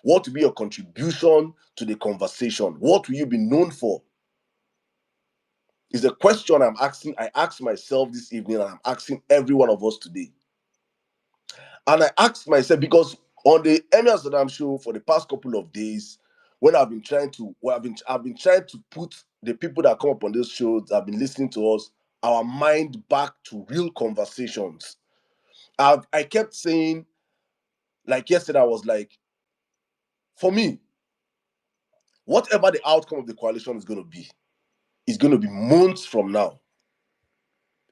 What will be your contribution to the conversation? What will you be known for? Is the question I'm asking. I asked myself this evening, and I'm asking every one of us today. And I asked myself because on the Emir Saddam show for the past couple of days, when I've been trying to, I've been trying to put the people that come up on those shows that have been listening to us, our mind back to real conversations. I kept saying, like yesterday, I was like, for me, whatever the outcome of the coalition is going to be, it's going to be months from now.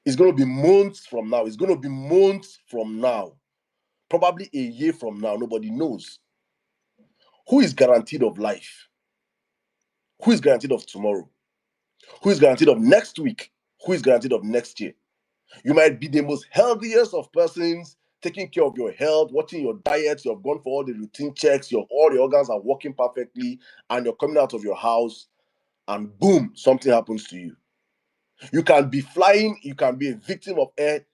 It's going to be months from now. It's going to be months from now. Probably a year from now. Nobody knows. Who is guaranteed of life? Who is guaranteed of tomorrow? Who is guaranteed of next week? Who is guaranteed of next year? You might be the most healthiest of persons, taking care of your health, watching your diet, you have gone for all the routine checks, all the organs are working perfectly, and you're coming out of your house, and boom, something happens to you. You can be flying, you can be a victim of air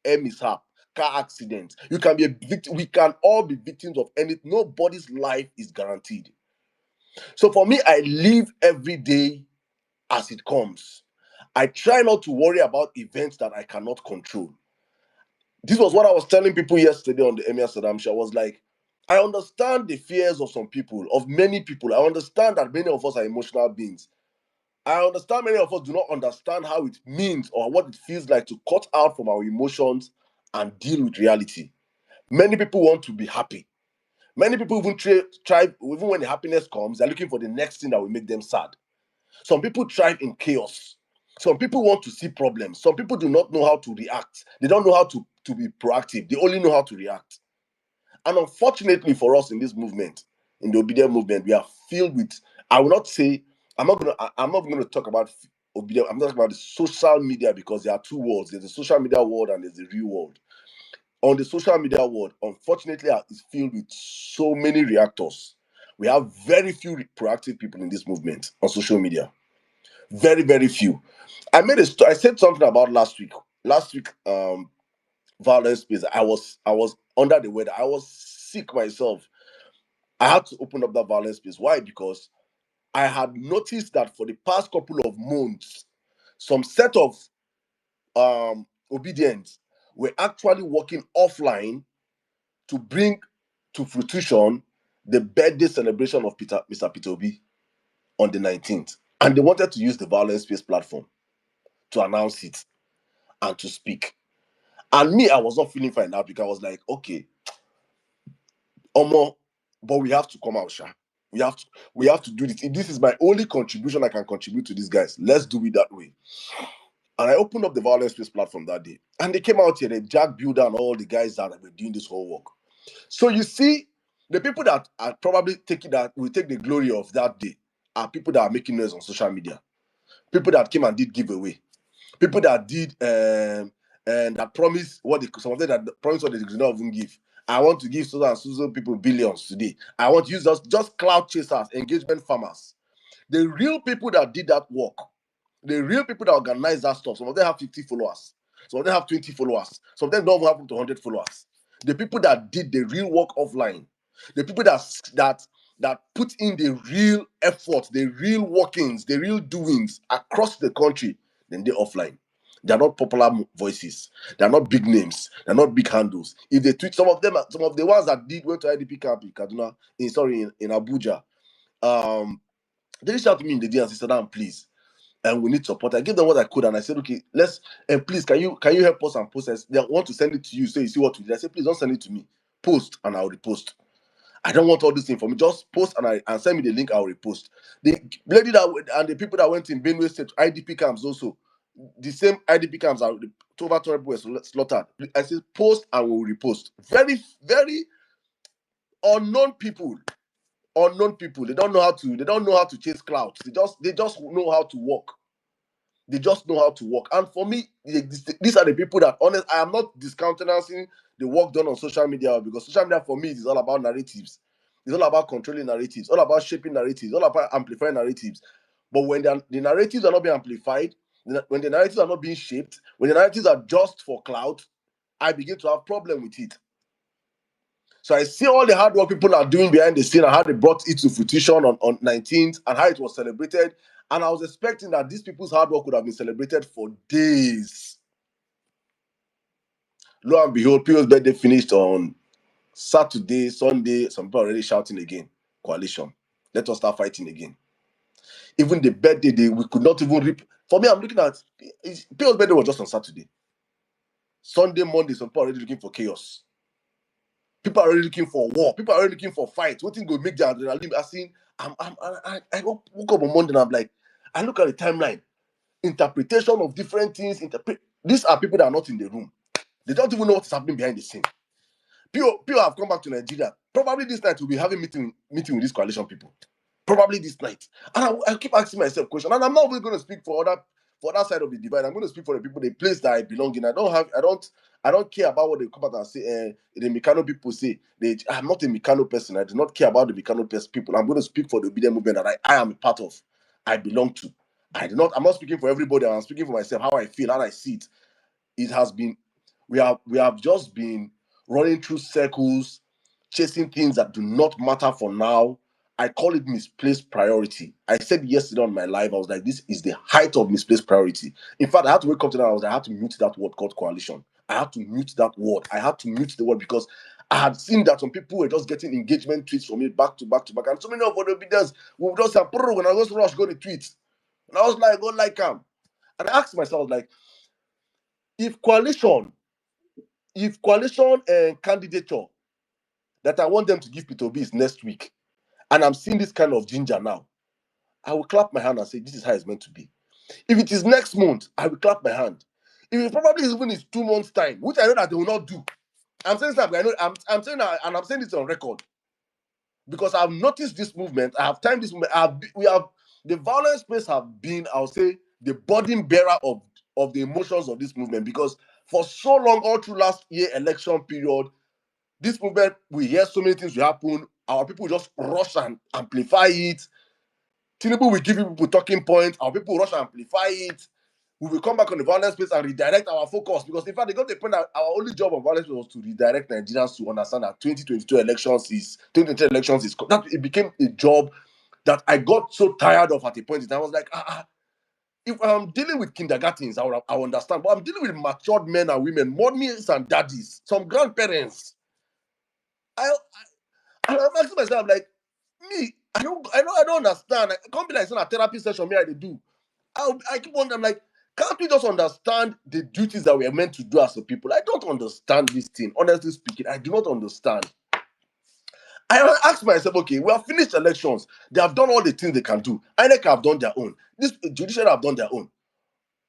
mishap, car accident. You can be a victim, we can all be victims of anything. Nobody's life is guaranteed. So for me, I live every day as it comes. I try not to worry about events that I cannot control. This was what I was telling people yesterday on the Emir Saddam show. I was like, I understand the fears of some people, of many people. I understand that many of us are emotional beings. I understand many of us do not understand how it means or what it feels like to cut out from our emotions and deal with reality. Many people want to be happy. Many people even try, even when the happiness comes, they're looking for the next thing that will make them sad. Some people thrive in chaos. Some people want to see problems. Some people do not know how to react. They don't know how to be proactive. They only know how to react. And unfortunately for us in this movement, in the obedient movement, we are filled with, I will not say, I'm not gonna talk about obedient, I'm talking about the social media because there are two worlds. There's the social media world and there's the real world. On the social media world, unfortunately, it's filled with so many reactors. We have very few proactive people in this movement on social media. Very, very few. I said something about last week. Last week, Vawulence space. I was under the weather. I was sick myself. I had to open up that Vawulence space. Why? Because I had noticed that for the past couple of months, some set of obedience were actually working offline to bring to fruition the birthday celebration of Mr. Peter Obi on the 19th. And they wanted to use the Vawulence space platform to announce it and to speak. And me, I was not feeling fine now because I was like, okay, Omo, but we have to come out, Sha. We have to do this. If this is my only contribution I can contribute to these guys, let's do it that way. And I opened up the Vawulence space platform that day. And they came out here, the Jack Builder and all the guys that were doing this whole work. So you see, the people that are probably taking that will take the glory of that day are people that are making noise on social media. People that came and did giveaway. People that did and that promise some of them that promise what they did not even give. I want to give so and so people billions today. I want to use just cloud chasers, engagement farmers. The real people that did that work, the real people that organize that stuff, some of them have 50 followers, some of them have 20 followers, some of them don't have up to 100 followers. The people that did the real work offline, the people that put in the real effort, the real workings, the real doings across the country, then they're offline. They're not popular voices. They're not big names. They're not big handles. If they tweet, some of the ones that went to IDP camp in Kaduna, in Abuja, they reached out to me in the day and said, "Saddam, please, and we need support." I gave them what I could, and I said, "Okay, let's and please, can you help us and post this? They want to send it to you, so you see what we did." I said, "Please don't send it to me. Post, and I'll repost. I don't want all this thing for me. Just post and send me the link. I'll repost." The lady and the people that went in Benue State IDP camps also, the same IDP camps are over 200 were slaughtered. I said, post and we'll repost. Very, very unknown people. Unknown people. They don't know how to chase clouds. They just know how to work. They just know how to work. And for me, these are the people that, honest, I am not discountenancing the work done on social media, because social media for me is all about narratives. It's all about controlling narratives, all about shaping narratives, all about amplifying narratives. But when the narratives are not being amplified, when the narratives are not being shaped, when the narratives are just for clout, I begin to have problem with it. So I see all the hard work people are doing behind the scene and how they brought it to fruition on 19th and how it was celebrated. And I was expecting that these people's hard work would have been celebrated for days. Lo and behold, Pio's birthday finished on Saturday, Sunday. Some people are already shouting again. Coalition. Let us start fighting again. Even the birthday day, we could not even reap. For me, I'm looking at Pio's birthday was just on Saturday. Sunday, Monday, some people are already looking for chaos. People are already looking for war. People are already looking for fights. What thing go make the adrenaline? I woke up on Monday and I'm like, I look at the timeline, interpretation of different things. These are people that are not in the room. They don't even know what's happening behind the scene. People have come back to Nigeria. Probably this night we'll be having meeting with these coalition people. Probably this night. And I keep asking myself questions. And I'm not really going to speak for that side of the divide. I'm going to speak for the people, the place that I belong in. I don't care about what they come out and say. The Mikano people say. I'm not a Mikano person. I do not care about the Mikano people. I'm going to speak for the obedient movement that I am a part of. I belong to. I'm not speaking for everybody. I'm speaking for myself, how I feel, how I see it. It has been, we have just been running through circles, chasing things that do not matter for now. I call it misplaced priority. I said yesterday on my live, I was like, this is the height of misplaced priority. In fact, I had to wake up today, I had to mute that word called coalition. I had to mute that word. I had to mute the word because I had seen that some people were just getting engagement tweets from me back to back to back. And so many of the obedience will just say, when I was rush, go to tweet. And I was like, go like him. And I asked myself, like, if coalition candidature that I want them to give Peter Obi is next week, and I'm seeing this kind of ginger now, I will clap my hand and say, this is how it's meant to be. If it is next month, I will clap my hand. If it probably even is 2 months' time, which I know that they will not do. I'm saying that, I'm saying that, and I'm saying this on record. Because I've noticed this movement, I have timed this movement, the violence space have been, I'll say, the burden bearer of the emotions of this movement. Because for so long, all through last year election period, this movement, we hear so many things will happen. Our people just rush and amplify it. Tinubu will give people talking points. Our people rush and amplify it. We will come back on the violence space and redirect our focus. Because in fact, they got the point that our only job of violence was to redirect Nigerians to understand that 2022 elections is that it became a job that I got so tired of at a point. I was like, if I'm dealing with kindergartens, I understand. But I'm dealing with matured men and women, mommies and daddies, some grandparents. I'm asking myself, I'm like, me, I don't understand. I can't be like saying a therapy session me I do. I keep wondering, I'm like, can't we just understand the duties that we are meant to do as a people? I don't understand this thing. Honestly speaking, I do not understand. I ask myself, okay, we have finished elections. They have done all the things they can do. INEC have done their own. This judiciary have done their own.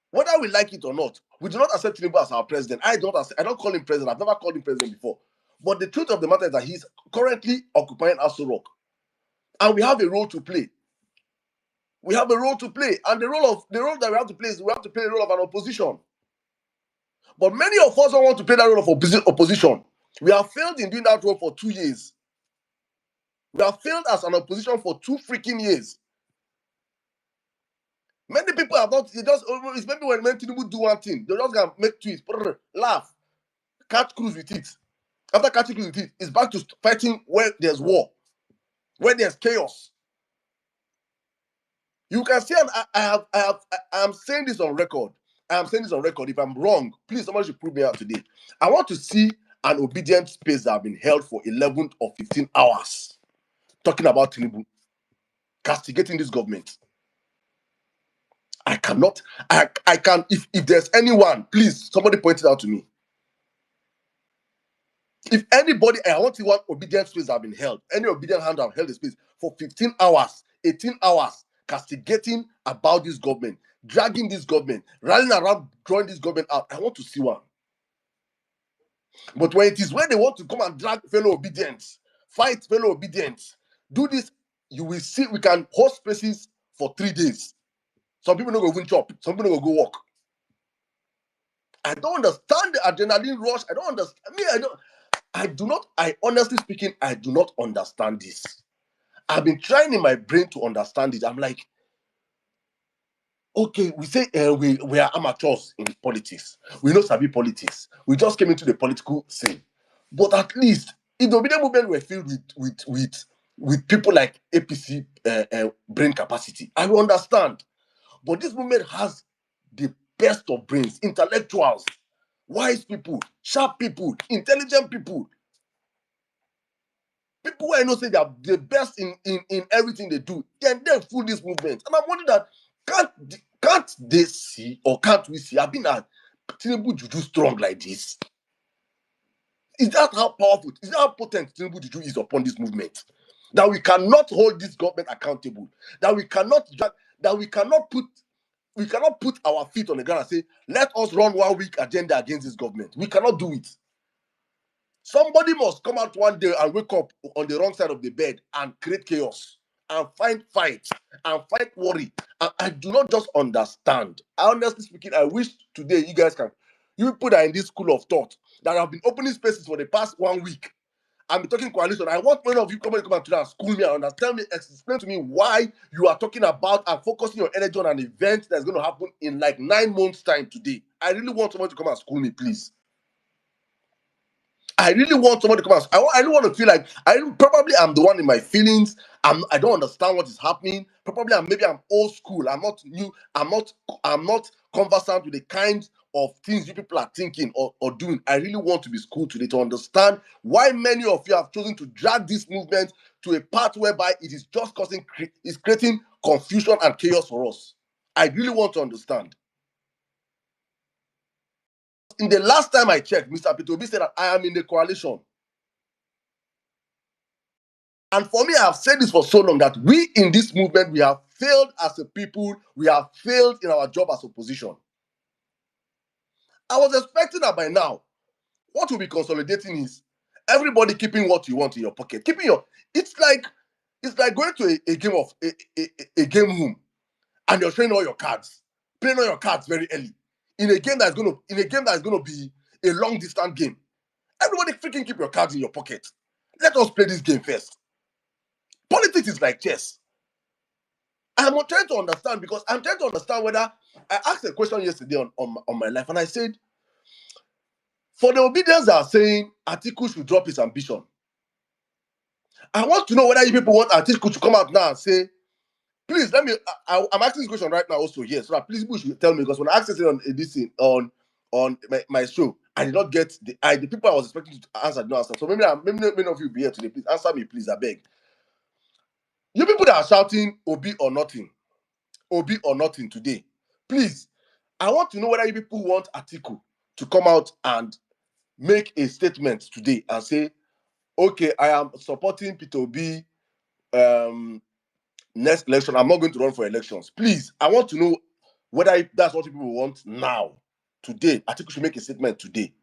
Whether we like it or not, we do not accept Tinubu as our president. I don't call him president. I've never called him president before. But the truth of the matter is that he's currently occupying Aso Rock. And we have a role to play. We have a role to play. And the role that we have to play is we have to play the role of an opposition. But many of us don't want to play that role of opposition. We have failed in doing that role for 2 years. We have failed as an opposition for 2 freaking years. Many people have not, it's maybe when Tinubu do one thing, they're just going to make tweets, laugh, catch cruise with it. After catching cruise with it, it's back to fighting where there's war, where there's chaos. You can see, I'm saying this on record. I am saying this on record. If I'm wrong, please, somebody should prove me out today. I want to see an obedient space that have been held for 11 or 15 hours talking about Tinubu, castigating this government. I cannot, I can, if there's anyone, please, somebody point it out to me. If anybody, I want to see one obedient space that have been held, any obedient hand have held the space for 15 hours, 18 hours, castigating about this government, dragging this government, rallying around, drawing this government out. I want to see one. But when it is where they want to come and drag fellow obedience, fight fellow obedience, do this, you will see we can host spaces for 3 days. Some people don't go even chop. Some people don't go walk. I don't understand the adrenaline rush. I don't understand. I honestly speaking, I do not understand this. I've been trying in my brain to understand it. I'm like, okay, we say we are amateurs in politics. We know sabi politics. We just came into the political scene. But at least If the obedient movement were filled with people like APC brain capacity, I will understand. But this movement has the best of brains, intellectuals, wise people, sharp people, intelligent people. People who I know say they are the best in everything they do. Then they fool this movement. And I'm wondering that can't they see, or can't we see? I've been at Tinubu Juju strong like this. Is that how powerful, is that how potent Tinubu Juju is upon this movement? That we cannot hold this government accountable, that we cannot put our feet on the ground and say, let us run 1 week agenda against this government. We cannot do it. Somebody must come out one day and wake up on the wrong side of the bed and create chaos and find fight and fight worry. And I do not just understand. Honestly speaking, I wish today you people that are in this school of thought that have been opening spaces for the past 1 week. I've been talking coalition. I want one of you come out today and school me and understand me, explain to me why you are talking about and focusing your energy on an event that's going to happen in like 9 months' time today. I really want someone to come and school me, please. I really want someone to come out. I don't want to feel like probably I'm the one in my feelings. I don't understand what is happening. Probably maybe I'm old school. I'm not new. I'm not conversant with the kind of things you people are thinking or doing. I really want to be schooled today to understand why many of you have chosen to drag this movement to a path whereby it is just creating confusion and chaos for us. I really want to understand. In the last time I checked, Mr. Pitobi said that I am in the coalition. And for me, I have said this for so long that we in this movement, we have failed as a people. We have failed in our job as opposition. I was expecting that by now, what will be consolidating is everybody keeping what you want in your pocket. It's like going to a game of a game room and you're showing all your cards, playing all your cards very early in a game that's gonna be a long distance game. Everybody freaking keep your cards in your pocket. Let us play this game first. Politics is like chess. I'm trying to understand because I'm trying to understand whether I asked a question yesterday on my life and I said, for the obedience that are saying Atiku should drop his ambition, I want to know whether you people want Atiku to come out now and say, please let me. I'm asking this question right now also here, so that please people should tell me because when I asked this on this thing on my show, I did not get the people I was expecting to answer did not answer. So maybe many of you be here today. Please answer me, please. I beg. You people that are shouting Obi or nothing today, please. I want to know whether you people want Atiku to come out and make a statement today and say, okay, I am supporting Peter Obi next election. I'm not going to run for elections. Please, I want to know whether that's what people want now, today. Atiku should make a statement today.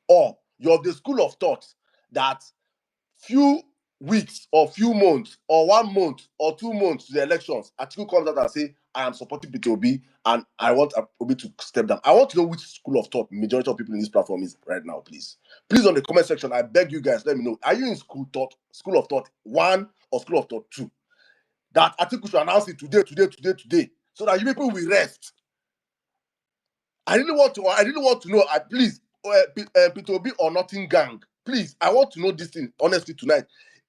Or you're of the school of thought that few weeks or few months or 1 month or 2 months to the elections, Atiku comes out and say, I am supporting Peter Obi and I want Obi to step down. I want to know which school of thought majority of people in this platform is right now, please. Please, on the comment section, I beg you guys, let me know. Are you in school of thought 1 or school of thought 2? That Atiku should announce it today, so that you people will rest. I really want to know, please, Peter Obi or nothing gang. Please, I want to know this thing honestly tonight.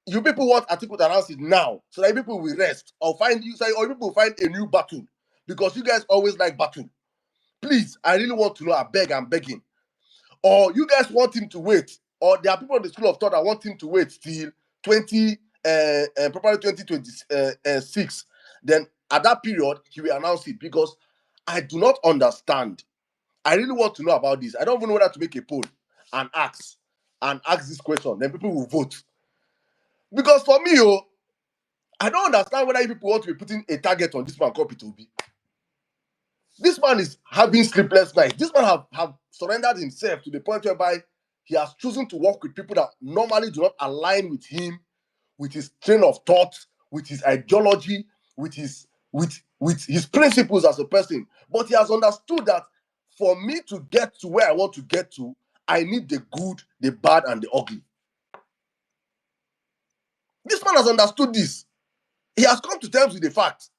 You people want Atiku to announce it now, so that you people will rest or you people will find a new battle because you guys always like battle. Please, I really want to know. I'm begging. Or you guys want him to wait, or there are people in the school of thought that want him to wait till probably 2026. Then at that period, he will announce it because I do not understand. I really want to know about this. I don't even know whether to make a poll and ask this question. Then people will vote. Because for me, I don't understand whether people want to be putting a target on this man called Peter Obi. This man is having sleepless nights. This man have surrendered himself to the point whereby he has chosen to work with people that normally do not align with him, with his train of thought, with his ideology, with his principles as a person. But he has understood that for me to get to where I want to get to, I need the good, the bad, and the ugly. This man has understood this. He has come to terms with the fact.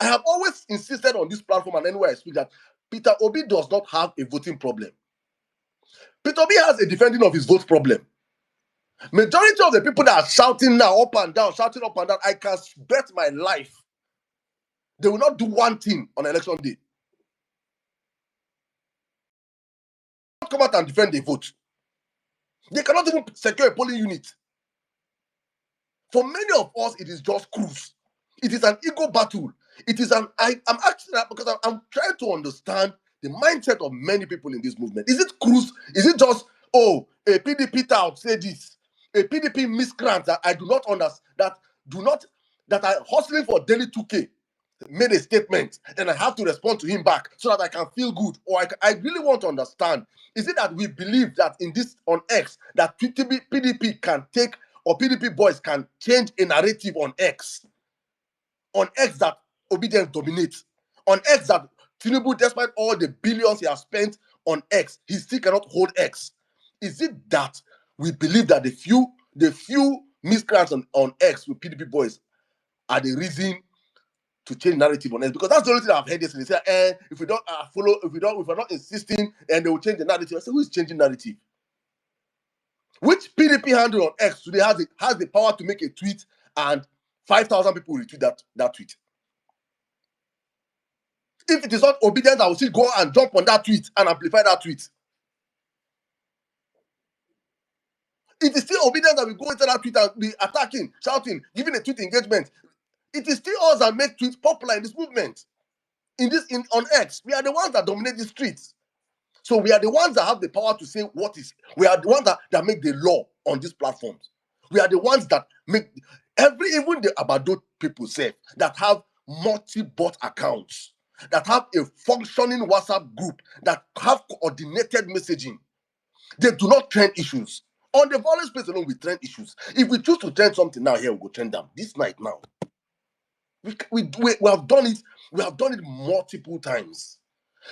I have always insisted on this platform and anywhere I speak that Peter Obi does not have a voting problem. Peter Obi has a defending of his vote problem. Majority of the people that are shouting now, up and down, shouting up and down, I can bet my life they will not do one thing on election day. Come out and defend the vote. They cannot even secure a polling unit. For many of us, it is just cruise. It is an ego battle. It is I'm asking that because I'm trying to understand the mindset of many people in this movement. Is it cruise? Is it just, oh, a PDP tout say this, a PDP miscreant that I do not understand, that are hustling for daily 2K, made a statement, and I have to respond to him back so that I can feel good? Or I really want to understand, is it that we believe that in this on X that PDP can take, or PDP boys can change a narrative on X that obedience dominates, on X that Tinubu, despite all the billions he has spent on X, he still cannot hold X? Is it that we believe that the few miscreants on X with PDP boys are the reason to change narrative on X? Because that's the only thing I've heard yesterday. They say, if we don't follow, if we're not insisting, and they will change the narrative. I say, who is changing narrative? Which PDP handle on X today has the power to make a tweet and 5,000 people retweet that tweet? If it is not obedience, I will still go and jump on that tweet and amplify that tweet. It is still obedience that we go into that tweet and be attacking, shouting, giving a tweet engagement. It is still us that make tweets popular in this movement. On X, we are the ones that dominate the streets. So we are the ones that have the power to say what is. We are the ones that make the law on these platforms. We are the ones that make even the Abado people say that have multi-bot accounts, that have a functioning WhatsApp group, that have coordinated messaging. They do not trend issues. On the violence space alone, we trend issues. If we choose to trend something now, here we go trend them. This night now. We have done it. We have done it multiple times.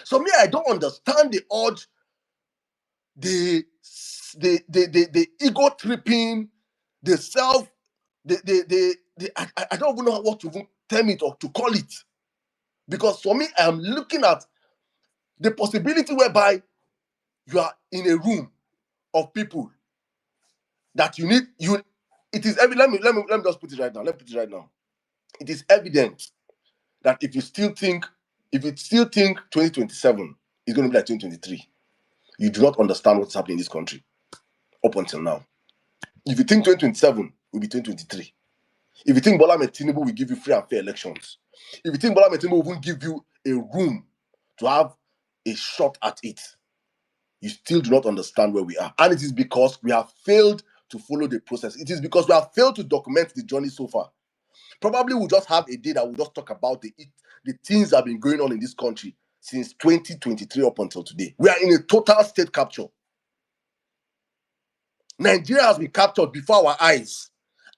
So me, I don't understand the urge, the ego tripping, the self, I don't even know what to even term it or to call it. Because for me, I am looking at the possibility whereby you are in a room of people that it is evident. Let me just put it right now. Let me put it right now. It is evident that if you still think 2027 is going to be like 2023, you do not understand what's happening in this country up until now. If you think 2027 will be 2023, if you think Bola Ahmed Tinubu will give you free and fair elections, if you think Bola Ahmed Tinubu will give you a room to have a shot at it, you still do not understand where we are. And it is because we have failed to follow the process. It is because we have failed to document the journey so far. Probably we'll just have a day that we'll just talk about the things that have been going on in this country since 2023 up until today. We are in a total state capture. Nigeria has been captured before our eyes,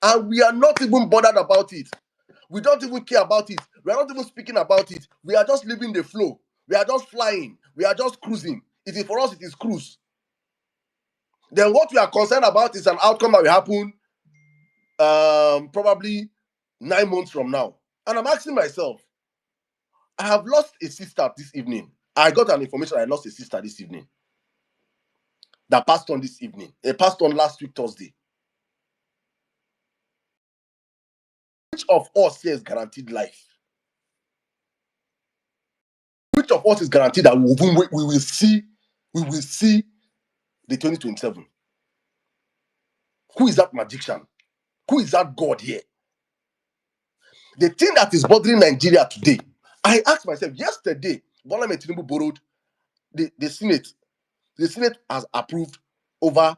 and we are not even bothered about it. We don't even care about it. We are not even speaking about it. We are just living the flow. We are just flying. We are just cruising. It is, for us, it is cruise. Then what we are concerned about is an outcome that will happen probably 9 months from now. And I'm asking myself, I have lost a sister this evening. I got an information I lost a sister this evening that passed on this evening. It passed on last week, Thursday. Which of us here is guaranteed life? Which of us is guaranteed that we will see the 2027? Who is that magician? Who is that God here? The thing that is bothering Nigeria today, I asked myself yesterday, Bola Ahmed Tinubu borrowed the Senate. The Senate has approved over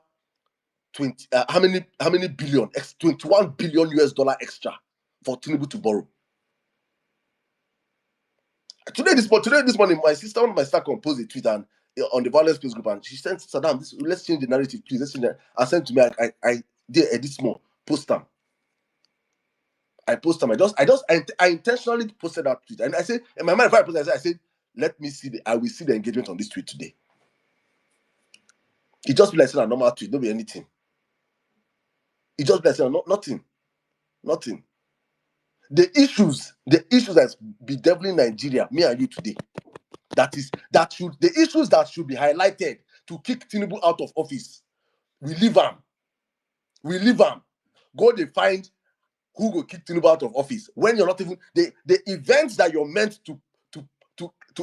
20 how many billion? 21 billion US dollar extra for Tinubu to borrow. Today this morning, one of my sister composed a tweet on the Vawulence Space group, and she sent Saddam, let's change the narrative, please. Let's change that. I sent to me. I did edit small, post them. I post them. I intentionally posted that tweet, and I said in my mind, if I posted, I said, let me see I will see the engagement on this tweet today. It just be like saying a normal tweet, don't be anything. It just be like saying nothing. The issues that's bedeviling Nigeria, me and you today, the issues that should be highlighted to kick Tinubu out of office, we leave them. We leave them. Go they find who go kick Tinubu out of office when you're not even the events that you're meant to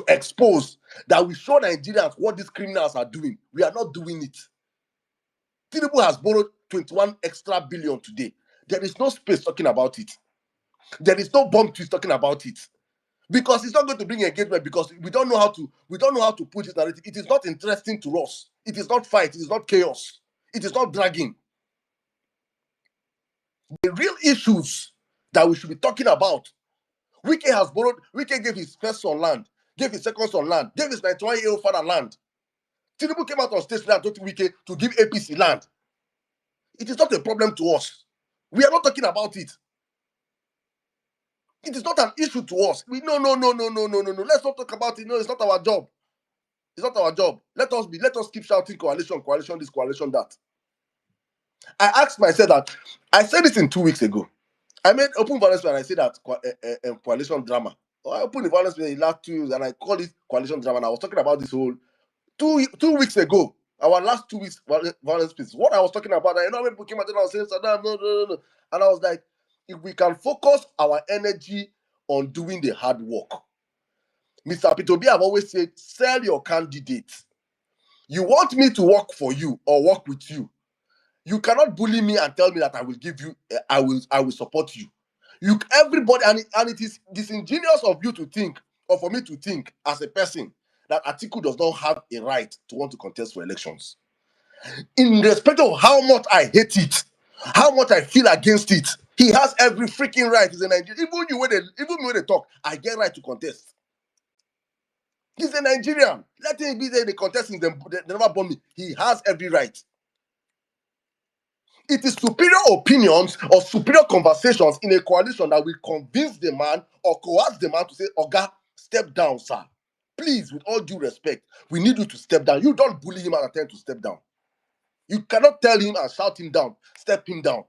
expose, that we show Nigerians what these criminals are doing. We are not doing it. Tinubu has borrowed 21 extra billion today. There is no space talking about it. There is no bomb twist talking about it. Because it's not going to bring engagement, because we don't know how to put this narrative. It is not interesting to us. It is not fight, it is not chaos. It is not dragging. The real issues that we should be talking about. Wike gave his first son land, gave his second son land, gave his 91-year-old father land. Tinubu came out on stage and told Wike to give APC land. It is not a problem to us. We are not talking about it. It is not an issue to us. No. Let's not talk about it. No, it's not our job. It's not our job. Let us keep shouting coalition, coalition this, coalition that. I asked myself that. I said this in 2 weeks ago. I made open violence and I said that coalition drama. I opened the violence in the last 2 years and I called it coalition drama. And I was talking about this whole 2 weeks ago. Our last 2 weeks violence piece. What I was talking about, I know when people came out and I was saying, Saddam, no. And I was like, if we can focus our energy on doing the hard work. Mr. Pitobi, I've always said, sell your candidates. You want me to work for you or work with you. You cannot bully me and tell me that I will give you, I will support you. Everybody, and it is disingenuous of you to think, or for me to think as a person, that Atiku does not have a right to want to contest for elections. In respect of how much I hate it, how much I feel against it, he has every freaking right. He's a Nigerian. Even when they talk, I get right to contest. He's a Nigerian. Let him be there. They contest him. They never born me. He has every right. It is superior opinions or superior conversations in a coalition that will convince the man or coerce the man to say, Oga, step down, sir. Please, with all due respect, we need you to step down. You don't bully him and attempt to step down. You cannot tell him and shout him down, step him down.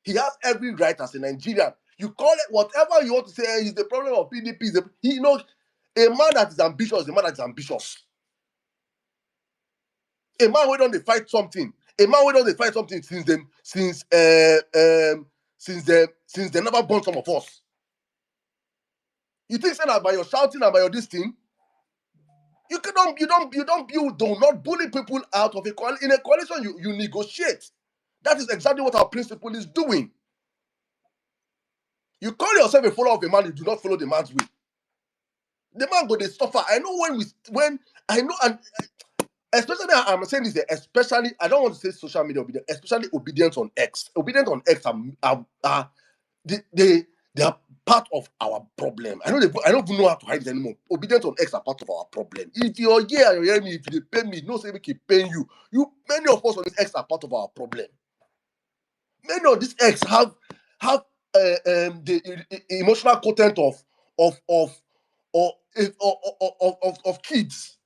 He has every right as a Nigerian. You call it whatever you want to say, he's the problem of PDP. He knows a man that is ambitious is a man that is ambitious. A man who don't fight something. A man who don't fight something since they never born some of us. You think that by your shouting and by your this thing, you do not bully people out of a coalition. In a coalition, you negotiate. That is exactly what our principle is doing. You call yourself a follower of a man, you do not follow the man's way. The man go they suffer. I know when I know, and especially I'm saying this, especially I don't want to say social media obedience, especially obedience on X. Obedience on X they are part of our problem. I don't even know how to hide it anymore. Obedience on X are part of our problem. If you're here and you hear me, if they pay me, no say we keep paying you. Many of us on this X are part of our problem. Many of these X have the emotional content of kids.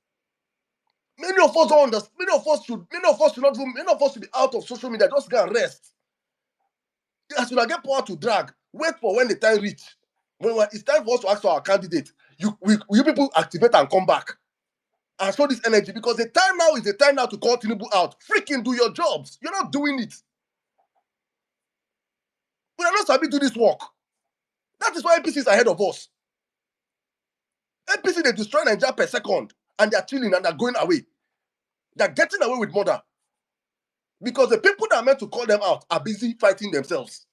Many of us don't understand. Many of us should be out of social media. Just go and rest. As soon as get power to drag, wait for when the time reach. When it's time for us to ask for our candidate, you people activate and come back and show this energy, because the time now is the time now to call Tinubu out. Freaking do your jobs. You're not doing it. We are not supposed to do this work. That is why APC is ahead of us. APC, they destroy Nigeria per second, and they're chilling and they're going away. They're getting away with murder. Because the people that are meant to call them out are busy fighting themselves.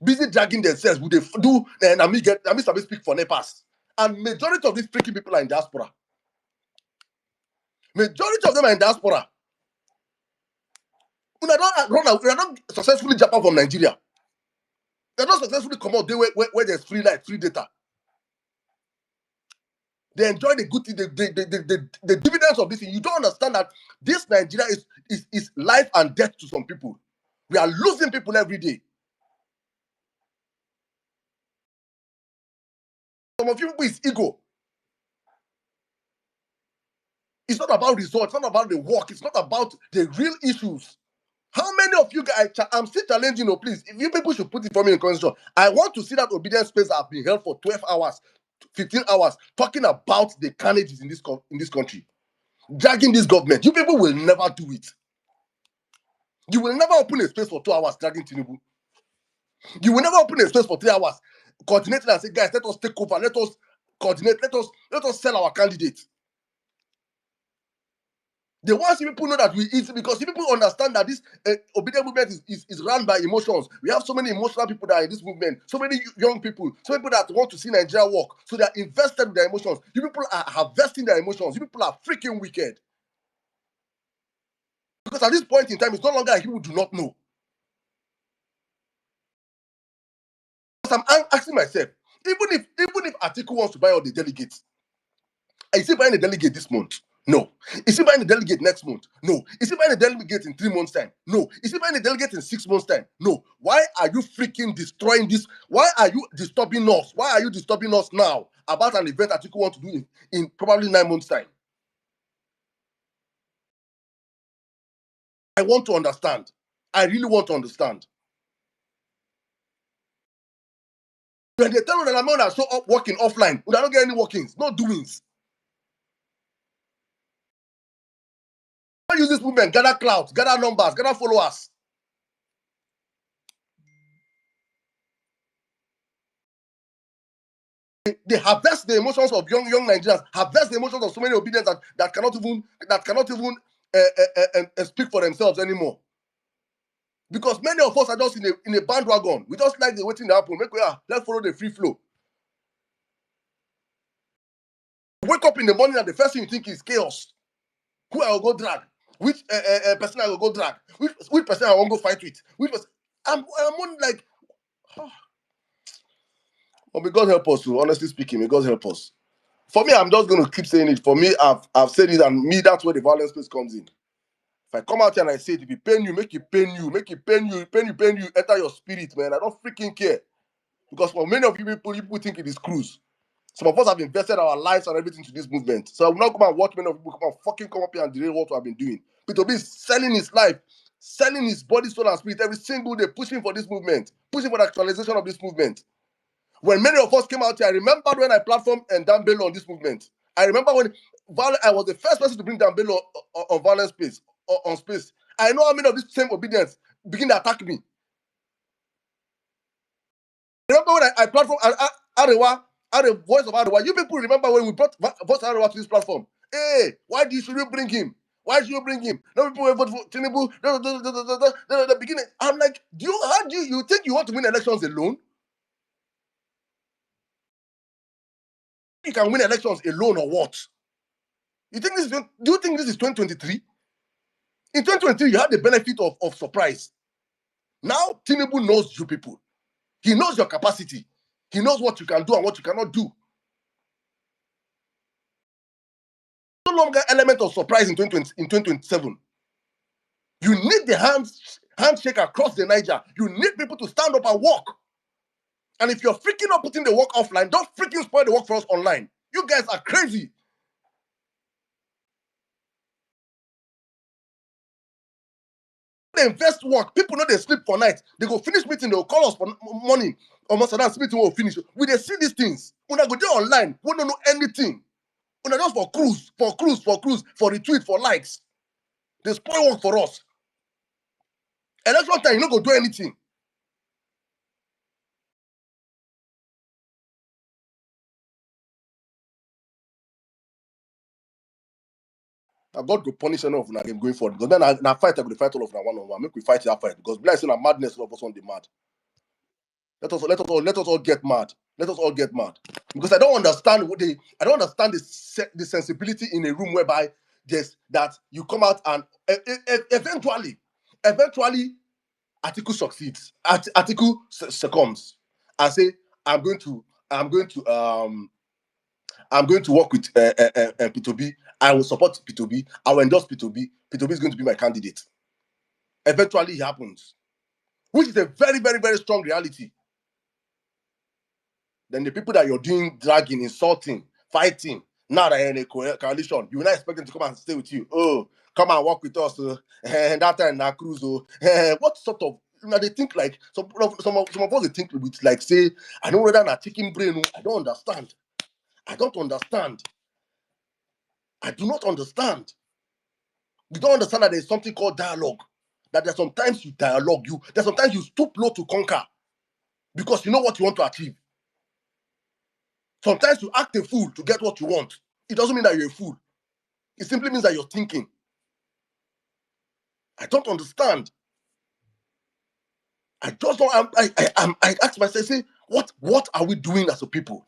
Busy dragging themselves. Would they do, and I speak for NEPAs. And majority of these freaking people are in diaspora. Majority of them are in diaspora. We are not successfully jump out from Nigeria. They are not successfully come out where there's free light, free data. They enjoy the good thing, the dividends of this thing. You don't understand that this Nigeria is life and death to some people. We are losing people every day. Some of you people is ego. It's not about results. It's not about the work. It's not about the real issues. How many of you guys, I'm still challenging you, please. If you people should put it for me in constitution, I want to see that obedience space that have been held for 12 hours, 15 hours, talking about the carnages in this country. Dragging this government. You people will never do it. You will never open a space for 2 hours dragging Tinubu. You will never open a space for 3 hours coordinating and say, guys, let us take over, let us coordinate, let us sell our candidates. They want people know that we eat, because people understand that this obedient movement is run by emotions. We have so many emotional people that are in this movement, so many young people, so many people that want to see Nigeria work, so they are invested in their emotions. You people are harvesting their emotions. You people are freaking wicked. Because at this point in time, it's no longer like people do not know. Because I'm asking myself, even if Atiku wants to buy all the delegates, is he buying a delegate this month? No. Is he buying a delegate next month? No. Is he buying a delegate in 3 months' time? No. Is he buying a delegate in 6 months' time? No. Why are you freaking destroying this? Why are you disturbing us? Why are you disturbing us now about an event that you want to do in probably 9 months' time? I want to understand. I really want to understand. When they tell me that I'm going to show up working offline, we don't get any workings, no doings. Use this movement, gather clouds, gather numbers, gather followers. They harvest the emotions of young Nigerians, harvest the emotions of so many obedience that cannot even speak for themselves anymore. Because many of us are just in a bandwagon. We just like the waiting to happen. Let's follow the free flow. Wake up in the morning and the first thing you think is chaos. Who I will go drag? Which person I will go drag? Which person I will go fight with? Which person? I'm on like, oh, may God help us. Honestly speaking, may God help us. For me, I'm just going to keep saying it. For me, I've said it, and me, that's where the violence space comes in. If I come out here and I say it, if it pain you, make it pain you, make it pain you, pain you, enter your spirit, man. I don't freaking care. Because for many of you people think it is cruise. Some of us have invested our lives and everything to this movement. So I will not come and watch many of people come up here and derail what we have been doing. P2B is selling his life, selling his body, soul, and spirit every single day, pushing for this movement, pushing for the actualization of this movement. When many of us came out here, I remember when I platformed and Dan Bello on this movement. I remember when I was the first person to bring Dan Bello on violence space, on space. I know how many of these same obedience begin to attack me. Remember when I platformed Arewa, the voice of Arewa? You people remember when we brought voice of Arewa to should platform? Hey, why should you bring him? Why should you bring him? No people will vote for Tinubu. The beginning. I'm like, how do you think you want to win elections alone? You can win elections alone or what? Do you think this is 2023? In 2023, you had the benefit of surprise. Now, Tinubu knows you people. He knows your capacity. He knows what you can do and what you cannot do. No longer element of surprise in 2027. You need the handshake across the Niger. You need people to stand up and walk. And if you're freaking not putting the work offline, don't freaking spoil the work for us online. You guys are crazy. They invest work. People know they sleep for night. They go finish meeting. They will call us for morning. Almost that meeting will finish. We they see these things. When I go there online, we don't know anything. When I just for cruise, for retweet, for likes. They spoil work for us. Election time, you not go do anything. God go punish any of them again going forward. Because then na fight, I go fight all of them one-on-one. Make we fight that fight. Because like saying madness, all of us on the mad. Let us all get mad. Let us all get mad. Because I don't understand the sensibility in a room whereby there's that you come out and eventually Atiku succeeds. Atiku succumbs and say, I'm going to work with P2B. I will support P2B. I will endorse P2B. P2B is going to be my candidate. Eventually, it happens, which is a very, very, very strong reality. Then the people that you're doing dragging, insulting, fighting, now that you're in a coalition, you will not expect them to come and stay with you. Oh, come and work with us. And that time, na cruise. What sort of, they think like, some of us, they think with like, say, I don't know whether na chicken brain. I don't understand. I don't understand. I do not understand. You don't understand that there's something called dialogue that there's sometimes you dialogue, there's sometimes you stoop low to conquer because you know what you want to achieve. Sometimes you act a fool to get what you want. It doesn't mean that you're a fool. It simply means that you're thinking. I don't understand. I just don't. I ask myself, say, what are we doing as a people?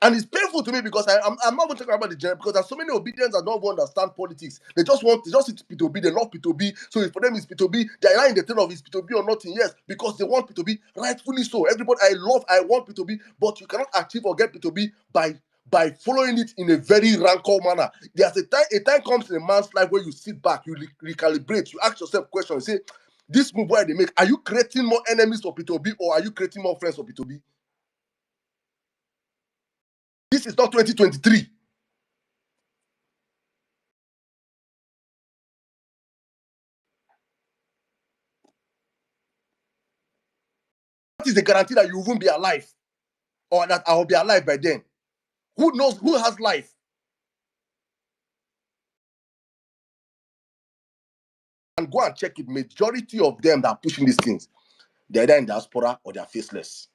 And it's painful to me because I'm not going to talk about the general, because there's so many obedience that don't understand politics. They just see P2B, they love P2B. So for them it's P2B, they're not in the turn of it's P2B or nothing. Yes, because they want P2B, rightfully so. Everybody, I want P2B, but you cannot achieve or get P2B by following it in a very rancor manner. There's a time comes in a man's life where you sit back, you recalibrate, you ask yourself questions, say, this move where they make, are you creating more enemies for P2B or are you creating more friends for P2B? This is not 2023. What is the guarantee that you won't be alive or that I will be alive by then? Who knows who has life? And go and check it. Majority of them that are pushing these things, they're either in diaspora or they're faceless.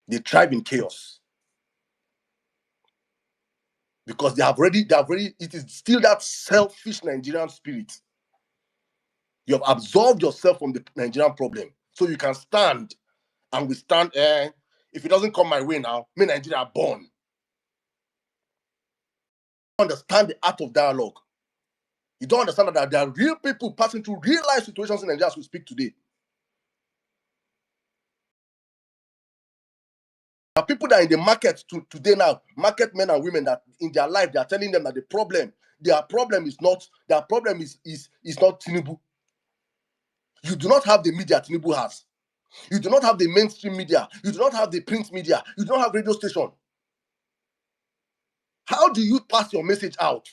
They thrive in chaos. Because they have already, it is still that selfish Nigerian spirit. You have absorbed yourself from the Nigerian problem. So you can stand and withstand, if it doesn't come my way now, me Nigeria are born. Understand the art of dialogue. You don't understand that there are real people passing through real life situations in Nigeria as we speak today. There are people that are in the market today now, market men and women that in their life they are telling them that their problem is not Tinubu. You do not have the media Tinubu has. You do not have the mainstream media. You do not have the print media. You do not have radio station. How do you pass your message out?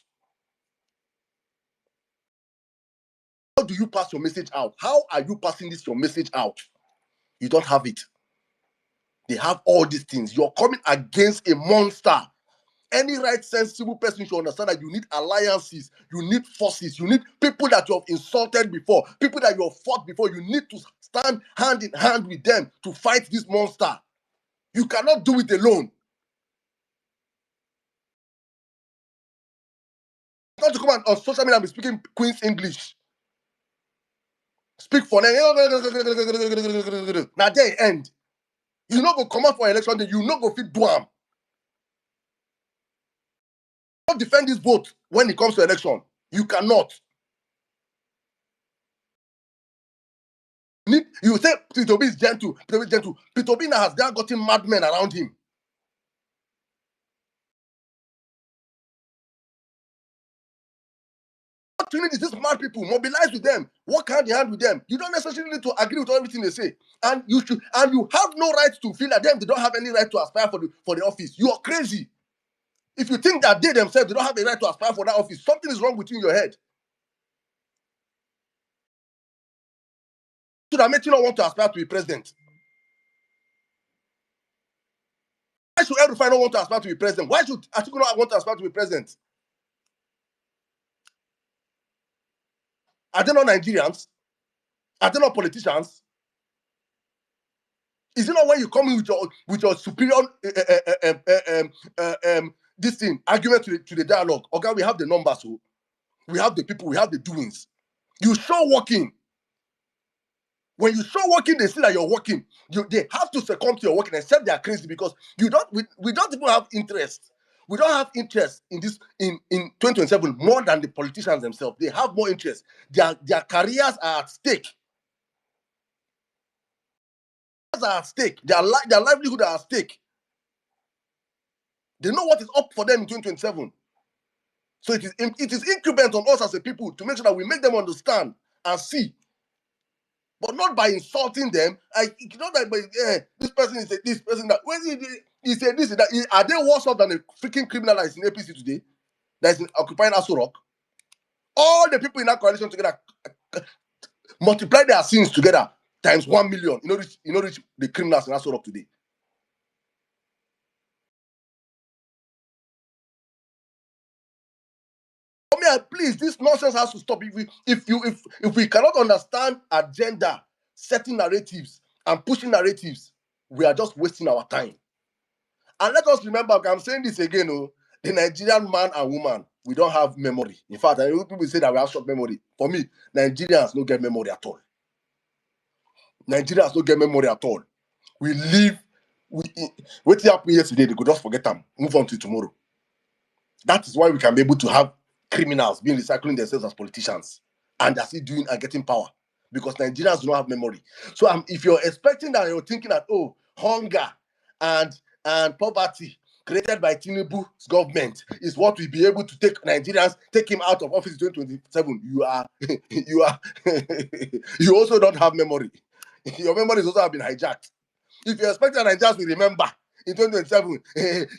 How do you pass your message out? How are you passing your message out? You don't have it. They have all these things. You're coming against a monster. Any right sensible person should understand that you need alliances, you need forces, you need people that you have insulted before, people that you have fought before. You need to stand hand in hand with them to fight this monster. You cannot do it alone. Not to come on social media and be speaking Queen's English. Speak for them. Now they end. You not go come out for election day, you not go fit do am. Don't defend this vote when it comes to election. You cannot. You say P2B is gentle. P2B now has gotten madmen around him. What you need is these mad people. Mobilize with them. Work hand in hand with them. You don't necessarily need to agree with everything they say. And you have no right to feel that they don't have any right to aspire for the office. You are crazy. If you think that they themselves they don't have the right to aspire for that office, something is wrong with you in your head. So that makes you not want to aspire to be president. Why should El-Rufai not want to aspire to be president? Why should Atiku not want to aspire to be president? Are they not Nigerians? Are they not politicians? Is it not when you come in with your superior this thing argument to the dialogue? Okay, we have the numbers, so we have the people, we have the doings. You show working. When you show working, they see that you're working. They have to succumb to your working, except they are crazy because we don't even have interest. We don't have interest in this in 2027 more than the politicians themselves. They have more interest. Their careers are at stake. Are at stake. Their livelihood are at stake. They know what is up for them in 2027. So it is incumbent on us as a people to make sure that we make them understand and see, but not by insulting them. Not that this person is this person that. When he said this, that are they worse off than a freaking criminal that is in APC today, that is occupying Aso Rock? All the people in that coalition together multiply their sins together times 1 million. You know, reach the criminals in Aso Rock today. Yeah, please, this nonsense has to stop. If we cannot understand agenda, setting narratives, and pushing narratives, we are just wasting our time. And let us remember, I'm saying this again, the Nigerian man and woman, we don't have memory. In fact, I know people say that we have short memory. For me, Nigerians don't get memory at all. Nigerians don't get memory at all. We live, what happened yesterday, they could just forget them, move on to tomorrow. That is why we can be able to have criminals being recycling themselves as politicians and they're still doing and getting power because Nigerians do not have memory. So if you're expecting that, you're thinking that, hunger and poverty created by Tinubu's government is what will be able to take Nigerians, take him out of office in 2027. You also don't have memory. Your memories also have been hijacked. If you expect that Nigerians will remember in 2027,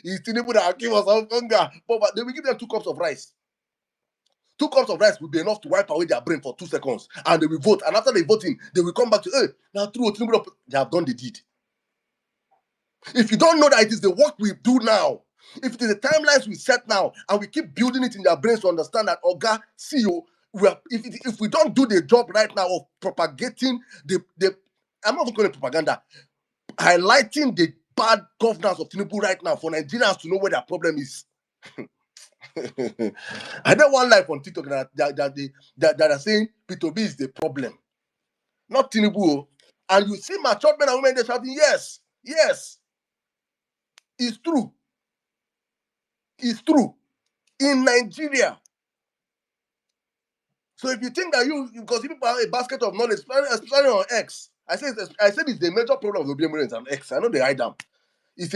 it's Tinubu that give us hunger, but they will give them 2 cups of rice. 2 cups of rice will be enough to wipe away their brain for 2 seconds, and they will vote. And after they voting, they will come back to, now through Tinubu, they have done the deed. If you don't know that it is the work we do now, if it is the timelines we set now, and we keep building it in their brains to understand that, Oga, CEO, if we don't do the job right now of propagating I'm not calling it propaganda, highlighting the bad governance of Tinubu right now for Nigerians to know where their problem is. I know one life on TikTok that are saying P2B is the problem, not Tinubu. And you see mature men and women, they're shouting, yes, it's true. It's true. In Nigeria. So if you think that because people have a basket of knowledge, especially on X, I said it's the major problem of the Obiemurians on X. I know they hide them. It's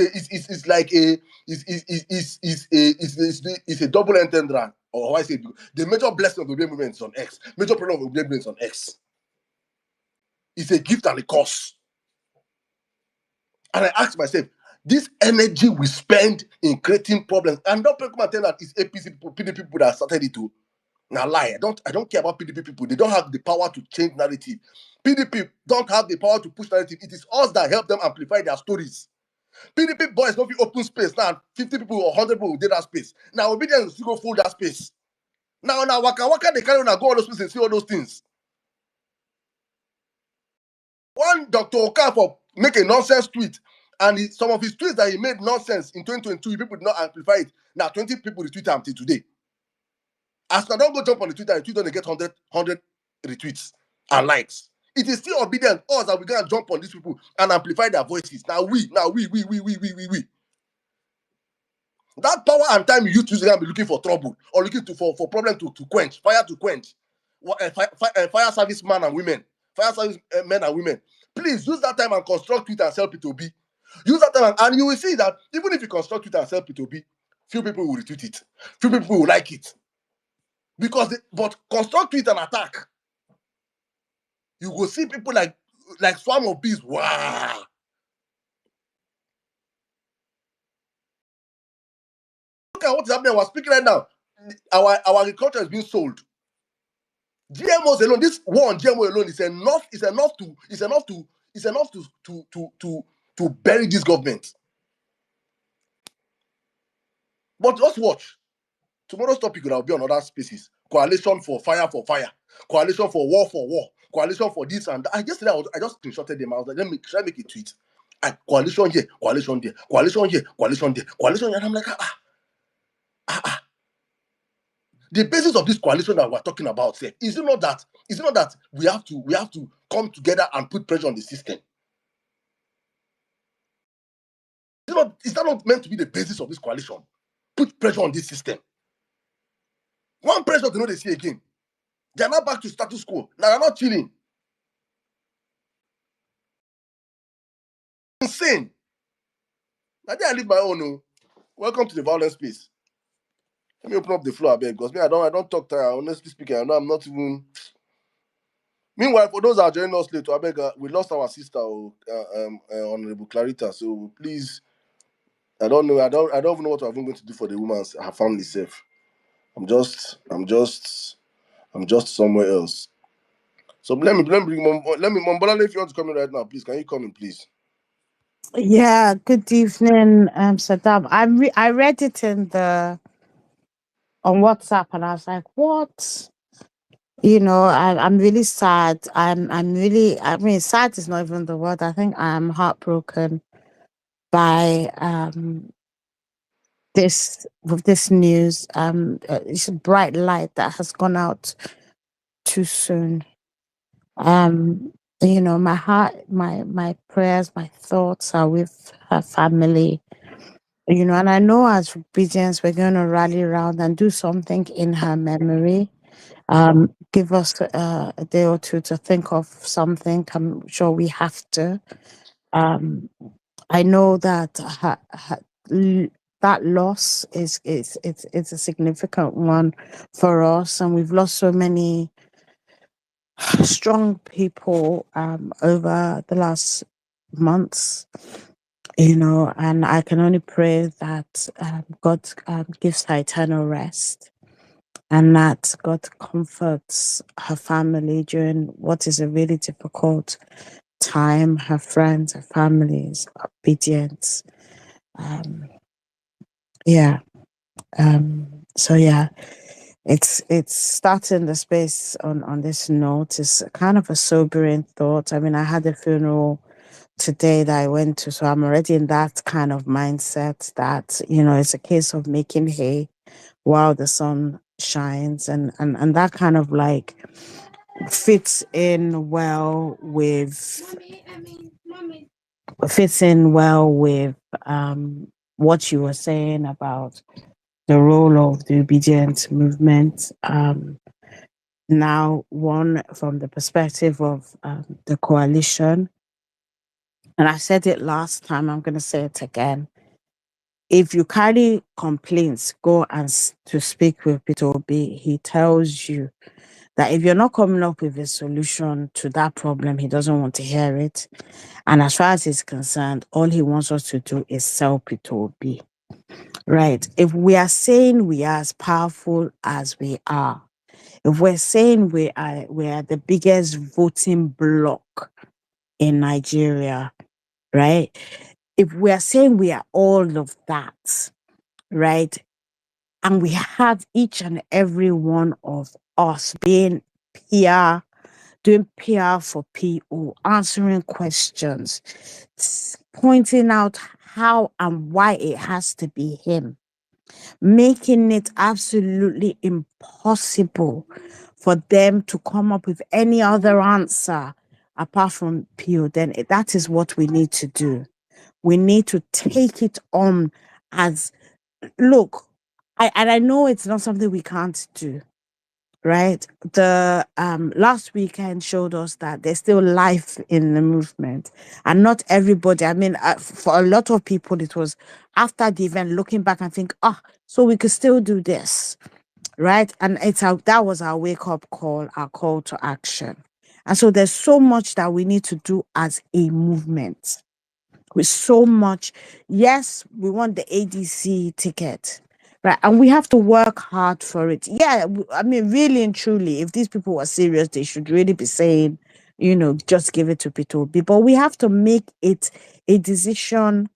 a double entendre, or how I say the major blessing of the Obiemurians is on X. Major problem of the Obiemurians on X. It's a gift and a curse. And I ask myself, this energy we spend in creating problems, and don't come and tell that it's APC people, PDP people that started it too. Now lie. I don't care about PDP people. They don't have the power to change narrative. PDP don't have the power to push narrative. It is us that help them amplify their stories. PDP boys don't be open space now. 50 people or 100 people will do that space. Now obedience will still go full that space. Now waka they carry on and go all those places and see all those things. One Dr. Okafor make a nonsense tweet, and some of his tweets that he made nonsense in 2022, people did not amplify it. Now 20 people retweet him until today. As I don't go jump on the Twitter and tweet, don't get 100 retweets and likes. It is still obedient us that we're gonna jump on these people and amplify their voices. Now we. That power and time you use to be looking for trouble or looking for problem to quench, fire to quench. Fire service men and women. Fire service men and women. Please use that time and construct it and sell P2B. Use that time and you will see that even if you construct it and sell P2B, few people will retweet it. Few people will like it. But construct it and attack. You will see people like swarm of bees. Wow. Look at what's happening. We're speaking right now. Our agriculture is being sold. GMOs alone, this war on GMO alone is enough to bury this government. But just watch. Tomorrow's topic will be on other spaces. Coalition for fire, coalition for war, coalition for this and that. I just screenshotted them. I was like, should I make a tweet? Coalition here, coalition there, coalition here, coalition there, coalition here. And I'm like, The basis of this coalition that we're talking about, is it not that we have to come together and put pressure on the system? Is that not meant to be the basis of this coalition? Put pressure on this system. One pressure to know they see again. They are not back to status quo. Now they're not chilling. Insane. Now I leave my own. Welcome to the violence space. Let me open up the floor a bit because I don't talk tire. Honestly speaking, I know I'm not even. Meanwhile, for those that are joining us late, I beg, we lost our sister, Honorable Clarita. So please, I don't know. I don't even know what I'm going to do for the woman's her family safe. I'm just somewhere else. So let me bring Mombola, if you want to come in right now, please. Can you come in, please? Yeah, good evening, Saddam. I read it on WhatsApp, and I was like, "What?" I'm really sad. I'm really. I mean, sad is not even the word. I think I'm heartbroken by this with this news. It's a bright light that has gone out too soon. Um, my heart, my prayers, my thoughts are with her family. And I know as Obedience, we're going to rally around and do something in her memory. Give us a day or two to think of something. I'm sure we have to. Um, I know that l- that loss is a significant one for us, and we've lost so many strong people over the last months. And I can only pray that God gives her eternal rest, and that God comforts her family during what is a really difficult time, her friends, her families, obedience. Um, yeah. So yeah, it's starting the space on this note. It's kind of a sobering thought. I mean, I had a funeral today that I went to, so I'm already in that kind of mindset that, it's a case of making hay while the sun shines, and that kind of like fits in well with fits in well with what you were saying about the role of the obedient movement. Now, one from the perspective of the coalition, and I said it last time, I'm going to say it again. If you carry complaints, go and to speak with Peter Obi. He tells you that if you're not coming up with a solution to that problem, he doesn't want to hear it. And as far as he's concerned, all he wants us to do is sell Peter Obi. Right. If we are saying we are as powerful as we are, if we're saying we are the biggest voting bloc in Nigeria, right? If we are saying we are all of that, right? And we have each and every one of us being PR, doing PR for people, answering questions, pointing out how and why it has to be him, making it absolutely impossible for them to come up with any other answer apart from PO, then that is what we need to do. We need to take it on as, look, I know it's not something we can't do, right? The last weekend showed us that there's still life in the movement, and not everybody. I mean, for a lot of people, it was after the event looking back and think, so we could still do this, right? And that was our wake up call, our call to action. And so there's so much that we need to do as a movement. With so much, yes, we want the ADC ticket, right? And we have to work hard for it. Yeah, I mean, really and truly, if these people were serious, they should really be saying, just give it to Peter Obi. But we have to make it a decision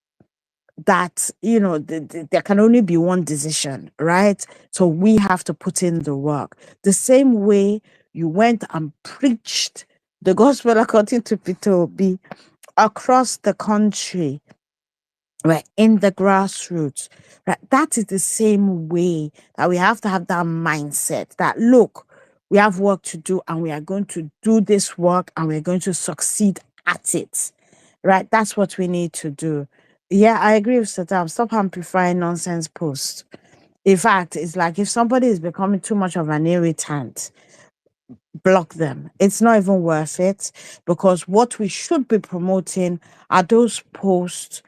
that, there can only be one decision, right? So we have to put in the work. The same way you went and preached the gospel according to Peter Obi across the country, right, in the grassroots, right? That is the same way that we have to have that mindset that, look, we have work to do and we are going to do this work and we're going to succeed at it, right? That's what we need to do. Yeah, I agree with Saddam. Stop amplifying nonsense posts. In fact, it's like if somebody is becoming too much of an irritant, block them. It's not even worth it, because what we should be promoting are those posts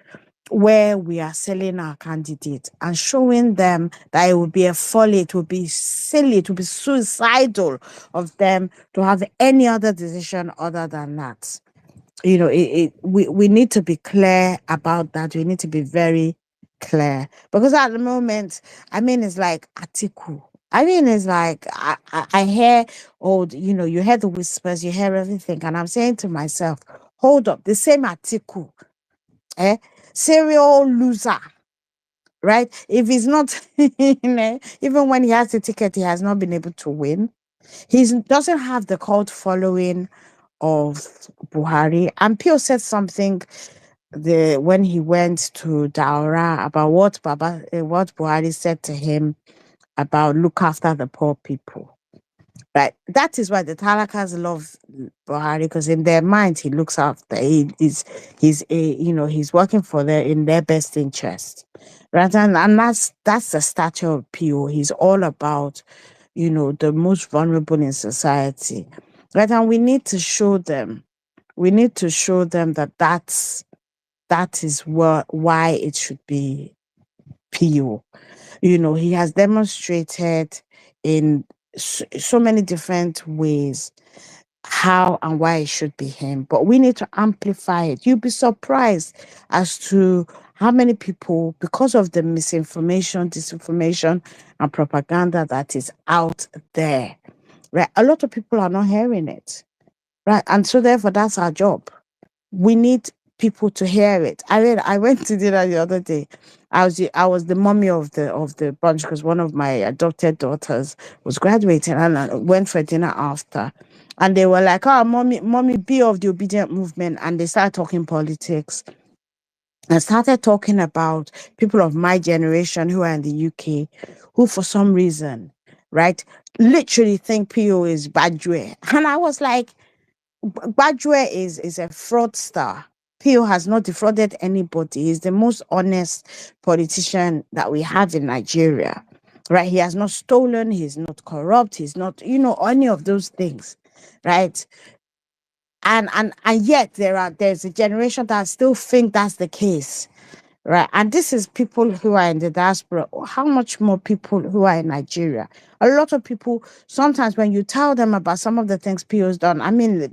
where we are selling our candidate and showing them that it would be a folly, it would be silly, it would be suicidal of them to have any other decision other than that. We need to be clear about that. We need to be very clear, because at the moment, I mean, it's like Atiku. I mean, it's like I hear, you hear the whispers, you hear everything, and I'm saying to myself, hold up, the same Atiku, eh, serial loser, right? If he's not, even when he has the ticket, he has not been able to win. He doesn't have the cult following of Buhari. And Pio said something when he went to Daura about what Buhari said to him about look after the poor people. Right. That is why the Talakas love Buhari, because in their mind he looks after. He's working for their in their best interest. Right. And that's the stature of PO. He's all about, the most vulnerable in society. Right. And we need to show them. We need to show them that is why it should be PO. He has demonstrated in so many different ways how and why it should be him. But we need to amplify it. You'll be surprised as to how many people, because of the misinformation, disinformation, and propaganda that is out there, right? A lot of people are not hearing it, right? And so therefore, that's our job. We need people to hear it. I went to dinner the other day. I was the mommy of the bunch because one of my adopted daughters was graduating, and I went for dinner after. And they were like, "Oh, mommy, be of the obedient movement," and they started talking politics and started talking about people of my generation who are in the UK, who for some reason, right, literally think PO is Badwe. And I was like, Badwe is a fraudster. Pio has not defrauded anybody. He's the most honest politician that we have in Nigeria. Right? He has not stolen, he's not corrupt, he's not, any of those things. Right? And yet there's a generation that still think that's the case. Right. And this is people who are in the diaspora. How much more people who are in Nigeria? A lot of people, sometimes when you tell them about some of the things PO's done, I mean,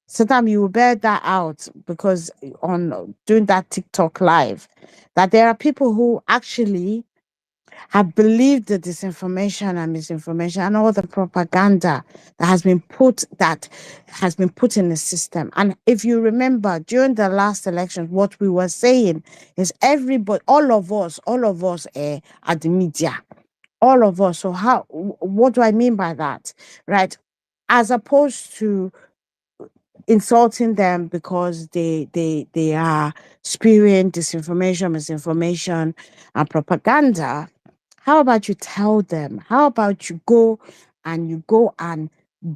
sometimes you will bear that out because on doing that TikTok live, that there are people who actually have believed the disinformation and misinformation and all the propaganda that has been put in the system. And if you remember during the last election, what we were saying is everybody, all of us are the media, all of us. So what do I mean by that? Right? As opposed to insulting them because they are spewing disinformation, misinformation, and propaganda. How about you tell them? How about you go and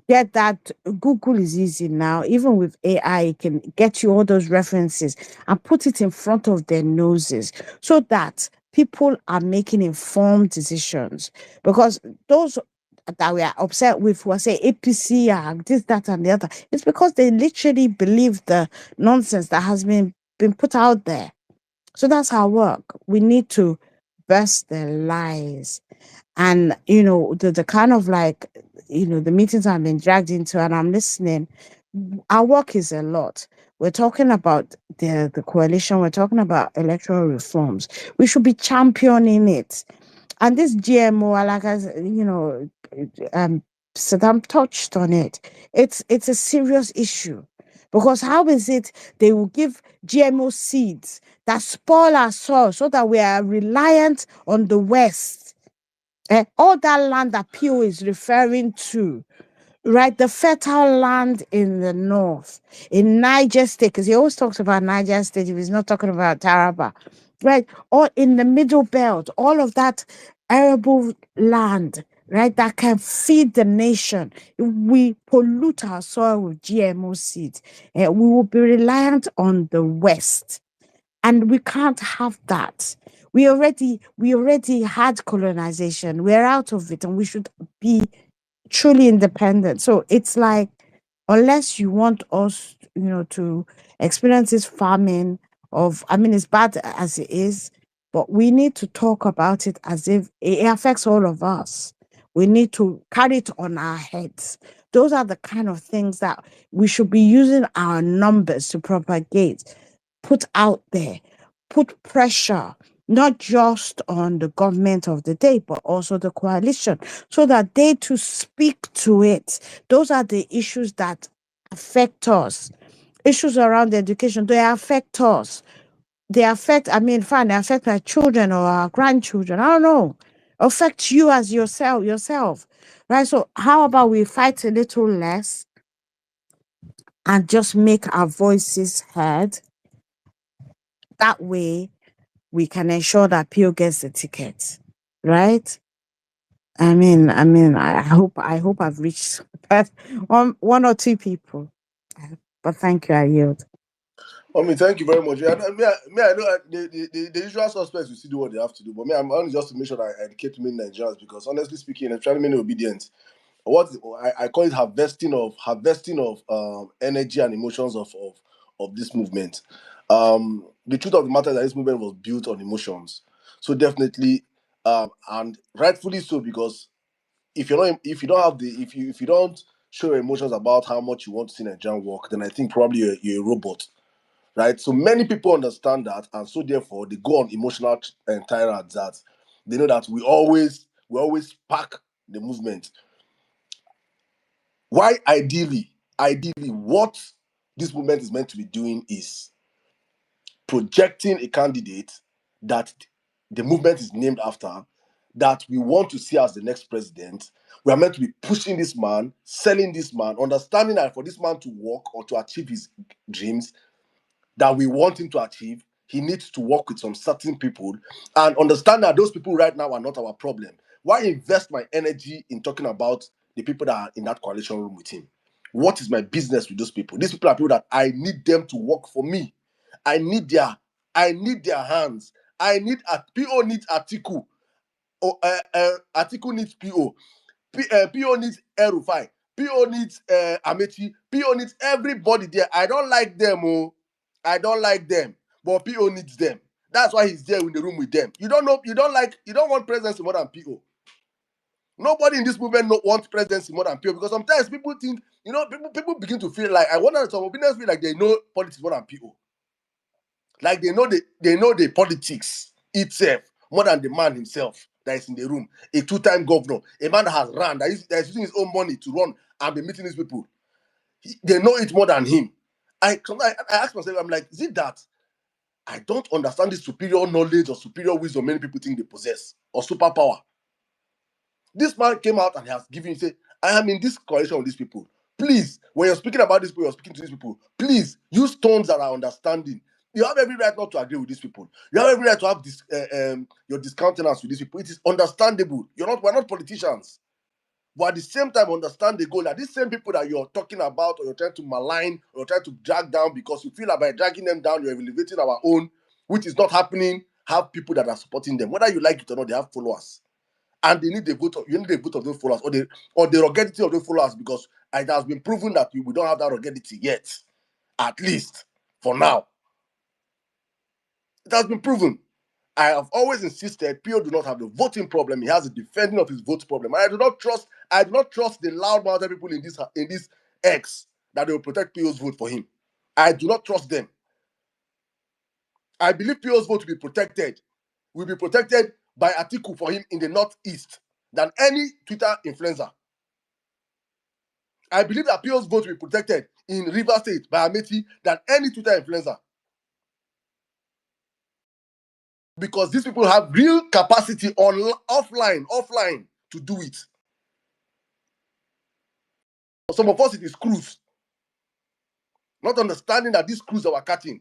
get that? Google is easy now. Even with AI, it can get you all those references and put it in front of their noses so that people are making informed decisions. Because those that we are upset with who are say APC, this, that, and the other, it's because they literally believe the nonsense that has been put out there. So that's our work. We need to burst the lies. And the kind of like, the meetings I've been dragged into and I'm listening, our work is a lot. We're talking about the coalition, we're talking about electoral reforms. We should be championing it. And this GMO, like as um Saddam touched on it. It's a serious issue. Because how is it they will give GMO seeds that spoil our soil so that we are reliant on the West? All that land that Pio is referring to, right? The fertile land in the north, in Niger State, because he always talks about Niger State if he's not talking about Taraba, right? Or in the middle belt, all of that arable land, right? That can feed the nation. If we pollute our soil with GMO seeds, we will be reliant on the West. And we can't have that. We already had colonization. We're out of it, and we should be truly independent. So it's like, unless you want us, to experience this farming I mean, it's bad as it is, but we need to talk about it as if it affects all of us. We need to carry it on our heads. Those are the kind of things that we should be using our numbers to propagate, put out there, put pressure, not just on the government of the day, but also the coalition, so that they too speak to it. Those are the issues that affect us. Issues around education, they affect us. they affect, I mean, fine, they affect our children or our grandchildren. I don't know. Affect you as yourself. Right. So how about we fight a little less and just make our voices heard? That way we can ensure that PO gets the ticket. Right? I hope I've reached one or two people. But thank you, I yield. I mean, thank you very much. I know the usual suspects will still do what they have to do, but me, I'm only just to make sure that I educate many Nigerians because honestly speaking, I'm trying to many obedient. What I call it harvesting of energy and emotions of this movement. The truth of the matter is that this movement was built on emotions, so definitely, and rightfully so, because if you don't have the if you don't show your emotions about how much you want to see Nigerian work, then I think probably you're a robot, right? So many people understand that, and so therefore they go on emotional tirades that they know that we always spark the movement. Why ideally, what this movement is meant to be doing is projecting a candidate that the movement is named after, that we want to see as the next president. We are meant to be pushing this man, selling this man, understanding that for this man to work or to achieve his dreams that we want him to achieve, he needs to work with some certain people and understand that those people right now are not our problem. Why invest my energy in talking about the people that are in that coalition room with him? What is my business with those people? These people are people that I need them to work for me. I need their hands. I need a PO needs Atiku. Or Atiku needs PO. PO needs Erufai. PO needs Amechi. PO needs everybody there. I don't like them, oh. I don't like them. But PO needs them. That's why he's there in the room with them. You don't want presidency more than PO. Nobody in this movement wants presidency more than PO because sometimes people think, people begin to feel like, I wonder if some opinions feel like they know politics more than PO. Like they know the politics itself more than the man himself that is in the room. A two-time governor, a man that has run, that is using his own money to run and be meeting these people. They know it more than him. I ask myself, I'm like, is it that I don't understand this superior knowledge or superior wisdom many people think they possess or superpower? This man came out and he has given, say, I am in this coalition with these people. Please, when you're speaking about these people, you're speaking to these people. Please use tones that are understanding. You have every right not to agree with these people. You have every right to have this your discountenance with these people. It is understandable. We're not politicians. But at the same time, understand the goal that these same people that you're talking about or you're trying to malign or you're trying to drag down because you feel that by dragging them down, you're elevating our own, which is not happening, have people that are supporting them. Whether you like it or not, they have followers. And they need the vote you need the vote of those followers or the ruggedity of those followers because it has been proven that we don't have that ruggedity yet, at least for now. It has been proven. I have always insisted PO do not have the voting problem. He has a defending of his vote problem. And I do not trust the loud-mouthed people in this X that they will protect PO's vote for him. I do not trust them. I believe PO's vote will be protected by Atiku for him in the Northeast than any Twitter influencer. I believe that PO's vote will be protected in Rivers State by Amechi than any Twitter influencer. Because these people have real capacity offline to do it. For some of us, it is crews. Not understanding that these crews that we're catching,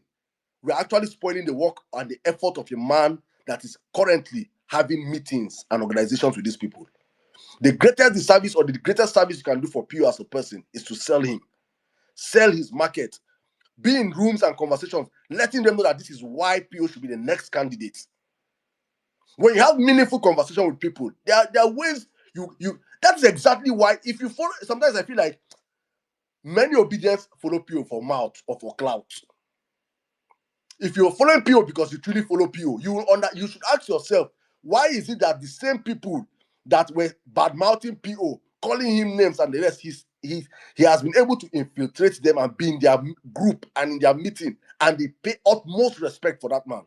we're actually spoiling the work and the effort of a man that is currently having meetings and organizations with these people. The greatest service or the greatest service you can do for PO as a person is to sell him, sell his market, be in rooms and conversations, letting them know that this is why PO should be the next candidate. When you have meaningful conversation with people, there are ways you that's exactly why if you follow, sometimes I feel like many obedience follow PO for mouth or for clout. If you're following PO because you truly follow PO, you should ask yourself, why is it that the same people that were bad mouthing PO, calling him names and the rest, he has been able to infiltrate them and be in their group and in their meeting, and they pay utmost respect for that man.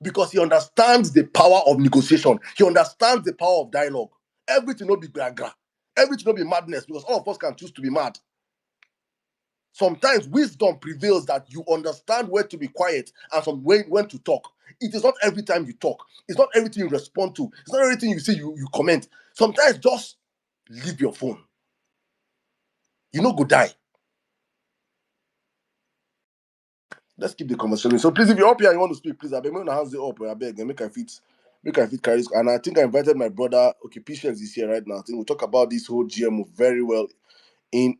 Because he understands the power of negotiation. He understands the power of dialogue. Everything will be gragra. Everything will be madness because all of us can choose to be mad. Sometimes wisdom prevails, that you understand where to be quiet and when to talk. It is not every time you talk. It's not everything you respond to. It's not everything you say you comment. Sometimes just leave your phone. You know, go die. Let's keep the conversation. So please, if you're up here and you want to speak, please, I beg, make my hands up. I beg, and make I fit carry this. And I think I invited my brother. Okay, Patience is here right now. I think we'll talk about this whole GMO very well in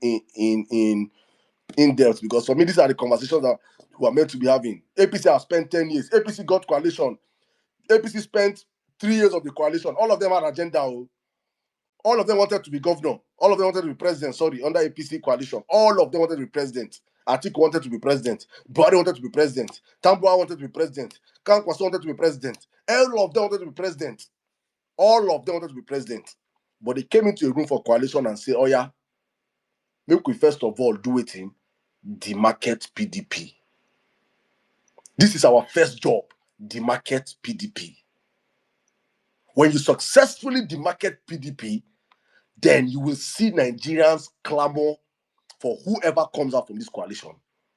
depth, because for me these are the conversations that we are meant to be having. APC has spent 10 years. APC got coalition. APC spent 3 years of the coalition. All of them had agenda. All of them wanted to be governor. All of them wanted to be president. Sorry, under APC coalition. All of them wanted to be president. Atiku wanted to be president. Buhari wanted to be president. Tambuwa wanted to be president. Kankwaso wanted to be president. All of them wanted to be president. All of them wanted to be president. But they came into a room for coalition and say, oh yeah, make we first of all do it in demarket PDP. This is our first job, demarket PDP. When you successfully demarket PDP, then you will see Nigerians clamor for whoever comes out from this coalition.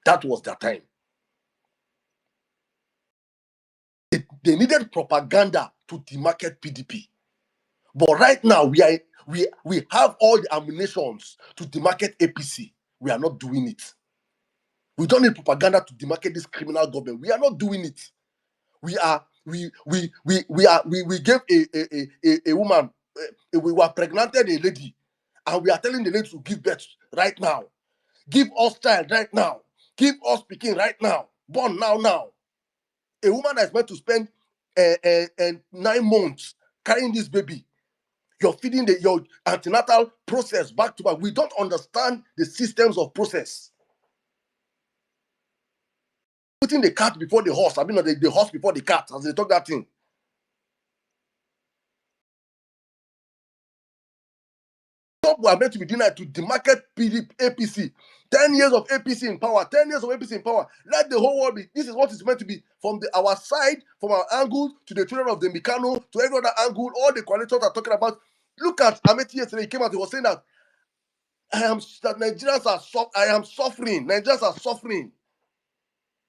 That was their time. They needed propaganda to demarket PDP. But right now, we have all the ammunitions to demarket APC. We are not doing it. We don't need propaganda to demarket this criminal government. We are not doing it. We gave a woman, we were pregnanted a lady, and we are telling the lady to give birth right now. Give us child right now. Give us picking right now. Born now. A woman that is meant to spend 9 months carrying this baby. You're feeding your antenatal process back to back. We don't understand the systems of process. Putting the cat before the horse. I mean, the horse before the cat, as they talk that thing. We are meant to be denied to demarket APC. 10 years of APC in power. 10 years of APC in power. Let the whole world be. This is what it's meant to be. From our side, from our angle, to the children of the Mikano, to every other angle, all the coalitors are talking about. Look at Ameti yesterday. He came out, he was saying that Nigerians are I am suffering. Nigerians are suffering.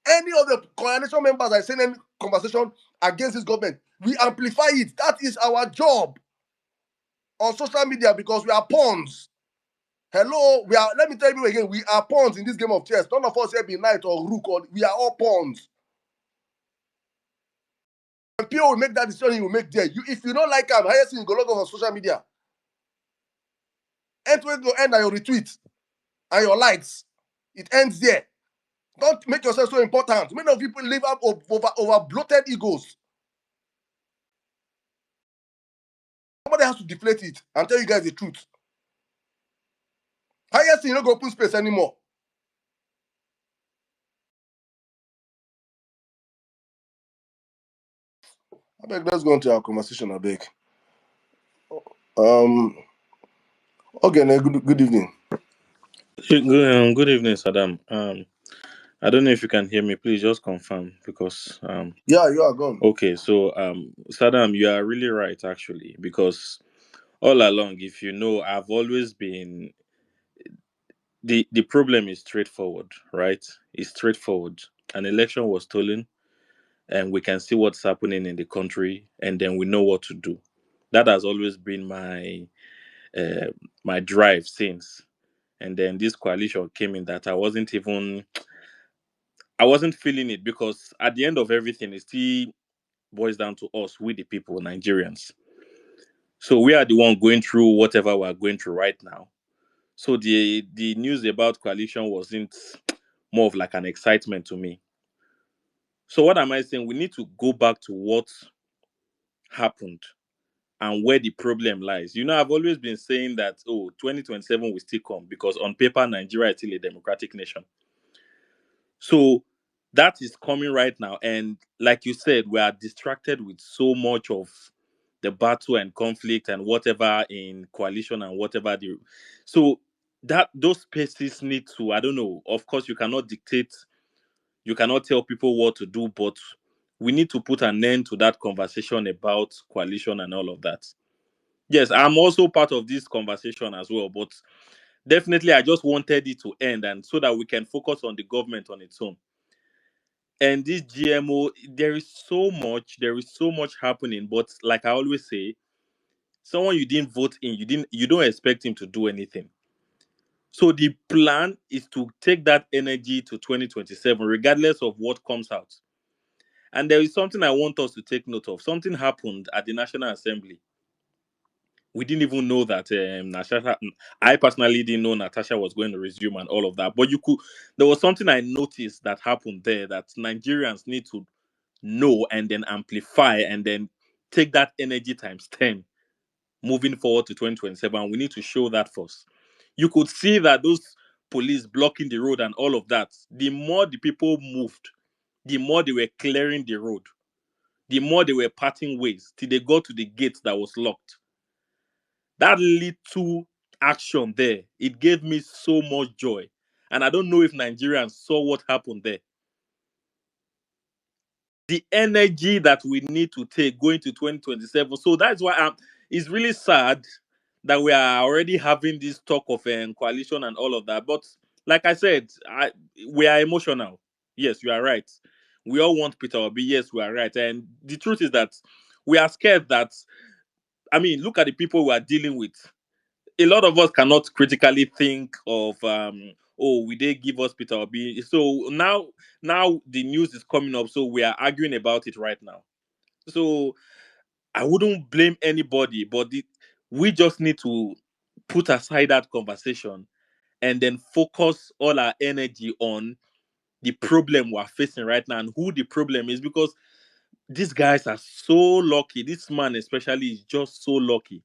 Any of the coalition members are saying any conversation against this government, we amplify it. That is our job on social media, because we are pawns. Hello, let me tell you again, we are pawns in this game of chess. None of us here be knight or rook, we are all pawns. When people will make that decision, he will make there. If you don't like him, highest thing you go log on social media. End to end on your retweet and your likes. It ends there. Don't make yourself so important. Many of people live up over bloated egos. Somebody has to deflate it and tell you guys the truth. Highest thing, you don't go open space anymore. I beg, let's go into our conversation, I beg. Okay, good evening. Good evening, Saddam. I don't know if you can hear me. Please just confirm, because Yeah, you are gone. okay. So Saddam, you are really right, actually, because all along, if you know, I've always been the problem is straightforward, right? It's straightforward. An election was stolen, and we can see what's happening in the country, and then we know what to do. That has always been uh, my drive since. And then this coalition came in that I wasn't feeling it, because at the end of everything, it still boils down to us, we the people, Nigerians. So we are the one going through whatever we're going through right now. So the news about coalition wasn't more of like an excitement to me. So what am I saying? We need to go back to what happened and where the problem lies. You know, I've always been saying that, 2027 will still come, because on paper, Nigeria is still a democratic nation. So that is coming right now. And like you said, we are distracted with so much of the battle and conflict and whatever in coalition and whatever. So that those spaces need to, I don't know, of course, you cannot tell people what to do, but we need to put an end to that conversation about coalition and all of that. Yes, I'm also part of this conversation as well, but Definitely, I just wanted it to end, and so that we can focus on the government on its own. And this GMO, there is so much happening. But like I always say, someone you didn't vote in, you don't expect him to do anything. So the plan is to take that energy to 2027, regardless of what comes out. And there is something I want us to take note of. Something happened at the National Assembly. We didn't even know that Natasha. I personally didn't know Natasha was going to resume and all of that. But you could. There was something I noticed that happened there that Nigerians need to know and then amplify and then take that energy times 10 moving forward to 2027. We need to show that first. You could see that those police blocking the road and all of that, the more the people moved, the more they were clearing the road, the more they were parting ways till they got to the gate that was locked. That little action there, it gave me so much joy. And I don't know if Nigerians saw what happened there. The energy that we need to take going to 2027. So that's why it's really sad that we are already having this talk of coalition and all of that. But like I said, we are emotional. Yes, you are right. We all want Peter Obi. Yes, we are right. And the truth is that we are scared that, I mean, look at the people we are dealing with. A lot of us cannot critically think of oh, will they give us Peter Obi? So now the news is coming up, so we are arguing about it right now. So I wouldn't blame anybody, but we just need to put aside that conversation and then focus all our energy on the problem we're facing right now and who the problem is, because these guys are so lucky. This man especially is just so lucky.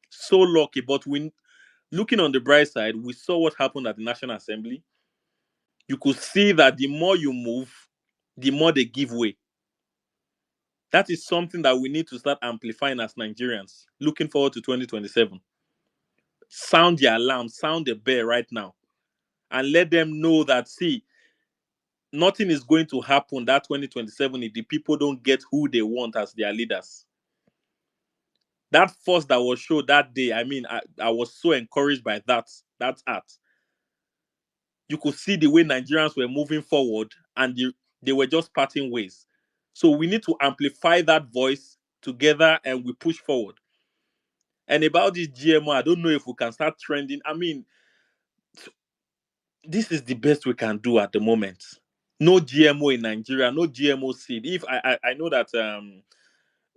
So lucky. But we looking on the bright side, we saw what happened at the National Assembly. You could see that the more you move, the more they give way. That is something that we need to start amplifying as Nigerians. Looking forward to 2027. Sound the alarm, sound the bell right now, and let them know that, see, nothing is going to happen that 2027 if the people don't get who they want as their leaders. That force that was shown that day, I mean, I was so encouraged by that art. You could see the way Nigerians were moving forward and they were just parting ways. So we need to amplify that voice together and we push forward. And about this GMO, I don't know if we can start trending. I mean, this is the best we can do at the moment. No GMO in Nigeria, no GMO seed. If I know that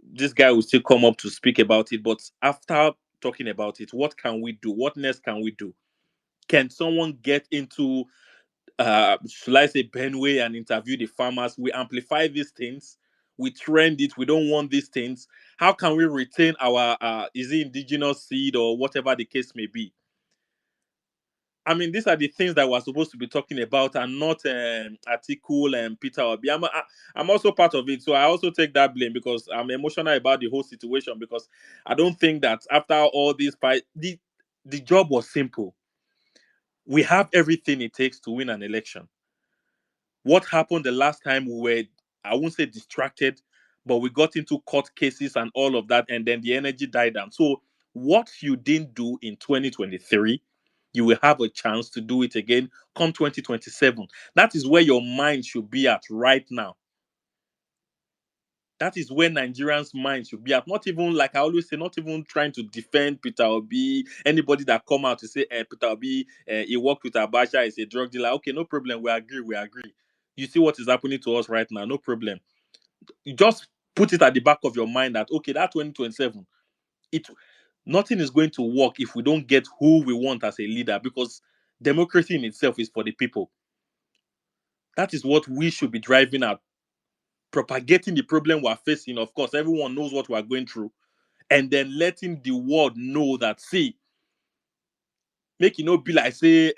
this guy will still come up to speak about it, but after talking about it, what can we do? What next can we do? Can someone get into should I say Benway and interview the farmers? We amplify these things, we trend it, we don't want these things. How can we retain our is it indigenous seed or whatever the case may be? I mean, these are the things that we're supposed to be talking about and not Article and Peter Obi. I'm also part of it, so I also take that blame because I'm emotional about the whole situation because I don't think that after all these fight, the job was simple. We have everything it takes to win an election. What happened the last time we were, I won't say distracted, but we got into court cases and all of that, and then the energy died down. So, what you didn't do in 2023, you will have a chance to do it again come 2027. That is where your mind should be at right now. That is where Nigerians' mind should be at. Not even, like I always say, not even trying to defend Peter Obi. Anybody that come out to say, Peter Obi, he worked with Abacha, is a drug dealer. Okay, no problem. We agree. You see what is happening to us right now. No problem. You just put it at the back of your mind that, okay, that 2027, it nothing is going to work if we don't get who we want as a leader, because democracy in itself is for the people. That is what we should be driving at, propagating the problem we're facing. Of course, everyone knows what we're going through, and then letting the world know that, see, make it not be like say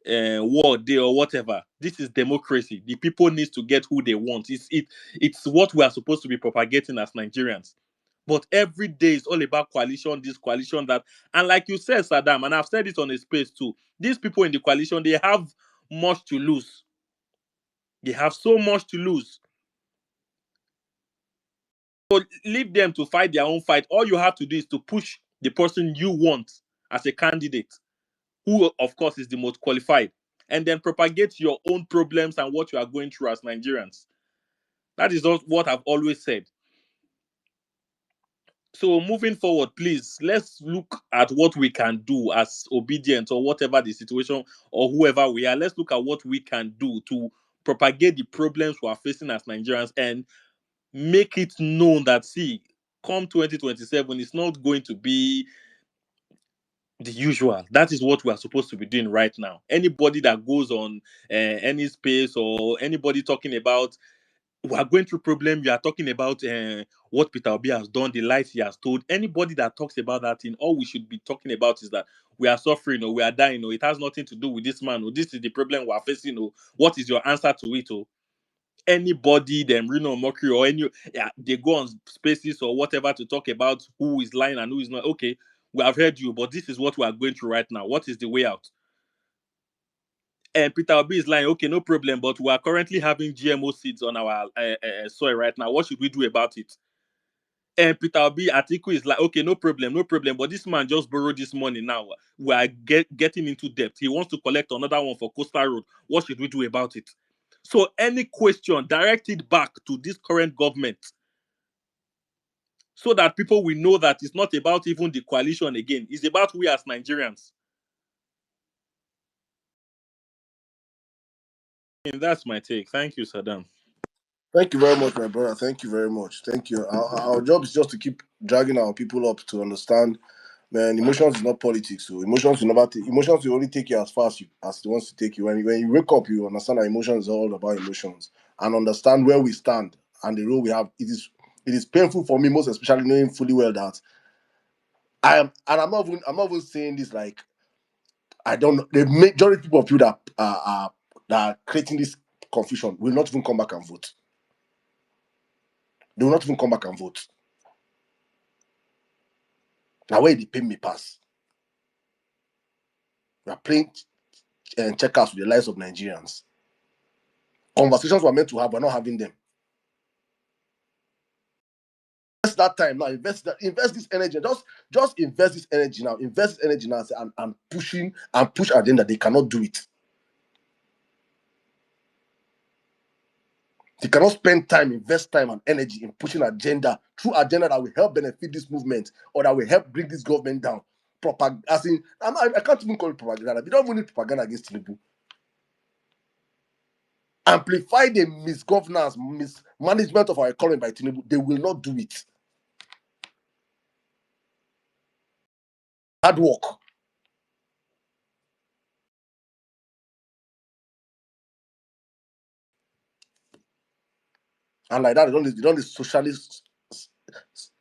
war day or whatever. This is democracy. The people needs to get who they want. It's what we are supposed to be propagating as Nigerians. But every day is all about coalition, this coalition, that. And like you said, Saddam, and I've said it on a space too, these people in the coalition, they have much to lose. They have so much to lose. So leave them to fight their own fight. All you have to do is to push the person you want as a candidate, who of course is the most qualified, and then propagate your own problems and what you are going through as Nigerians. That is what I've always said. So moving forward, please, let's look at what we can do as obedient or whatever the situation or whoever we are. Let's look at what we can do to propagate the problems we are facing as Nigerians and make it known that, see, come 2027, it's not going to be the usual. That is what we are supposed to be doing right now. Anybody that goes on any space or anybody talking about we are going through problem, you are talking about what Peter Obi has done, the lies he has told. Anybody that talks about that thing, all we should be talking about is that we are suffering or we are dying or it has nothing to do with this man or this is the problem we are facing or what is your answer to it or anybody, them Reno Mockery or any, yeah, they go on spaces or whatever to talk about who is lying and who is not. Okay, we have heard you, but this is what we are going through right now. What is the way out? And Peter Obi is lying. Okay, no problem, but we are currently having GMO seeds on our soil right now. What should we do about it? And Peter Obi Atiku is like, okay, no problem, no problem. But this man just borrowed this money now. We are getting into debt. He wants to collect another one for Coastal Road. What should we do about it? So any question, direct it back to this current government so that people will know that it's not about even the coalition again. It's about we as Nigerians. And that's my take. Thank you, Saddam. Thank you very much, my brother. Thank you very much. Thank you. Our job is just to keep dragging our people up to understand. Man, emotions is not politics. So emotions will never take. Emotions will only take you as far as it wants to take you. When you wake up, you understand that emotions is all about emotions and understand where we stand and the role we have. It is painful for me, most especially knowing fully well that I am, and I'm not even saying this like I don't know. The majority of people that are creating this confusion will not even come back and vote. They will not even come back and vote. Now where they pay me pass. We are playing checkers with the lives of Nigerians. Conversations we're meant to have, we're not having them. Invest that time now. Invest this energy. Just invest this energy now. Invest this energy now and push agenda. They cannot do it. They cannot spend time, invest time and energy in pushing agenda that will help benefit this movement or that will help bring this government down. As in, I can't even call it propaganda. We don't even need propaganda against Tinubu. Amplify the misgovernance, mismanagement of our economy by Tinubu. They will not do it. Hard work. And like that, they don't socialist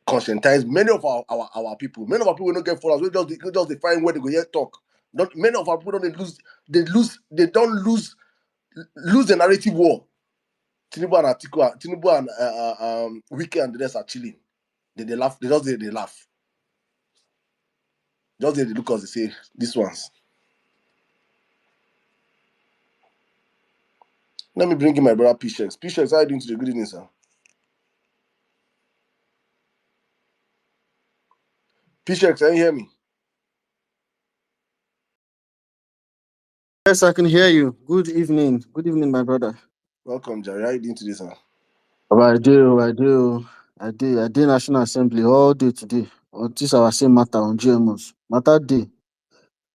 conscientize many of our people. Many of our people don't get followers. We just define where they go here talk. Many of our people don't lose the narrative war. Tinubu and Atiku, Tinubu and Wike and the rest are chilling. They laugh. They laugh. Just they look us. They say these ones. Let me bring in my brother P-Shex. P-Shex, how are you doing today? Good evening, sir. P-Shex, can you hear me? Yes, I can hear you. Good evening. Good evening, my brother. Welcome, Jerry. How are you doing today, sir? I do National Assembly all day today. On this our same matter on GMOs. Matter day.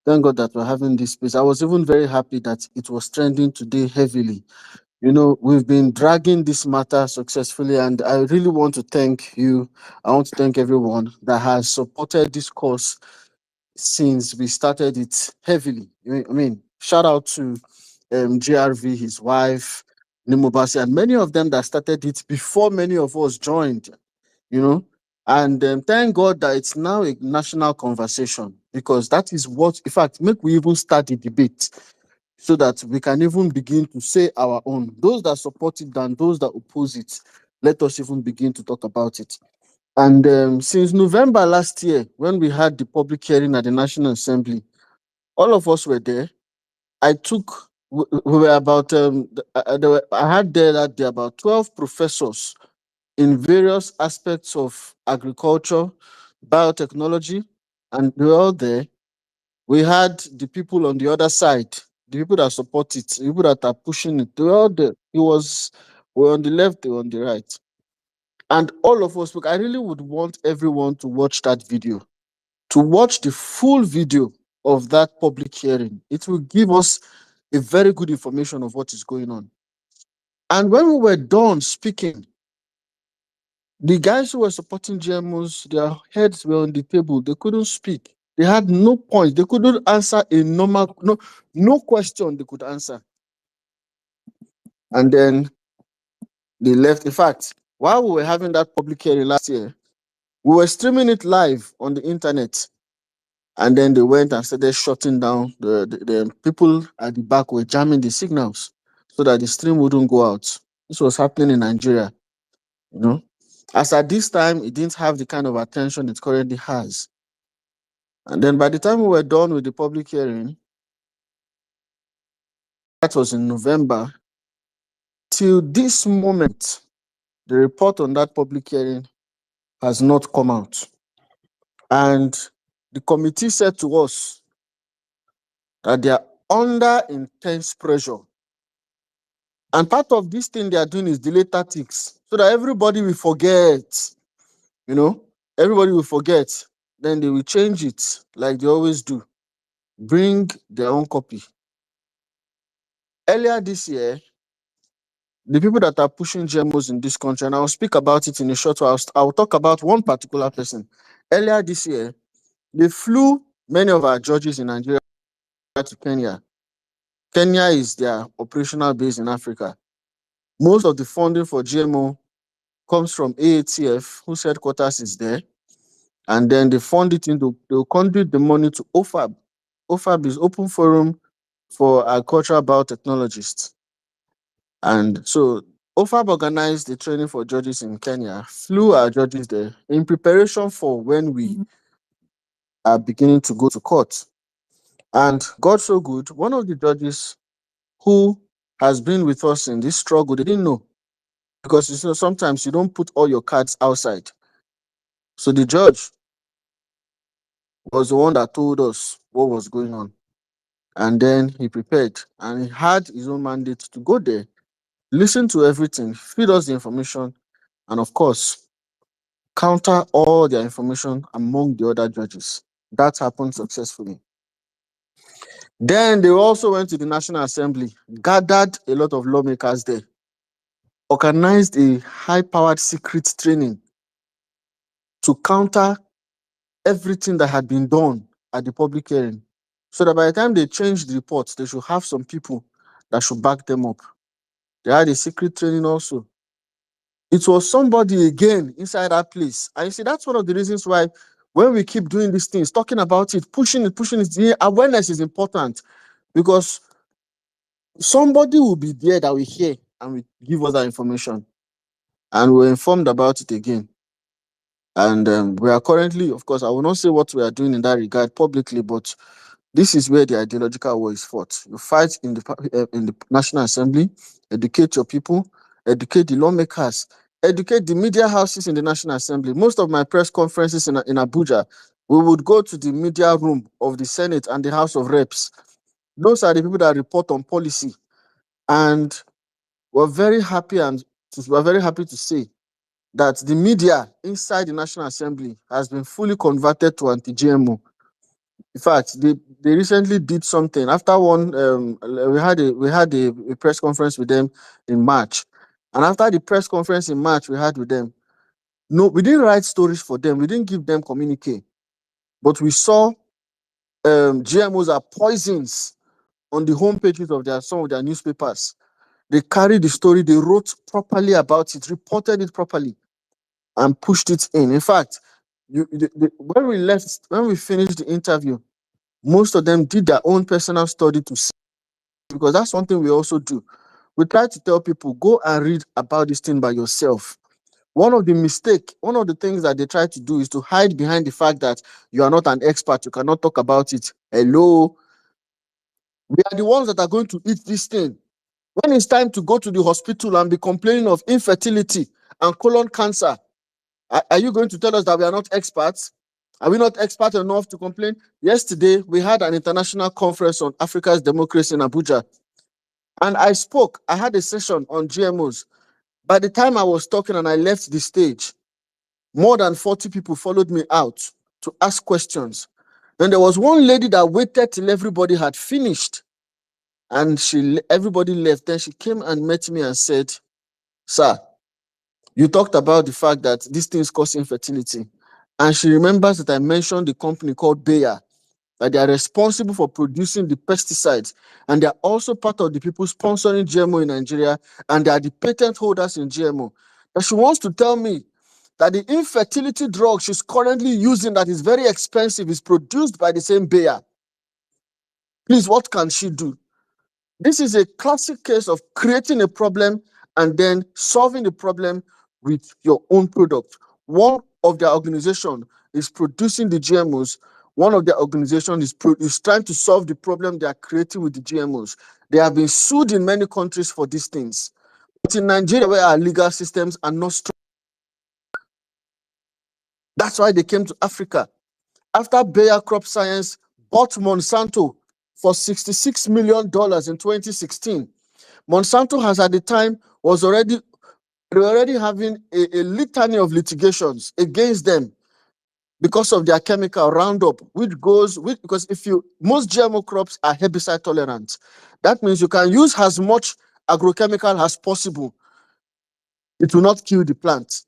Thank God that we're having this space. I was even very happy that it was trending today heavily. You know, we've been dragging this matter successfully, and I really want to thank you. I want to thank everyone that has supported this cause since we started it heavily. I mean, shout out to GRV, his wife, Nimobasi, and many of them that started it before many of us joined, you know. And thank God that it's now a national conversation because that is what, in fact, make we even start the debate so that we can even begin to say our own. Those that support it and those that oppose it, let us even begin to talk about it. And since November last year, when we had the public hearing at the National Assembly, all of us were there. We were about, I had there that there about 12 professors in various aspects of agriculture, biotechnology, and they were all there. we had the people on the other side, the people that support it, the people that are pushing it. They were all there. We're on the left, they were on the right. And all of us, look, I really would want everyone to watch that video, to watch the full video of that public hearing. It will give us a very good information of what is going on. And when we were done speaking, the guys who were supporting GMOs, their heads were on the table. They couldn't speak. They had no point. They couldn't answer a normal, no question they could answer. And then they left. In fact, while we were having that public hearing last year, we were streaming it live on the internet. And then they went and started shutting down. The people at the back were jamming the signals so that the stream wouldn't go out. This was happening in Nigeria, you know. As at this time, it didn't have the kind of attention it currently has. And then by the time we were done with the public hearing, that was in November, till this moment, the report on that public hearing has not come out. And the committee said to us that they are under intense pressure. And part of this thing they are doing is delay tactics, so that everybody will forget, you know, everybody will forget. Then they will change it like they always do. Bring their own copy. Earlier this year, the people that are pushing GMOs in this country, and I'll speak about it in a short while, I'll talk about one particular person. Earlier this year, they flew many of our judges in Nigeria to Kenya. Kenya is their operational base in Africa. Most of the funding for GMO comes from AATF, whose headquarters is there. And then they fund it into, they'll conduit the money to OFAB. OFAB is Open Forum for Agricultural Biotechnologists. And so OFAB organized the training for judges in Kenya, flew our judges there in preparation for when we are beginning to go to court. And God so good, one of the judges who has been with us in this struggle, they didn't know. Because you know, sometimes you don't put all your cards outside. So the judge was the one that told us what was going on. And then he prepared and he had his own mandate to go there, listen to everything, feed us the information, and of course, counter all their information among the other judges. That happened successfully. Then they also went to the National Assembly, gathered a lot of lawmakers there, organized a high-powered secret training to counter everything that had been done at the public hearing, so that by the time they changed the reports, they should have some people that should back them up. They had a secret training also. It was somebody again inside that place. And you see, that's one of the reasons why when we keep doing these things, talking about it, pushing it, the awareness is important, because somebody will be there that will hear and will give us that information. And we're informed about it again. And we are currently, of course, I will not say what we are doing in that regard publicly, but this is where the ideological war is fought. You fight in the National Assembly, educate your people, educate the lawmakers, educate the media houses in the National Assembly. Most of my press conferences in Abuja, we would go to the media room of the Senate and the House of Reps. Those are the people that report on policy. And we're very happy to say that the media inside the National Assembly has been fully converted to anti-GMO. In fact, they recently did something. After one, we had a press conference with them in March. And after the press conference in March we had with them, no, we didn't write stories for them. We didn't give them communique. But we saw GMOs are poisons on the homepages of some of their newspapers. They carried the story, they wrote properly about it, reported it properly, and pushed it in. In fact, when we finished the interview, most of them did their own personal study to see, because that's one thing we also do. We try to tell people, go and read about this thing by yourself. One of the things that they try to do is to hide behind the fact that you are not an expert, you cannot talk about it. Hello, we are the ones that are going to eat this thing. When it's time to go to the hospital and be complaining of infertility and colon cancer, are you going to tell us that we are not experts? Are we not expert enough to complain? Yesterday, we had an international conference on Africa's democracy in Abuja. And I spoke. I had a session on GMOs. By the time I was talking and I left the stage, more than 40 people followed me out to ask questions. Then there was one lady that waited till everybody had finished. And everybody left. Then she came and met me and said, "Sir, you talked about the fact that these things cause infertility." And she remembers that I mentioned the company called Bayer, that they are responsible for producing the pesticides. And they are also part of the people sponsoring GMO in Nigeria. And they are the patent holders in GMO. And she wants to tell me that the infertility drug she's currently using that is very expensive is produced by the same Bayer. Please, what can she do? This is a classic case of creating a problem and then solving the problem with your own product. One of their organization is producing the GMOs. One of their organizations is trying to solve the problem they are creating with the GMOs. They have been sued in many countries for these things. But in Nigeria, where our legal systems are not strong, that's why they came to Africa. After Bayer Crop Science bought Monsanto for $66 million in 2016, Monsanto has at the time was already having a litany of litigations against them because of their chemical Roundup, because most GMO crops are herbicide tolerant. That means you can use as much agrochemical as possible. It will not kill the plant.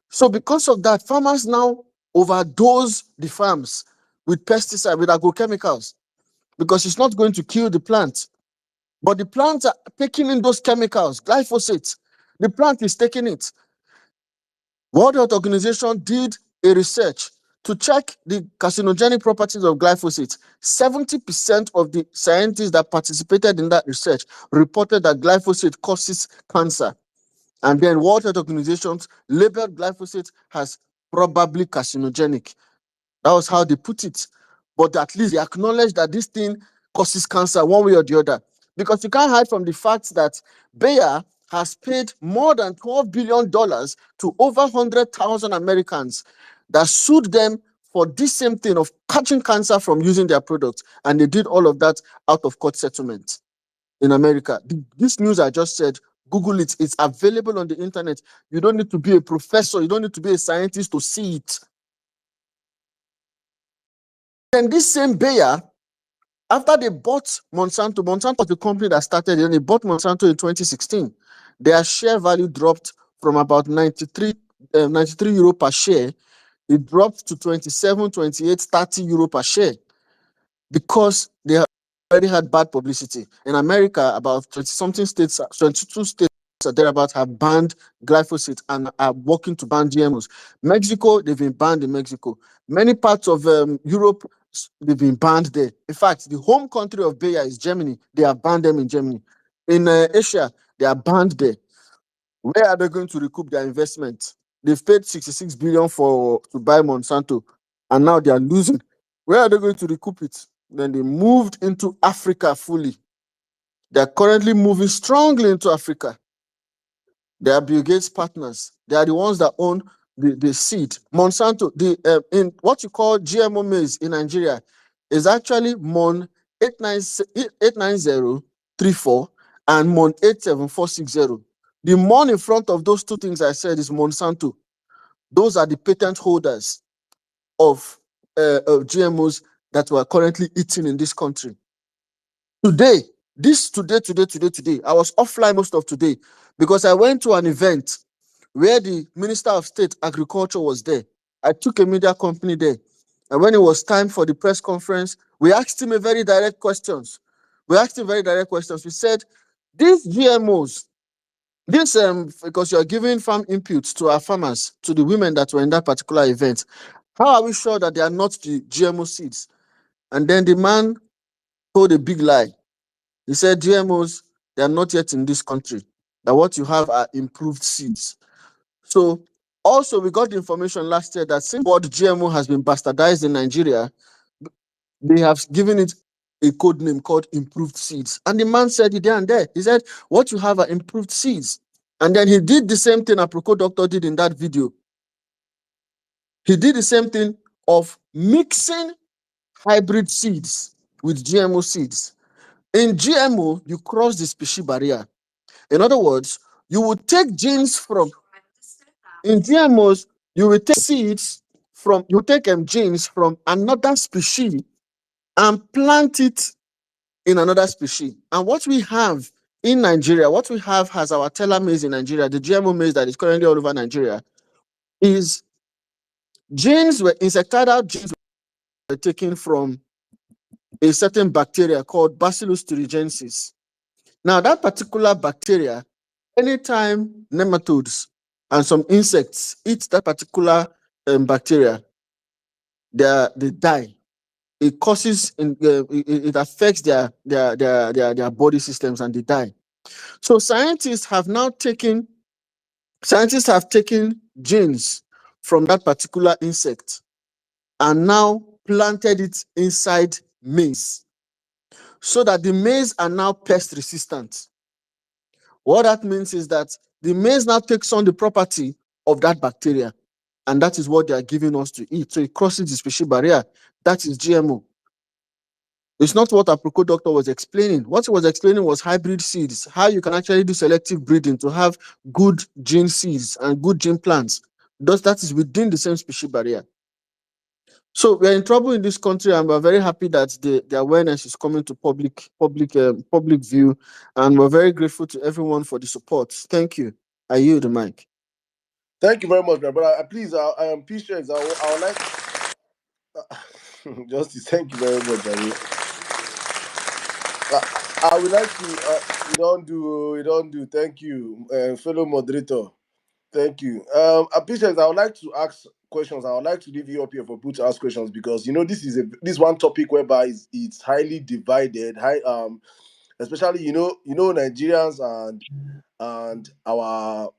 So because of that, farmers now overdose the farms with pesticides, with agrochemicals, because it's not going to kill the plant. But the plants are taking in those chemicals, glyphosate. The plant is taking it. World Health Organization did a research to check the carcinogenic properties of glyphosate. 70% of the scientists that participated in that research reported that glyphosate causes cancer. And then World Health Organization labeled glyphosate as probably carcinogenic. That was how they put it. But at least they acknowledge that this thing causes cancer one way or the other. Because you can't hide from the fact that Bayer has paid more than $12 billion to over 100,000 Americans that sued them for this same thing of catching cancer from using their products. And they did all of that out of court settlement in America. This news I just said, Google it. It's available on the internet. You don't need to be a professor. You don't need to be a scientist to see it. Then this same Bayer, after they bought Monsanto was the company that started it, and they bought Monsanto in 2016. Their share value dropped from about 93 euro per share. It dropped to 27, 28, 30 euro per share because they already had bad publicity. In America, about 20-something states, 22 states or thereabouts have banned glyphosate and are working to ban GMOs. Mexico, they've been banned in Mexico. Many parts of Europe, they've been banned there. In fact, the home country of Bayer is Germany. They have banned them in Germany. In Asia, they are banned there. Where are they going to recoup their investment? They've paid 66 billion to buy Monsanto, and now they are losing. Where are they going to recoup it? Then they moved into Africa fully. They are currently moving strongly into Africa. They are Bill Gates partners. They are the ones that own the seed. Monsanto, in what you call GMO maize in Nigeria, is actually MON 89034 and MON 87460. The MON in front of those two things I said is Monsanto. Those are the patent holders of GMOs that we are currently eating in this country. Today, I was offline most of today because I went to an event where the Minister of State Agriculture was there. I took a media company there. And when it was time for the press conference, we asked him very direct questions. We said, these GMOs, because you are giving farm inputs to our farmers, to the women that were in that particular event, how are we sure that they are not the GMO seeds? And then the man told a big lie. He said, GMOs, they are not yet in this country. That what you have are improved seeds. So also we got the information last year that since the word GMO has been bastardized in Nigeria, they have given it a code name called improved seeds. And the man said it there and there. He said, what you have are improved seeds. And then he did the same thing Aproko Doctor did in that video. He did the same thing of mixing hybrid seeds with GMO seeds. In GMO, you cross the species barrier. In other words, you would take genes from, in GMOs, you will take seeds from, you take genes from another species and plant it in another species. And what we have in Nigeria, what we have as our teller maize in Nigeria, the GMO maize that is currently all over Nigeria, is insecticidal genes were taken from a certain bacteria called Bacillus thuringiensis. Now, that particular bacteria, anytime nematodes and some insects eat that particular bacteria, they die. It causes, it affects their body systems and they die. So scientists have taken genes from that particular insect and now planted it inside maize so that the maize are now pest resistant. What that means is that the maize now takes on the property of that bacteria, and that is what they are giving us to eat. So it crosses the species barrier. That is GMO. It's not what our Proco doctor was explaining. What he was explaining was hybrid seeds, how you can actually do selective breeding to have good gene seeds and good gene plants. That is within the same species barrier. So we are in trouble in this country, and we're very happy that the awareness is coming to public view, and we're very grateful to everyone for the support. Thank you. I yield the mic. Thank you very much, my brother. Please, I am Patience. I would like Justice. Thank you very much, Jerry. I would like to. You don't do. Thank you, fellow moderator. Thank you. Patience, I would like to ask questions. I would like to leave you up here for people to ask questions because this one topic whereby it's highly divided. Especially Nigerians and our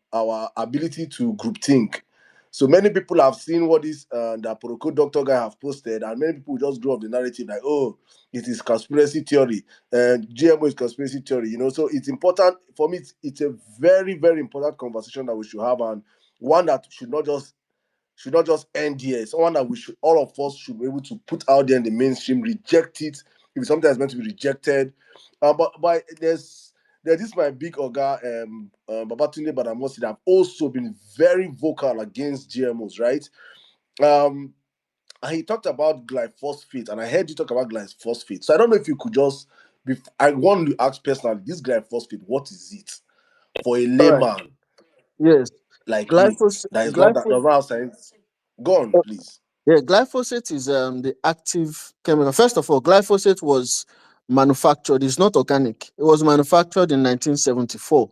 ability to group think. So many people have seen what this the Proko doctor guy have posted, and many people just draw up the narrative like, oh, it is conspiracy theory, and GMO is conspiracy theory. So it's important for me. It's a very, very important conversation that we should have, and one that should not just end here. It's one that all of us should be able to put out there in the mainstream, reject it if it's something that's meant to be rejected. But there's this my big Oga, Babatunde Badamosi, that have also been very vocal against GMOs, right? And he talked about glyphosate, and I heard you talk about glyphosate. So I don't know if you could just, I want to ask personally, this glyphosate, what is it for a All right. layman Yes. like me Glyphosate. that is not that does not have science? Go on, please. Yeah, glyphosate is the active chemical. First of all, glyphosate was manufactured. It's not organic. It was manufactured in 1974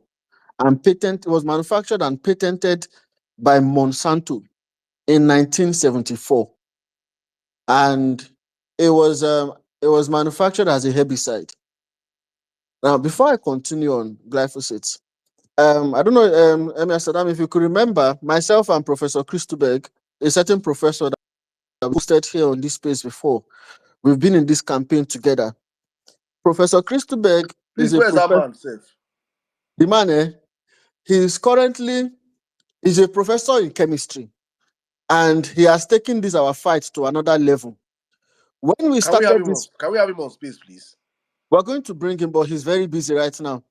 and it was manufactured and patented by Monsanto in 1974, and it was manufactured as a herbicide. Now, before I continue on glyphosate, I don't know, Emir Saddam, if you could remember, myself and Professor Christobeg, a certain professor that I posted here on this space before, we've been in this campaign together. Professor Christobeg Please, is a where's that professor. man, Seth? The man, he's currently a professor in chemistry, and he has taken this our fight to another level. When we started this, Can we have him on space, please? we're going to bring him, but he's very busy right now.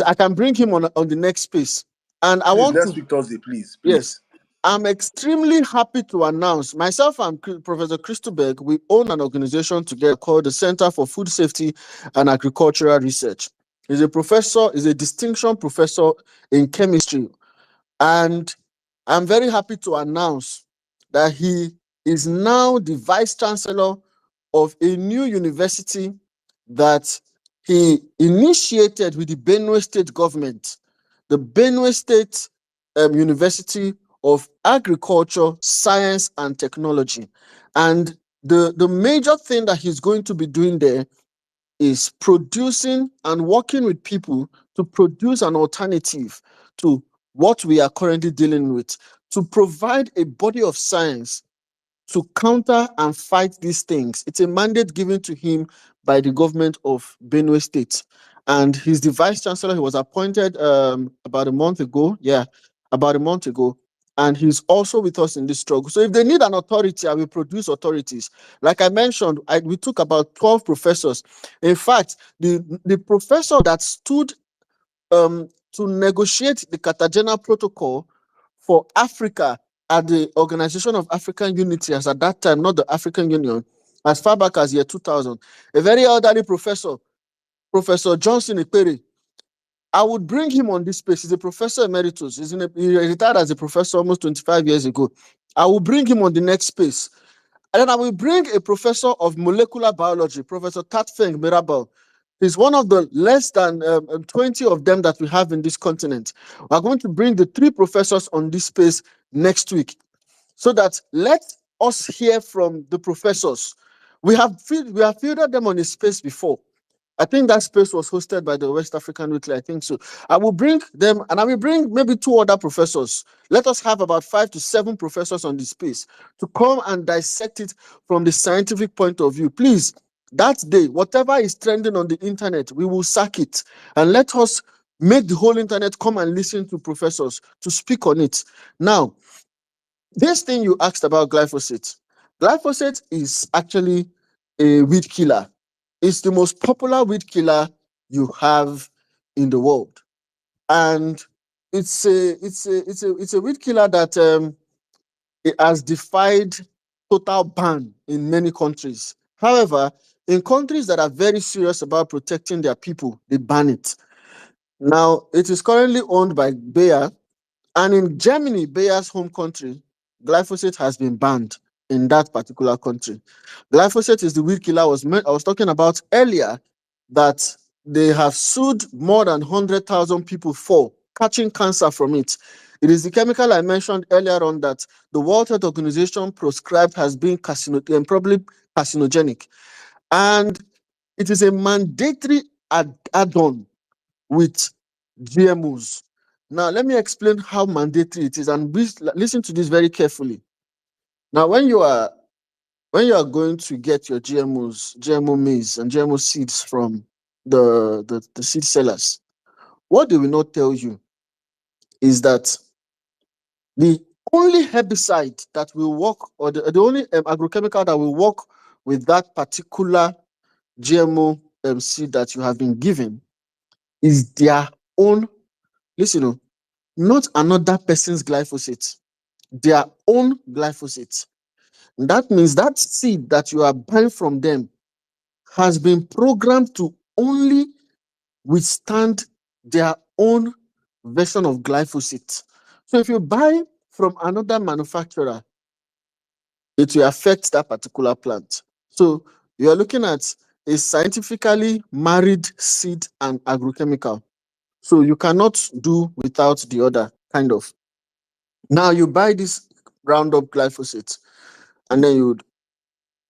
I can bring him on the next space, and I Please, want next to. week Thursday, please. Yes, I'm extremely happy to announce myself and Professor Christobeg, we own an organization together called the Center for Food Safety and Agricultural Research. He's a distinction professor in chemistry. And I'm very happy to announce that he is now the vice chancellor of a new university that he initiated with the Benue State government, the Benue State University of Agriculture, Science and Technology. And the major thing that he's going to be doing there is producing and working with people to produce an alternative to what we are currently dealing with, to provide a body of science to counter and fight these things. It's a mandate given to him by the government of Benue State. And he's the vice chancellor. He was appointed about a month ago. Yeah, about a month ago. and he's also with us in this struggle. So if they need an authority, I will produce authorities. Like I mentioned, we took about 12 professors. In fact, the professor that stood to negotiate the Cartagena Protocol for Africa at the Organization of African Unity, as at that time, not the African Union, as far back as year 2000, a very elderly professor, Professor Johnson Ekpere. I would bring him on this space. He's a professor emeritus. He retired as a professor almost 25 years ago. I will bring him on the next space. And then I will bring a professor of molecular biology, Professor Tatfeng Mirabal. He's one of the less than 20 of them that we have in this continent. We're going to bring the 3 professors on this space next week, so that let us hear from the professors. We have fielded them on a space before. I think that space was hosted by the West African Weekly. I think so. I will bring them, and I will bring maybe 2 other professors. Let us have about 5 to 7 professors on the space to come and dissect it from the scientific point of view. Please, that day, whatever is trending on the internet, we will sack it, and let us make the whole internet come and listen to professors to speak on it. Now, this thing you asked about glyphosate. Glyphosate is actually a weed killer. It's the most popular weed killer you have in the world, and it's a weed killer that it has defied total ban in many countries. However, in countries that are very serious about protecting their people, they ban it. Now, it is currently owned by Bayer, and in Germany, Bayer's home country, glyphosate has been banned in that particular country. Glyphosate is the weed killer I was talking about earlier, that they have sued more than 100,000 people for catching cancer from it. It is the chemical I mentioned earlier on that the World Health Organization prescribed has been probably carcinogenic. And it is a mandatory add-on with GMOs. Now, let me explain how mandatory it is, and listen to this very carefully. Now, when you are going to get your GMOs, GMO maize and GMO seeds from the seed sellers, what they will not tell you is that the only herbicide that will work, or the only agrochemical that will work with that particular GMO seed that you have been given is their own, listen, not another person's glyphosate, their own glyphosate. That means that seed that you are buying from them has been programmed to only withstand their own version of glyphosate. So if you buy from another manufacturer, it will affect that particular plant. So you are looking at a scientifically married seed and agrochemical. So you cannot do without the other, kind of. Now you buy this Roundup glyphosate, and then you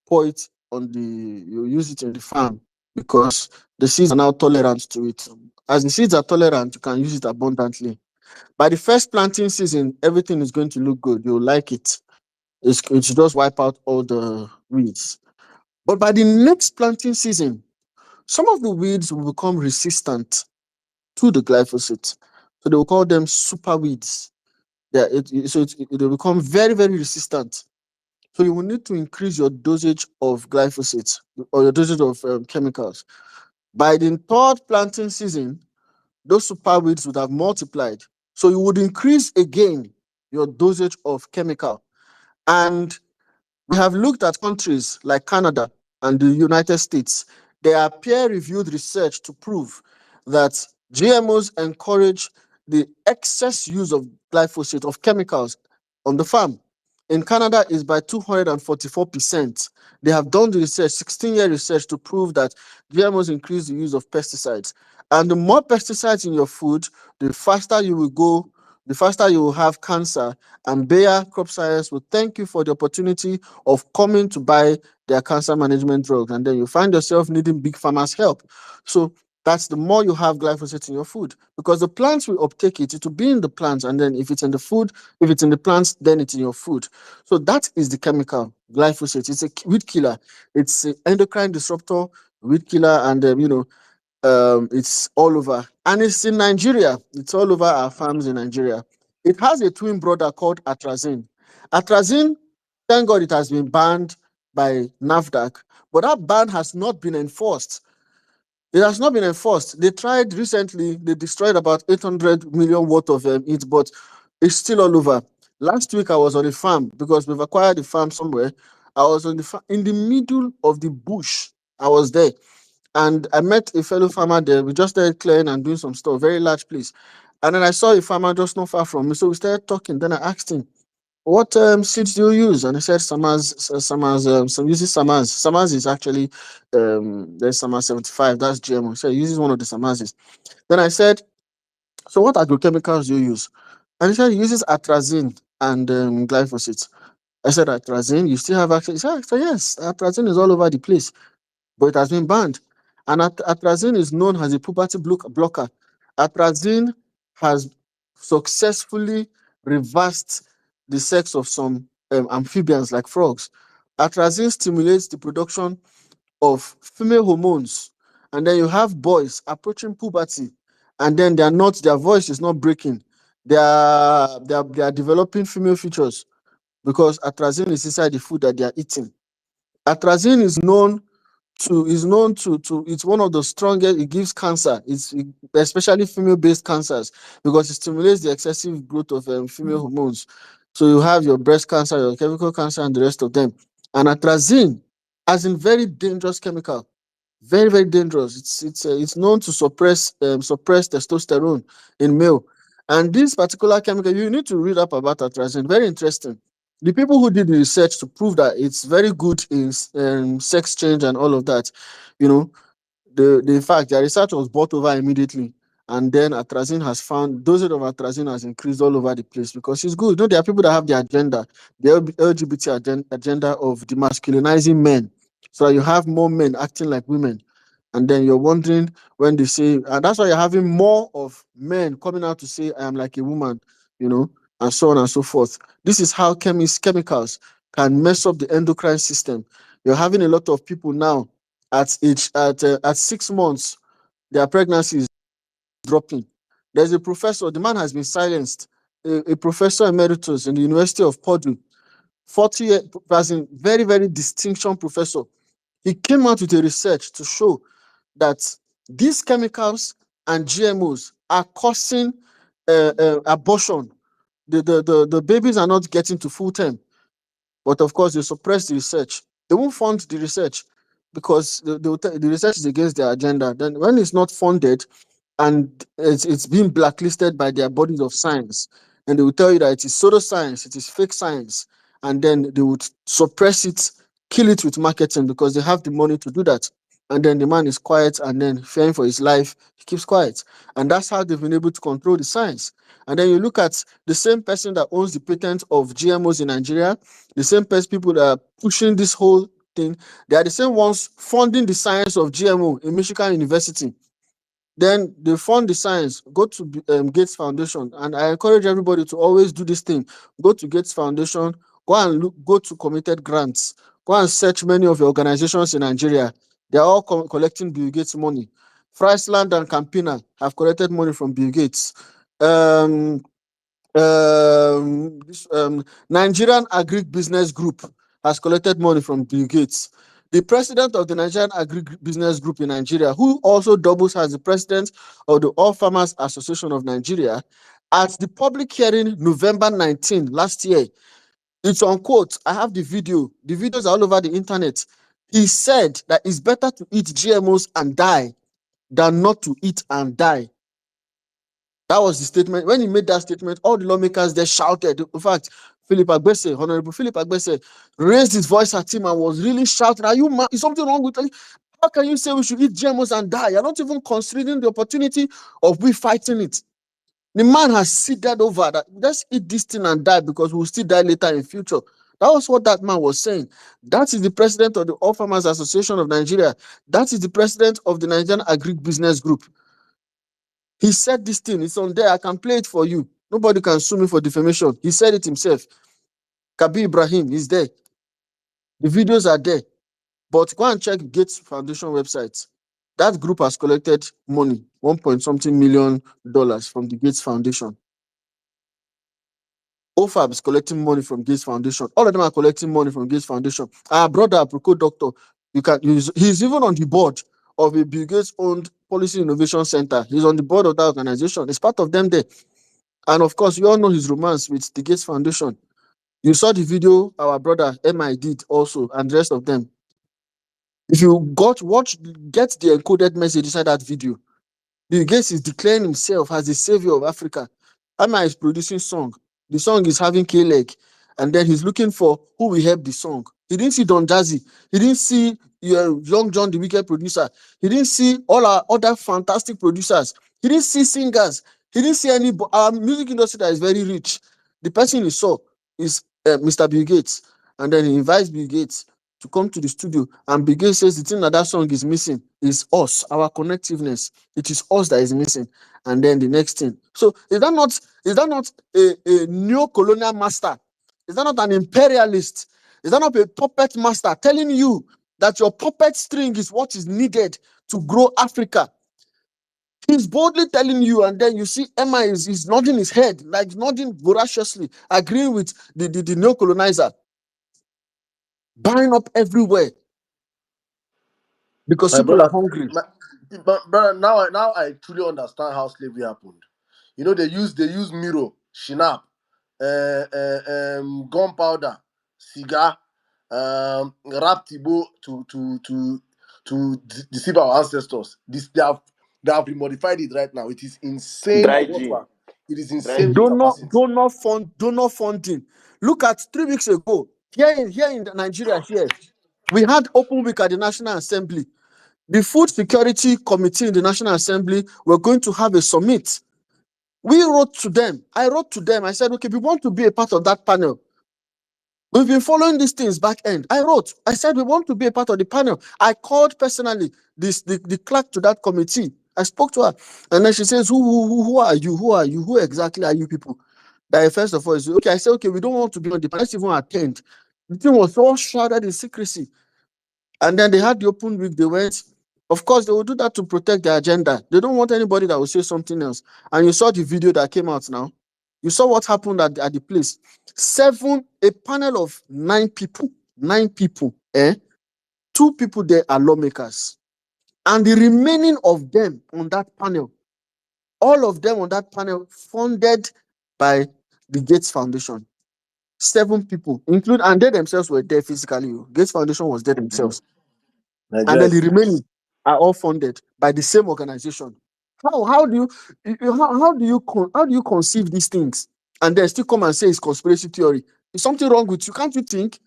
pour it you use it in the farm, because the seeds are now tolerant to it. As the seeds are tolerant, you can use it abundantly. By the first planting season, everything is going to look good. You'll like it. It should just wipe out all the weeds. But by the next planting season, some of the weeds will become resistant to the glyphosate. So they will call them super weeds. It will become very, very resistant. So you will need to increase your dosage of glyphosate or your dosage of chemicals. By the 3rd planting season, those super weeds would have multiplied. So you would increase again your dosage of chemical. And we have looked at countries like Canada and the United States. There are peer-reviewed research to prove that GMOs encourage the excess use of glyphosate, of chemicals, on the farm. In Canada, is by 244%. They have done the research, 16-year research, to prove that GMOs increase the use of pesticides. And the more pesticides in your food, the faster you will go, the faster you will have cancer. And Bayer Crop Science will thank you for the opportunity of coming to buy their cancer management drugs. And then you find yourself needing big farmers' help. So that's the more you have glyphosate in your food, because the plants will uptake it. It will be in the plants, and then if it's in the food, if it's in the plants, then it's in your food. So that is the chemical glyphosate. It's a weed killer. It's an endocrine disruptor, weed killer, and it's all over, and it's in Nigeria. It's all over our farms in Nigeria. It has a twin brother called atrazine. Atrazine, thank God it has been banned by NAFDAC, but that ban has not been enforced. It has not been enforced. They tried recently, they destroyed about 800 million worth of it, but it's still all over. Last week, I was on a farm because we've acquired a farm somewhere. I was on the in the middle of the bush. I was there and I met a fellow farmer there. We just started clearing and doing some stuff, very large place. And then I saw a farmer just not far from me. So we started talking. Then I asked him, what seeds do you use? And he said some uses Samaz. Samaz is actually there's Samaz 75, that's GMO. So he uses one of the Samazes. Then I said, so what agrochemicals do you use? And he said he uses atrazine and glyphosate. I said, atrazine, you still have access? He said, yes, atrazine is all over the place, but it has been banned. And atrazine is known as a puberty blocker. Atrazine has successfully reversed the sex of some amphibians like frogs. Atrazine stimulates the production of female hormones, and then you have boys approaching puberty, and then their voice is not breaking. They are developing female features because atrazine is inside the food that they are eating. Atrazine is known to it's one of the strongest. It gives cancer. Especially female-based cancers because it stimulates the excessive growth of female hormones. So you have your breast cancer, your cervical cancer, and the rest of them. And atrazine, as in very dangerous chemical, very very dangerous. It's known to suppress testosterone in male. And this particular chemical, you need to read up about atrazine. Very interesting. The people who did the research to prove that it's very good in sex change and all of that, you know, the fact their research was bought over immediately, and then atrazine has found dosage of atrazine has increased all over the place because it's good. You know, there are people that have the agenda, the LGBT agenda of demasculinizing men, so that you have more men acting like women, and then you're wondering when they say, and that's why you're having more of men coming out to say, I am like a woman, you know, and so on and so forth. This is how chemicals can mess up the endocrine system. You're having a lot of people now at 6 months, their pregnancy is dropping. There's a professor, the man has been silenced, a professor emeritus in the University of Purdue, 40 years, as in very, very distinction professor. He came out with a research to show that these chemicals and GMOs are causing abortion. The babies are not getting to full term, but of course they suppress the research. They won't fund the research because the research is against their agenda. Then when it's not funded and it's being blacklisted by their bodies of science, and they will tell you that it is pseudoscience, it is fake science, and then they would suppress it, kill it with marketing because they have the money to do that. And then the man is quiet, and then fearing for his life, he keeps quiet. And that's how they've been able to control the science. And then you look at the same person that owns the patent of GMOs in Nigeria, the same people that are pushing this whole thing, they are the same ones funding the science of GMO in Michigan University. Then they fund the science. Go to Gates Foundation, and I encourage everybody to always do this thing. Go to Gates Foundation, go and go to committed grants, go and search many of the organizations in Nigeria. They are all collecting Bill Gates money. Friesland and Campina have collected money from Bill Gates. Nigerian Agribusiness Group has collected money from Bill Gates. The president of the Nigerian Agribusiness Group in Nigeria, who also doubles as the president of the All Farmers Association of Nigeria, at the public hearing November 19 last year, it's on quote. I have the video. The videos are all over the internet. He said that it's better to eat GMOs and die than not to eat and die. That was the statement. When he made that statement, all the lawmakers there shouted. In fact, Honorable Philip Agbese, raised his voice at him and was really shouting, "Are you mad? Is something wrong with you? How can you say we should eat GMOs and die? You're not even considering the opportunity of we fighting it." The man has seeded over that. Let's eat this thing and die because we'll still die later in future. That was what that man was saying. That is the president of the All Farmers Association of Nigeria. That is the president of the Nigerian Agribusiness Group. He said this thing. It's on there. I can play it for you. Nobody can sue me for defamation. He said it himself. Kabir Ibrahim is there. The videos are there. But go and check Gates Foundation website. That group has collected money, $1 point something million from the Gates Foundation. OFAB is collecting money from Gates Foundation. All of them are collecting money from Gates Foundation. Our brother, Aproko Doctor, he's even on the board of a Bill Gates owned Policy Innovation Center. He's on the board of that organization. It's part of them there. And of course, you all know his romance with the Gates Foundation. You saw the video our brother MI did also, and the rest of them. If you get the encoded message inside that video, Bill Gates is declaring himself as the savior of Africa. MI is producing song. The song is having K-Leg, and then he's looking for who will help the song. He didn't see Don Jazzy. He didn't see Young John, the wicked producer. He didn't see all our other fantastic producers. He didn't see singers. He didn't see any. Our music industry that is very rich. The person he saw is Mr. Bill Gates, and then he invites Bill Gates to come to the studio, and Bill Gates says the thing that song is missing is us, our connectiveness. It is us that is missing. And then the next thing. So is that not a neo-colonial master? Is that not an imperialist? Is that not a puppet master telling you that your puppet string is what is needed to grow Africa? He's boldly telling you, and then you see Emma is nodding his head, like nodding voraciously, agreeing with the neo-colonizer, buying up everywhere because My people are brother, hungry. but brother, now I truly understand how slavery happened. You know, they use Miro, Shinap, gunpowder, cigar, rap Tibo to deceive our ancestors. They have remodified it right now. It is insane. Dry gin. It is Dry insane gin. Donor funding. Look at 3 weeks ago here in Nigeria. Here we had open week at the National Assembly. The Food Security Committee in the National Assembly were going to have a summit. We wrote to them. I wrote to them. I said, okay, we want to be a part of that panel. We've been following these things back end. I said, we want to be a part of the panel. I called personally the clerk to that committee. I spoke to her, and then she says, who are you? Who are you? Who exactly are you people? That first of all, is okay. I said, okay, we don't want to be on the panel. Let's even attend. The thing was all shrouded in secrecy. And then they had the open week. They went. Of course, they will do that to protect their agenda. They don't want anybody that will say something else. And you saw the video that came out now. You saw what happened at the place. A panel of 9 people. 9 people. 2 people there are lawmakers. And the remaining of them on that panel, all of them on that panel funded by the Gates Foundation. 7 people, and they themselves were there physically. Gates Foundation was there themselves. And then the remaining are all funded by the same organization. How do you conceive these things and then still come and say it's conspiracy theory? Is something wrong with you? Can't you think?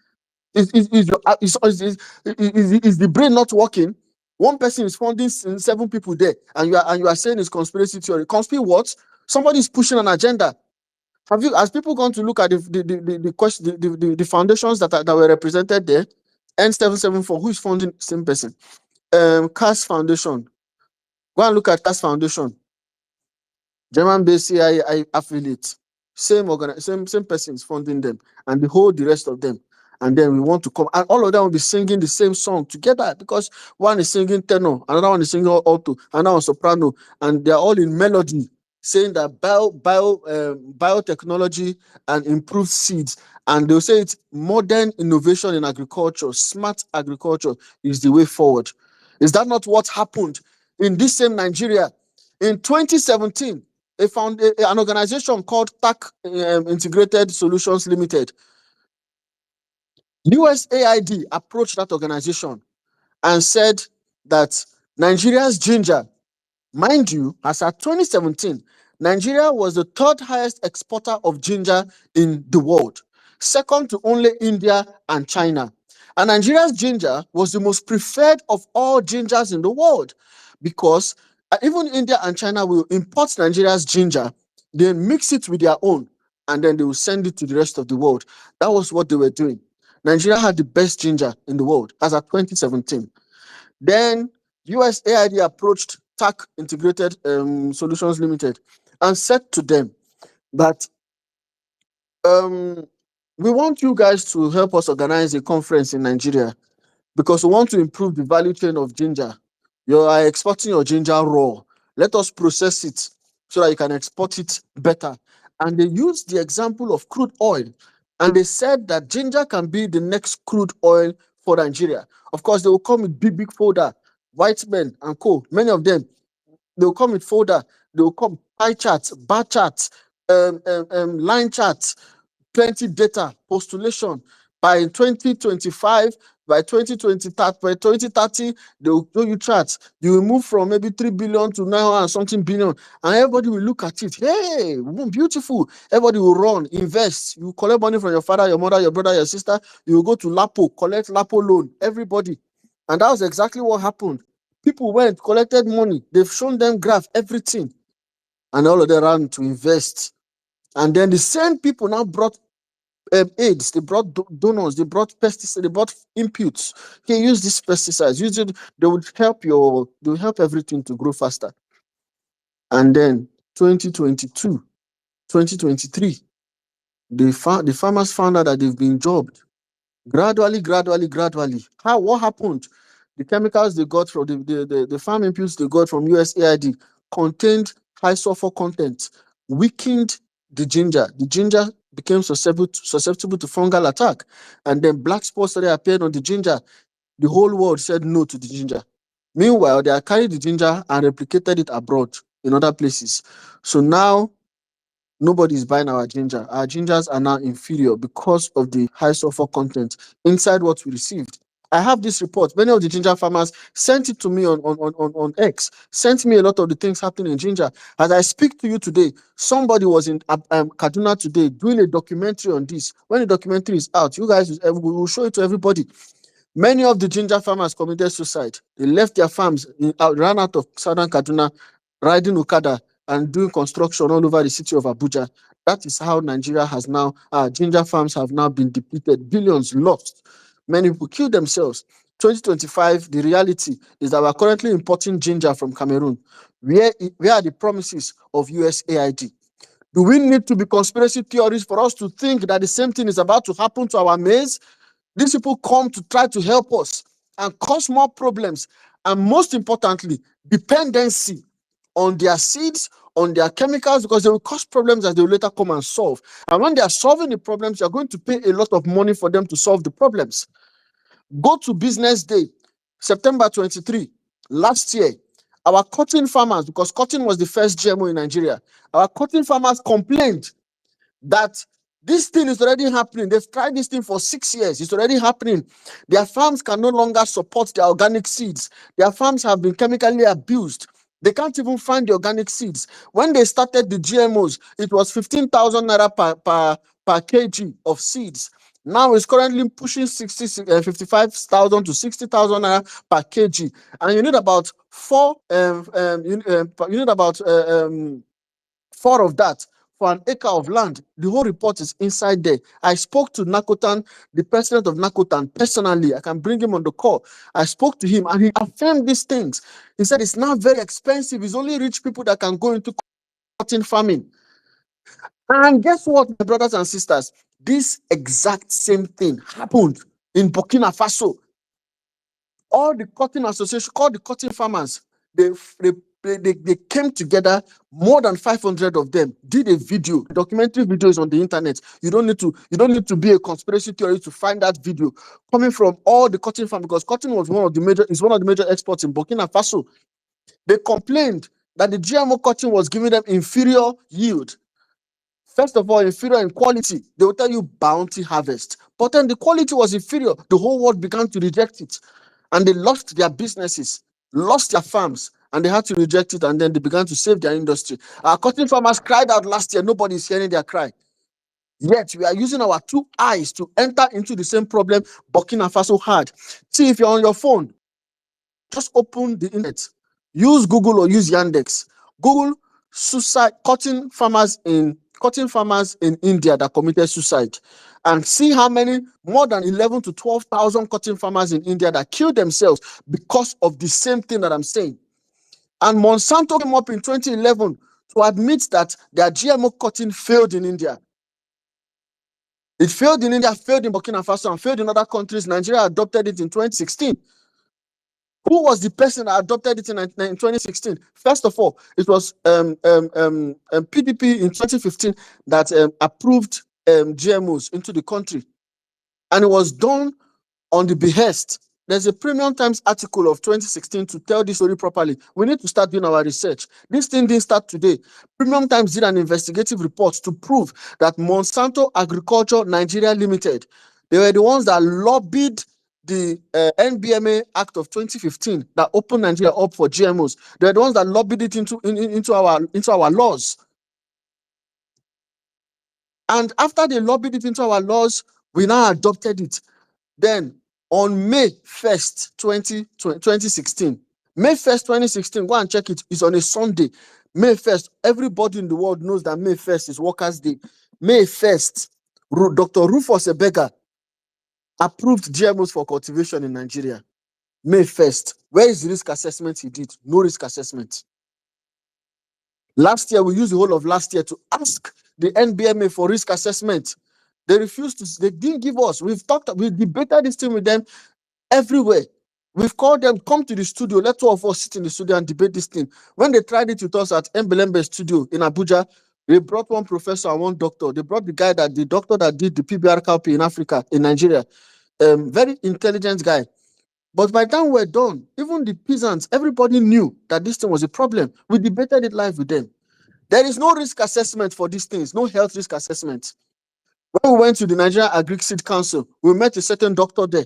Is the brain not working? One person is funding 7 people there, and you are saying it's conspiracy theory. Conspiracy what? Somebody is pushing an agenda. As people gone to look at the foundations that were represented there? N774, who is funding the same person? CAS Foundation. Go and look at CAS Foundation. German-based CIA affiliate. Same person is funding them, and the rest of them. And then we want to come, and all of them will be singing the same song together, because one is singing tenor, another one is singing alto, another one soprano, and they're all in melody, saying that biotechnology and improved seeds, and they'll say it's modern innovation in agriculture, smart agriculture is the way forward. Is that not what happened in this same Nigeria? In 2017, they found an organization called TAC Integrated Solutions Limited. USAID approached that organization and said that Nigeria's ginger, mind you, as at 2017, Nigeria was the 3rd highest exporter of ginger in the world, second to only India and China. And Nigeria's ginger was the most preferred of all gingers in the world, because even India and China will import Nigeria's ginger, then mix it with their own, and then they will send it to the rest of the world. That was what they were doing. Nigeria had the best ginger in the world as of 2017. Then USAID approached TAC Integrated Solutions Limited and said to them that we want you guys to help us organize a conference in Nigeria, because we want to improve the value chain of ginger. You are exporting your ginger raw. Let us process it so that you can export it better. And they used the example of crude oil. And they said that ginger can be the next crude oil for Nigeria. Of course, they will come with big folder, white men and co. Many of them, they will come with folder. They will come pie charts, bar charts, line charts, plenty data, postulation. By 2025, by 2020, by 2030, they will show you charts. You will move from maybe 3 billion to 900 and something billion. And everybody will look at it. Hey, beautiful. Everybody will run, invest. You collect money from your father, your mother, your brother, your sister. You will go to Lapo, collect Lapo loan. Everybody. And that was exactly what happened. People went, collected money. They've shown them graph, everything. And all of them ran to invest. And then the same people now brought aids, they brought donors, they brought pesticides, they brought inputs. Okay, use these pesticides, use it, they will help everything to grow faster. And then 2022, 2023, the farmers found out that they've been jobbed. Gradually. What happened? The chemicals they got from the farm inputs they got from USAID contained high sulfur content, weakened the ginger. The ginger became susceptible to fungal attack, and then black spots started appearing on the ginger. The whole world said no to the ginger. Meanwhile, they had carried the ginger and replicated it abroad in other places. So now nobody is buying our ginger. Our gingers are now inferior because of the high sulfur content inside what we received. I have this report. Many of the ginger farmers sent it to me on X, sent me a lot of the things happening in ginger. As I speak to you today, somebody was in Kaduna today doing a documentary on this. When the documentary is out, you guys will show it to everybody. Many of the ginger farmers committed suicide. They left their farms, ran out of southern Kaduna, riding Okada and doing construction all over the city of Abuja. That is how Nigeria has now, ginger farms have now been depleted, billions lost. Many people killed themselves. 2025, the reality is that we are currently importing ginger from Cameroon. Where are the promises of USAID? Do we need to be conspiracy theories for us to think that the same thing is about to happen to our maize? These people come to try to help us and cause more problems. And most importantly, dependency on their seeds, on their chemicals, because they will cause problems that they will later come and solve. And when they are solving the problems, you're going to pay a lot of money for them to solve the problems. Go to Business Day, September 23, last year. Our cotton farmers, because cotton was the first GMO in Nigeria, our cotton farmers complained that this thing is already happening. They've tried this thing for 6 years. It's already happening. Their farms can no longer support their organic seeds. Their farms have been chemically abused. They can't even find the organic seeds. When they started the GMOs, it was 15,000 naira per kg of seeds. Now it's currently pushing 55,000 to 60,000 naira per kg, and you need about four of that for an acre of land. The whole report is inside there. I spoke to Nakotan, the president of Nakotan, personally. I can bring him on the call. I spoke to him and he affirmed these things. He said it's not very expensive. It's only rich people that can go into cotton farming. And guess what, my brothers and sisters? This exact same thing happened in Burkina Faso. All the cotton association, all the cotton farmers, they came together. More than 500 of them did a video. Documentary videos on the internet. You don't need to be a conspiracy theorist to find that video coming from all the cotton farmers, because cotton was one of the major exports in Burkina Faso. They complained that the GMO cotton was giving them inferior yield. First of all, inferior in quality. They will tell you bounty harvest, but then the quality was inferior. The whole world began to reject it, and they lost their businesses, lost their farms, and they had to reject it, and then they began to save their industry. Our cotton farmers cried out last year. Nobody is hearing their cry. Yet we are using our two eyes to enter into the same problem Burkina Faso had. See, if you're on your phone, just open the internet. Use Google or use Yandex. Google suicide cotton farmers in India that committed suicide, and see how many, more than 11 to 12,000 cotton farmers in India that killed themselves because of the same thing that I'm saying. And Monsanto came up in 2011 to admit that their GMO cotton failed in India. It failed in India, failed in Burkina Faso, and failed in other countries. Nigeria adopted it in 2016. Who was the person that adopted it in 2016? First of all, it was PDP in 2015 that approved GMOs into the country, and it was done on the behest. There's a Premium Times article of 2016 to tell this story properly. We need to start doing our research. This thing didn't start today. Premium Times did an investigative report to prove that Monsanto Agriculture Nigeria Limited, they were the ones that lobbied the NBMA Act of 2015 that opened Nigeria up for GMOs. They were the ones that lobbied it into our laws. And after they lobbied it into our laws, we now adopted it. Then on May 1st, 2016, May 1st, 2016, go and check it. It's on a Sunday. May 1st, everybody in the world knows that May 1st is Workers' Day. May 1st, Dr. Rufus Ebega approved GMOs for cultivation in Nigeria. May 1st. Where is the risk assessment he did? No risk assessment. Last year, we used the whole of last year to ask the NBMA for risk assessment. They refused to, they didn't give us. We debated this thing with them everywhere. We've called them, come to the studio, let two of us sit in the studio and debate this thing. When they tried it with us at Mbelembe studio in Abuja, they brought one professor and one doctor. They brought the doctor that did the PBR in Africa, in Nigeria. Very intelligent guy. But by the time we're done, even the peasants, everybody knew that this thing was a problem. We debated it live with them. There is no risk assessment for these things, no health risk assessment. When we went to the Nigerian Agri-Seed Council, we met a certain doctor there.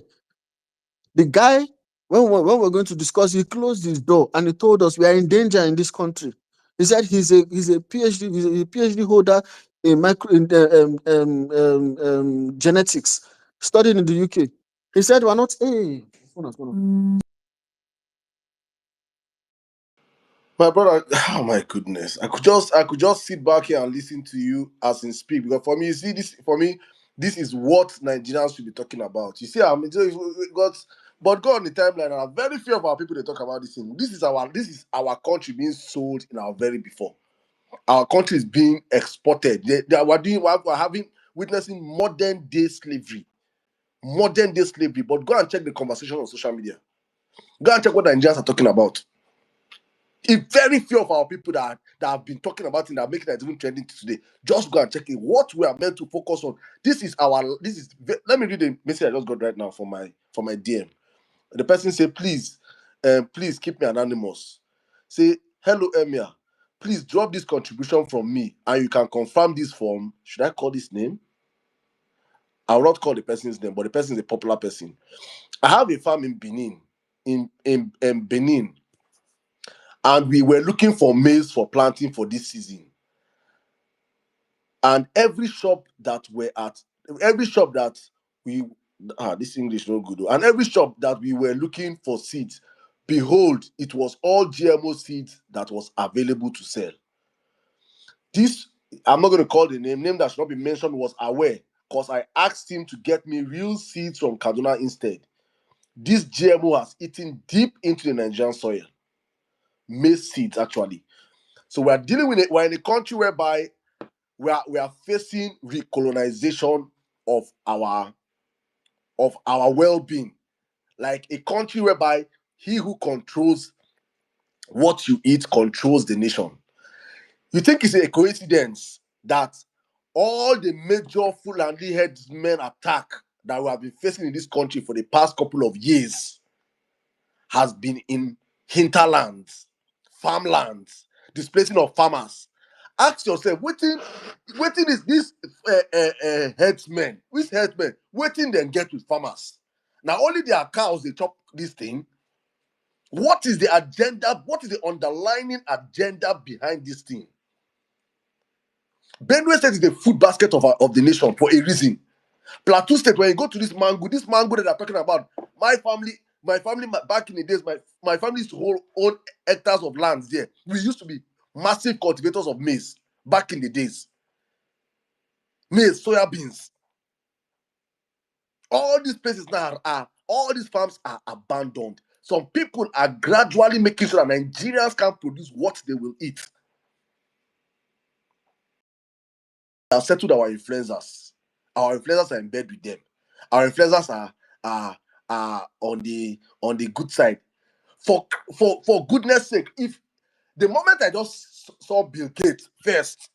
The guy, when we were going to discuss, he closed his door and he told us we are in danger in this country. He said he's a PhD holder in genetics, studied in the UK. He said we're not. Hey, My brother, oh my goodness. I could just sit back here and listen to you as in speak. Because for me, you see, this is what Nigerians should be talking about. You see, but go on the timeline, and very few of our people they talk about this thing. This is our country being sold in our very before. Our country is being exported. We're witnessing modern day slavery. Modern day slavery. But go and check the conversation on social media. Go and check what Nigerians are talking about. If very few of our people that have been talking about it, that are making it even trending today, just go and check it. What we are meant to focus on. Let me read the message I just got right now for my DM. The person say, please keep me anonymous. Say, hello Emir, please drop this contribution from me and you can confirm this form. Should I call this name? I will not call the person's name, but the person is a popular person. I have a farm in Benin, in Benin, and we were looking for maize for planting for this season. And every shop that we this English no good. And every shop that we were looking for seeds, behold, it was all GMO seeds that was available to sell. This, I'm not going to call the name that should not be mentioned, was aware, because I asked him to get me real seeds from Kaduna instead. This GMO has eaten deep into the Nigerian soil. Maize seeds, actually. So we're dealing with it. We're in a country whereby we are facing recolonization of our well-being. Like a country whereby he who controls what you eat controls the nation. You think it's a coincidence that all the major Fulani headsmen attack that we have been facing in this country for the past couple of years has been in hinterlands, farmlands, displacing of farmers? Ask yourself, waiting is this headsmen? Which headsmen? Waiting then get with farmers. Now only their cows they chop this thing. What is the agenda? What is the underlying agenda behind this thing? Benue State is the food basket of the nation for a reason. Plateau State, when you go to this mango that they're talking about, my family back in the days, my family used to own hectares of lands there. We used to be massive cultivators of maize back in the days. Maize, soya beans. All these places now all these farms are abandoned. Some people are gradually making sure that Nigerians can produce what they will eat. They have settled our influencers. Our influencers are in bed with them. Our influencers are on the good side. For goodness sake, if the moment I just saw Bill Gates first,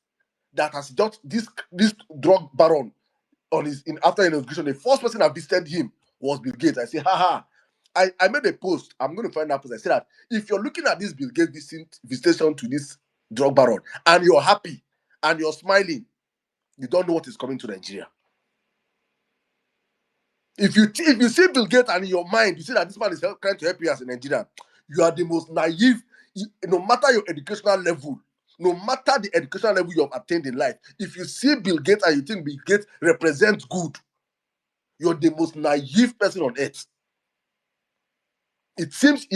that has just this drug baron on his after inauguration, the first person that visited him was Bill Gates. I say, haha. I made a post. I'm going to find that post. I said that if you're looking at this Bill Gates visitation to this drug baron and you're happy and you're smiling, you don't know what is coming to Nigeria. If you see Bill Gates and in your mind you see that this man is trying to help you as a Nigerian, you are the most naive. No matter your educational level, no matter the educational level you have attained in life, if you see Bill Gates and you think Bill Gates represents good, you're the most naive person on earth. It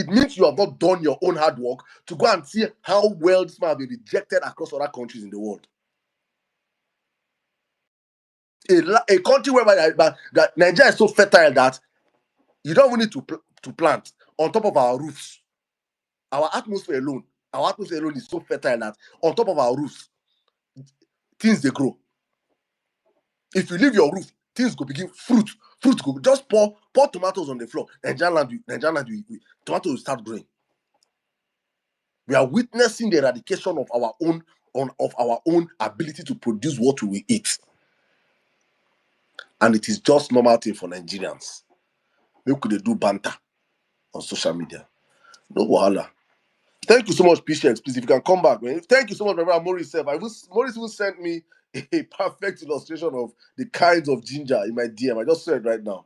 means you have not done your own hard work to go and see how well this man has been rejected across other countries in the world. A country where Nigeria is so fertile that you don't even need to plant on top of our roofs. Our atmosphere alone is so fertile that on top of our roofs, things they grow. If you leave your roof, things go begin fruit go just pour tomatoes on the floor. Nigerian land, tomatoes will start growing. We are witnessing the eradication of our own ability to produce what we will eat, and it is just normal thing for Nigerians. We could do banter on social media. No wahala. Thank you so much, Patience. Please, if you can come back, man. Thank you so much, my brother Maurice. Maurice will send me a perfect illustration of the kinds of ginger in my DM. I just saw it right now.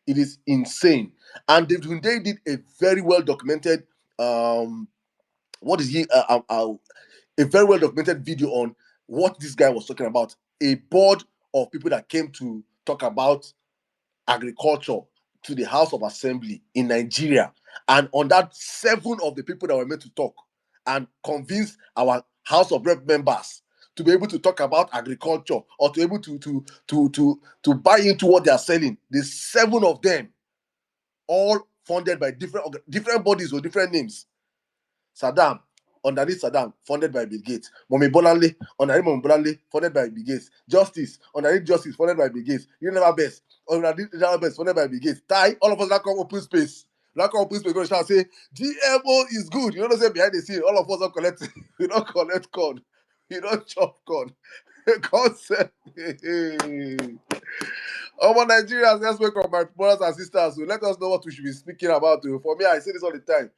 It is insane. And they did a very well documented a very well documented video on what this guy was talking about. A board of people that came to talk about agriculture to the House of Assembly in Nigeria, and on that, 7 of the people that were meant to talk and convince our House of Rep members to be able to talk about agriculture or to be able to buy into what they are selling. The 7 of them, all funded by different bodies with different names. Saddam, underneath Saddam, funded by Bill Gates. Mommy Bolanle, underneath Mommy Bolanle, funded by Bill Gates. Justice, underneath Justice, funded by Bill Gates. Unilever Best, underneath Unilever Best, funded by Bill Gates. Tai, all of us that come open space. That come open space, going to say, GMO is good. You know what I'm saying? Behind the scene, all of us are collecting. We don't collect corn. We don't chop corn. God said, my Nigerians, let's welcome my brothers and sisters. So let us know what we should be speaking about. For me, I say this all the time.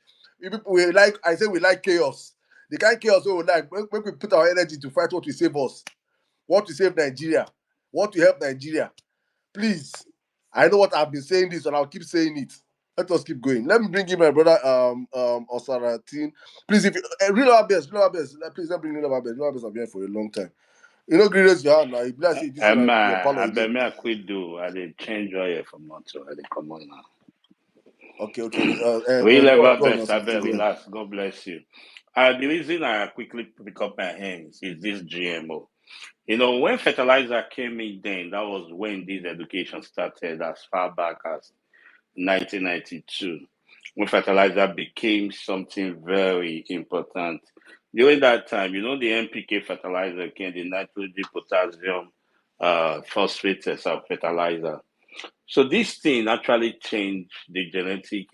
I say we like chaos. The kind of chaos we like, when we put our energy to fight what will save us, what will save Nigeria, what will help Nigeria. Please, I know what I've been saying this, and I'll keep saying it. Let us keep going. Let me bring in my brother Osaratin. Please, if you real our best, please let me bring in our best. Real our best. I've been here for a long time. You know, greatest you have now. You bless you. This is your palo I again. bet me I quit do. I did change oil for motor. I did come on now. Okay. We level Go on, best. I bet relax. God bless you. The reason I quickly pick up my hands is this GMO. You know, when fertilizer came in, then that was when this education started as far back as 1992, when fertilizer became something very important. During that time, you know, the NPK fertilizer came, the nitrogen, potassium, phosphate fertilizer. So this thing actually changed the genetic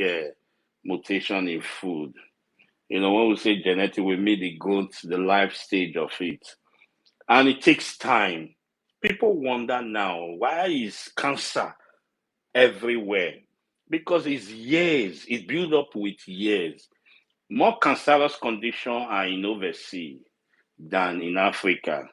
mutation in food. You know, when we say genetic, we mean the growth, the life stage of it. And it takes time. People wonder now, why is cancer everywhere? Because it's years, it built up with years. More cancerous conditions are in overseas than in Africa.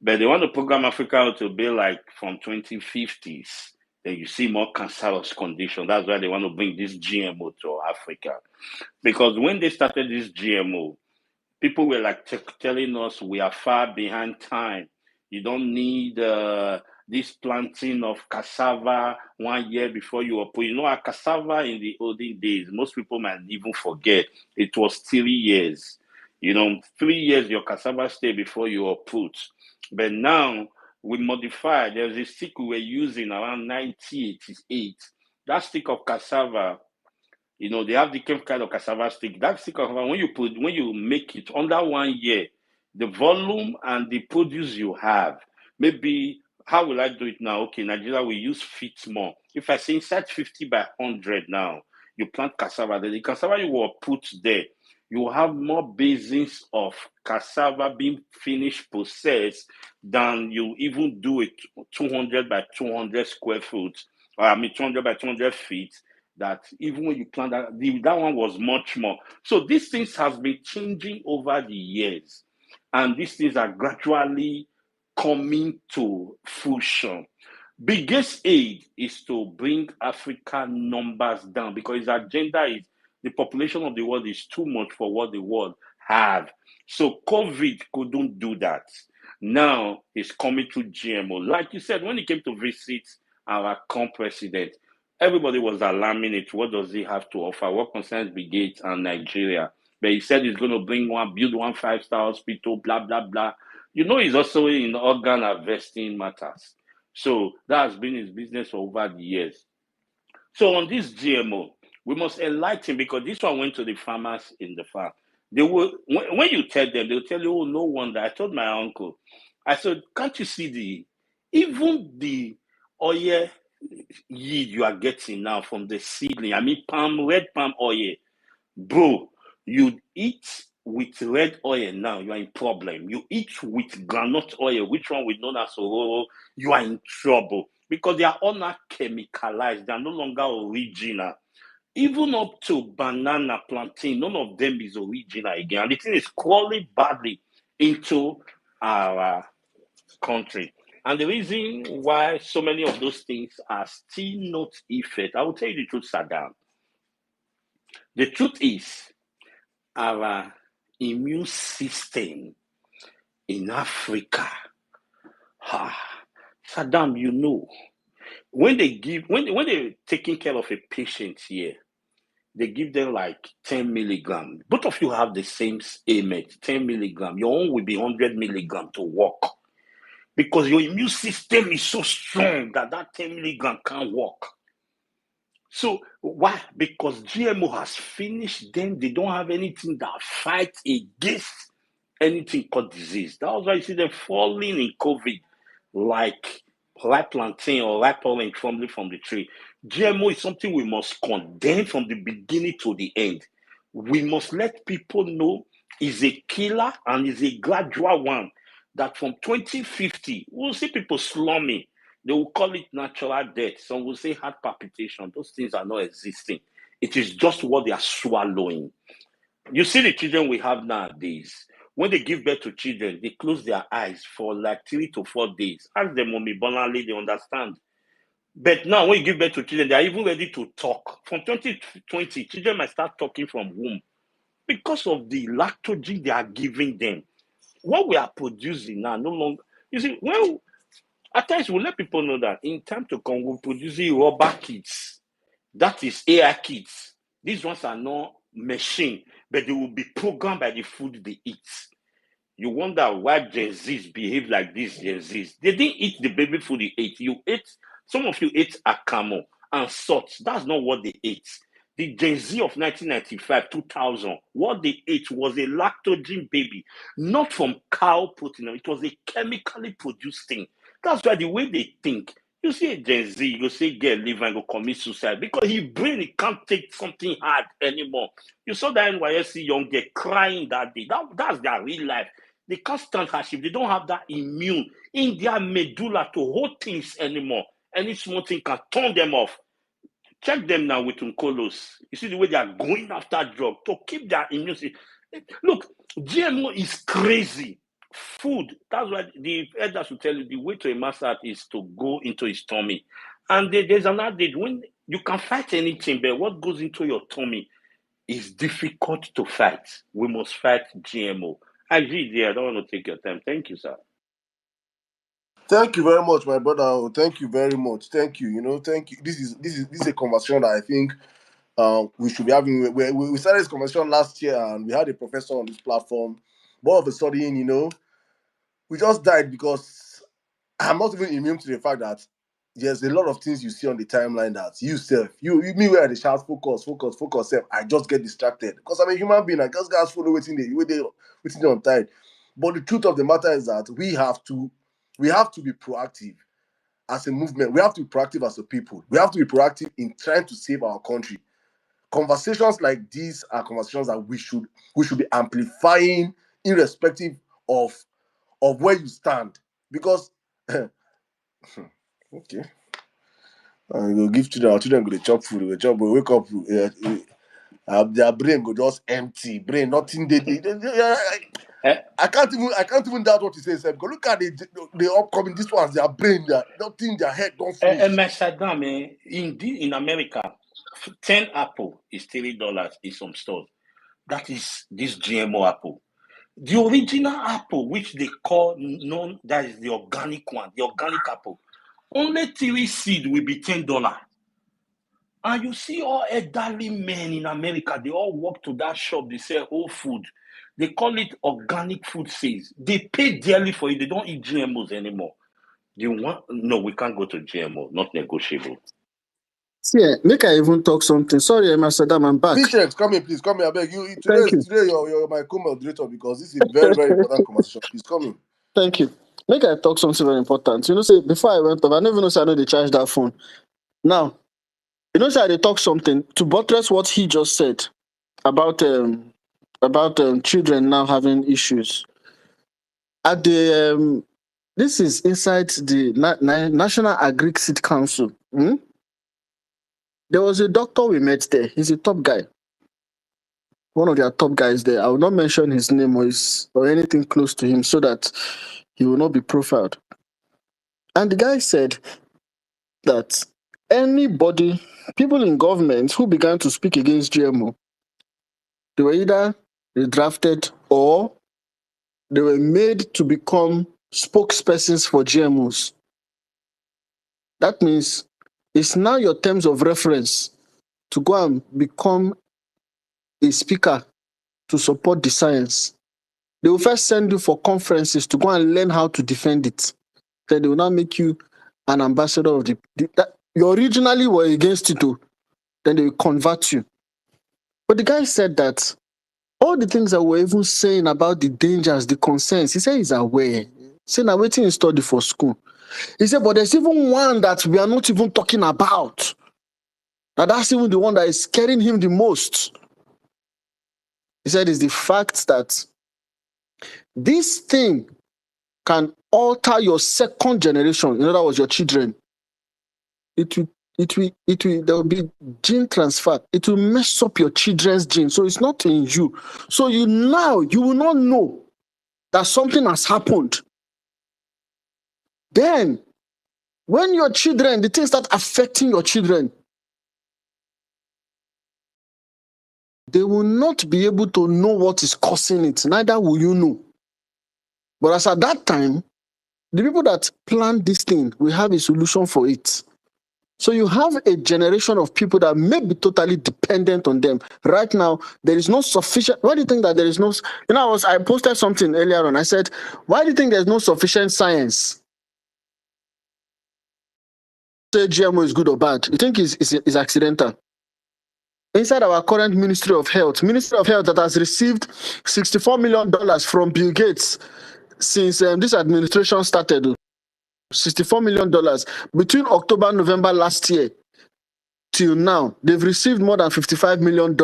But they want to program Africa to be like from 2050s. Then you see more cancerous conditions. That's why they want to bring this GMO to Africa. Because when they started this GMO, people were like telling us we are far behind time. You don't need this planting of cassava 1 year before you uproot. You know, a cassava in the olden days, most people might even forget, it was 3 years. You know, 3 years your cassava stay before you uproot. But now we modify. There's a stick we were using around 1988. That stick of cassava, you know, they have different kind of cassava stick. That stick of cassava, when you make it under 1 year, the volume and the produce you have, maybe how will I do it now? Okay, Nigeria will use feet more. If I say inside 50 by 100 now, you plant cassava there. The cassava you will put there, you will have more basins of cassava being finished processed than you even do it 200 by 200 square foot, or 200 by 200 feet. That even when you plant that one was much more. So these things has been changing over the years, and these things are gradually coming to fruition. Biggest aid is to bring African numbers down, because his agenda is the population of the world is too much for what the world have. So COVID couldn't do that. Now he's coming to GMO. Like you said, when he came to visit our current president, everybody was alarming it. What does he have to offer? What concerns Bill Gates and Nigeria? But he said he's going to build one 5-star hospital, blah, blah, blah. You know, he's also in organ harvesting matters. So that has been his business for over the years. So on this GMO, we must enlighten, because this one went to the farmers in the farm. They will, when you tell them, they'll tell you, oh, no wonder. I told my uncle, I said, can't you see even the oil yield you are getting now from the seedling? I mean, red palm oil, bro, you eat with red oil now, you are in problem. You eat with groundnut oil, which one we know as Ororo, you are in trouble, because they are all not chemicalized. They are no longer original. Even up to banana, plantain, none of them is original again. And the thing is crawling badly into our country. And the reason why so many of those things are still not effect, I will tell you the truth, Saddam. The truth is, our immune system in Africa, Saddam, you know, when they're taking care of a patient here, they give them like 10 milligram. Both of you have the same ailment, 10 milligram. Your own will be 100 milligram to work, because your immune system is so strong that 10 milligram can't work. So why? Because GMO has finished them. They don't have anything that fights against anything called disease. That's why you see them falling in COVID like ripe plantain or ripe orange falling from the tree. GMO is something we must condemn from the beginning to the end. We must let people know it's a killer and it's a gradual one, that from 2050, we'll see people slumming. They will call it natural death. Some will say heart palpitation. Those things are not existing. It is just what they are swallowing. You see the children we have nowadays. When they give birth to children, they close their eyes for like 3 to 4 days. Ask them, mommy, banally, they understand. But now, when you give birth to children, they are even ready to talk. From 2020, children might start talking from womb because of the lactogen they are giving them. What we are producing now, no longer. You see, well, at times we let people know that in time to come, we're producing rubber kits. That is AI kits. These ones are not machine, but they will be programmed by the food they eat. You wonder why Gen Zs behave like this Gen Zs. They didn't eat the baby food you ate. Some of you ate akamo and salt. That's not what they ate. The Gen Z of 1995, 2000, what they ate was a lactogen baby, not from cow protein. It was a chemically produced thing. That's why the way they think, you see a Gen Z, you go say, get liver and go commit suicide, because his brain, he can't take something hard anymore. You saw that NYSC young girl crying that day. That's their real life. They can't stand hardship. They don't have that immune in their medulla to hold things anymore. Any small thing can turn them off. Check them now with Uncolos. You see the way they are going after drugs to keep their immune system. Look, GMO is crazy. Food, that's why the elders will tell you the way to a master is to go into his tummy. And there's another day when you can fight anything, but what goes into your tummy is difficult to fight. We must fight GMO. I agree there. I don't want to take your time. Thank you, sir. Thank you very much, my brother. Oh, thank you very much. Thank you. Thank you. This is a conversation that I think we should be having. We started this conversation last year, and we had a professor on this platform. But all of a sudden, we just died, because I'm not even immune to the fact that there's a lot of things you see on the timeline that me where the shout focus self, I just get distracted because I'm a human being. I just guys follow waiting on time. But the truth of the matter is that we have to be proactive as a movement. We have to be proactive as a people. We have to be proactive in trying to save our country. conversations like these are conversations that we should be amplifying, irrespective of where you stand. Because okay, we go give children, our children go to chop food, we chop, we wake up, their brain go just empty, brain nothing. I can't even doubt what he says. Because look at the upcoming this ones, their brain, nothing, their head don't finish. In America, 10 apple is $3 in some stores. That is this GMO apple. The original apple, which they call that is the organic one, the organic apple, only 3 seed will be $10. And you see all elderly men in America, they all walk to that shop, they sell whole food. They call it organic food sales. They pay dearly for it. They don't eat GMOs anymore. No, we can't go to GMO, not negotiable. Yeah, make I even talk something. Sorry, Master Dam, I'm back. Patience, come here, please. Come here, I beg you. Thank you. Today you're my co-moderator because this is a very, very important conversation. Please come in. Thank you. Make I talk something very important. You know, say before I went off, I never know say I know they charge that phone. Now, you know, say they talk something to buttress what he just said about children now having issues. At the this is inside the National Agric Seed Council. There was a doctor we met there. He's a top guy. One of their top guys there. I will not mention his name or anything close to him so that he will not be profiled. And the guy said that people in government who began to speak against GMO, they were either drafted or they were made to become spokespersons for GMOs. That means it's now your terms of reference to go and become a speaker to support the science. They will first send you for conferences to go and learn how to defend it. Then they will now make you an ambassador of you originally were against it, then they will convert you. But the guy said that all the things that we're even saying about the dangers, the concerns, he said he's aware. He said, now waiting to study for school. He said, but there's even one that we are not even talking about. Now that's even the one that is scaring him the most. He said, it's the fact that this thing can alter your second generation. In other words, your children. There will be gene transfer. It will mess up your children's gene. So it's not in you. So you will not know that something has happened. Then, when your children, the things start affecting your children, they will not be able to know what is causing it. Neither will you know. But as at that time, the people that planned this thing will have a solution for it. So you have a generation of people that may be totally dependent on them. Right now, there is no sufficient. Why do you think that there is no? You know, I posted something earlier on. I said, why do you think there's no sufficient science? Say GMO is good or bad. You think it's accidental? Inside our current Ministry of Health that has received $64 million from Bill Gates since this administration started. $64 million between October, November last year till now, they've received more than $55 million.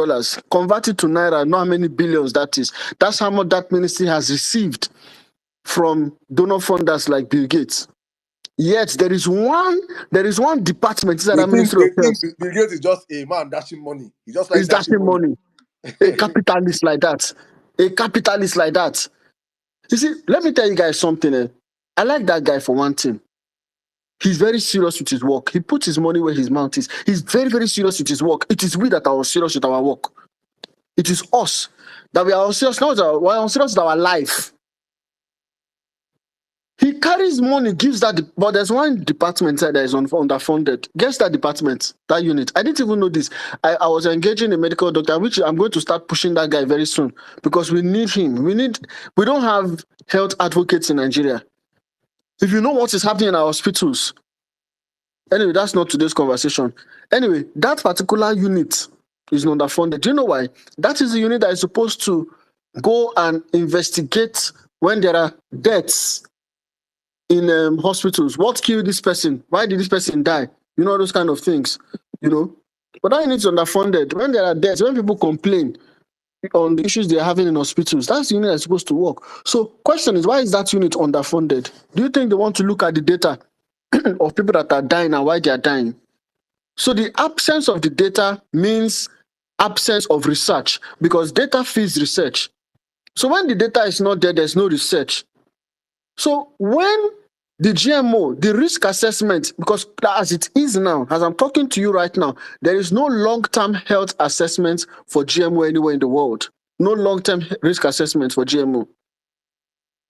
Converted to Naira, know how many billions that is. That's how much that ministry has received from donor funders like Bill Gates. Yet there is one department inside that Ministry of Health. Bill Gates is just a man dashing money. He just like dashing money. A capitalist like that. You see, let me tell you guys something. I like that guy for one thing. He's very serious with his work. He puts his money where his mouth is. He's very, very serious with his work. It is we that are serious with our work. It is us that we are serious. We're serious with our life. He carries money, gives that, but there's one department that is underfunded. Guess that department, that unit. I didn't even know this. I was engaging a medical doctor, which I'm going to start pushing that guy very soon because we need him. We don't have health advocates in Nigeria. If you know what is happening in our hospitals, anyway, that's not today's conversation. Anyway, that particular unit is underfunded. Do you know why? That is the unit that is supposed to go and investigate when there are deaths in hospitals. What killed this person? Why did this person die? You know, those kind of things, you know. But that unit is underfunded. When there are deaths, when people complain on the issues they're having in hospitals, that's the unit that's supposed to work. So question is, why is that unit underfunded? Do you think they want to look at the data of people that are dying and why they are dying? So the absence of the data means absence of research, because data feeds research. So when the data is not there, there's no research. So when the GMO, the risk assessment, because as it is now, as I'm talking to you right now, there is no long-term health assessment for GMO anywhere in the world. No long-term risk assessment for GMO.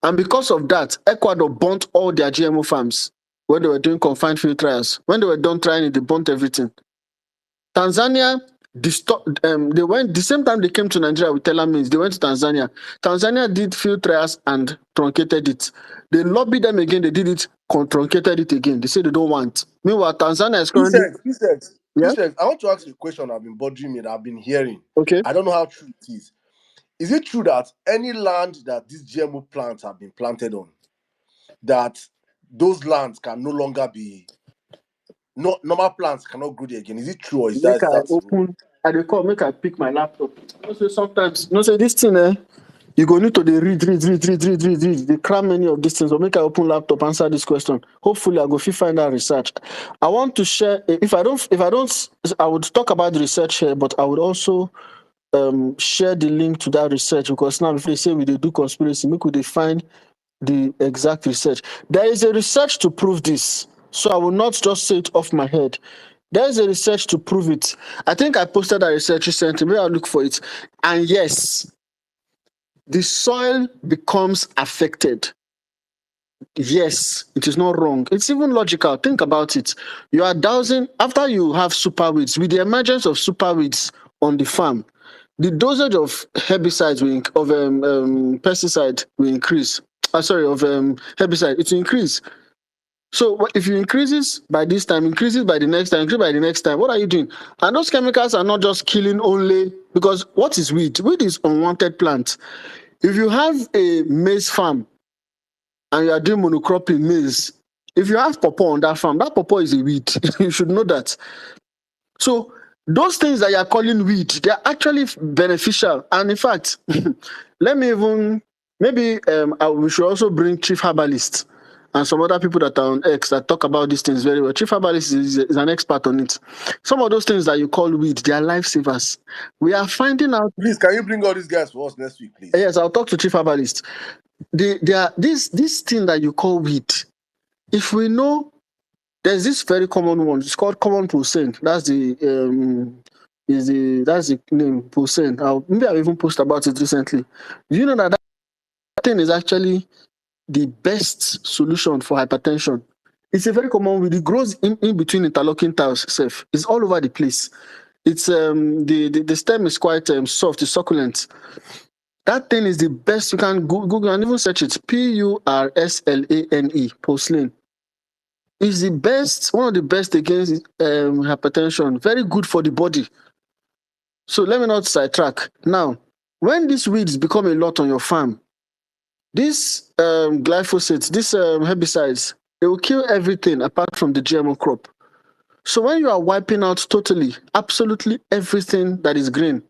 And because of that, Ecuador burnt all their GMO farms when they were doing confined field trials. When they were done trying it, they burnt everything. Tanzania, they went the same time they came to Nigeria with Telemins, they went to Tanzania. Tanzania did field trials and truncated it. They lobbied them again, they did it, truncated it again. They said they don't want. Meanwhile, Tanzania is currently. Yeah? I want to ask you a question I've been bothering me, that I've been hearing. Okay. I don't know how true it is. Is it true that any land that these GMO plants have been planted on, that those lands can no longer be, normal plants cannot grow there again? Is it true, or is Make I that open, I recall, make I pick my laptop. Sometimes, say this thing, you go need to read. They cram many of these things. Or make I open laptop, answer this question. Hopefully, I go find that research. I want to share. If I don't, I would talk about the research here, but I would also share the link to that research, because now if they say we do conspiracy, make we find the exact research. There is a research to prove this, so I will not just say it off my head. There is a research to prove it. I think I posted that research recently. Maybe I'll look for it. And yes, the soil becomes affected. Yes, it is not wrong. It's even logical. Think about it. You are dowsing, after you have super weeds, with the emergence of super weeds on the farm, the dosage of herbicides pesticide will increase. Of herbicide, it will increase. So if you increases by this time, increases by the next time, increase by the next time, what are you doing? And those chemicals are not just killing only, because what is weed? Weed is unwanted plant. If you have a maize farm and you are doing monocropping maize, if you have pawpaw on that farm, that pawpaw is a weed. You should know that. So those things that you are calling weed, they are actually beneficial. And in fact, let me even, maybe we should also bring chief herbalist and some other people that are on X that talk about these things very well. Chief herbalist is an expert on it. Some of those things that you call weed, they are lifesavers. We are finding out. Please, can you bring all these guys for us next week, please? Yes, I'll talk to chief herbalist. They are this thing that you call weed. If we know, there's this very common one. It's called common pulsane. That's the name pulsane. Maybe I'll even post about it recently. Do you know that thing is actually the best solution for hypertension? It's a very common weed. It grows in between interlocking tiles. It's all over the place. It's the stem is quite soft. It's succulent. That thing is the best. You can Google and even search it. Purslane. Pulsane. It's the best, one of the best against hypertension. Very good for the body. So let me not sidetrack. Now, when these weeds become a lot on your farm, these glyphosate, these herbicides, they will kill everything apart from the GMO crop. So when you are wiping out totally, absolutely everything that is green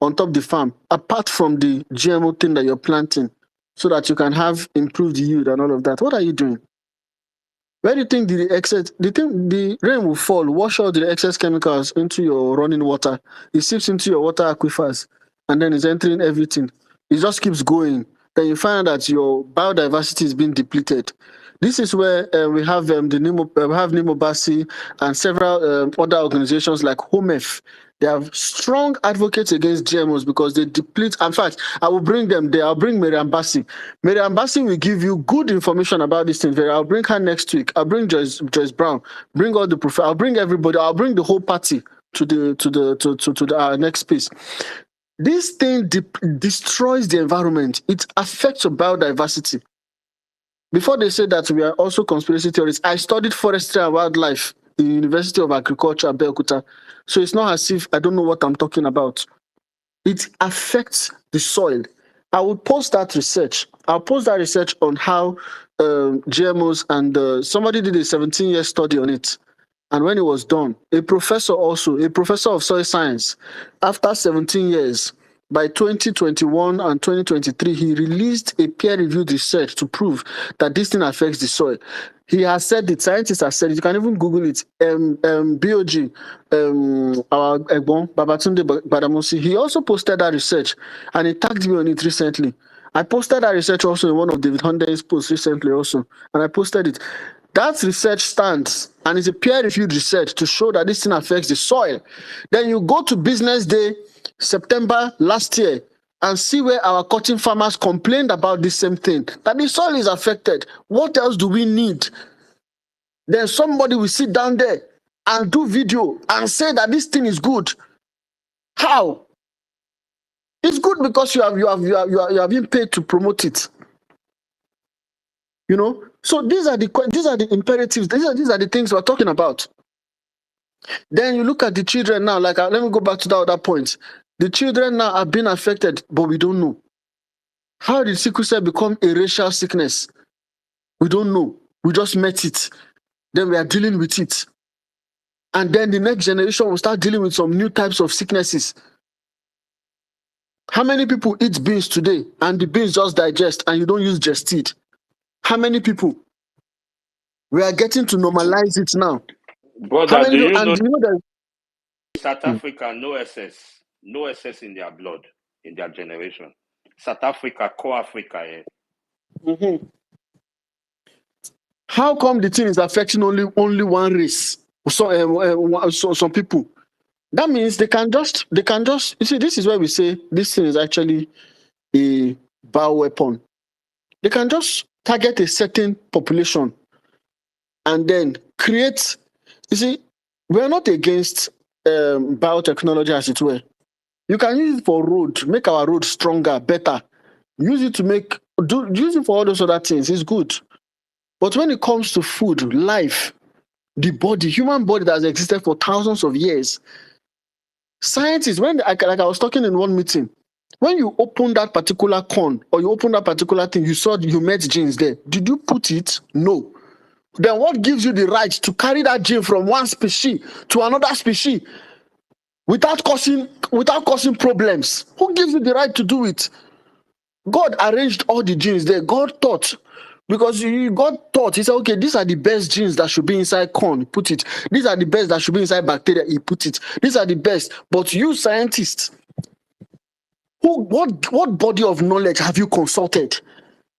on top of the farm, apart from the GMO thing that you're planting, so that you can have improved yield and all of that, what are you doing? Where do you think the rain will fall, wash all the excess chemicals into your running water? It seeps into your water aquifers, and then it's entering everything. It just keeps going. Then you find out that your biodiversity is being depleted. This is where we have we have Nimobasi and several other organizations like HOMEF. They have strong advocates against GMOs because they deplete. In fact, I will bring them there. I'll bring Miriam Bassi. Miriam Bassi will give you good information about this thing. I'll bring her next week. I'll bring Joyce Brown. Bring all the professors. I'll bring everybody. I'll bring the whole party to our next piece. This thing destroys the environment. It affects your biodiversity. Before they say that we are also conspiracy theorists, I studied forestry and wildlife in the University of Agriculture, Abeokuta. So it's not as if I don't know what I'm talking about. It affects the soil. I will post that research. I'll post that research on how GMOs and somebody did a 17-year study on it. And when it was done, a professor of soil science, after 17 years, by 2021 and 2023, he released a peer-reviewed research to prove that this thing affects the soil. He has said it, scientists have said it, you can even Google it. BOG, our Egbon, Babatunde Badamosi, he also posted that research and he tagged me on it recently. I posted that research also in one of David Hunter's posts recently also, and I posted it. That research stands and it's a peer-reviewed research to show that this thing affects the soil. Then you go to Business Day, September last year, and see where our cotton farmers complained about this same thing, that the soil is affected. What else do we need? Then somebody will sit down there and do video and say that this thing is good. How? It's good because you have been paid to promote it. You know, so these are the imperatives. These are the things we're talking about. Then you look at the children now. Like, let me go back to that other point. The children now are being affected, but we don't know. How did sickle cell become a racial sickness? We don't know. We just met it. Then we are dealing with it. And then the next generation will start dealing with some new types of sicknesses. How many people eat beans today and the beans just digest and you don't use Gestid? How many people? We are getting to normalize it now. How Brother, many do people? you And know you know that South Africa, no SS in their blood, in their generation. South Africa, core Africa, Mhm. How come the thing is affecting only one race? So some people. That means they can just you see, this is where we say this thing is actually a bioweapon. They can just target a certain population and then create. You see, we are not against biotechnology as it were. You can use it for road, make our road stronger, better. Use it to use it for all those other things. It's good. But when it comes to food, life, the body, human body that has existed for thousands of years, scientists, like I was talking in one meeting, when you open that particular corn or you open that particular thing, you met genes there. Did you put it? No. Then what gives you the right to carry that gene from one species to another species without causing problems? Who gives you the right to do it? God arranged all the genes there. God thought. Because God thought, he said, okay, these are the best genes that should be inside corn, put it. These are the best that should be inside bacteria, he put it. These are the best. But you scientists, what body of knowledge have you consulted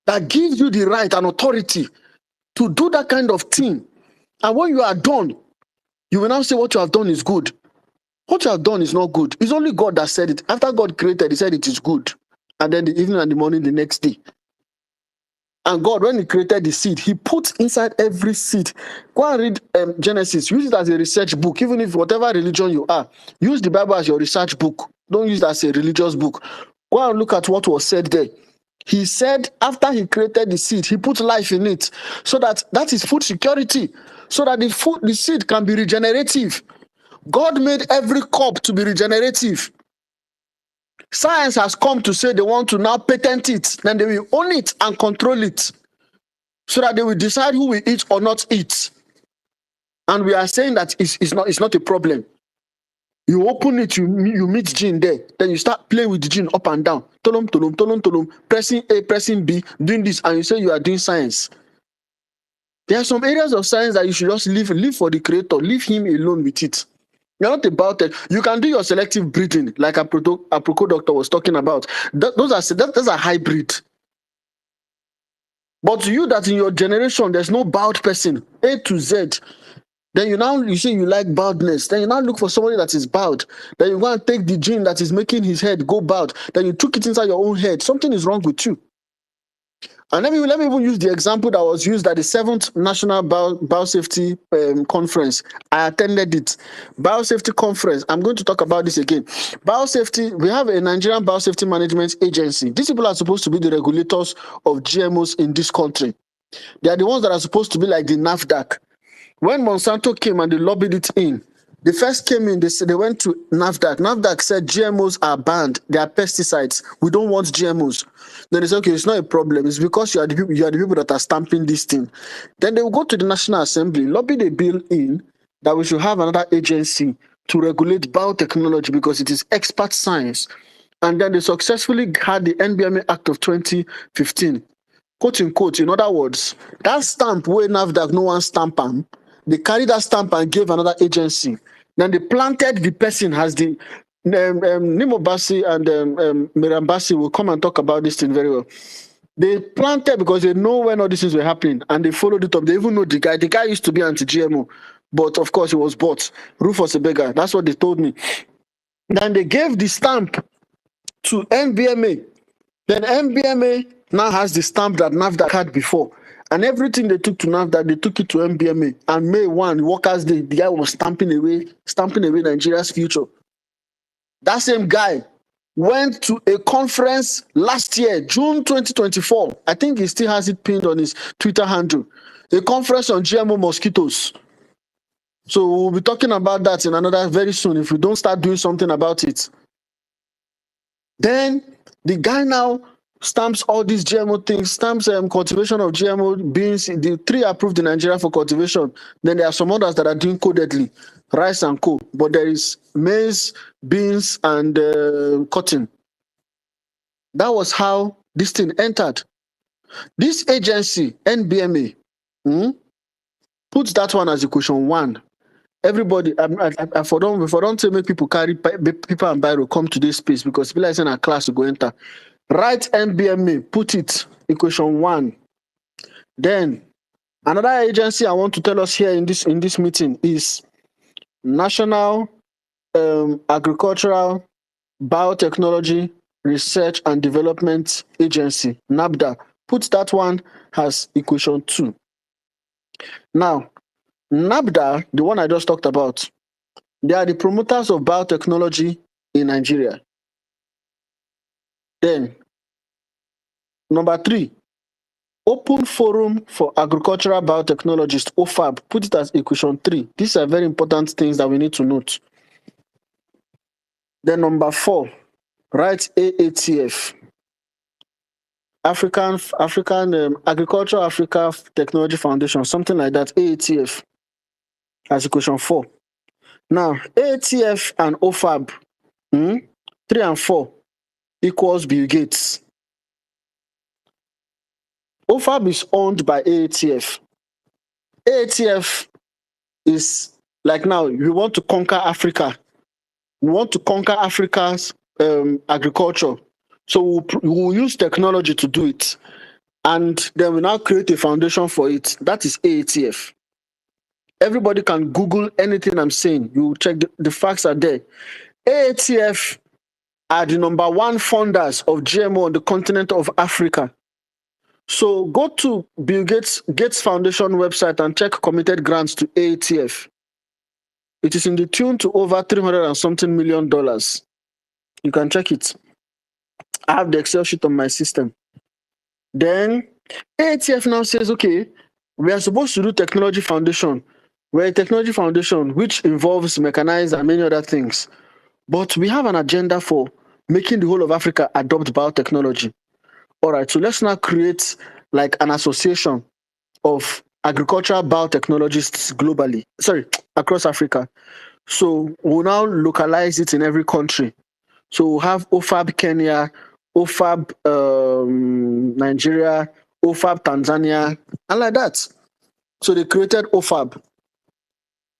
that gives you the right and authority to do that kind of thing? And when you are done, you will now say what you have done is good. What you have done is not good. It's only God that said it. After God created, he said it is good. And then the evening and the morning the next day. And God, when he created the seed, he put inside every seed. Go and read Genesis. Use it as a research book. Even if whatever religion you are, use the Bible as your research book. Don't use it as a religious book. Go and look at what was said there. He said after he created the seed, he put life in it. So that is food security. So that the seed can be regenerative. God made every crop to be regenerative. Science has come to say they want to now patent it. Then they will own it and control it. So that they will decide who will eat or not eat. And we are saying that it's not a problem. You open it, you meet gene there. Then you start playing with the gene up and down. Tolom, tolom, tolom, tolom. Pressing A, pressing B, doing this. And you say you are doing science. There are some areas of science that you should just leave for the creator. Leave him alone with it. You're not about it. You can do your selective breeding, like Aproko doctor was talking about. Those are hybrid. But you that in your generation, there's no bowed person, A to Z. Then you say you like baldness. Then you now look for somebody that is bowed. Then you go and take the gene that is making his head go bowed. Then you took it inside your own head. Something is wrong with you. And let me even use the example that was used at the 7th National Biosafety Conference. I attended it. Biosafety Conference. I'm going to talk about this again. Biosafety, we have a Nigerian Biosafety Management Agency. These people are supposed to be the regulators of GMOs in this country. They are the ones that are supposed to be like the NAFDAC. When Monsanto came and they lobbied it in, they first came in, they went to NAFDAC. NAFDAC said GMOs are banned. They are pesticides. We don't want GMOs. Then they said, okay, it's not a problem. It's because you are the people that are stamping this thing. Then they will go to the National Assembly, lobby the bill in. that we should have another agency to regulate biotechnology because it is expert science. And then they successfully had the NBMA Act of 2015. Quote unquote, in other words, that stamp where NAFDAC no one stamp am, they carried that stamp and gave another agency. Then they planted the person as the Nimo Bassi and Miriam Bassi will come and talk about this thing very well. They planted because they know when all these things were happening and they followed it up. They even know the guy. The guy used to be anti-GMO, but of course he was bought. Rufus a beggar. That's what they told me. Then they gave the stamp to NBMA. Then NBMA now has the stamp that NAFDAC had before. And everything they took to NAFDAC, they took it to NBMA. And May 1, Workers' Day, the guy was stamping away Nigeria's future. That same guy went to a conference last year, June 2024. I think he still has it pinned on his Twitter handle. A conference on GMO mosquitoes. So we'll be talking about that in another very soon if we don't start doing something about it. Then the guy now stamps all these GMO things, stamps cultivation of GMO beans. The 3 approved in Nigeria for cultivation. Then there are some others that are doing codedly, rice and co. But there is maize, beans, and cotton. That was how this thing entered. This agency, NBMA, puts that one as equation 1. Everybody, if I don't say make people carry paper and biro come to this space because people are saying a class to go enter. Write NBMA, put it equation 1. Then another agency I want to tell us here in this meeting is National Agricultural Biotechnology Research and Development Agency, NABDA. Put that one as equation 2. Now, NABDA, the one I just talked about, they are the promoters of biotechnology in Nigeria. Then, number 3, Open Forum for Agricultural Biotechnologists, OFAB. Put it as equation 3. These are very important things that we need to note. Then number 4, write AATF. African Agricultural Africa Technology Foundation, something like that, AATF, as equation 4. Now, AATF and OFAB, 3 and 4 equals Bill Gates. OFAB is owned by AATF. AATF is like now, we want to conquer Africa. We want to conquer Africa's agriculture. So we'll use technology to do it. And then we now create a foundation for it. That is AATF. Everybody can Google anything I'm saying. You check the facts are there. AATF are the number 1 funders of GMO on the continent of Africa. So go to Bill Gates Foundation website and check committed grants to AATF. It is in the tune to over $300 and something million. You can check it. I have the Excel sheet on my system. Then AATF now says, okay, we are supposed to do technology foundation. We're a technology foundation which involves mechanized and many other things. But we have an agenda for making the whole of Africa adopt biotechnology. All right, so let's now create like an association of agricultural biotechnologists globally. Across Africa. So we'll now localize it in every country. So we'll have OFAB Kenya, OFAB Nigeria, OFAB Tanzania, and like that. So they created OFAB.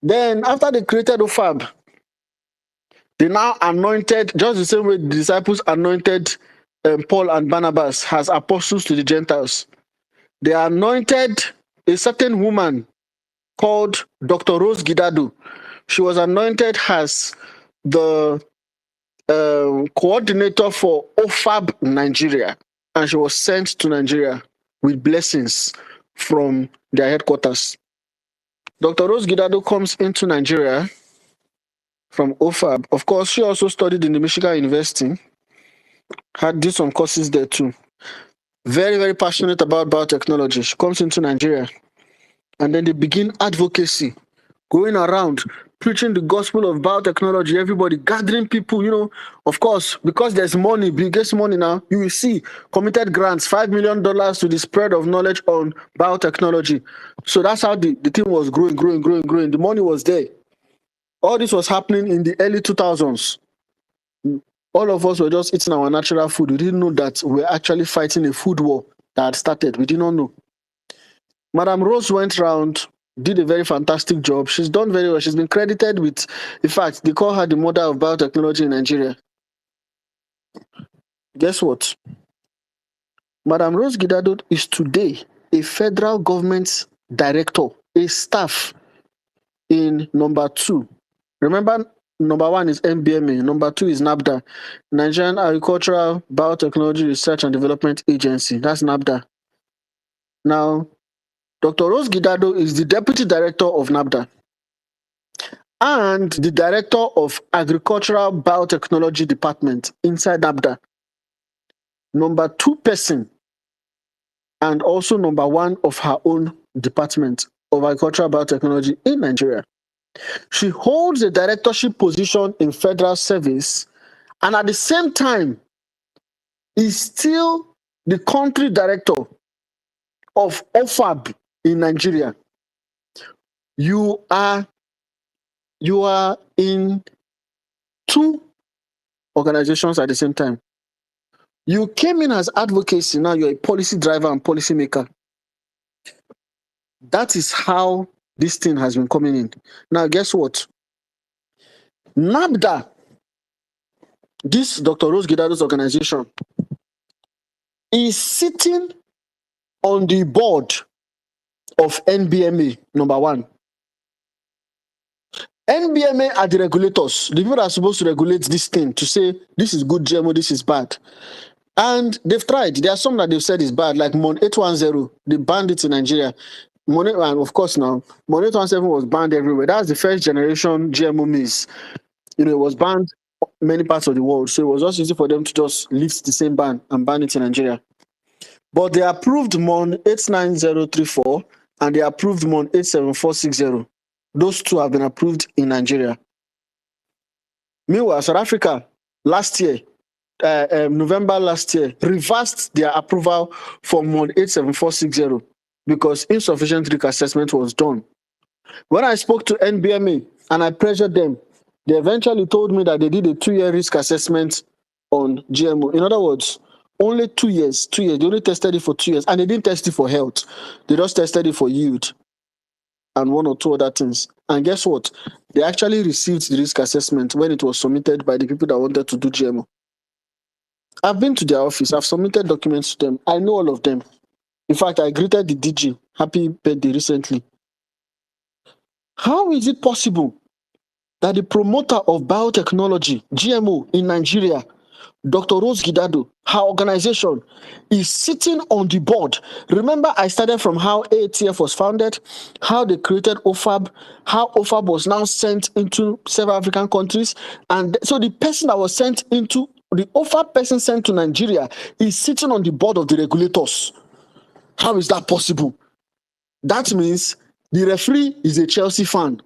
Then after they created OFAB, they now anointed, just the same way the disciples anointed Paul and Barnabas as apostles to the Gentiles. They anointed a certain woman called Dr. Rose Gidado. She was anointed as the coordinator for OFAB Nigeria, and she was sent to Nigeria with blessings from their headquarters. Dr. Rose Gidado comes into Nigeria from OFAB. Of course, she also studied in the Michigan University, did some courses there too. Very, very passionate about biotechnology. She comes into Nigeria, and then they begin advocacy, going around preaching the gospel of biotechnology, everybody gathering people, of course, because there's money, biggest money now, you will see committed grants, $5 million to the spread of knowledge on biotechnology. So that's how the thing was growing. The money was there. All this was happening in the early 2000s. All of us were just eating our natural food. We didn't know that we're actually fighting a food war that had started. We did not know. Madam Rose went round, did a very fantastic job. She's done very well. She's been credited with, in fact, they call her the mother of biotechnology in Nigeria. Guess what? Madam Rose Gidado is today a federal government director, a staff in number 2. Remember, number 1 is NBMA, number 2 is NABDA, Nigerian Agricultural Biotechnology Research and Development Agency. That's NABDA. Now, Dr. Rose Gidado is the deputy director of NABDA and the director of Agricultural Biotechnology Department inside NABDA. Number 2 person and also number 1 of her own department of Agricultural Biotechnology in Nigeria. She holds a directorship position in federal service and at the same time is still the country director of OFAB in Nigeria. You are in 2 organizations at the same time. You came in as advocacy, now you're a policy driver and policy maker. That is how this thing has been coming in. Now, guess what? NABDA, this Dr. Rose Gidado's organization, is sitting on the board of NBMA, number 1. NBMA are the regulators, the people that are supposed to regulate this thing to say this is good GMO, this is bad. And they've tried. There are some that they've said is bad, like MON 810, they banned it in Nigeria. MON, and of course now, MON 817 was banned everywhere. That's the first generation GMO maize. It was banned in many parts of the world. So it was just easy for them to just lift the same ban and ban it in Nigeria. But they approved MON 89034 and they approved MON 87460. Those 2 have been approved in Nigeria. Meanwhile, South Africa, last year, November last year, reversed their approval for MON 87460 because insufficient risk assessment was done. When I spoke to NBMA and I pressured them, they eventually told me that they did a 2-year risk assessment on GMO. In other words, only 2 years. 2 years. They only tested it for 2 years, and they didn't test it for health. They just tested it for yield and 1 or 2 other things. And guess what? They actually received the risk assessment when it was submitted by the people that wanted to do GMO. I've been to their office. I've submitted documents to them. I know all of them. In fact, I greeted the DG. Happy birthday recently. How is it possible that the promoter of biotechnology, GMO, in Nigeria, Dr. Rose Gidado, her organization, is sitting on the board? Remember, I started from how ATF was founded, how they created OFAB, how OFAB was now sent into several African countries. And so the person that was sent into, the OFAB person sent to Nigeria is sitting on the board of the regulators. How is that possible? That means the referee is a Chelsea fan.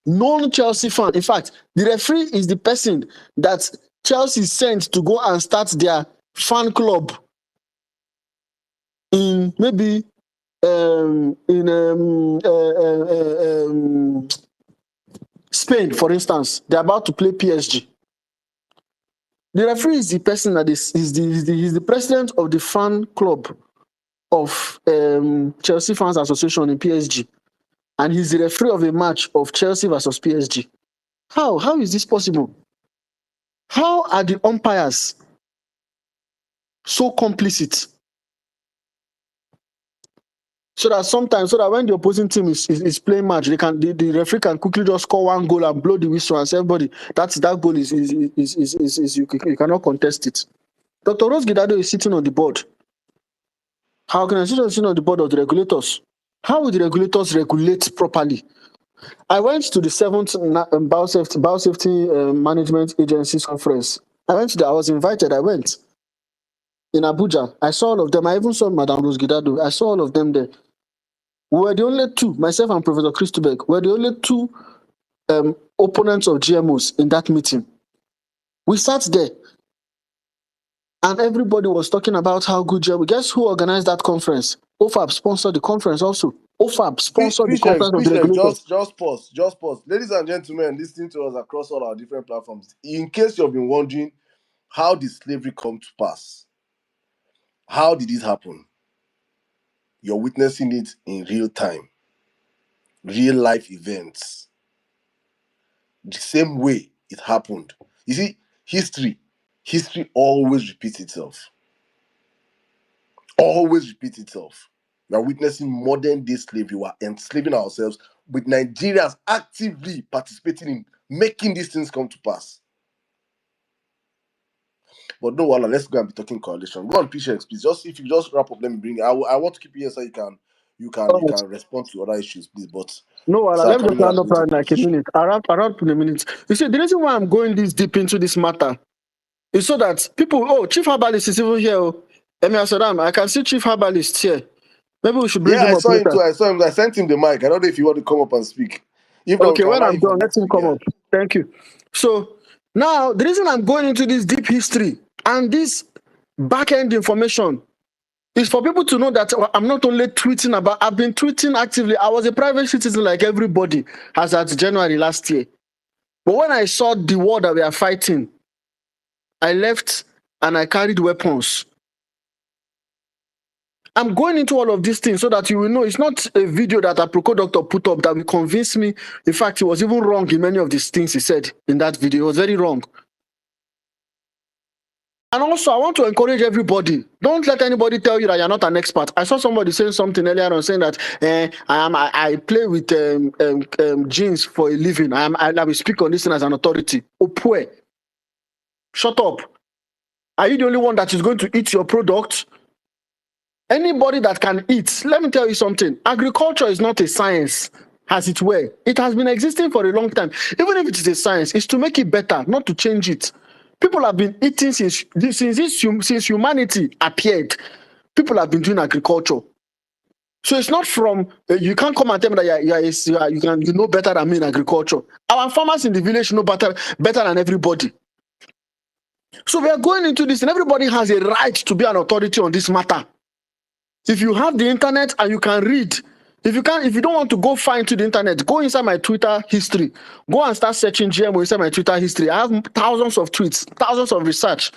Non-Chelsea fan. In fact, the referee is the person that Chelsea sent to go and start their fan club in maybe Spain, for instance. They're about to play PSG. The referee is the person that is the president of the fan club of Chelsea Fans Association in PSG. And he's the referee of a match of Chelsea versus PSG. How is this possible? How are the umpires so complicit? So that when the opposing team is playing match, the referee can quickly just score 1 goal and blow the whistle and say, everybody, that goal is you cannot contest it. Dr. Rose Gidado is sitting on the board. How can I sit on the board of the regulators? How will the regulators regulate properly? I went to the 7th Biosafety Management Agencies Conference. I was invited. I went in Abuja. I saw all of them. I even saw Madam Rose Gidado. I saw all of them there. We were the only 2, myself and Professor Christobek, were the only 2 opponents of GMOs in that meeting. We sat there and everybody was talking about how good GMO. Guess who organized that conference? OFAB sponsored the conference also. OFAB sponsored the conference of the regulators. Just pause. Ladies and gentlemen, listening to us across all our different platforms, in case you've been wondering, how did slavery come to pass? How did it happen? You're witnessing it in real time, real life events, the same way it happened. You see, history always repeats itself. Always repeats itself. We are witnessing modern day slavery. We are enslaving ourselves with Nigerians actively participating in making these things come to pass. But no, Wala, let's go and be talking coalition. Go on, Patience, please. If you just wrap up, let me bring it. I want to keep you here so you All right. can respond to other issues, please. But No, Sir let me just Kamina round is up going to around like a conversation. minute. Around in a minute. You see, the reason why I'm going this deep into this matter is so that people, Chief Herbalist is even here. Emir Saddam, I can see Chief Herbalist here. Maybe we should bring Yeah, him I up saw him later. too. I saw him. I sent him the mic. I don't know if you want to come up and speak. If not, we Okay, can when allow I'm him for done, let next him week. come Yeah. up. Thank you. So now the reason I'm going into this deep history and this back-end information is for people to know that I'm not only tweeting about, I've been tweeting actively. I was a private citizen like everybody as at January last year. But when I saw the war that we are fighting, I left and I carried weapons. I'm going into all of these things so that you will know it's not a video that a Proco doctor put up that will convince me. In fact, he was even wrong in many of these things he said in that video. He was very wrong. And also, I want to encourage everybody. Don't let anybody tell you that you're not an expert. I saw somebody saying something earlier on saying that I play with genes for a living. I will speak on this thing as an authority. Opue. Shut up. Are you the only one that is going to eat your product? Anybody that can eat, let me tell you something. Agriculture is not a science, as it were. It has been existing for a long time. Even if it is a science, it's to make it better, not to change it. People have been eating since humanity appeared. People have been doing agriculture. So it's not from you can't come and tell me that you know better than me in agriculture. Our farmers in the village know better than everybody. So we are going into this, and everybody has a right to be an authority on this matter. If you have the internet and you can read, if you don't want to go far into the internet, go inside my Twitter history. Go and start searching GMO inside my Twitter history. I have thousands of tweets, thousands of research.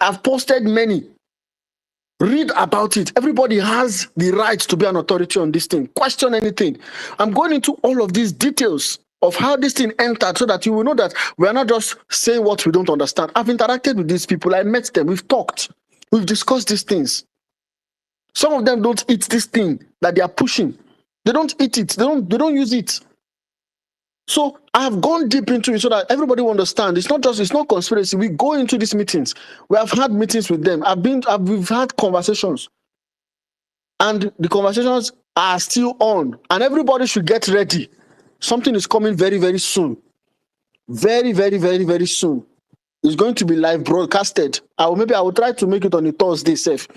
I've posted many. Read about it. Everybody has the right to be an authority on this thing. Question anything. I'm going into all of these details of how this thing entered so that you will know that we are not just saying what we don't understand. I've interacted with these people. I met them. We've talked. We've discussed these things. Some of them don't eat this thing that they are pushing. They don't eat it. They don't use it. So I have gone deep into it so that everybody will understand. It's not conspiracy. We go into these meetings. We have had meetings with them. We've had conversations. And the conversations are still on. And everybody should get ready. Something is coming very, very soon. Very, very, very, very soon. It's going to be live broadcasted. I will try to make it on a Thursday, safe.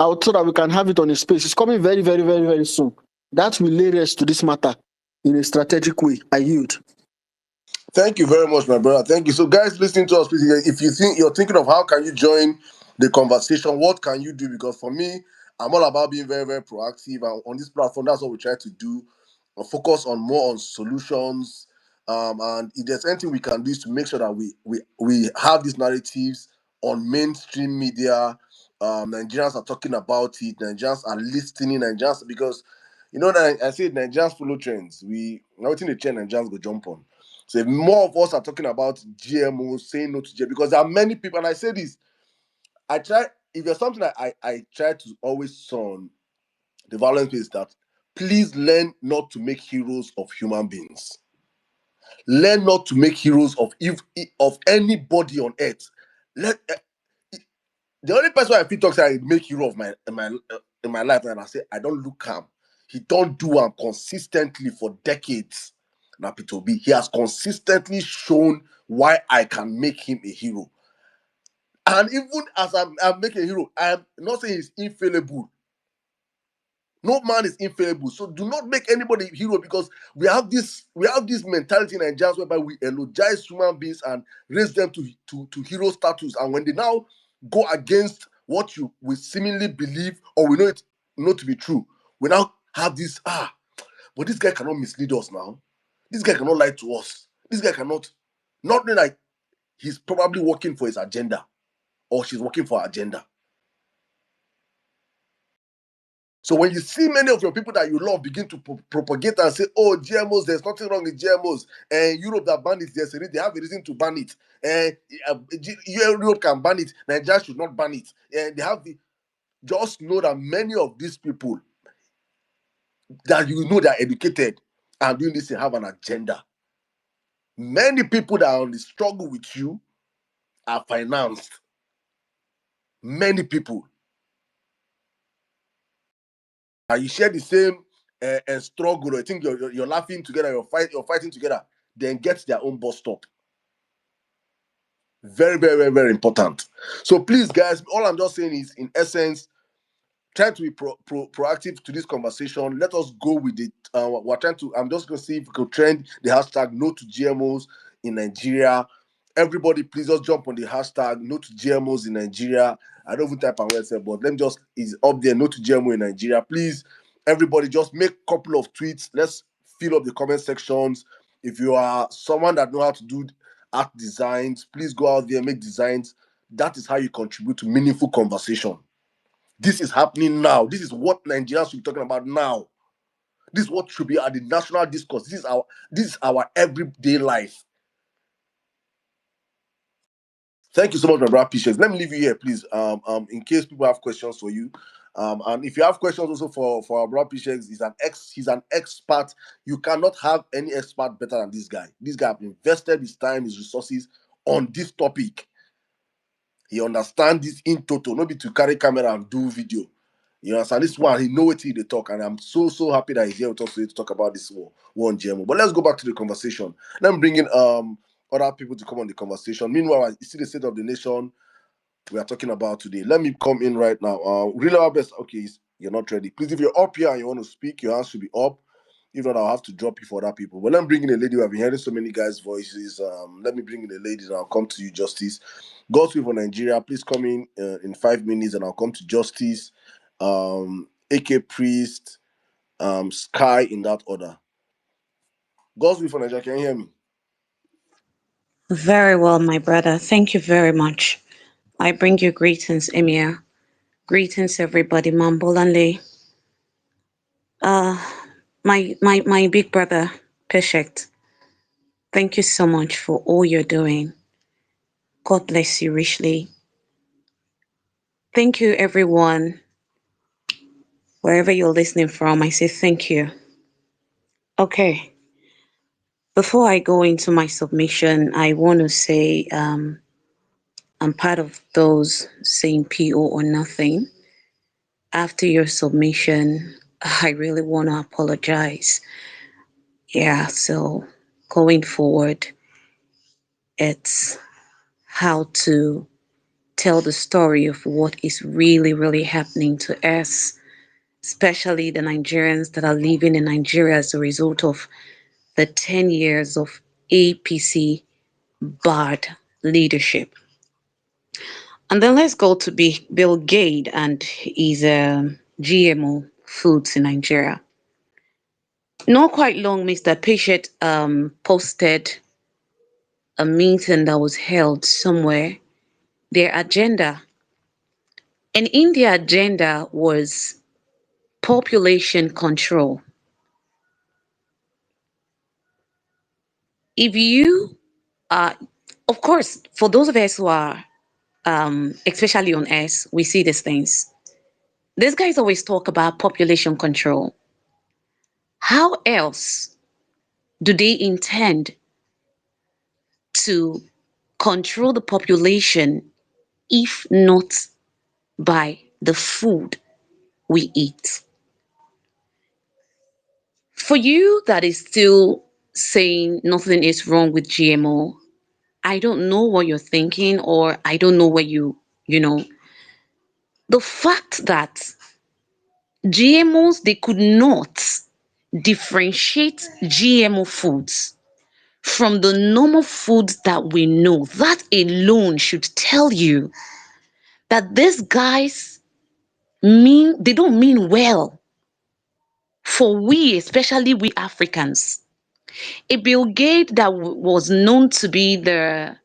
So that we can have it on a space. It's coming very, very, very, very soon. That will lay rest to this matter in a strategic way. I yield. Thank you very much, my brother. Thank you. So, guys, listening to us, please, if you're thinking of how can you join the conversation, what can you do? Because for me, I'm all about being very, very proactive. And on this platform, that's what we try to do. Focus on more on solutions. And if there's anything we can do is to make sure that we have these narratives on mainstream media. Nigerians are talking about it. Nigerians are listening. Nigerians, because I say Nigerians follow trends. Everything the trend Nigerians go jump on. So if more of us are talking about GMO, saying no to GMO, because there are many people, and I say this, if there's something I try to always son the violence is that please learn not to make heroes of human beings. Learn not to make heroes of anybody on earth. The only person I feel talks I make hero of in my life, and I say I don't look him. He don't do him consistently for decades. Now, Peter B, he has consistently shown why I can make him a hero. And even as I'm making a hero, I'm not saying he's infallible. No man is infallible. So do not make anybody hero, because we have this mentality in Nigerians whereby we eulogize human beings and raise them to hero status. And when they now go against what we seemingly believe, or we know to be true, we now have this, but this guy cannot mislead us now. This guy cannot lie to us. This guy cannot, not knowing like he's probably working for his agenda, or she's working for her agenda. So when you see many of your people that you love begin to propagate and say, "Oh, GMOs, there's nothing wrong with GMOs," and Europe that ban it, they have a reason to ban it, and Europe can ban it, Nigeria should not ban it, and they have the. Just know that many of these people that you know that are educated and doing this, they have an agenda. Many people that are on the struggle with you are financed. Many people. You share the same struggle. I think you're laughing together, you're fighting together. Then get their own bus stop. Very, very, very, very important. So please, guys, all I'm just saying is, in essence, try to be proactive to this conversation. Let us go with it. We're trying to. I'm just going to see if we could trend the hashtag No to GMOs in Nigeria. Everybody, please just jump on the hashtag No to GMOs in Nigeria. I don't even type on website, but let me just is up there. No to GMO in Nigeria. Please, everybody, just make a couple of tweets. Let's fill up the comment sections. If you are someone that know how to do art designs, please go out there, make designs. That is how you contribute to meaningful conversation. This is happening now. This is what Nigerians should be talking about now. This is what should be at the national discourse. This is our everyday life. Thank you so much, my brother Patience. Let me leave you here, please. In case people have questions for you. And if you have questions also for our brother Patience, he's an expert. You cannot have any expert better than this guy. This guy has invested his time, his resources on this topic. He understands this in total, not be to carry camera and do video. You understand? This one, he know what he talk, and I'm so happy that he's here with us today to talk about this war on GMO. But let's go back to the conversation. Let me bring in other people to come on the conversation. Meanwhile, you see the state of the nation we are talking about today. Let me come in right now. Really our best. Okay, you're not ready. Please, if you're up here and you want to speak, your hands should be up. If not, I'll have to drop you for other people. But let me bring in a lady. I've been hearing so many guys' voices. Let me bring in a lady and I'll come to you, Justice. God's will for Nigeria. Please come in 5 minutes and I'll come to Justice. AK Priest, Sky, in that order. God's will for Nigeria. Can you hear me? Very well, my brother. Thank you very much. I bring you greetings, Emir. Greetings, everybody. Mambolanle. My big brother, Peshect. Thank you so much for all you're doing. God bless you richly. Thank you, everyone. Wherever you're listening from, I say thank you. Okay. Before I go into my submission, I want to say I'm part of those saying PO or nothing. After your submission, I really want to apologize. Yeah, so going forward, it's how to tell the story of what is really happening to us, especially the Nigerians that are living in Nigeria as a result of the 10 years of APC bad leadership. And then let's go to Bill Gates and his GMO foods in Nigeria. Not quite long, Mr. Patient posted a meeting that was held somewhere, their agenda. And in their agenda was population control. If you are, of course, for those of us who are, especially on us, we see these things. These guys always talk about population control. How else do they intend to control the population if not by the food we eat? For you that is still saying nothing is wrong with GMO, I don't know what you're thinking, or I don't know where you know, the fact that GMOs, they could not differentiate GMO foods from the normal foods that we know. That alone should tell you that these guys they don't mean well for we, especially we Africans. A Bill Gates that was known to be the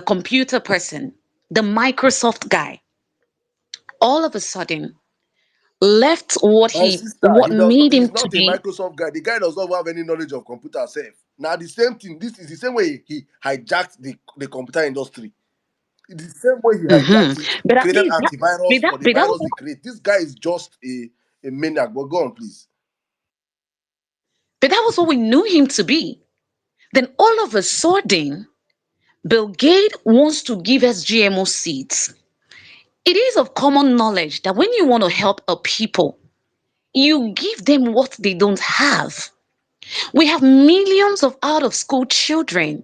computer person, the Microsoft guy, all of a sudden left My sister, what made him he's to not a be. Microsoft guy. The guy does not have any knowledge of computer self. Now the same thing. This is the same way he hijacked the computer industry. It's the same way he hijacked it, But at created least antivirus for the that virus was they create. This guy is just a maniac. But go on, please. but that was what we knew him to be. Then all of a sudden, Bill Gates wants to give us GMO seeds. It is of common knowledge that when you want to help a people, you give them what they don't have. We have millions of out of school children,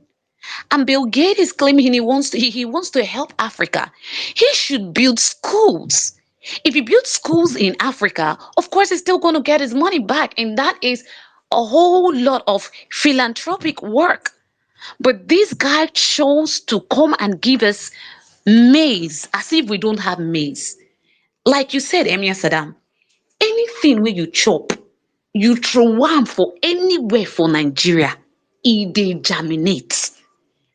and Bill Gates is claiming he wants to help Africa. He should build schools. If he builds schools in Africa, of course he's still going to get his money back, and that is a whole lot of philanthropic work. But this guy chose to come and give us maize as if we don't have maize. Like you said, Emia Saddam, anything where you chop, you throw one for anywhere for Nigeria, it dey germinate.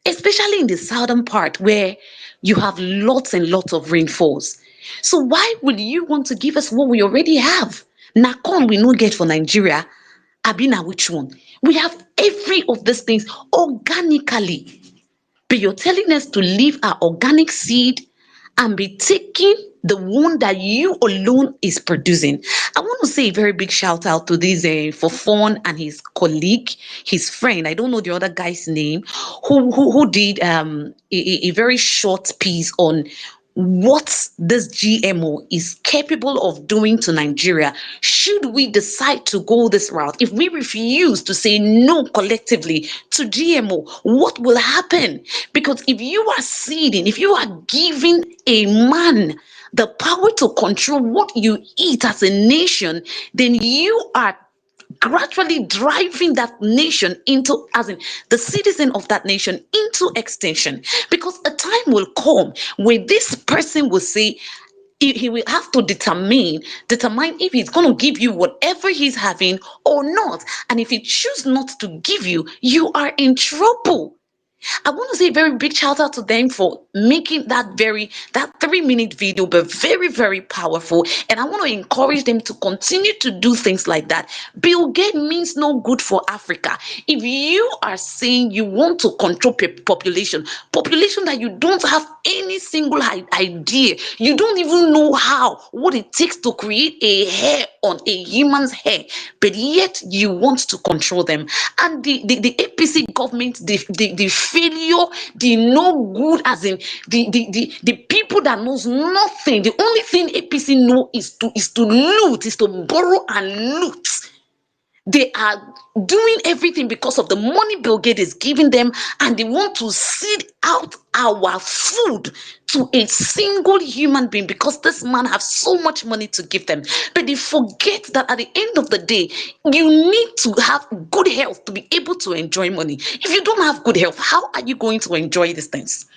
Especially in the southern part where you have lots and lots of rainfalls. So why would you want to give us what we already have? Na corn we no get for Nigeria, abi na which one? We have every of these things organically. But you're telling us to leave our organic seed and be taking the one that you alone is producing. I want to say a very big shout out to this Fofon and his colleague, his friend. I don't know the other guy's name, who did a very short piece on what this GMO is capable of doing to Nigeria. Should we decide to go this route, if we refuse to say no collectively to GMO, what will happen? Because if you are seeding, if you are giving a man the power to control what you eat as a nation, then you are gradually driving that nation into, as in the citizen of that nation, into extinction. Because a time will come where this person will say, he will have to determine if he's going to give you whatever he's having or not. And if he chooses not to give you, you are in trouble. I want to say a very big shout out to them for making that 3-minute video, but very, very powerful. And I want to encourage them to continue to do things like that. Bill Gates means no good for Africa. If you are saying you want to control population that you don't have any single idea, you don't even know what it takes to create a hair on a human's hair, but yet you want to control them. And the APC government, the failure, the no good, as in the people that knows nothing. The only thing APC know is to loot, is to borrow and loot. They are doing everything because of the money Bill Gates is giving them, and they want to seed out our food to a single human being because this man has so much money to give them. But they forget that at the end of the day, you need to have good health to be able to enjoy money. If you don't have good health, how are you going to enjoy these things?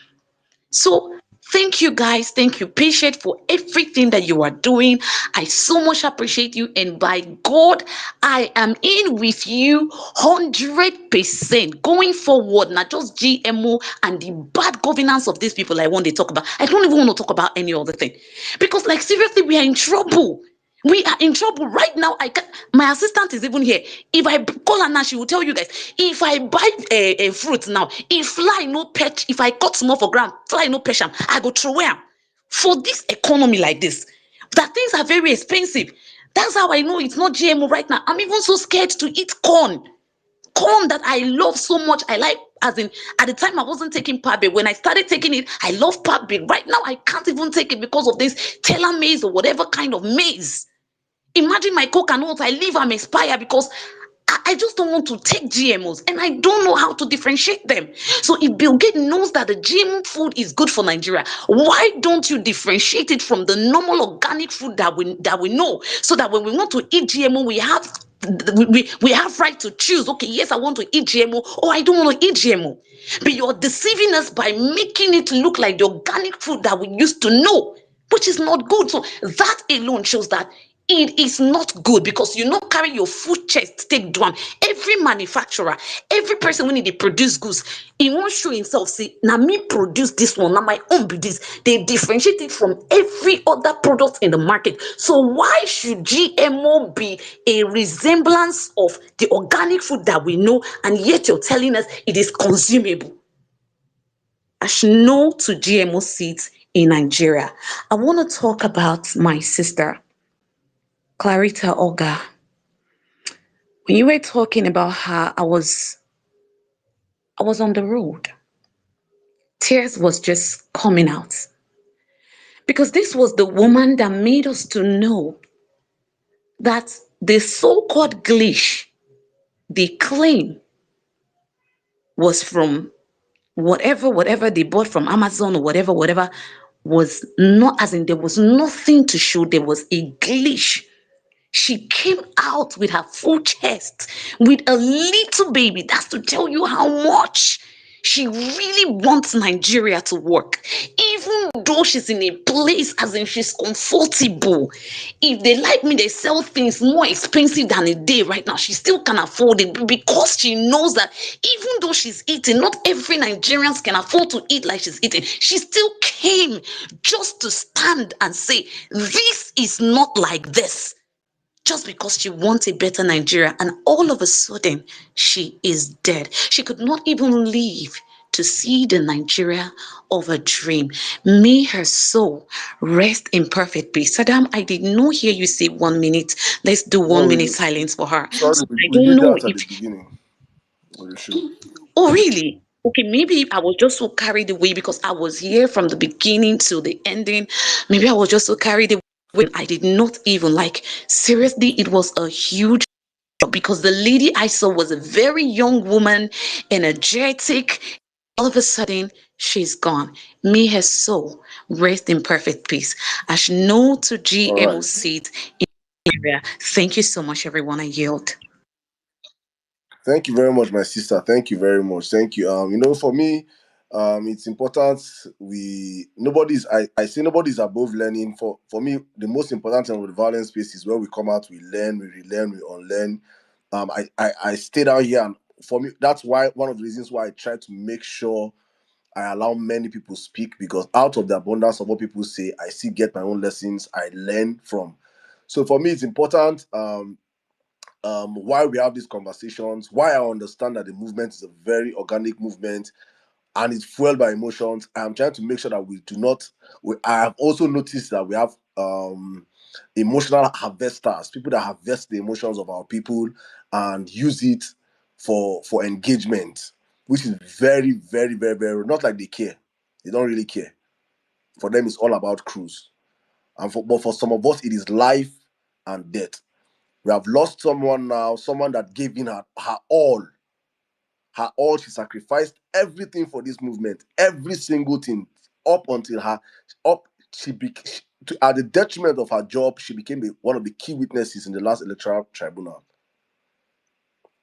So thank you guys. Thank you, Patient, for everything that you are doing. I so much appreciate you. And by God, I am in with you 100% going forward, not just GMO and the bad governance of these people I want to talk about. I don't even want to talk about any other thing. Because, like, seriously, we are in trouble. We are in trouble right now. My assistant is even here. If I call her now, she will tell you guys. If I buy a fruit now, if fly no patch, if I cut small for ground, fly no patch, I go throw them. For this economy like this, that things are very expensive. That's how I know it's not GMO right now. I'm even so scared to eat corn. Corn that I love so much. I like, as in, at the time I wasn't taking Parbe. When I started taking it, I love Parbe. Right now, I can't even take it because of this teller maize or whatever kind of maize. Imagine my coconut, I leave them expire because I just don't want to take GMOs, and I don't know how to differentiate them. So if Bill Gates knows that the GMO food is good for Nigeria, why don't you differentiate it from the normal organic food that we know, so that when we want to eat GMO, we have right to choose. Okay, yes, I want to eat GMO, or I don't want to eat GMO. But you're deceiving us by making it look like the organic food that we used to know, which is not good. So that alone shows that it is not good, because you not carry your food chest take do am. Every manufacturer, every person when they produce goods, he won't show himself say, now me produce this one, now my own be this. They differentiate it from every other product in the market. So why should GMO be a resemblance of the organic food that we know, and yet you're telling us it is consumable? As no to GMO seeds in Nigeria. I want to talk about my sister, Clarita Oga. When you were talking about her, I was on the road. Tears was just coming out. Because this was the woman that made us to know that the so-called glitch they claim was from whatever they bought from Amazon or whatever was not, as in there was nothing to show there was a glitch. She came out with her full chest with a little baby. That's to tell you how much she really wants Nigeria to work. Even though she's in a place as in she's comfortable. If they like me, they sell things more expensive than a day right now. She still can afford it, because she knows that even though she's eating, not every Nigerians can afford to eat like she's eating. She still came just to stand and say, this is not like this, just because she wants a better Nigeria, and all of a sudden she is dead. She could not even live to see the Nigeria of her dream. May her soul rest in perfect peace. Saddam, I did not hear you say 1 minute. Let's do No, 1 minute silence for her. sorry, So I we don't did know that at the if, beginning of the show. oh really? Okay, maybe I was just so carried away because I was here from the beginning to the ending. Maybe I was just so carried away when I did not even like, seriously, it was a huge, because the lady I saw was a very young woman, energetic. All of a sudden, she's gone. May her soul rest in perfect peace. As no to All GMO right. seeds in Nigeria. Thank you so much, everyone. I yield. Thank you very much, my sister. Thank you very much. Thank you. For me, it's important nobody's I say nobody's above learning. For me, the most important thing with the violence space is where we come out, we learn, we relearn, we unlearn. I stay down here, and for me, that's why one of the reasons why I try to make sure I allow many people speak, because out of the abundance of what people say, I still get my own lessons I learn from. So for me, it's important. Why we have these conversations, why I understand that the movement is a very organic movement and it's fueled by emotions. I'm trying to make sure that we do not. I have also noticed that we have emotional harvesters, people that harvest the emotions of our people and use it for engagement, which is very, very, very, very not like they care. They don't really care. For them, it's all about cruise. But for some of us, it is life and death. We have lost someone now, someone that gave in her all. Her all. She sacrificed everything for this movement, every single thing, up until her, up, at the detriment of her job, she became one of the key witnesses in the last electoral tribunal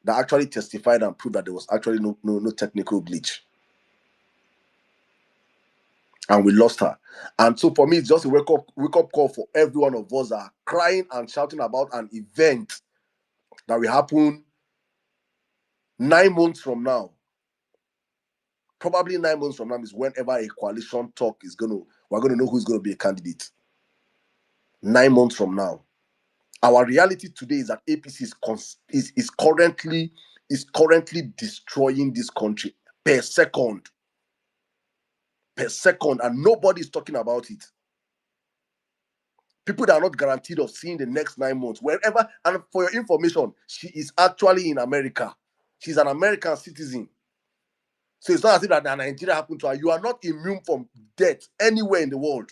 that actually testified and proved that there was actually no technical glitch. And we lost her. And so for me, it's just a wake up call for every one of us that are crying and shouting about an event that will happen 9 months from now. Probably 9 months from now is whenever a coalition talk we're gonna know who's gonna be a candidate. 9 months from now. Our reality today is that APC is currently destroying this country per second, and nobody's talking about it. People that are not guaranteed of seeing the next 9 months, wherever. And for your information, she is actually in America. She's an American citizen. So it's not as if that Nigeria happened to her. You are not immune from death anywhere in the world.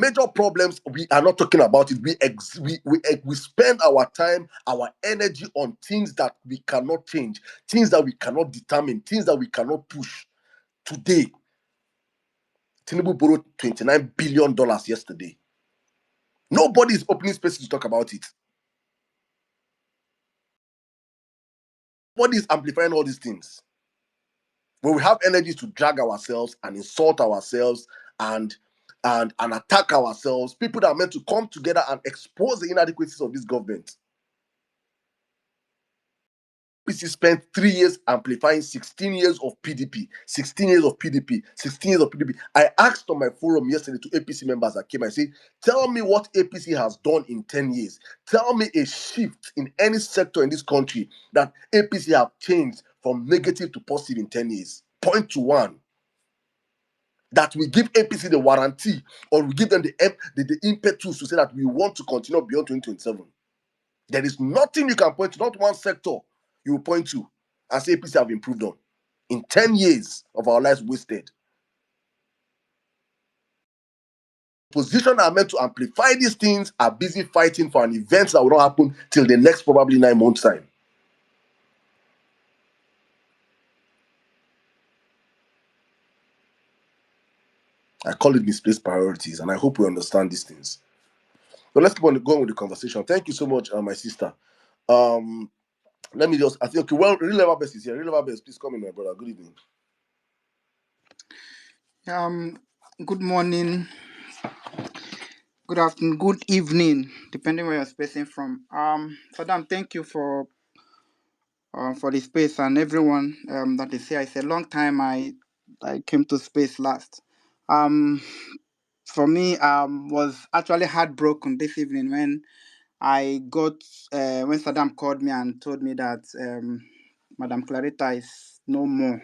Major problems, we are not talking about it. We spend our time, our energy on things that we cannot change, things that we cannot determine, things that we cannot push. Today, Tinubu borrowed $29 billion yesterday. Nobody is opening spaces to talk about it. Nobody is amplifying all these things. When we have energy to drag ourselves and insult ourselves and attack ourselves, people that are meant to come together and expose the inadequacies of this government. APC spent 3 years amplifying 16 years of PDP, 16 years of PDP, 16 years of PDP. I asked on my forum yesterday to APC members that came, I said, tell me what APC has done in 10 years. Tell me a shift in any sector in this country that APC have changed from negative to positive in 10 years. Point to one. That we give APC the warranty or we give them the impetus to say that we want to continue beyond 2027. There is nothing you can point to, not one sector you will point to as APC have improved on. In 10 years of our lives wasted. Position are meant to amplify these things are busy fighting for an event that will not happen till the next probably 9 months' time. I call it misplaced priorities, and I hope we understand these things. So let's keep on going with the conversation. Thank you so much, my sister. Let me just, I think, okay, well, Real Level Best is here. Real Level Best, please come in, my brother. Good evening. Good morning, good afternoon, good evening, depending where you're spacing from. Saddam, thank you for the space and everyone that is here. It's a long time I came to space last. For me, was actually heartbroken this evening when I got when Saddam called me and told me that Madam Clarita is no more.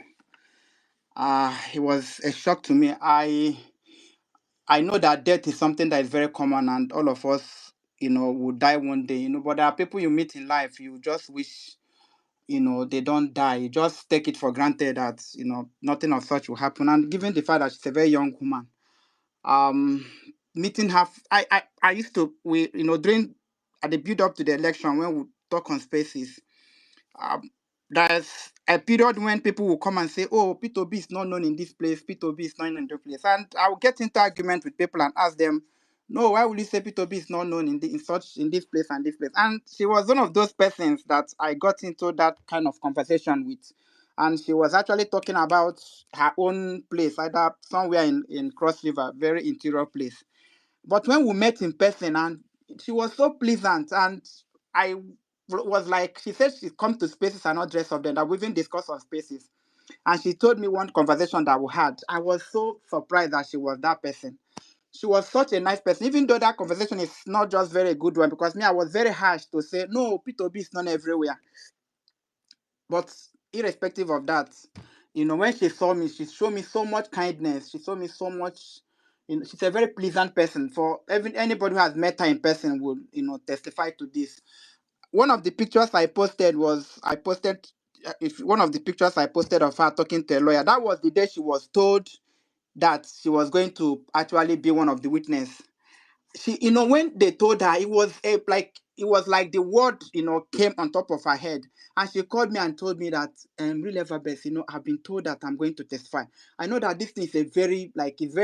It was a shock to me. I know that death is something that is very common and all of us, will die one day, but there are people you meet in life, you just wish, they don't die. You just take it for granted that, nothing of such will happen. And given the fact that she's a very young woman, um, meeting her, I used to, during, at the build up to the election when we talk on spaces, um, there's a period when people will come and say, "Oh, P2B is not known in this place. P2B is not known in this place," and I will get into argument with people and ask them, "No, why would you say P2B is not known in this place and this place?" And she was one of those persons that I got into that kind of conversation with, and she was actually talking about her own place, either somewhere in Cross River, very interior place. But when we met in person, and she was so pleasant, and I was like, she said she'd come to spaces and not dress of them, that we even discussed on spaces. And she told me one conversation that we had. I was so surprised that she was that person. She was such a nice person, even though that conversation is not just very good one, because me, I was very harsh to say, no, P2B is not everywhere. But irrespective of that, when she saw me, she showed me so much kindness. She showed me so much. She's a very pleasant person. For anybody who has met her in person would, testify to this. One of the pictures I posted if one of the pictures I posted of her talking to a lawyer. That was the day she was told that she was going to actually be one of the witnesses. She, when they told her, it was like the word, came on top of her head. And she called me and told me that, Real Everbest, I've been told that I'm going to testify. I know that this thing is it's very,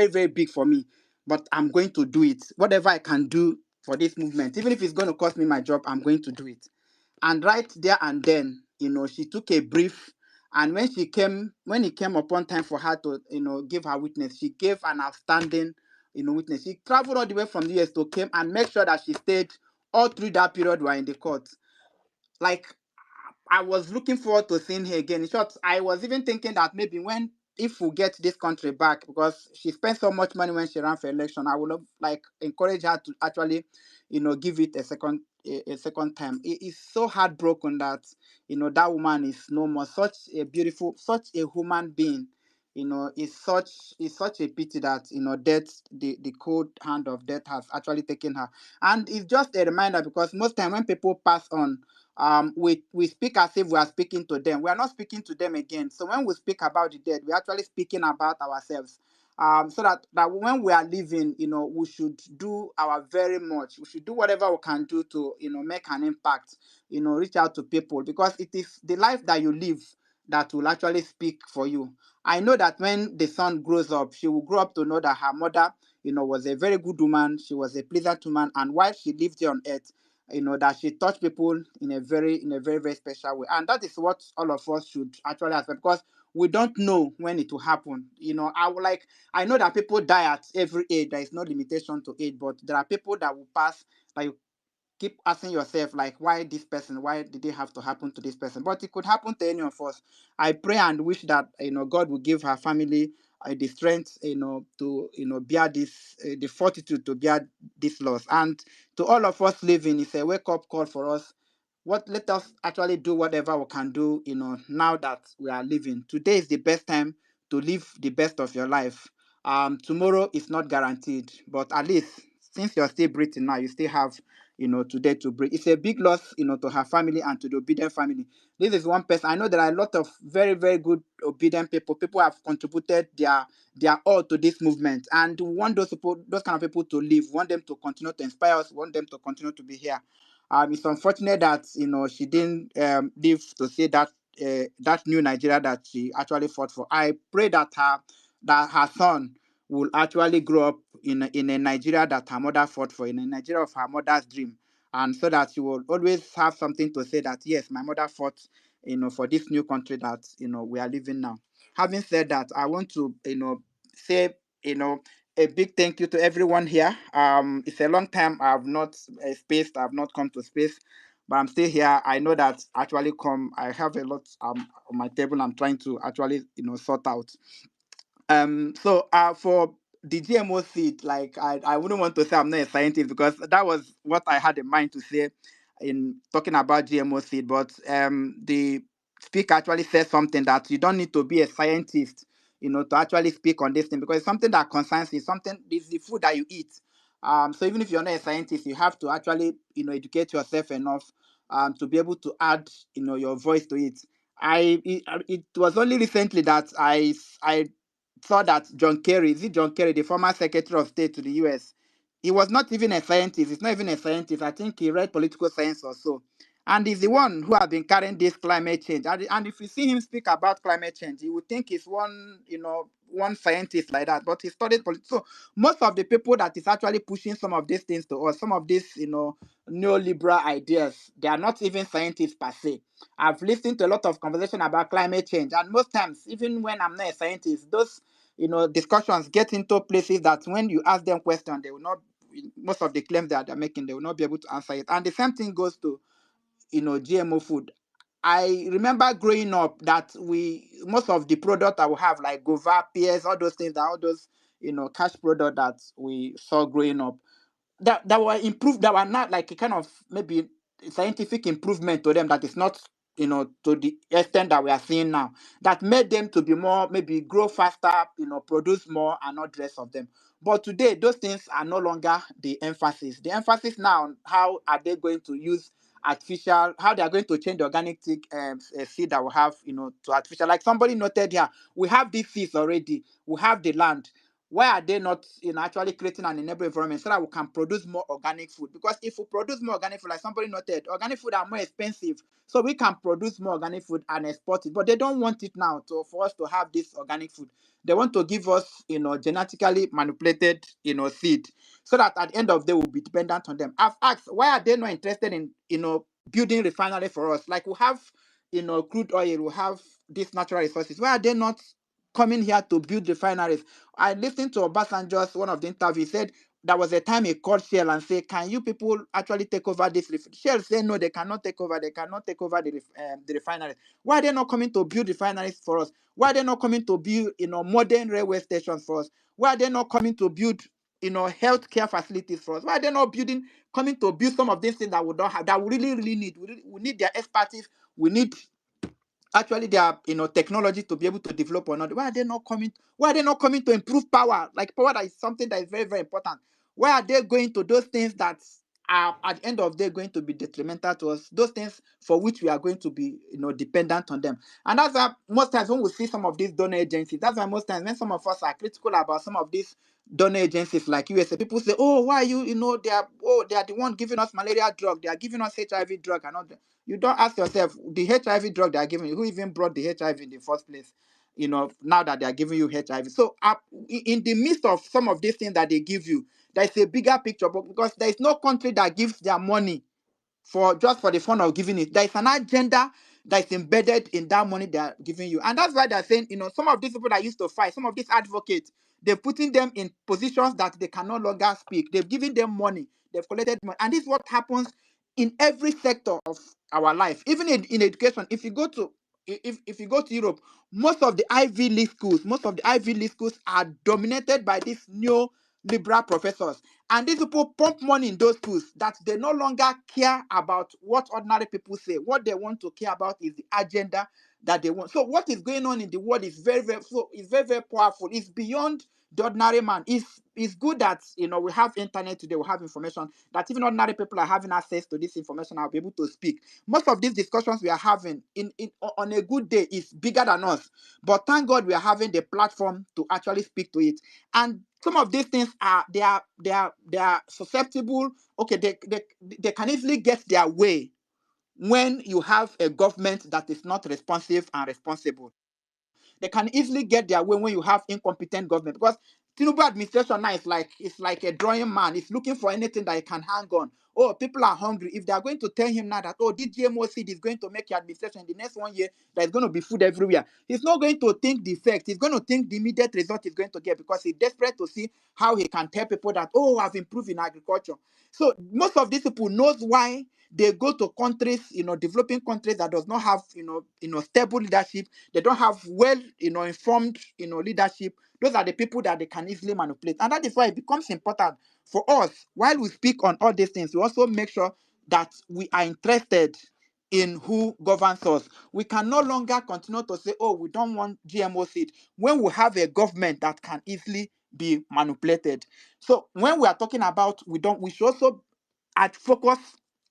very big for me, but I'm going to do it. Whatever I can do for this movement, even if it's going to cost me my job, I'm going to do it. And right there and then, she took a brief. And when it came upon time for her to, give her witness, she gave an outstanding, witness. She traveled all the way from the US to come and make sure that she stayed all through that period we were in the court. Like, I was looking forward to seeing her again. In short, I was even thinking that maybe if we get this country back, because she spent so much money when she ran for election, I would have encourage her to actually, give it a second time. It is so heartbroken that that woman is no more. Such a beautiful, such a human being. It's such a pity that death, the cold hand of death has actually taken her. And it's just a reminder, because most time when people pass on, we speak as if we are speaking to them. We are not speaking to them again. So when we speak about the dead, we're actually speaking about ourselves. so that when we are living, we should do our very much. We should do whatever we can do to, make an impact, reach out to people, because it is the life that you live that will actually speak for you. I know that when the son grows up, she will grow up to know that her mother, was a very good woman. She was a pleasant woman, and while she lived here on earth, that she touched people in a very, very special way. And that is what all of us should actually ask, because we don't know when it will happen. I know that people die at every age. There is no limitation to age, but there are people that will pass that you keep asking yourself, like, why this person? Why did it have to happen to this person? But it could happen to any of us. I pray and wish that God will give her family the strength, to bear this, the fortitude to bear this loss. And to all of us living, it's a wake up call for us. Let us actually do whatever we can do, now that we are living. Today is the best time to live the best of your life. Tomorrow is not guaranteed, but at least since you're still breathing now, you still have, today to breathe. It's a big loss, to her family and to the obedient family. This is one person. I know there are a lot of very, very good obedient people. People have contributed their all to this movement, and we want those people, those kind of people to live. We want them to continue to inspire us. We want them to continue to be here. It's unfortunate that she didn't live to see that new Nigeria that she actually fought for. I pray that her son will actually grow up in a Nigeria that her mother fought for, in a Nigeria of her mother's dream, and so that she will always have something to say that yes, my mother fought, for this new country that we are living now. Having said that, I want to say a big thank you to everyone here. It's a long time I've not spaced, I've not come to space, but I'm still here. I know that actually I have a lot on my table. I'm trying to actually sort out. So for the GMO seed, like I wouldn't want to say I'm not a scientist, because that was what I had in mind to say in talking about GMO seed. But the speaker actually said something that you don't need to be a scientist, to actually speak on this thing, because it's something that concerns you. It's the food that you eat. So even if you're not a scientist, you have to actually educate yourself enough to be able to add your voice to it. It was only recently that I saw that John Kerry, is it John Kerry, the former Secretary of State to the US, he was not even a scientist. He's not even a scientist. I think he read political science or so. And he's the one who has been carrying this climate change. And if you see him speak about climate change, you would think he's one scientist like that. But he studied politics. So most of the people that is actually pushing some of these things to us, some of these, neoliberal ideas, they are not even scientists per se. I've listened to a lot of conversation about climate change, and most times, even when I'm not a scientist, those discussions get into places that when you ask them questions, they will not. Most of the claims that they're making, they will not be able to answer it. And the same thing goes to GMO food. I remember growing up that most of the product I will have, like guava, pears, all those things, all those cash product that we saw growing up, that were improved, that were not like a kind of maybe scientific improvement to them, that is not to the extent that we are seeing now, that made them to be more, maybe grow faster, produce more, and not the rest of them. But today those things are no longer the emphasis. The emphasis now, how are they going to use artificial, how they are going to change the organic seed that we have to artificial, like somebody noted here. We have these seeds already, we have the land. Why are they not actually creating an enable environment so that we can produce more organic food? Because if we produce more organic food, like somebody noted, organic food are more expensive. So we can produce more organic food and export it. But they don't want it now for us to have this organic food. They want to give us, genetically manipulated, seed, so that at the end of the day we'll be dependent on them. I've asked, why are they not interested in, building refinery for us? Like we have, crude oil, we have these natural resources. Why are they not coming here to build refineries? I listened to Obasanjo's one of the interviews. He said there was a time he called Shell and said, "Can you people actually take over this?" Shell said, "No, they cannot take over. They cannot take over the refineries." Why are they not coming to build refineries for us? Why are they not coming to build, modern railway stations for us? Why are they not coming to build, healthcare facilities for us? Why are they not coming to build some of these things that we don't have, that we really, really need? We need their expertise. We need actually their technology to be able to develop or not. Why are they not coming? Why are they not coming to improve power? Like power, that is something that is very, very important. Why are they going to those things that are at the end of the day going to be detrimental to us. Those things for which we are going to be, dependent on them. And that's why most times when we see some of these donor agencies, that's why most times when some of us are critical about some of these donor agencies like USA, people say, oh, why you, they are the one giving us malaria drug, they are giving us HIV drug and all that. You don't ask yourself, the HIV drug they are giving you, who even brought the HIV in the first place? Now that they are giving you HIV. So in the midst of some of these things that they give you, there's a bigger picture, because there is no country that gives their money for just for the fun of giving it. There is an agenda that is embedded in that money they are giving you. And that's why they're saying, some of these people that used to fight, some of these advocates, they're putting them in positions that they can no longer speak. They've given them money, they've collected money. And this is what happens in every sector of our life. Even in education, if you go to Europe, most of the Ivy League schools are dominated by these new liberal professors. And these people pump money in those schools that they no longer care about what ordinary people say. What they want to care about is the agenda that they want. So what is going on in the world is very, very, very, very powerful. It's beyond the ordinary man. It's good that we have internet today, we have information that even ordinary people are having access to this information. I'll be able to speak. Most of these discussions we are having on a good day is bigger than us. But thank God we are having the platform to actually speak to it. And some of these things they are susceptible. Okay, they can easily get their way when you have a government that is not responsive and responsible. They can easily get their way when you have incompetent government, because Tinubu administration now is like a drawing man. He's looking for anything that he can hang on. Oh, people are hungry. If they are going to tell him now that, oh, this GMO seed is going to make your administration in the next 1 year, there's going to be food everywhere, he's not going to think the effect. He's going to think the immediate result he's going to get, because he's desperate to see how he can tell people that, oh, I've improved in agriculture. So most of these people knows why they go to countries, developing countries that does not have, stable leadership. They don't have well, informed, leadership. Those are the people that they can easily manipulate. And that is why it becomes important for us, while we speak on all these things, we also make sure that we are interested in who governs us. We can no longer continue to say, oh, we don't want GMO seed, when we have a government that can easily be manipulated. So when we are talking about we should also focus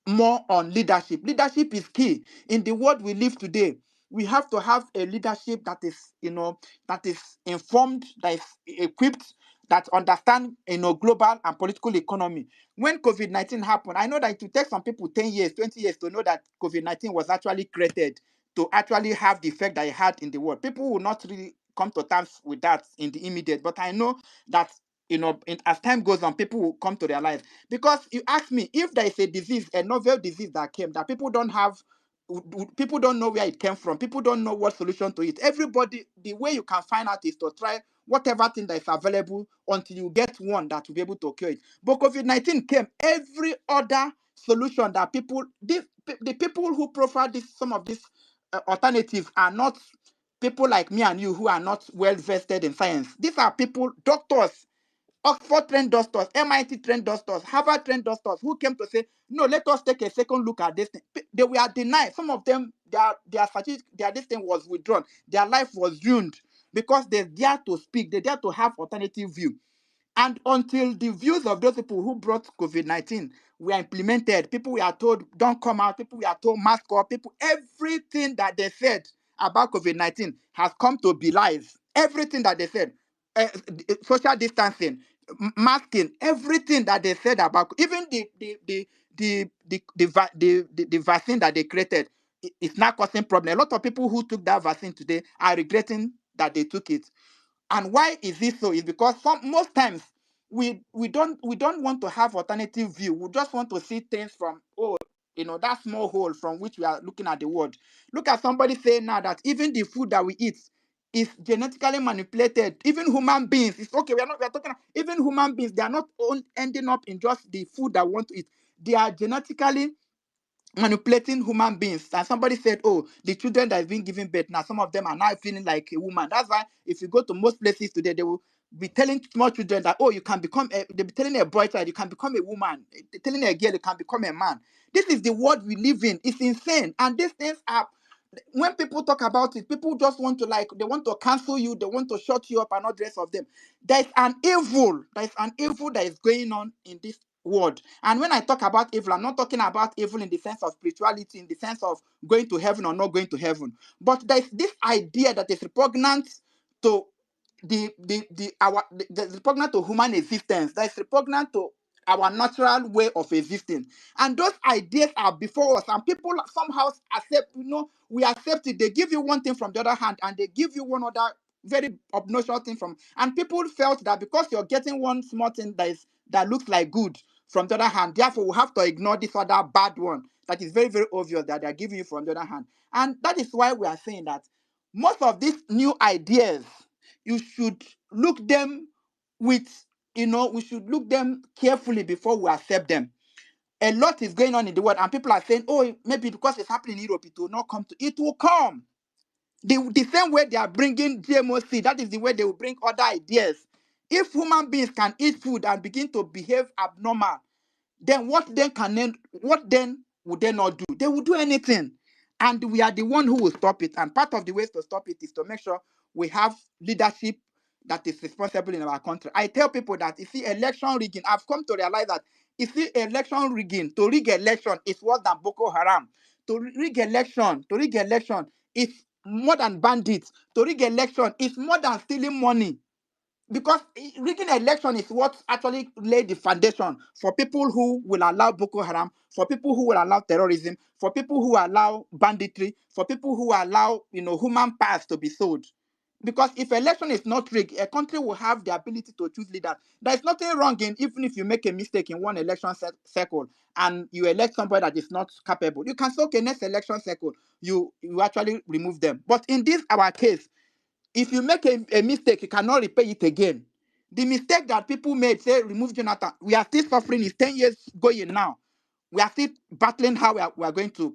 more on leadership. Leadership is key in the world we live today. We have to have a leadership that is, that is informed, that is equipped, that understand, global and political economy. When COVID-19 happened, I know that it will take some people 10 years, 20 years to know that COVID-19 was actually created to actually have the effect that it had in the world. People will not really come to terms with that in the immediate, but I know that, as time goes on, people will come to realize. Because you ask me, if there is a disease, a novel disease that came, that people don't know where it came from, people don't know what solution to it. Everybody, the way you can find out is to try whatever thing that is available until you get one that will be able to cure it. But COVID-19 came, every other solution that the people who profile some of these alternatives are not people like me and you who are not well vested in science. These are people, doctors, Oxford trained doctors, MIT trained doctors, Harvard trained doctors, who came to say, no, let us take a second look at this thing. They were denied. Some of them, their this thing was withdrawn. Their life was ruined because they dare to speak. They dare to have alternative view. And until the views of those people who brought COVID-19 were implemented, people were told, don't come out, people were told, mask up, everything that they said about COVID-19 has come to be lies. Everything that they said, social distancing, masking, everything that they said about, even the vaccine that they created, it's not causing problem. A lot of people who took that vaccine today are regretting that they took it. And why is this so? Is because most times we don't want to have alternative view. We just want to see things from that small hole from which we are looking at the world. Look at somebody saying now that even the food that we eat is genetically manipulated. Even human beings, it's okay. We are talking even human beings. They are not ending up in just the food that we want to eat. They are genetically manipulating human beings. And somebody said, oh, the children that have been given birth now, some of them are now feeling like a woman. That's why if you go to most places today, they will be telling small children that, oh, you can become they'll be telling a boy child you can become a woman. They're telling a girl you can become a man. This is the world we live in. It's insane. And these things are, when people talk about it, people just want to they want to cancel you, they want to shut you up and all the rest of them. There's an evil that is going on in this word. And when I talk about evil, I'm not talking about evil in the sense of spirituality, in the sense of going to heaven or not going to heaven. But there's this idea that is repugnant to the repugnant to human existence, that is repugnant to our natural way of existing. And those ideas are before us, and people somehow accept, we accept it. They give you one thing from the other hand, and they give you one other very obnoxious thing from, and people felt that because you're getting one small thing that looks like good from the other hand, therefore we have to ignore this other bad one that is very, very obvious that they're giving you from the other hand. And that is why we are saying that most of these new ideas, you should look them with, we should look them carefully before we accept them. A lot is going on in the world, and people are saying, oh, maybe because it's happening in Europe, it will not come to, it will come. The same way they are bringing GMO seed, that is the way they will bring other ideas. If human beings can eat food and begin to behave abnormal, then what then would they not do? They will do anything. And we are the one who will stop it. And part of the ways to stop it is to make sure we have leadership that is responsible in our country. I tell people that, you see, election rigging, I've come to realize that, you see, election rigging, to rig election is worse than Boko Haram. To rig election is more than bandits. To rig election is more than stealing money. Because rigging election is what actually laid the foundation for people who will allow Boko Haram, for people who will allow terrorism, for people who allow banditry, for people who allow human parts to be sold. Because if election is not rigged, a country will have the ability to choose leaders. There is nothing wrong in, even if you make a mistake in one election cycle and you elect somebody that is not capable, you can say, okay, next election cycle you actually remove them. But in this our case, if you make a mistake, you cannot repay it again. The mistake that people made, say, remove Jonathan, we are still suffering. It's 10 years going now. We are still battling how we are going to,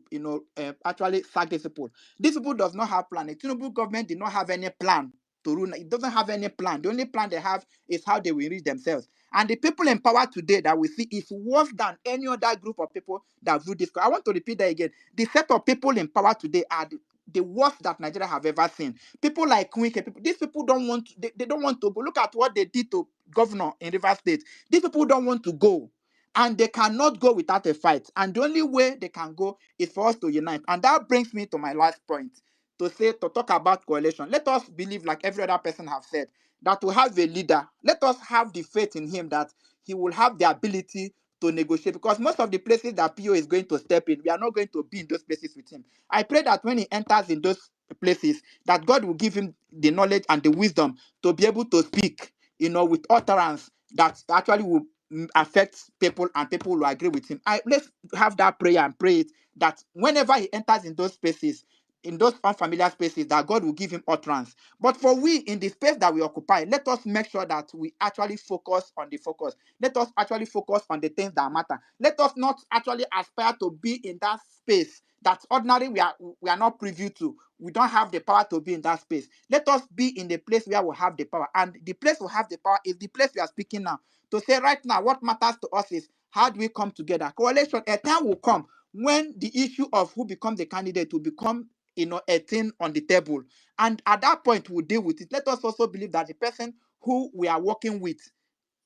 actually sack these people. These people does not have plan. The Tinubu government did not have any plan to rule. It doesn't have any plan. The only plan they have is how they will reach themselves. And the people in power today that we see is worse than any other group of people that view this. I want to repeat that again. The set of people in power today are the worst that Nigeria have ever seen. People like Wike, these people don't want, they don't want to go. Look at what they did to governor in Rivers State. These people don't want to go. And they cannot go without a fight. And the only way they can go is for us to unite. And that brings me to my last point, to talk about coalition. Let us believe, like every other person have said, that we have a leader. Let us have the faith in him that he will have the ability to negotiate, because most of the places that PO is going to step in, we are not going to be in those places with him. I pray that when he enters in those places, that God will give him the knowledge and the wisdom to be able to speak, with utterance that actually will affect people, and people will agree with him. Let's have that prayer and pray it, that whenever he enters in those spaces, in those unfamiliar spaces, that God will give him utterance. But for we, in the space that we occupy, let us make sure that we actually focus on the focus. Let us actually focus on the things that matter. Let us not actually aspire to be in that space that ordinarily we are not privy to. We don't have the power to be in that space. Let us be in the place where we have the power. And the place we have the power is the place we are speaking now. To say right now, what matters to us is, how do we come together? Coalition, a time will come when the issue of who becomes the candidate will become a thing on the table. And at that point, we'll deal with it. Let us also believe that the person who we are working with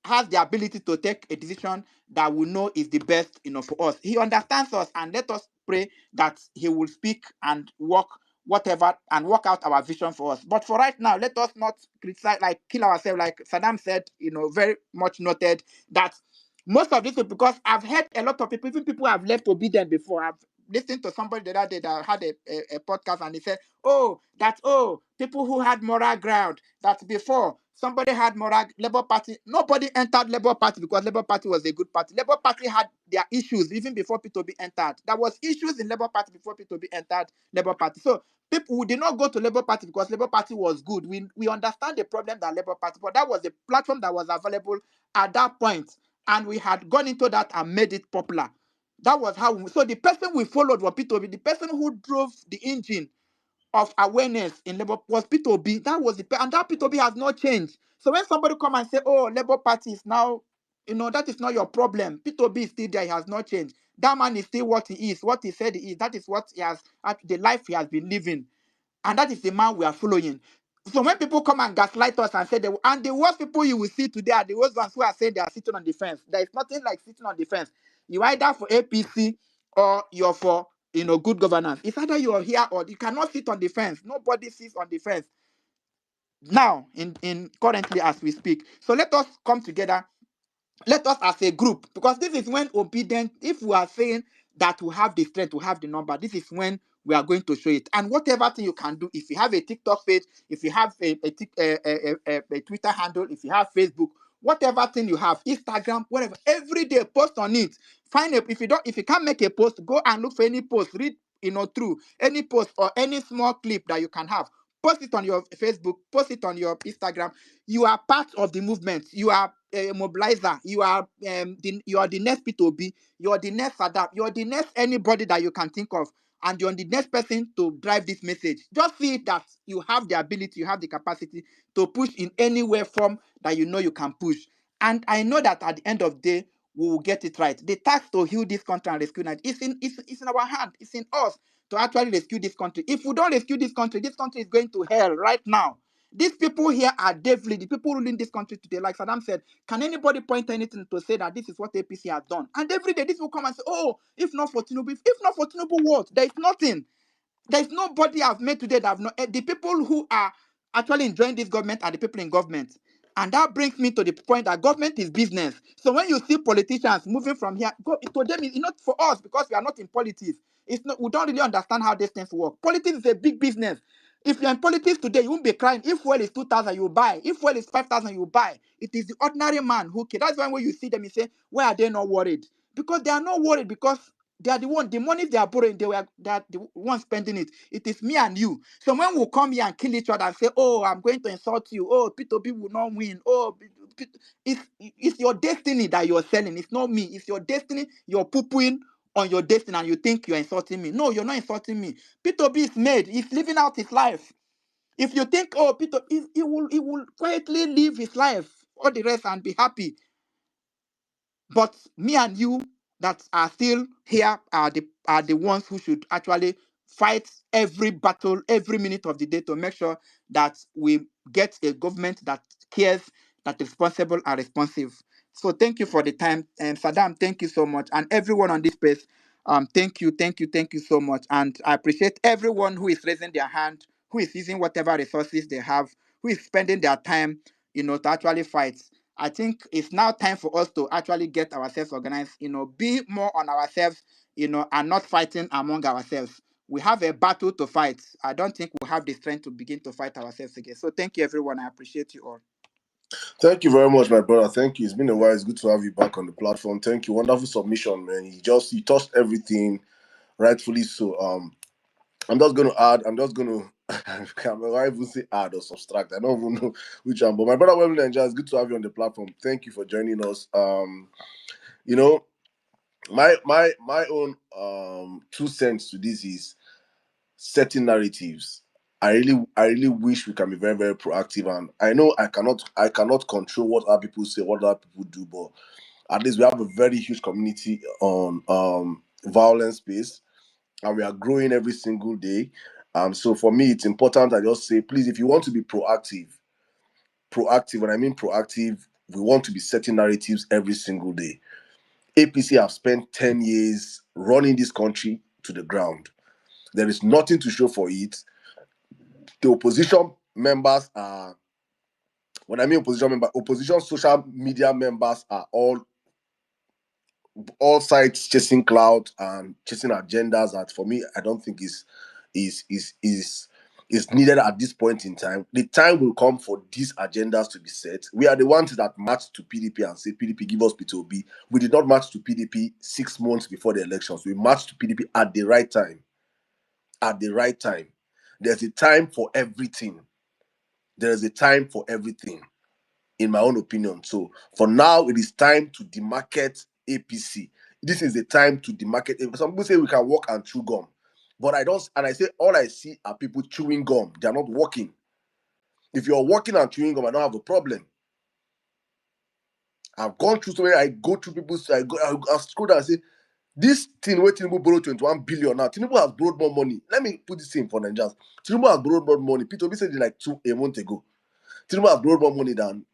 has the ability to take a decision that we know is the best, for us. He understands us, and let us pray that he will speak and work whatever and work out our vision for us. But for right now, let us not criticize, like kill ourselves, like Saddam said, very much noted that most of this is because I've heard a lot of people, even people have left obedient before. I've listened to somebody the other day that had a podcast, and he said, people who had moral ground, that before somebody had moral, Labour Party, nobody entered Labour Party because Labour Party was a good party. Labour Party had their issues even before P2B entered. There was issues in Labour Party before P2B entered Labour Party. So people who did not go to Labour Party because Labour Party was good. We understand the problem that Labour Party, but that was a platform that was available at that point, and we had gone into that and made it popular. That was how. So the person we followed was P2B. The person who drove the engine of awareness in Labour was P2B. That was and that P2B has not changed. So when somebody come and say, "Oh, Labour Party is now," that is not your problem. P2B is still there. He has not changed. That man is still what he is, what he said he is. That is what he has, the life he has been living, and that is the man we are following. So when people come and gaslight us and say and the worst people you will see today are the worst ones who are saying they are sitting on the fence. There is nothing like sitting on the fence. You either for APC or you're for good governance. It's either you are here or you cannot sit on the fence. Nobody sits on the fence now in currently as we speak. So let us come together. Let us as a group, because this is when obedient, if we are saying that we have the strength, we have the number, this is when we are going to show it. And whatever thing you can do, if you have a TikTok page, if you have a Twitter handle, if you have Facebook, whatever thing you have, Instagram, whatever, every day post on it. If you can't make a post, go and look for any post, read through any post or any small clip that you can have. Post it on your Facebook, post it on your Instagram. You are part of the movement. You are a mobilizer. You are the next P2B. You are the next Saddam. You are the next anybody that you can think of, and you're the next person to drive this message. Just see that you have the ability, you have the capacity to push in any way form that you know you can push. And I know that at the end of the day, we will get it right. The task to heal this country and rescue Nigeria is in our hand. It's in us to actually rescue this country. If we don't rescue this country is going to hell right now. These people here are definitely the people ruling this country today. Like Saddam said, can anybody point anything to say that this is what APC has done? And every day, this will come and say, oh, if not for Tinubu, what? There is nothing. There is nobody I've met today that have not. The people who are actually enjoying this government are the people in government. And that brings me to the point that government is business. So when you see politicians moving from here, to them, it's not for us because we are not in politics. It's not. We don't really understand how these things work. Politics is a big business. If you're in politics today, you won't be crying. If fuel is 2,000, you buy. If fuel is 5,000, you buy. It is the ordinary man who cares. That's why when you see them, you say, why are they not worried? Because they are not worried because they are the money they are borrowing, they are the ones spending it. It is me and you. So when we come here and kill each other and say, oh, I'm going to insult you. Oh, P2P will not win. Oh, it's your destiny that you're selling. It's not me. It's your destiny. You're poo-pooing on your destiny and you think you're insulting me. No, you're not insulting me. P2P is made. He's living out his life. If you think, oh, P2P, he will quietly live his life, all the rest, and be happy. But me and you that are still here are the ones who should actually fight every battle, every minute of the day to make sure that we get a government that cares, that is responsible and responsive. So thank you for the time. And Saddam, thank you so much. And everyone on this space, thank you so much. And I appreciate everyone who is raising their hand, who is using whatever resources they have, who is spending their time, to actually fight. I think it's now time for us to actually get ourselves organized, be more on ourselves, and not fighting among ourselves. We have a battle to fight. I don't think we have the strength to begin to fight ourselves again. So thank you, everyone. I appreciate you all. Thank you very much, my brother. Thank you. It's been a while. It's good to have you back on the platform. Thank you. Wonderful submission, man. You touched everything, rightfully so. I'm just gonna I even say add or subtract. I don't even know which one. But my brother Wembley Nigeria, it's good to have you on the platform. Thank you for joining us. You know, my own 2 cents to this is setting narratives. I really wish we can be very, very proactive. And I know I cannot control what other people say, what other people do, but at least we have a very huge community on violence space, and we are growing every single day. So for me, it's important. I just say, please, if you want to be proactive. When I mean proactive, we want to be setting narratives every single day. APC have spent 10 years running this country to the ground. There is nothing to show for it. The opposition members are, when I mean opposition social media members are all sides chasing clout and chasing agendas that for me I don't think is is is is needed at this point in time. The time will come for these agendas to be set. We are the ones that march to PDP and say, PDP, give us P2B. We did not march to PDP 6 months before the elections. We marched to PDP at the right time. At the right time. There's a time for everything. There is a time for everything, in my own opinion. So for now, it is time to demarket APC. This is the time to demarket. Some people say we can walk and chew gum, but I don't. And I say all I see are people chewing gum. They are not walking. If you're walking and chewing gum, I don't have a problem. I've gone through so many. I go through I scroll down and say, This thing where Tinubu borrowed 21 billion now. Tinubu has borrowed more money. Let me put this in for Nigerians. Tinubu has borrowed more money. Peter Obi said it like a month ago. Tinubu has borrowed more money than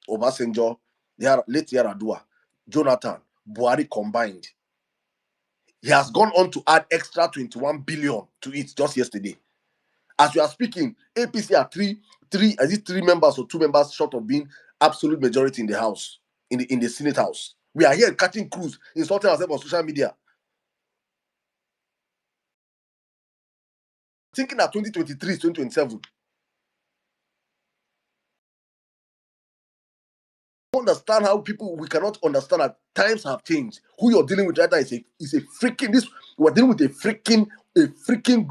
Obasanjo, late Yaradua, Jonathan, Buhari combined. He has gone on to add extra 21 billion to it just yesterday. As we are speaking, APC are three members or 2 members short of being absolute majority in the House, in the Senate House. We are here catching crews, insulting ourselves on social media. Thinking that 2023 is 2027. Understand how we cannot understand that times have changed. Who you're dealing with right now is a freaking this. We're dealing with a freaking.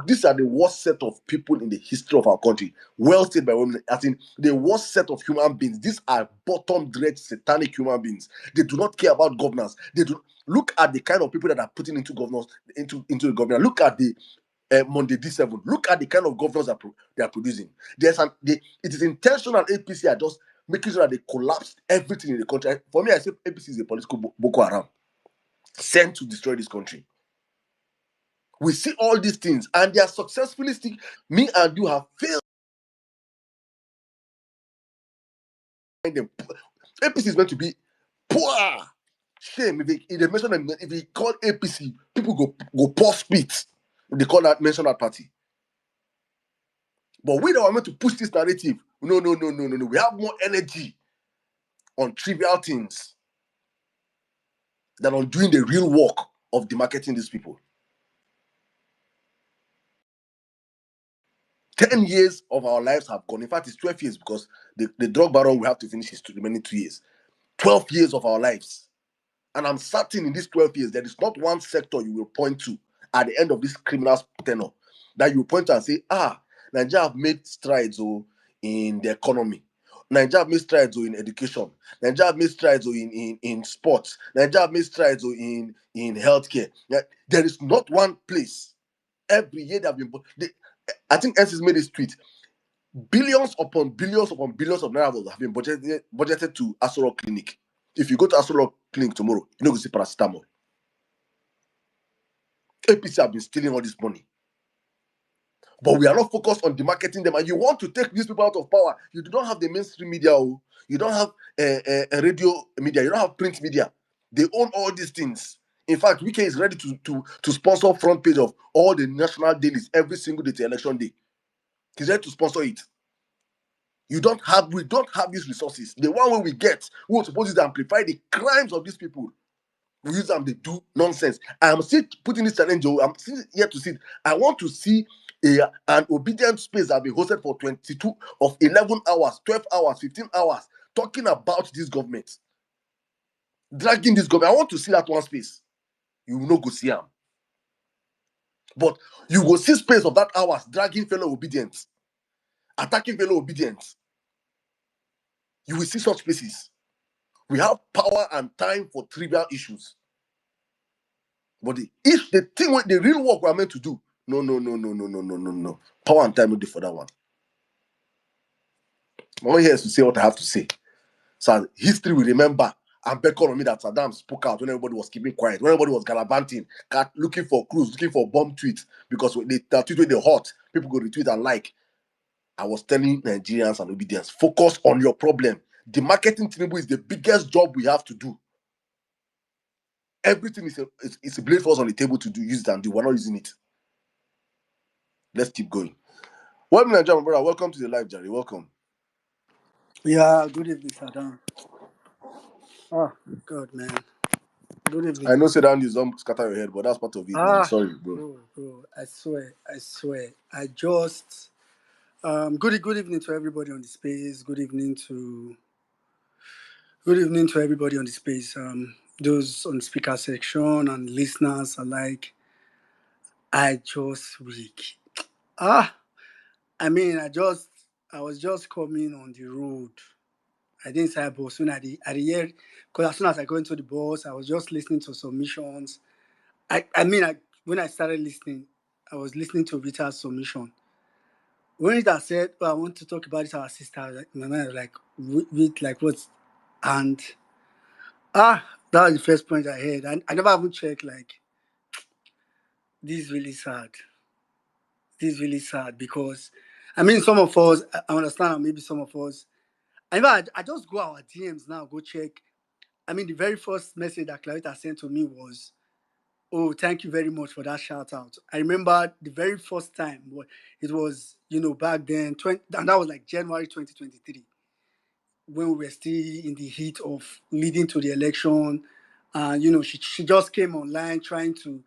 These are the worst set of people in the history of our country. Well said by women. As in the worst set of human beings. These are bottom dread satanic human beings. They do not care about governance. They do look at the kind of people that are putting into governance into the government. Look at the Monday D7. Look at the kind of governors they are producing. It is intentional. APC are just making sure that they collapsed everything in the country. For me, I say APC is a political Boko Haram sent to destroy this country. We see all these things, and they are successfully me and you have failed. APC is meant to be poor. Shame if they mention them, if they call APC, people go pour spit. They mention that party. But we don't want to push this narrative. No. We have more energy on trivial things than on doing the real work of demarketing these people. 10 years of our lives have gone. In fact, it's 12 years because the drug baron will have to finish his remaining 2 years. 12 years of our lives. And I'm certain in these 12 years, there is not one sector you will point to at the end of this criminal tenure that you point to and say, Nigeria have made strides in the economy. Nigeria have made strides in education. Nigeria have made strides in sports. Nigeria have made strides in healthcare. There is not one place. Every year they have been. I think NC's made this tweet. Billions upon billions upon billions of naira have been budgeted to Aso Rock Clinic. If you go to Aso Rock Clinic tomorrow, you're not going to see paracetamol. APC have been stealing all this money. But we are not focused on demarketing them. And you want to take these people out of power. You do not have the mainstream media. You don't have a radio media. You don't have print media. They own all these things. In fact, Wike is ready to sponsor front page of all the national dailies every single day to election day. He's ready to sponsor it. We don't have these resources. The one way we get, we were supposed to amplify the crimes of these people. We use them, they do nonsense. I'm still putting this challenge. I'm still here to see. I want to see an obedient space that will be hosted for 22 of 11 hours, 12 hours, 15 hours, talking about this government. Dragging this government. I want to see that one space. You will not go see them. But you will see space of that hours dragging fellow obedience, attacking fellow obedience. You will see such spaces. We have power and time for trivial issues. But the real work we are meant to do, no. Power and time will do for that one. I'm not here to say what I have to say. So history will remember and beckon on me that Saddam spoke out when everybody was keeping quiet, when everybody was gallivanting, looking for clues, looking for bomb tweets, because the tweet when they hot, people go retweet and like. I was telling Nigerians and obedience, focus on your problem. The marketing Tinubu is the biggest job we have to do. Everything is a blade for us on the table to use it and do. We're not using it. Let's keep going. Welcome, Nigerian brother. Welcome to the live, Jerry. Welcome. Yeah, good evening, Saddam. Oh, God, man. Good evening. I know say that news don't scatter your head, but that's part of it, man. Sorry, bro. Bro, I swear. I just good evening to everybody on the space. Good evening to everybody on the space. Those on the speaker section and listeners alike. I just weak. I was just coming on the road. I didn't say bus when I hear, because as soon as I go into the bus, I was just listening to submissions. When I started listening, I was listening to Rita's submission. When Rita said, I want to talk about it, our sister, my mind was like, with like what? And That was the first point I heard. And I never even checked, like, this is really sad. This is really sad because, I mean, some of us, I understand, and maybe some of us, I just go our DMs now, go check. I mean, the very first message that Clarita sent to me was, "Oh, thank you very much for that shout out." I remember the very first time, it was, back then, and that was like January 2023, when we were still in the heat of leading to the election. And, she just came online trying to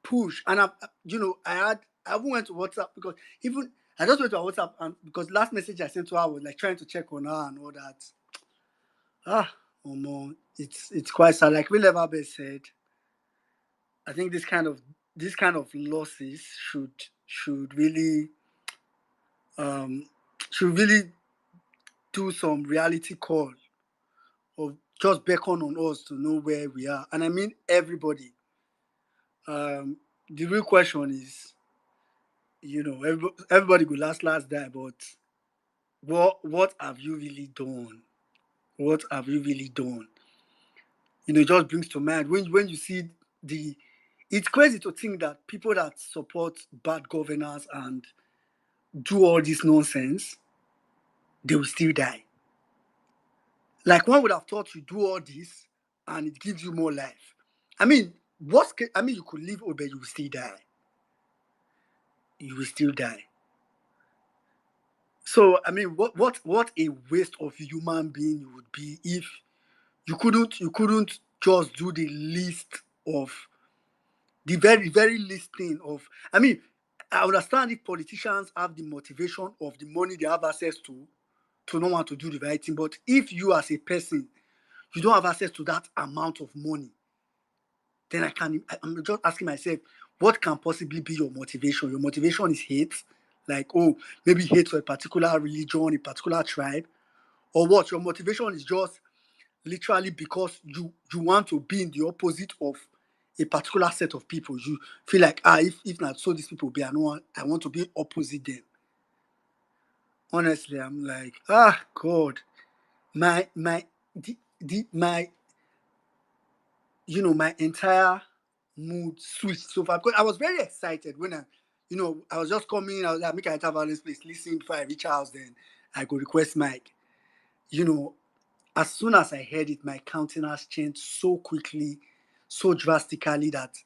push. And, I even went to WhatsApp because even, I just went to her WhatsApp, and because last message I sent to her was like trying to check on her and all that. It's quite sad. Like Will Everbest said, I think this kind of losses um should really do some reality call of just beckon on us to know where we are. And I mean everybody. The real question is, everybody will last die, but what have you really done? What have you really done? It just brings to mind when you see the. It's crazy to think that people that support bad governance and do all this nonsense, they will still die. Like, one would have thought you do all this and it gives you more life. I mean, you could live, but you will still die. You will still die. So, I mean, what a waste of human being you would be if you couldn't just do the least of the very, very least thing of. I mean, I understand if politicians have the motivation of the money they have access to not want to do the right thing. But if you as a person, you don't have access to that amount of money, then I'm just asking myself, what can possibly be your motivation? Your motivation is hate, like, oh, maybe hate for a particular religion, a particular tribe, or what? Your motivation is just literally because you want to be in the opposite of a particular set of people. You feel like, if not so these people be, I want to be opposite them. Honestly, I'm like, God, my my my entire mood switched so far, because I was very excited when I was just coming. I was like, make I enter Vawulence place, listen before I reach house, then I go request mic. As soon as I heard it, my countenance changed so quickly, so drastically that,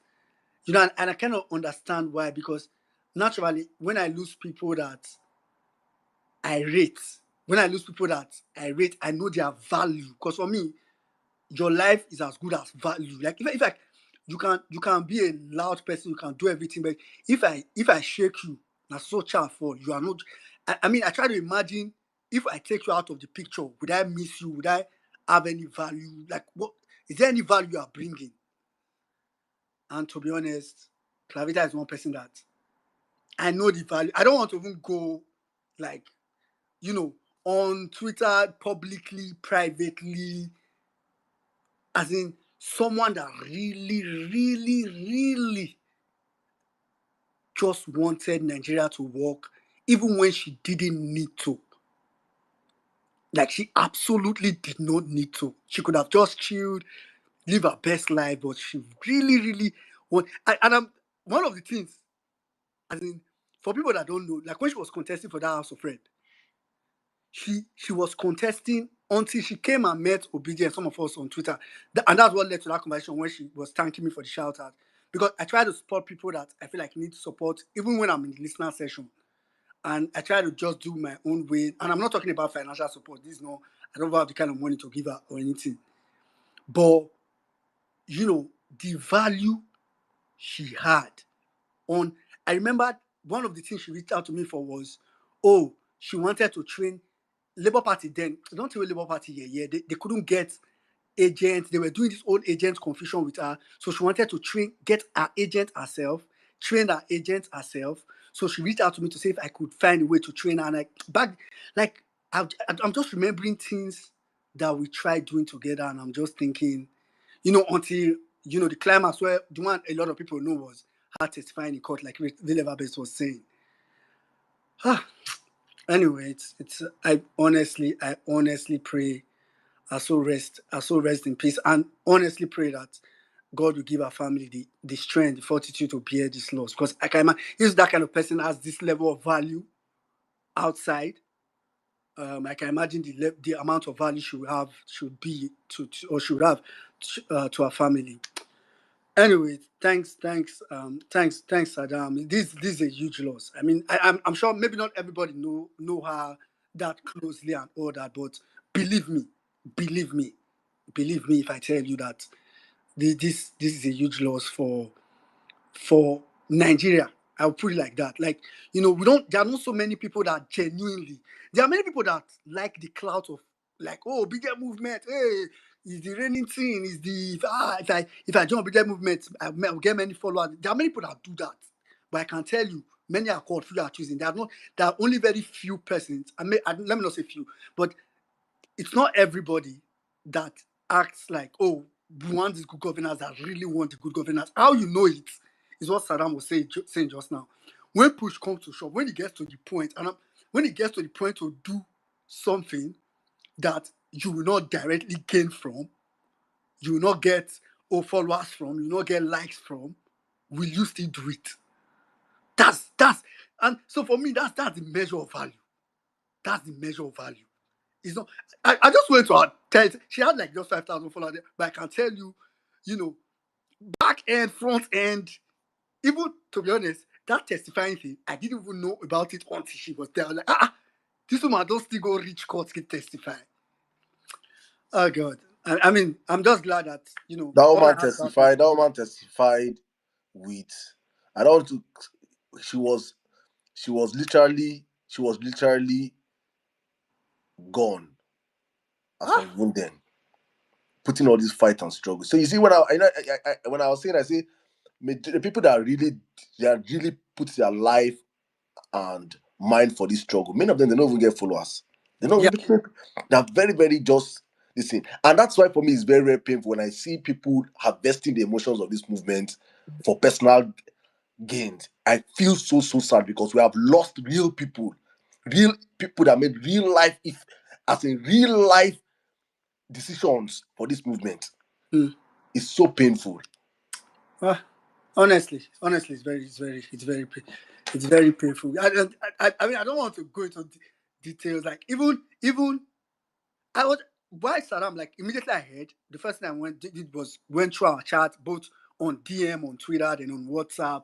and I kind of understand why, because naturally, when I lose people that I rate, I know their value. Because for me, your life is as good as value. Like, if you can be a loud person, you can do everything, but if I shake you, that's so child for you are not. I mean, I try to imagine, if I take you out of the picture, would I miss you? Would I have any value? Like, what is there any value you are bringing? And to be honest, Clavita is one person that I know the value. I don't want to even go, like, on Twitter publicly, privately, as in someone that really, really, really just wanted Nigeria to work, even when she didn't need to. Like, she absolutely did not need to. She could have just chilled, live her best life, but she really, really and one of the things, as in, for people that don't know, like, when she was contesting for that House of Rep, she was contesting until she came and met Obidi and some of us on Twitter. And that's what led to that conversation when she was thanking me for the shout out. Because I try to support people that I feel like need support, even when I'm in the listener session. And I try to just do my own way. And I'm not talking about financial support. I don't have the kind of money to give her or anything. But, the value she had on. I remember one of the things she reached out to me for was, she wanted to train Labour Party then. Don't tell Labour Party here. They couldn't get agents. They were doing this old agent confusion with her. So she wanted to get her agent herself, train her agent herself. So she reached out to me to see if I could find a way to train her. And I'm just remembering things that we tried doing together, and I'm just thinking, until the climax where the one a lot of people know was her testifying in court, like Vile was saying. Anyway, I honestly pray Her soul rest in peace. And honestly pray that God will give our family the strength, the fortitude to bear this loss. Because I can imagine if that kind of person has this level of value outside, I can imagine the amount of value she would have to our family. Anyway, thanks, Saddam. This is a huge loss. I mean, I'm sure maybe not everybody know her that closely and all that, but believe me if I tell you that this is a huge loss for Nigeria. I'll put it like that. Like, there are not so many people that genuinely, there are many people that like the clout of, like, oh, bigger movement, hey, is the reigning thing, is the, if I join bigger movement, I'll get many followers. There are many people that do that. But I can tell you, many are called, few are choosing. There are only very few persons, let me not say few, but it's not everybody that acts like, oh, we want this good governance, that really want the good governance. How you know it is what Saddam was saying just now. When push comes to shove, when it gets to the point, when it gets to the point to do something that you will not directly gain from, you will not get followers from, you will not get likes from, will you still do it? That's and so for me, that's the measure of value. That's the measure of value. It's not. I just went to her tell. She had like just 5,000 followers, but I can tell you, back end, front end, even to be honest, that testifying thing, I didn't even know about it until she was there. I was like, this woman don't still go reach court to testify. Oh God. I mean, I'm just glad that That all I woman have about testified. That woman testified with. I don't want to. She was. She was literally. She was literally gone as of even then, putting all this fight and struggle. So you see, when when I was saying, I say the people that really put their life and mind for this struggle. Many of them, they don't even get followers. They don't. yeah. They're very, very just listen, and that's why for me it's very, very painful when I see people harvesting the emotions of this movement for personal gains. I feel so sad because we have lost real people that made real life, as in real life decisions for this movement. Hmm. It's so painful. Honestly, it's very painful. I mean, I don't want to go into details. Like even I was why Saddam, like immediately I heard, the first thing I did was went through our chat both on DM, on Twitter, and on WhatsApp,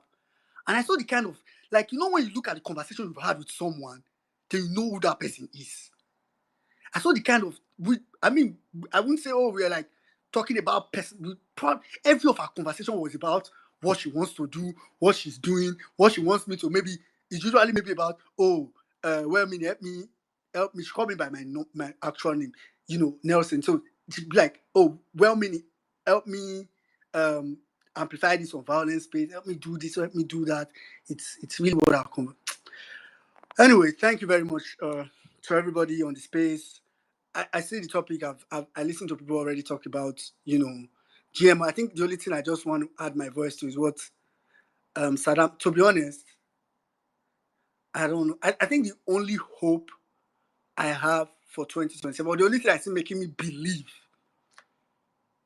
and I saw the kind of, like, when you look at the conversation you've had with someone, then you know who that person is. I saw the kind of, I wouldn't say, oh, we're like talking about person. Every of our conversation was about what she wants to do, what she's doing, what she wants me to maybe. It's usually maybe about, oh, well, help me. She called me by my actual name, Nelson. So she'd be like, oh, well, help me amplify this on violence space. Help me do this. Help me do that. It's really what I'll come. Anyway, thank you very much to everybody on the space. I see the topic. I listened to people already talk about, GMO. I think the only thing I just want to add my voice to is what Saddam. To be honest, I don't know. I think the only hope I have for 2027, or the only thing I see making me believe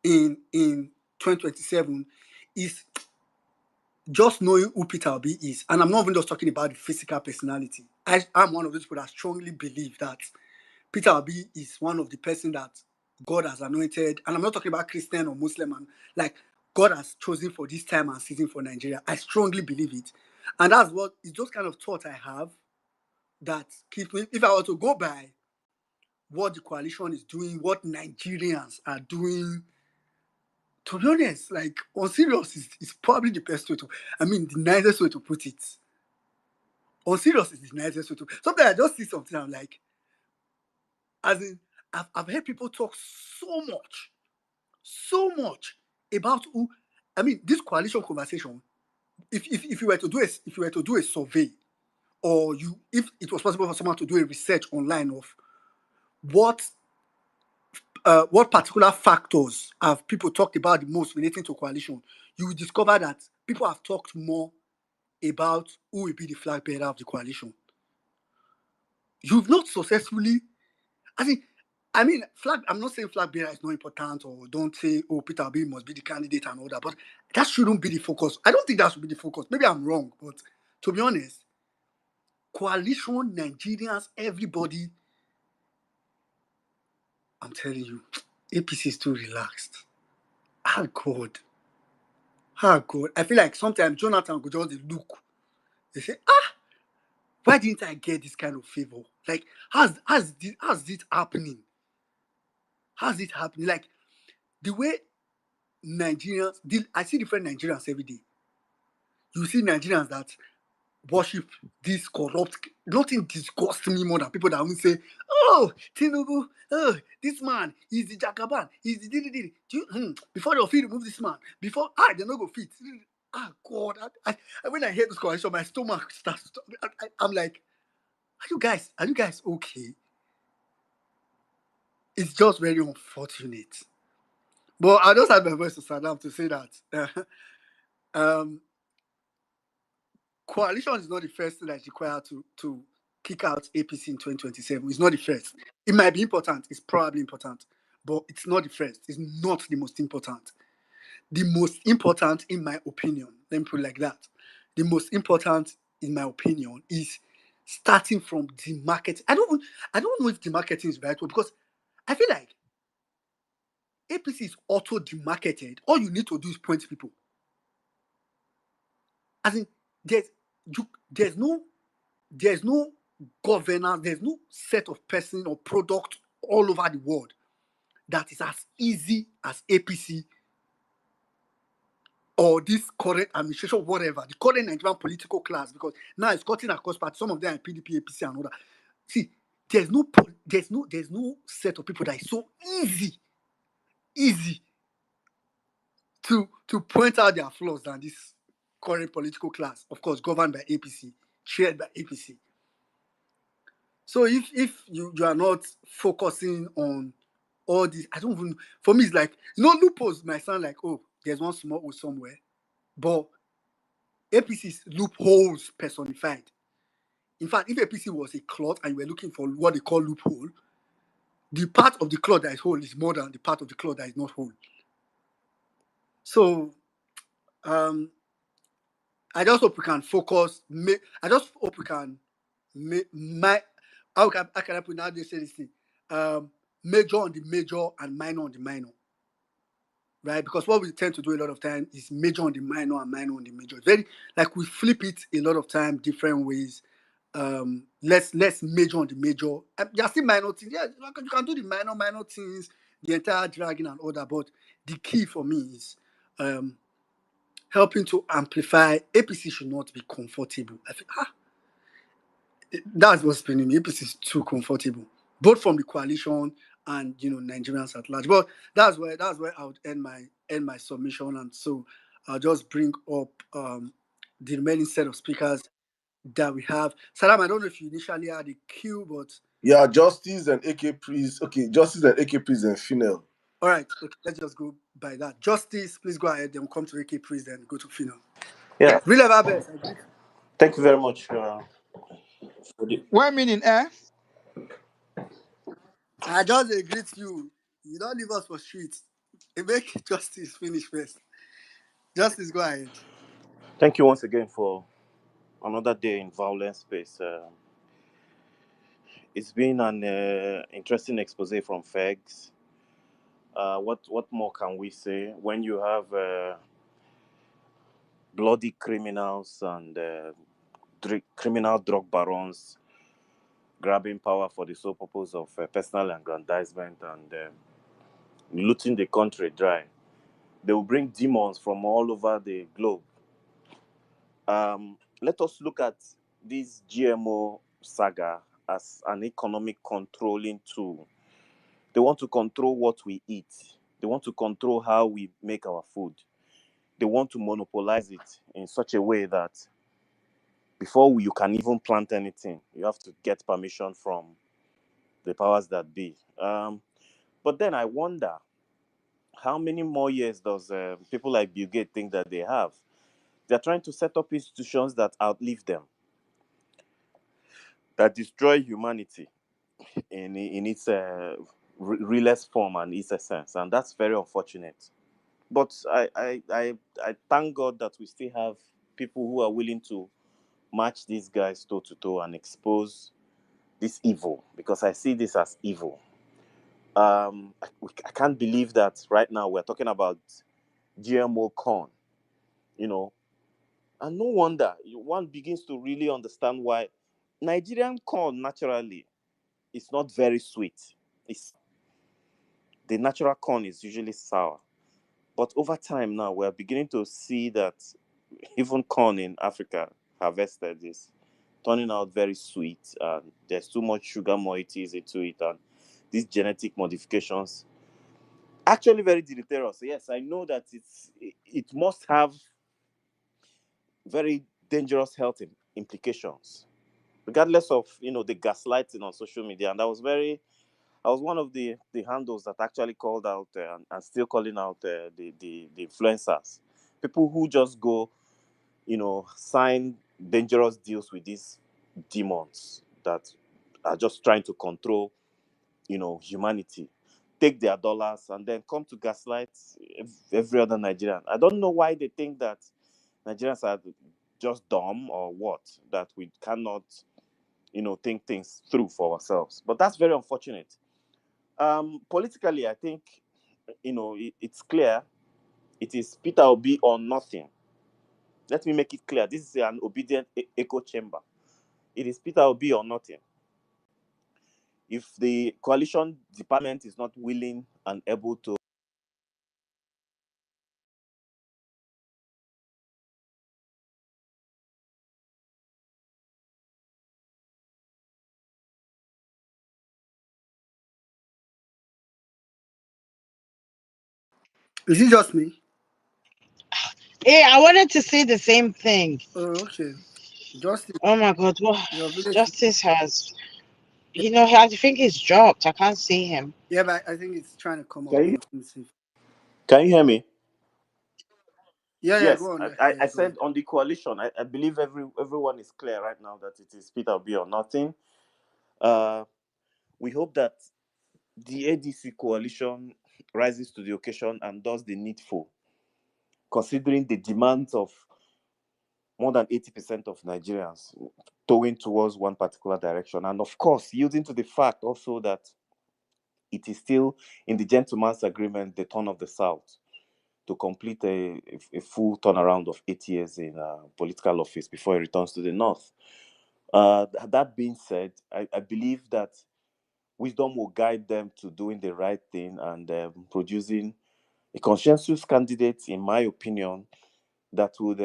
in 2027 is just knowing who Peter Obi is. And I'm not even just talking about the physical personality. I'm one of those people that strongly believe that Peter Obi is one of the person that God has anointed. And I'm not talking about Christian or Muslim, and like God has chosen for this time and season for Nigeria. I strongly believe it. And that's what it's just kind of thought I have that keeps me, if I were to go by what the coalition is doing, what Nigerians are doing, to be honest, like, Unserious is probably the best way to, the nicest way to put it. Unserious is the nicest way to. Sometimes I just see something, I'm like, as in, I've heard people talk so much about who. This coalition conversation. If you were to do a survey, or if it was possible for someone to do a research online of what particular factors have people talked about the most relating to coalition, you will discover that people have talked more about who will be the flag bearer of the coalition. You've not successfully, I mean, flag. I'm not saying flag bearer is not important, or don't say, oh, Peter Obi must be the candidate and all that. But that shouldn't be the focus. I don't think that should be the focus. Maybe I'm wrong, but to be honest, coalition, Nigerians, everybody, I'm telling you, APC is too relaxed. Ah, God. Ah, God. I feel like sometimes Jonathan could just look. They say, why didn't I get this kind of favor? Like, how's this happening? How's it happening? Like, the way Nigerians, I see different Nigerians every day. You see Nigerians that worship this corrupt. Nothing disgusts me more than people that will say, oh, Tinubu, oh, this man, he's the Jagaban, he's the didi. Before they'll fit remove this man, before, they're not going to fit. God, when I hear this conversation, my stomach starts, I'm like, are you guys okay? It's just very unfortunate. But I just had my voice to Saddam to say that coalition is not the first thing that's required to kick out APC in 2027. It's not the first. It might be important. It's probably important. But it's not the first. It's not the most important. The most important, in my opinion, let me put it like that. The most important, in my opinion, is starting from the market. I don't know if the marketing is the right word, because I feel like APC is auto demarketed. All you need to do is point people. As in, there's no governance, there's no set of person or product all over the world that is as easy as APC or this current administration, whatever, the current Nigerian political class, because now it's cutting across party. Some of them are PDP, APC, and all that. See, there's no set of people that is so easy to point out their flaws than this current political class, of course, governed by APC, chaired by APC. So if you are not focusing on all this, I don't even, for me, it's like, loopholes might sound like, oh, there's one small hole somewhere, but APC is loopholes personified. In fact, if APC was a cloth and you were looking for what they call loophole, the part of the cloth that is whole is more than the part of the cloth that is not whole. So, I just hope we can focus. I just hope we can how can I put now? They say this thing, major on the major and minor on the minor, right? Because what we tend to do a lot of time is major on the minor and minor on the major. It's very like we flip it a lot of time different ways. Let's major on the major. There are still minor things. Yeah, you can do the minor things, the entire dragging and all that. But the key for me is helping to amplify. APC should not be comfortable. I think that's what's spinning me. APC is too comfortable, both from the coalition and Nigerians at large. But that's where I would end my submission, and so I'll just bring up the remaining set of speakers that we have. Salam, I don't know if you initially had a queue, but Yeah, Justice and AK Priest. Okay, Justice and AK Priest and Final. all right, okay, let's just go by that. Justice, please go ahead. Then we'll come to AK Priest, then go to Final. Yeah, Real ever best, I agree. thank you very much. For the, 1 minute, I just agree with you. You don't leave us for streets. Make Justice finish first. Justice, go ahead. thank you once again for another day in Vawulence space. It's been an interesting expose from Fegs. What more can we say when you have bloody criminals and criminal drug barons grabbing power for the sole purpose of personal aggrandizement and looting the country dry? They will bring demons from all over the globe. Let us look at this GMO saga as an economic controlling tool. They want to control what we eat. They want to control how we make our food. They want to monopolize it in such a way that before you can even plant anything, you have to get permission from the powers that be. But then I wonder, how many more years does people like Bill Gates think that they have? They're trying to set up institutions that outlive them, that destroy humanity in its realest form and its essence, and that's very unfortunate. But I thank God that we still have people who are willing to match these guys toe to toe and expose this evil, because I see this as evil. I can't believe that right now we're talking about GMO corn, you know, and no wonder one begins to really understand why Nigerian corn naturally is not very sweet. It's the natural corn is usually sour, but over time now we're beginning to see that even corn in Africa harvested is turning out very sweet, and there's too much sugar moieties into it, and these genetic modifications actually very deleterious. Yes, I know that it must have very dangerous health implications, regardless of the gaslighting on social media. And I was one of the handles that actually called out and still calling out the influencers, people who just go sign dangerous deals with these demons that are just trying to control humanity, take their dollars, and then come to gaslight every other Nigerian. I don't know why they think that Nigerians are just dumb or what, that we cannot, think things through for ourselves. But that's very unfortunate. Politically, I think, it's clear. It is Peter Obi or nothing. Let me make it clear. This is an obedient echo chamber. It is Peter Obi or nothing. If the coalition department is not willing and able to Is it just me? Hey, I wanted to say the same thing. Oh, okay. Justice, Oh my God, what your village. Justice has, I think he's dropped. I can't see him. Yeah, but I think it's trying to come up can you now. Let me see. hear me? Yeah, yeah, Yes, go on. Yeah, I yeah, go said on. on the coalition, I believe everyone is clear right now that it is Peter Obi or nothing. Uh, we hope that the ADC coalition rises to the occasion and does the needful, considering the demands of more than 80% of Nigerians towing towards one particular direction. And of course, yielding to the fact also that it is still in the gentleman's agreement, the turn of the South, to complete a full turnaround of 8 years in political office before he returns to the North. That being said, I believe that wisdom will guide them to doing the right thing and producing a consensus candidate, in my opinion, that would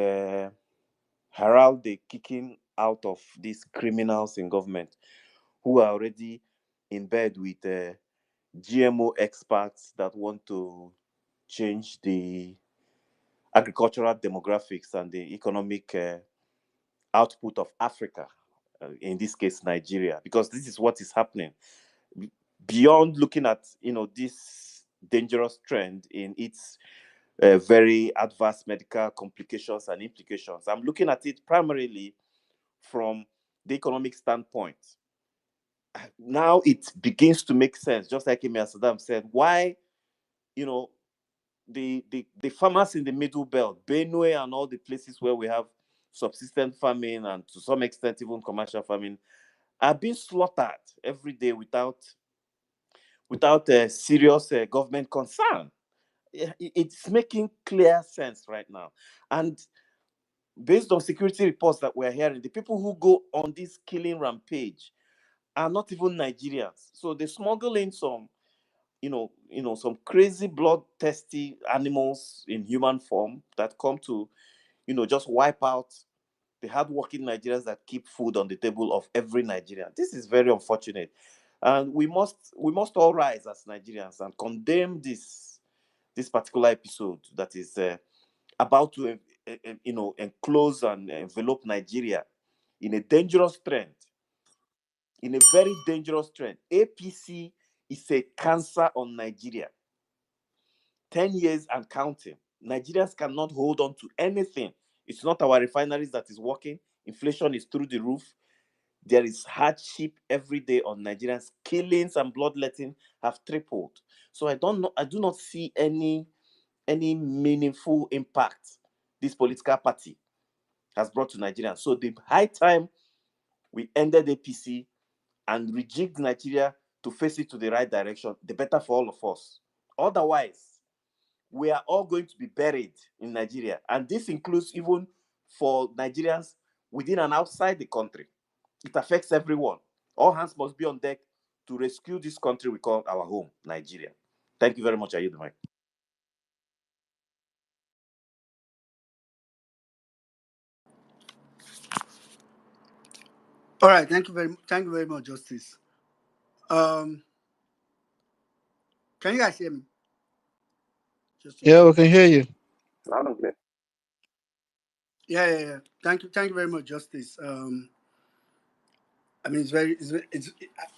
herald the kicking out of these criminals in government who are already in bed with GMO experts that want to change the agricultural demographics and the economic output of Africa, in this case Nigeria, because this is what is happening. Beyond looking at this dangerous trend in its very adverse medical complications and implications, I'm looking at it primarily from the economic standpoint. Now it begins to make sense, just like Emir Saddam said, why you know the farmers in the middle belt, Benue and all the places where we have subsistence farming and to some extent even commercial farming, are being slaughtered every day without a serious government concern. It's making clear sense right now. And based on security reports that we're hearing, the people who go on this killing rampage are not even Nigerians. So they smuggle in some crazy bloodthirsty animals in human form that come to, just wipe out the hardworking Nigerians that keep food on the table of every Nigerian. This is very unfortunate, and we must all rise as Nigerians and condemn this particular episode that is about to enclose and envelop Nigeria in a dangerous trend, in a very dangerous trend. APC is a cancer on Nigeria. 10 years and counting. Nigerians cannot hold on to anything. It's not our refineries that is working. Inflation is through the roof. There is hardship every day on Nigerians. Killings and bloodletting have tripled. So I do not see any meaningful impact this political party has brought to Nigeria. So the high time we ended APC and rejigged Nigeria to face it to the right direction, the better for all of us. Otherwise, we are all going to be buried in Nigeria. And this includes even for Nigerians within and outside the country. It affects everyone. All hands must be on deck to rescue this country we call our home, Nigeria. Thank you very much. I yield the mic. All right, thank you very much, Justice. Um, can you guys hear me? Just to Yeah, check. we can hear you. Loud and clear. Yeah. Thank you very much, Justice. I mean,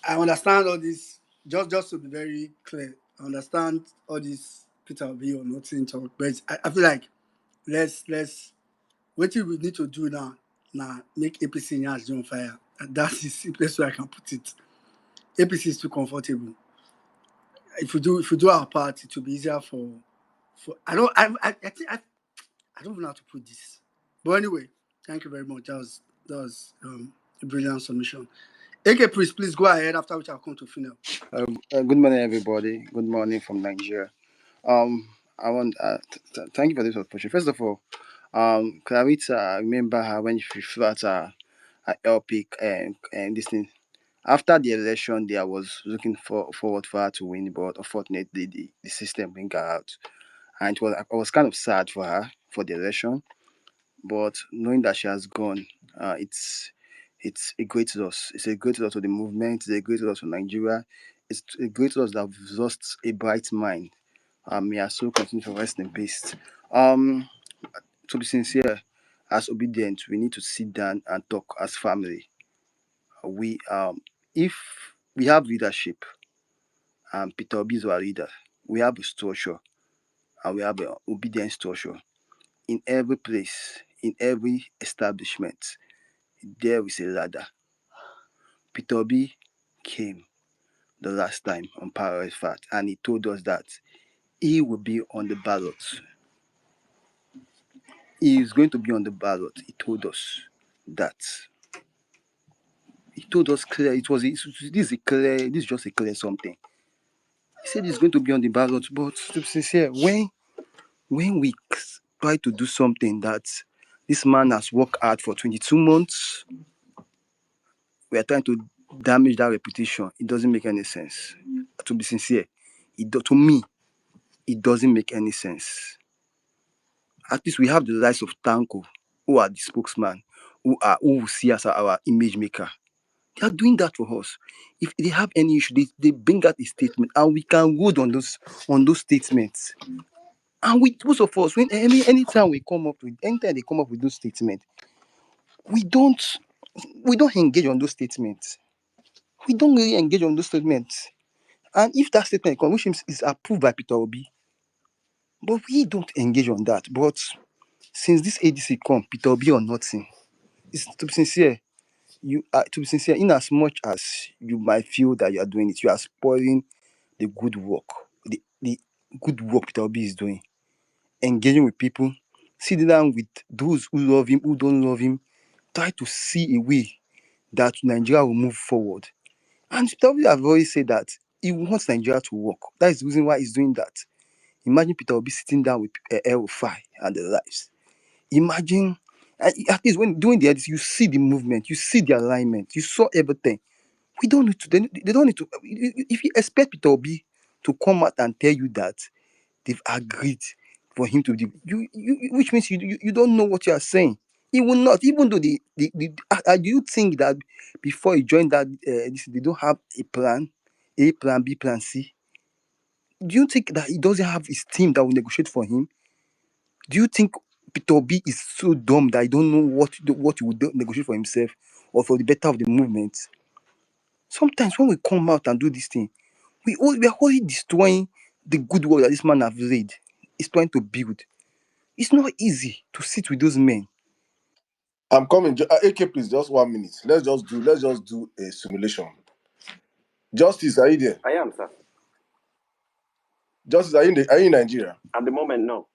I understand all this. Just to be very clear, I understand all this Peter B or nothing talk, but I feel like let's what we need to do now make APC Nyas on fire. And that is the simplest way I can put it. APC is too comfortable. If we do our part, it will be easier for I think I don't even know how to put this. But anyway, thank you very much. That was a brilliant submission. AK Priest, please go ahead, after which I'll come to final. Good morning, everybody. Good morning from Nigeria. I want thank you for this opportunity. First of all, Clarita, I remember her when she flew at her LP and this thing. After the election, I was looking forward for her to win, but unfortunately, the system bring her out, and I was kind of sad for her for the election. But knowing that she has gone, it's a great loss. It's a great loss to the movement. It's a great loss to Nigeria. It's a great loss that we've lost a bright mind. May our soul continue to rest in peace. Um, to be sincere, as obedient, we need to sit down and talk as family. We if we have leadership, Peter Obi is our leader. We have a structure and we have an obedient structure in every place, in every establishment. There is a ladder. Peter Obi came the last time on Parallel Fact and he told us that he will be on the ballot. He is going to be on the ballot. He told us that. He told us clear. This is a clear. This is just a clear something. He said he's going to be on the ballot. But to be sincere, when we try to do something that this man has worked hard for 22 months, we are trying to damage that reputation. It doesn't make any sense. To be sincere, to me, it doesn't make any sense. At least we have the likes of Tanko, who are the spokesman, who will see us as our image maker. They are doing that for us. If they have any issue, they bring out a statement, and we can hold on those statements. And with most of us, anytime anytime they come up with those statements, we don't engage on those statements. We don't really engage on those statements. And if that statement comes, which is approved by Peter Obi, but we don't engage on that. But since this ADC come, Peter Obi or nothing, it's, to be sincere, in as much as you might feel that you are doing it, you are spoiling the good work, the good work Peter Obi is doing, engaging with people, sitting down with those who love him, who don't love him, try to see a way that Nigeria will move forward. And Peter Obi have always said that he wants Nigeria to work. That is the reason why he's doing that. Imagine Peter Obi sitting down with El-Rufai and the lives. Imagine, at least when doing the edits, you see the movement, you see the alignment, you saw everything. We don't need to. They don't need to. If you expect Peter Obi to come out and tell you that they've agreed for him to do, which means you don't know what you are saying. He will not, even though do you think that before he joined that, they don't have a plan, A plan, B plan, C? Do you think that he doesn't have his team that will negotiate for him? Do you think Peter Obi is so dumb that he don't know what he would negotiate for himself or for the better of the movement? Sometimes when we come out and do this thing, we are only destroying the good work that this man have laid. He's trying to build. It's not easy to sit with those men. I'm coming. AK, please, just 1 minute. Let's just do a simulation. Justice, are you there? I am, sir. Justice, are you in Nigeria? At the moment, no.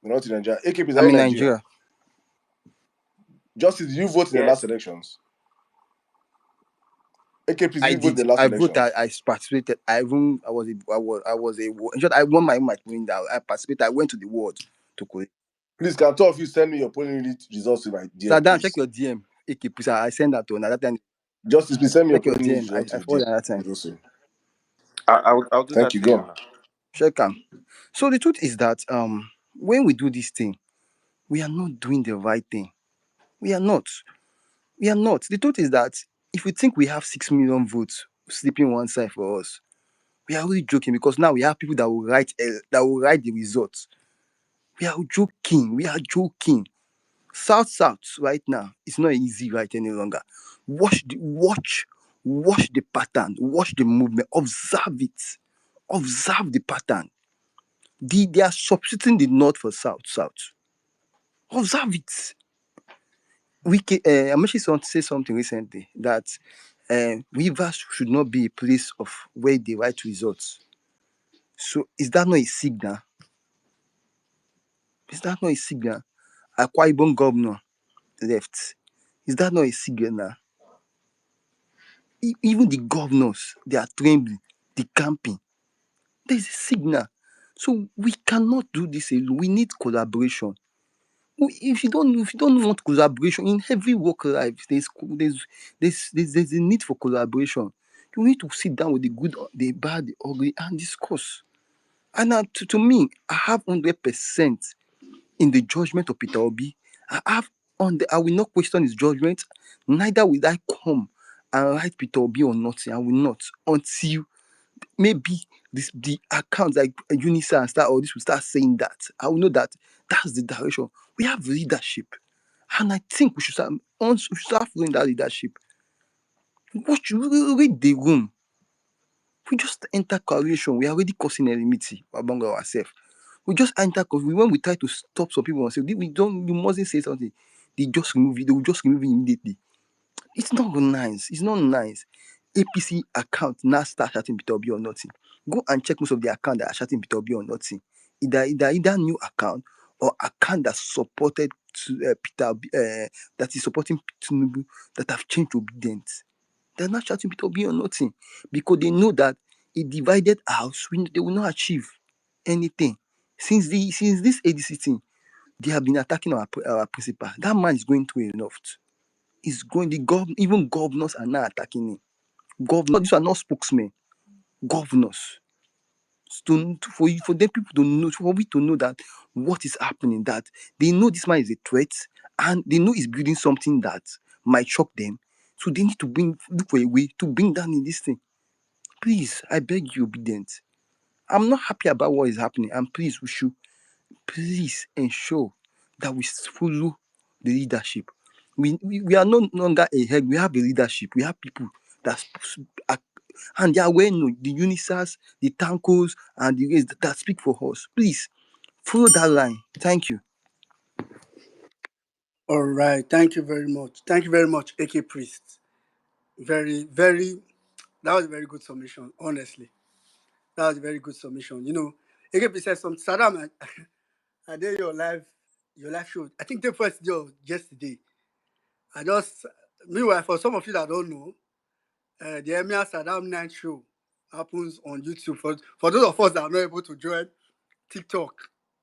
You're not in Nigeria. AK, please, are I'm you in in Nigeria? Nigeria. Justice, did you vote in the Yes. last elections? AK, please, did I you vote in did. the last I voted. elections? I participated. In short, I won my mic win that. I participated. I went to the ward to collect. Please, can two of you send me your polling results to my DM, Saddam, check please? your DM. AK, please. I send that to another time. Justice, please send me your Check your polling DM. results to I the forward DM. another time. Also. I'll do Thank that you. for Go you on. now. Check them. So the truth is that when we do this thing, we are not doing the right thing. We are not. We are not. The truth is that if we think we have 6 million votes sleeping one side for us, we are really joking because now we have people that will write the results. We are joking. We are joking. South right now, it's not easy right any longer. Watch the pattern, watch the movement, observe it, observe the pattern. They are substituting the north for south. Observe it. I'm actually say something recently that Rivers should not be a place of where they write results. So is that not a signal? Is that not a signal? Akwa Ibom governor left. Is that not a signal? Even the governors, they are trembling, the camping. There's a signal. So we cannot do this alone. We need collaboration. If you don't want collaboration in every work life, there's a need for collaboration. You need to sit down with the good, the bad, the ugly, and discuss. And to me, I have 100% in the judgment of Peter Obi. I will not question his judgment. Neither will I come and write Peter Obi or nothing. I will not until maybe the accounts like Unisa and start or this will start saying that. I will know that that's the direction. We have leadership. And I think we should start once we start following that leadership. Read the room. We just enter coalition. We are already causing enmity among ourselves. We just enter because when we try to stop some people and say you mustn't say something, they just remove it, they will just remove it immediately. It's not nice. It's not nice. APC account now start shouting Peter Obi or nothing. Go and check most of the account that are shouting Peter Obi or nothing. Either new account or account that supported Peter Obi, that is supporting Tinubu that have changed obedience. They're not shouting Peter Obi or nothing because they know that a divided house they will not achieve anything. Since this ADC thing, they have been attacking our principal. That man is going through enough. Is going even governors are now attacking him. Governors, these are not spokesmen. Governors. For them people to know, for we to know that what is happening, that they know this man is a threat and they know he's building something that might shock them. So they need to look for a way to bring down in this thing. Please, I beg you, obedient. I'm not happy about what is happening, and please, we should please ensure that we follow the leadership. We are no longer a head. We have a leadership. We have people and they are well known. The Unisas, the Tankos, and the race that speak for us. Please follow that line. Thank you. All right. Thank you very much. Thank you very much, AK Priest. Very, very, that was a very good submission, honestly. That was a very good submission. You know, AK Priest said something. Saddam, I did your live show. I think the first day of yesterday. Meanwhile, for some of you that don't know, the Emir Saddam Night Show happens on YouTube. For those of us that are not able to join TikTok,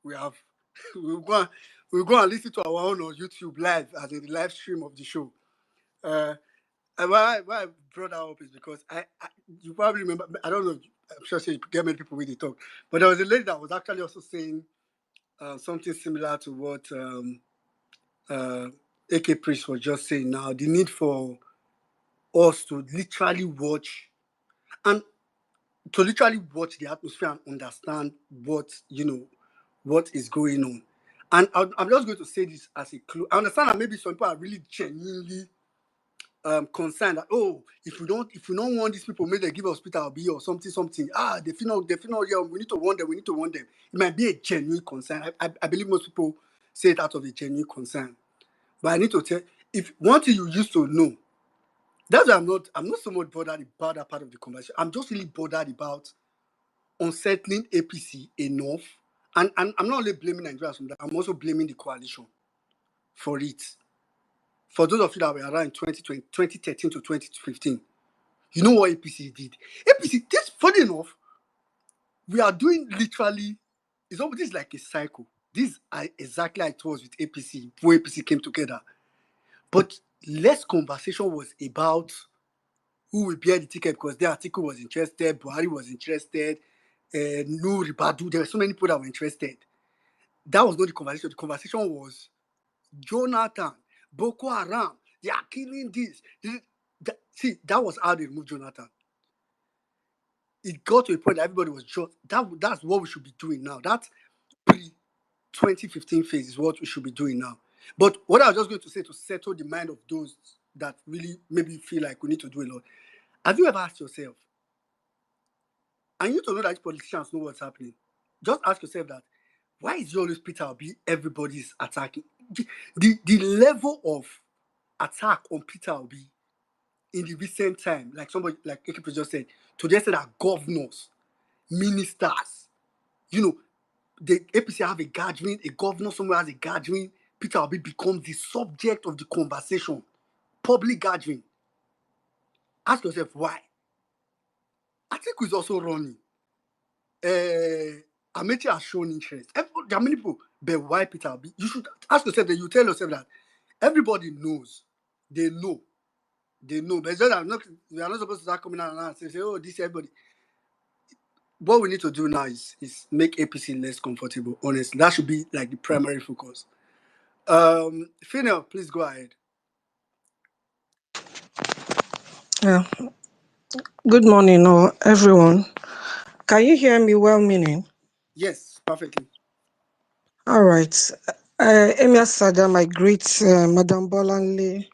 we have we'll go and listen to our own on YouTube live as a live stream of the show. And why I brought that up is because you probably remember, I don't know, I'm sure you get many people with the talk, but there was a lady that was actually also saying something similar to what AK Priest was just saying now. The need for us to literally watch and to literally watch the atmosphere and understand what is going on. And I'm just going to say this as a clue. I understand that maybe some people are really genuinely concerned that if we don't want these people, maybe they give us Peter Obi or something. They feel not yeah, we need to warn them. It might be a genuine concern. I believe most people say it out of a genuine concern. But I need to tell, if one thing you used to know, that's why I'm not so much bothered about that part of the conversation. I'm just really bothered about unsettling APC enough. And I'm not only blaming Nigerians from that, I'm also blaming the coalition for it. For those of you that were around 2013 to 2015, you know what APC did? APC, this funny enough, we are doing literally, this is like a cycle. This is exactly how it was with APC, before APC came together. But less conversation was about who will bear the ticket, because the article was interested, Buhari was interested, No Ribadu, there were so many people that were interested. That was not the conversation. The conversation was Jonathan, Boko Haram, they are killing this. See, that was how they removed Jonathan. It got to a point that everybody was just, that's what we should be doing now. That pre-2015 phase is what we should be doing now. But what I was just going to say to settle the mind of those that really maybe feel like we need to do a lot, have you ever asked yourself, and you need to know that politicians know what's happening, just ask yourself that, why is it always Peter Obi everybody's attacking? The level of attack on Peter Obi in the recent time, like somebody like Ekip just said, to just say that governors, ministers, the APC have a gathering, a governor somewhere has a gathering, Peter Obi becomes the subject of the conversation, public gathering. Ask yourself why. Atiku is also running. Amechi has shown interest. There are many people, but why Peter Obi? You should ask yourself that, you tell yourself that everybody knows. They know. But it's just that we are not supposed to start coming out and say, oh, this everybody. What we need to do now is make APC less comfortable, honestly. That should be like the primary focus. Fina, please go ahead. Yeah. Good morning, everyone. Can you hear me well meaning? Yes, perfectly. All right. Emia Sadam, I greet Madam Bolanle.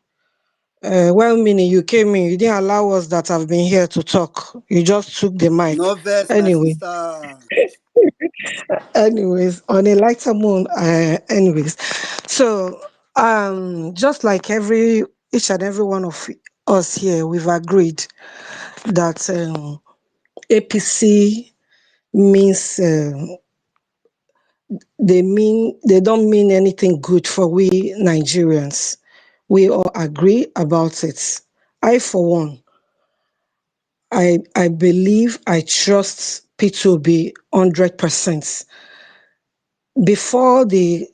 Well meaning, you came in. You didn't allow us that have been here to talk. You just took the mic. Novice, my Anyway, sister. anyways, on a lighter mood, anyways. So, just like each and every one of us here, we've agreed that APC means they don't mean anything good for we Nigerians. We all agree about it. I, for one, I believe, I trust P2B 100%. Before the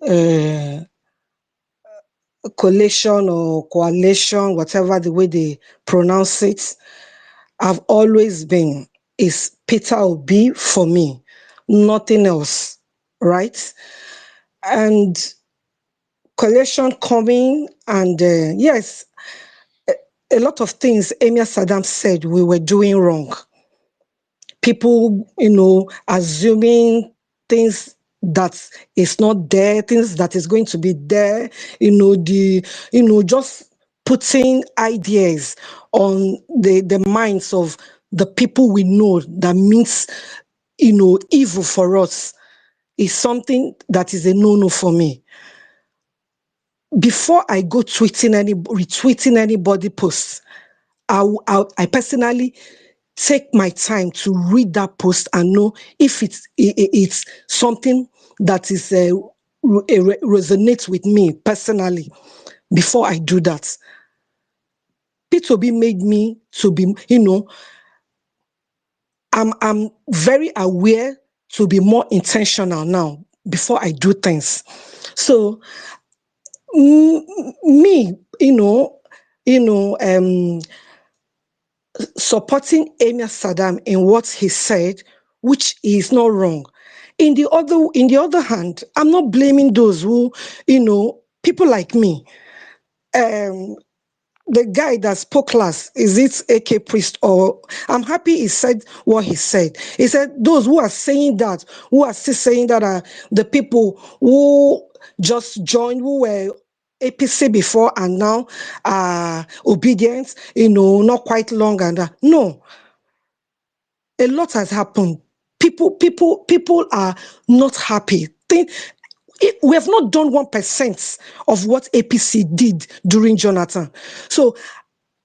collation or coalition, whatever the way they pronounce it, I've always been is Peter Obi for me, nothing else, right? And coalition coming, and yes, a lot of things Emir Saddam said we were doing wrong. People, assuming things that is not there, things that is going to be there, just putting ideas on the minds of the people we know that means, evil for us is something that is a no-no for me. Before I go retweeting anybody posts, I personally take my time to read that post and know if it's something that is resonates with me personally before I do that. P2B made me to be, I'm very aware to be more intentional now before I do things. So me, supporting Emir Saddam in what he said, which is not wrong. In the other hand, I'm not blaming those who, people like me. The guy that spoke last, is it AK Priest? Or I'm happy he said what he said. He said those who are saying that, who are still saying that, are the people who just joined, who were APC before and now are obedient, not quite long. And no, a lot has happened. People are not happy. We have not done 1% of what APC did during Jonathan. So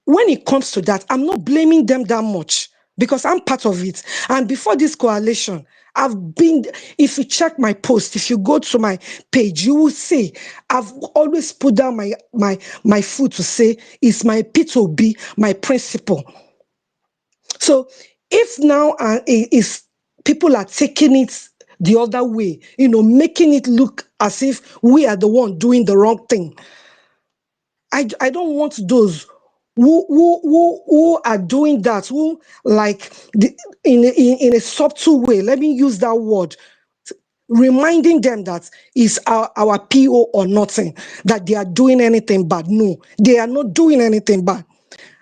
when it comes to that, I'm not blaming them that much because I'm part of it. And before this coalition, if you check my post, if you go to my page, you will see I've always put down my foot to say it's my P2B, my principle. So if now is people are taking it the other way, making it look as if we are the one doing the wrong thing. I don't want those who are doing that, who in a subtle way, let me use that word, reminding them that it's our PO or nothing, that they are doing anything bad. No, they are not doing anything bad.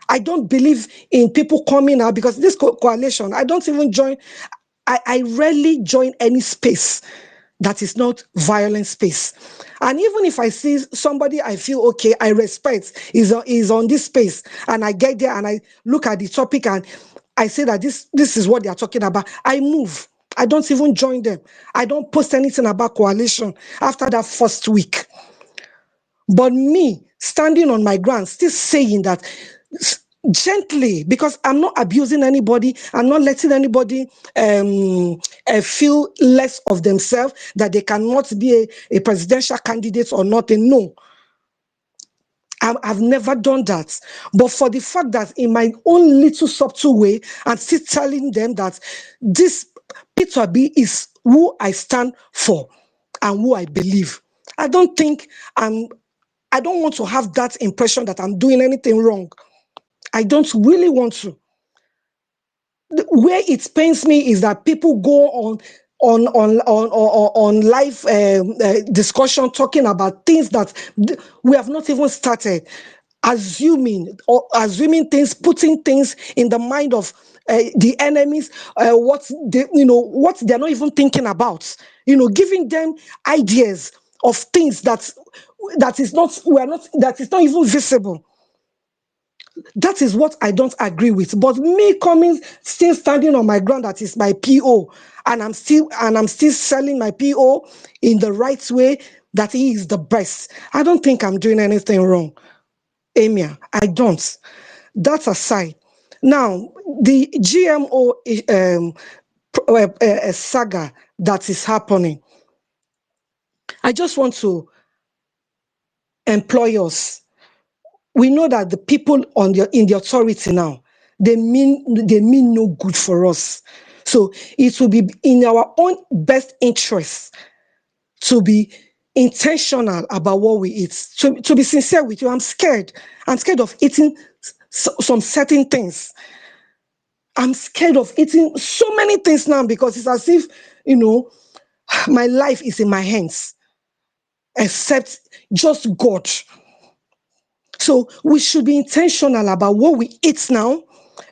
I don't believe in people coming out because this coalition, I don't even join. I rarely join any space that is not violent space. And even if I see somebody I feel okay, I respect, is on this space, and I get there and I look at the topic and I say that this is what they are talking about, I move. I don't even join them. I don't post anything about coalition after that first week. But me standing on my ground, still saying that gently, because I'm not abusing anybody, I'm not letting anybody feel less of themselves, that they cannot be a presidential candidate or nothing. No, I've never done that. But for the fact that in my own little subtle way, I'm still telling them that this Peter B is who I stand for and who I believe. I don't want to have that impression that I'm doing anything wrong. I don't really want to. Where it pains me is that people go on live discussion talking about things that we have not even started, assuming things, putting things in the mind of the enemies, what they're not even thinking about, giving them ideas of things that is not even visible. That is what I don't agree with. But me still standing on my ground, that is my PO, and I'm still selling my PO in the right way, that he is the best. I don't think I'm doing anything wrong, Emia. I don't. That aside, now the GMO saga that is happening, I just want to employ us. We know that the people in the authority now, they mean no good for us. So it will be in our own best interest to be intentional about what we eat. To be sincere with you, I'm scared. I'm scared of eating some certain things. I'm scared of eating so many things now because it's as if, my life is in my hands, except just God. So we should be intentional about what we eat now,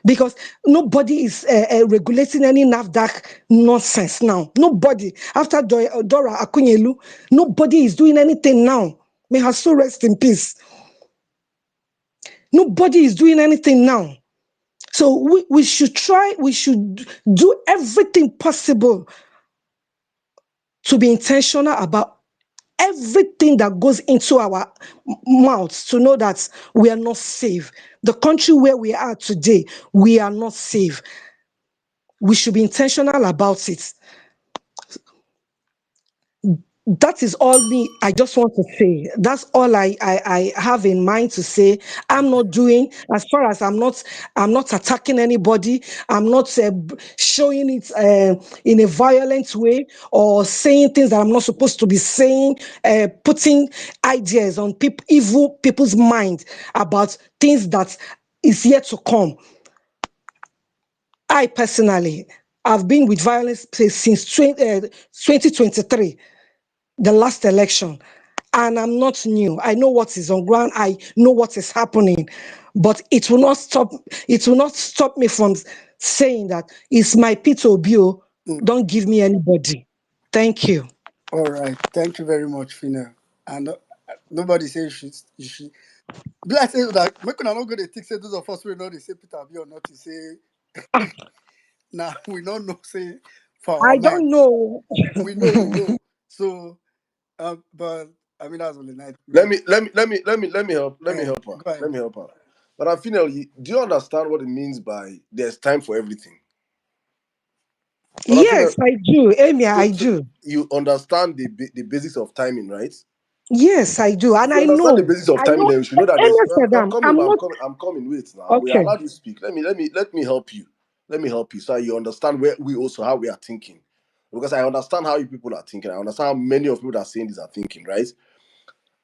because nobody is regulating any NAFDAC nonsense now. Nobody. After Dora Akunyelu, nobody is doing anything now. May her soul rest in peace. Nobody is doing anything now. So we should do everything possible to be intentional about everything that goes into our mouths, to know that we are not safe. The country where we are today, we are not safe. We should be intentional about it. That is all I just want to say. That's all I have in mind to say. I'm not doing, as far as I'm not attacking anybody. I'm not showing it in a violent way, or saying things that I'm not supposed to be saying, putting ideas on evil people's mind about things that is yet to come. I personally have been with violence since 2023. The last election, and I'm not new. I know what is on ground. I know what is happening, but it will not stop. It will not stop me from saying that it's my P2B. Don't give me anybody. Thank you. All right. Thank you very much, Fina. And nobody says you should. Bless you that we can not go to take say those of us we know they say Peter B or not to say now we don't know say for I our don't mind. know. We know. So But I mean that's only 90 Let minutes. me help. Let me Eh, help her. go ahead. Let me help her. But I feel, do you understand what it means by there's time for everything? But I feel, Yes, I do. Amy, so, I so do. you understand the basics of timing, right? Yes, I do. If And you I understand the know. basics of I timing, know. then you should know that there's. Amy I'm Saddam, coming. I'm I'm not coming. I'm coming. Wait now. We okay. allowed you speak. Let me help you. Let me help you so you understand where we also how we are thinking, because I understand how you people are thinking. I understand how many of you that are saying this are thinking. Right?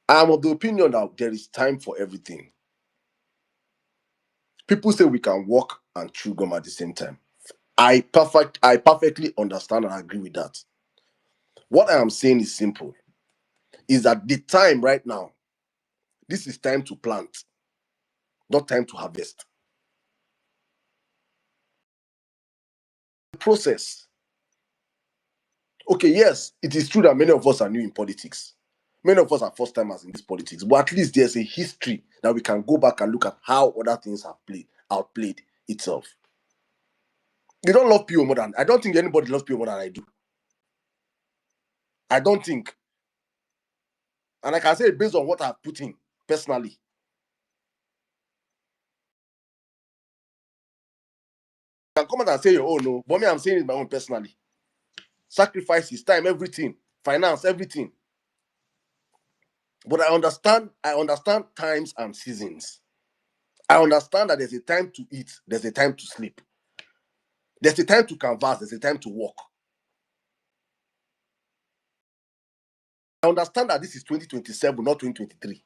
I'm of the opinion that there is time for everything. People say we can walk and chew gum at the same time. I perfectly understand and agree with that. What I am saying is simple: is that the time right now, this is time to plant, not time to harvest. Process. Okay, yes, it is true that many of us are new in politics. Many of us are first timers in this politics, but at least there's a history that we can go back and look at how other things have outplayed itself. You don't love PO more than I don't think anybody loves PO more than I do. I don't think. And I can say it based on what I've put in personally. You can come out and say, oh no, but me, I'm saying it my own personally. Sacrifices, time, everything, finance, everything. But I understand times and seasons. I understand that there's a time to eat, there's a time to sleep. There's a time to canvas, there's a time to walk. I understand that this is 2027, not 2023.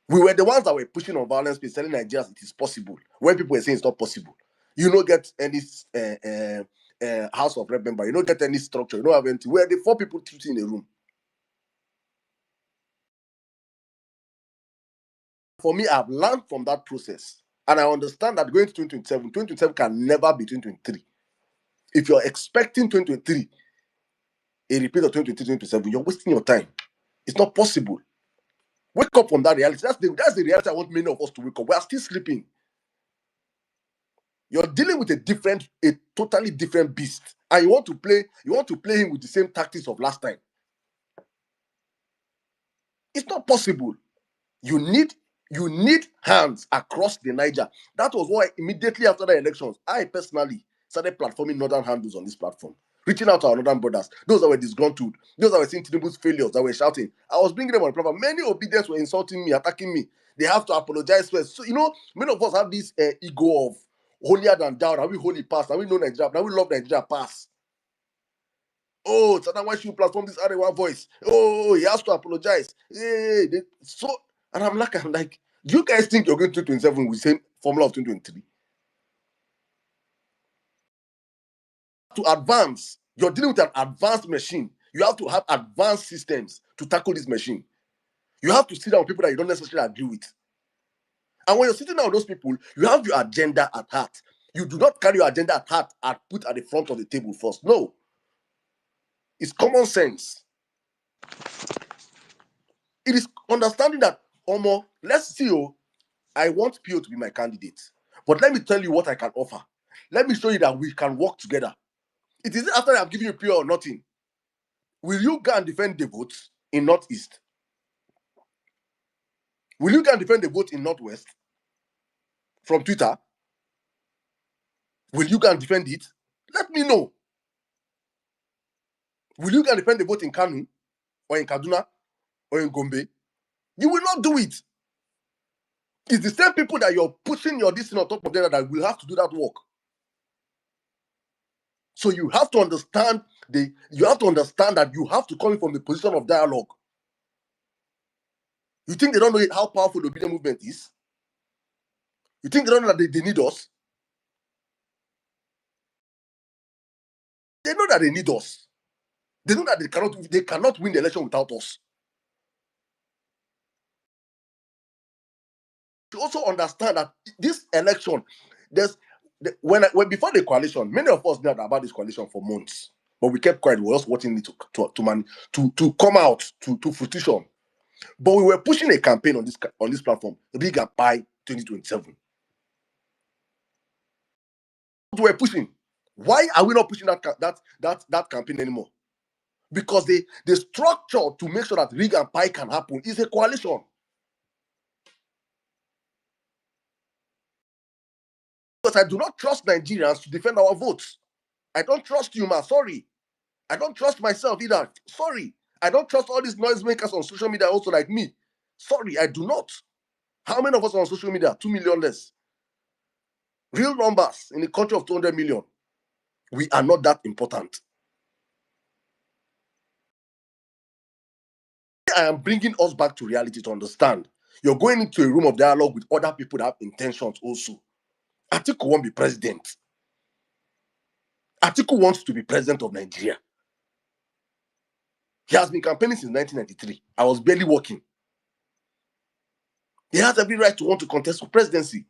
We were the ones that were pushing on violence, telling Nigerians it is possible when people were saying it's not possible. You don't get any House of Rep member, you don't get any structure, you don't have anything. We're the 4 people sitting in a room. For me, I've learned from that process. And I understand that going to 2027 can never be 2023. If you're expecting 2023, a repeat of 2023, 2027, you're wasting your time. It's not possible. Wake up from that reality. That's the reality I want many of us to wake up. We are still sleeping. You're dealing with a totally different beast. And you want to play him with the same tactics of last time. It's not possible. You need hands across the Niger. That was why immediately after the elections, I personally started platforming northern handles on this platform, reaching out to our northern brothers, those that were disgruntled, those that were seeing Tinubu's failures, that were shouting. I was bringing them on the platform. Many obedience were insulting me, attacking me. They have to apologize first. So, many of us have this ego of holier than thou. Now we holy pass. Now we know Nigeria. Now we love Nigeria pass. Oh, so now why should you platform this Arewa voice? Oh, he has to apologize. Hey, and I'm like, do you guys think you're going to 2027 with the same formula of 2023? To advance, you're dealing with an advanced machine. You have to have advanced systems to tackle this machine. You have to sit down with people that you don't necessarily agree with. And when you're sitting down with those people, you have your agenda at heart. You do not carry your agenda at heart and put at the front of the table first. No. It's common sense. It is understanding that, Omo, let's see, I want PO to be my candidate. But let me tell you what I can offer. Let me show you that we can work together. It is after I've given you PO or nothing. Will you go and defend the votes in Northeast? Will you go and defend the vote in Northwest from Twitter? Will you go and defend it? Let me know. Will you go and defend the vote in Kanu or in Kaduna or in Gombe? You will not do it. It's the same people that you're pushing your distance on top of them that will have to do that work. So you have to understand that you have to come in from the position of dialogue. You think they don't know how powerful the obedient movement is? You think they don't know that they need us? They know that they need us. They know that they cannot win the election without us. To also understand that this election, when before the coalition, many of us knew about this coalition for months, but we kept quiet. We were just watching it to come out to fruition. But we were pushing a campaign on this platform, Rig and Buy 2027. We were pushing. Why are we not pushing that campaign anymore? Because the structure to make sure that rig and pie can happen is a coalition. Because I do not trust Nigerians to defend our votes. I don't trust you, man. Sorry. I don't trust myself either. Sorry. I don't trust all these noisemakers on social media also like me. Sorry, I do not. How many of us are on social media? 2 million less. Real numbers in a country of 200 million. We are not that important. I am bringing us back to reality to understand. You're going into a room of dialogue with other people that have intentions also. Atiku won't be president. Atiku wants to be president of Nigeria. He has been campaigning since 1993. I was barely working. He has every right to want to contest for presidency.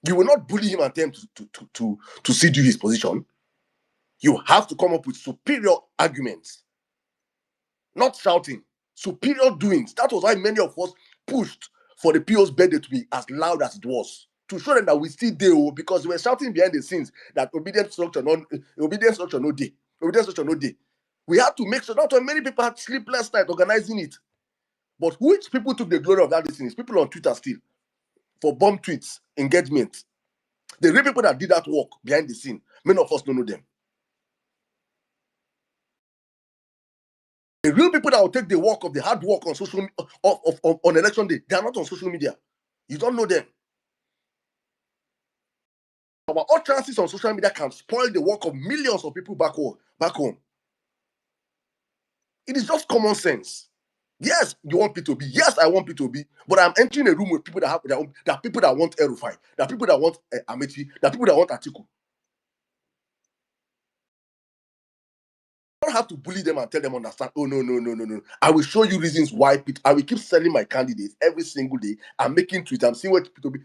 You will not bully him and tell him to cede you his position. You have to come up with superior arguments, not shouting, superior doings. That was why many of us pushed for the PO's birthday to be as loud as it was, to show them that we still there, because we were shouting behind the scenes that obedience structure no day, obedience structure no day. We had to make sure. Not many people had sleepless night organizing it, but which people took the glory of that thing is people on Twitter still for bomb tweets, engagement. The real people that did that work behind the scene, many of us don't know them. The real people that will take the work of the hard work on social on election day, they are not on social media. You don't know them. Our utterances on social media can spoil the work of millions of people back home. It is just common sense. Yes, you want P2B. Yes, I want P2B. But I'm entering a room with people that have their own, that people that want Erufai, that people that want Amechi, that people that want Atiku. I don't have to bully them and tell them understand. Oh no. I will show you reasons why. I will keep selling my candidates every single day. I'm making tweets. I'm seeing what P2B.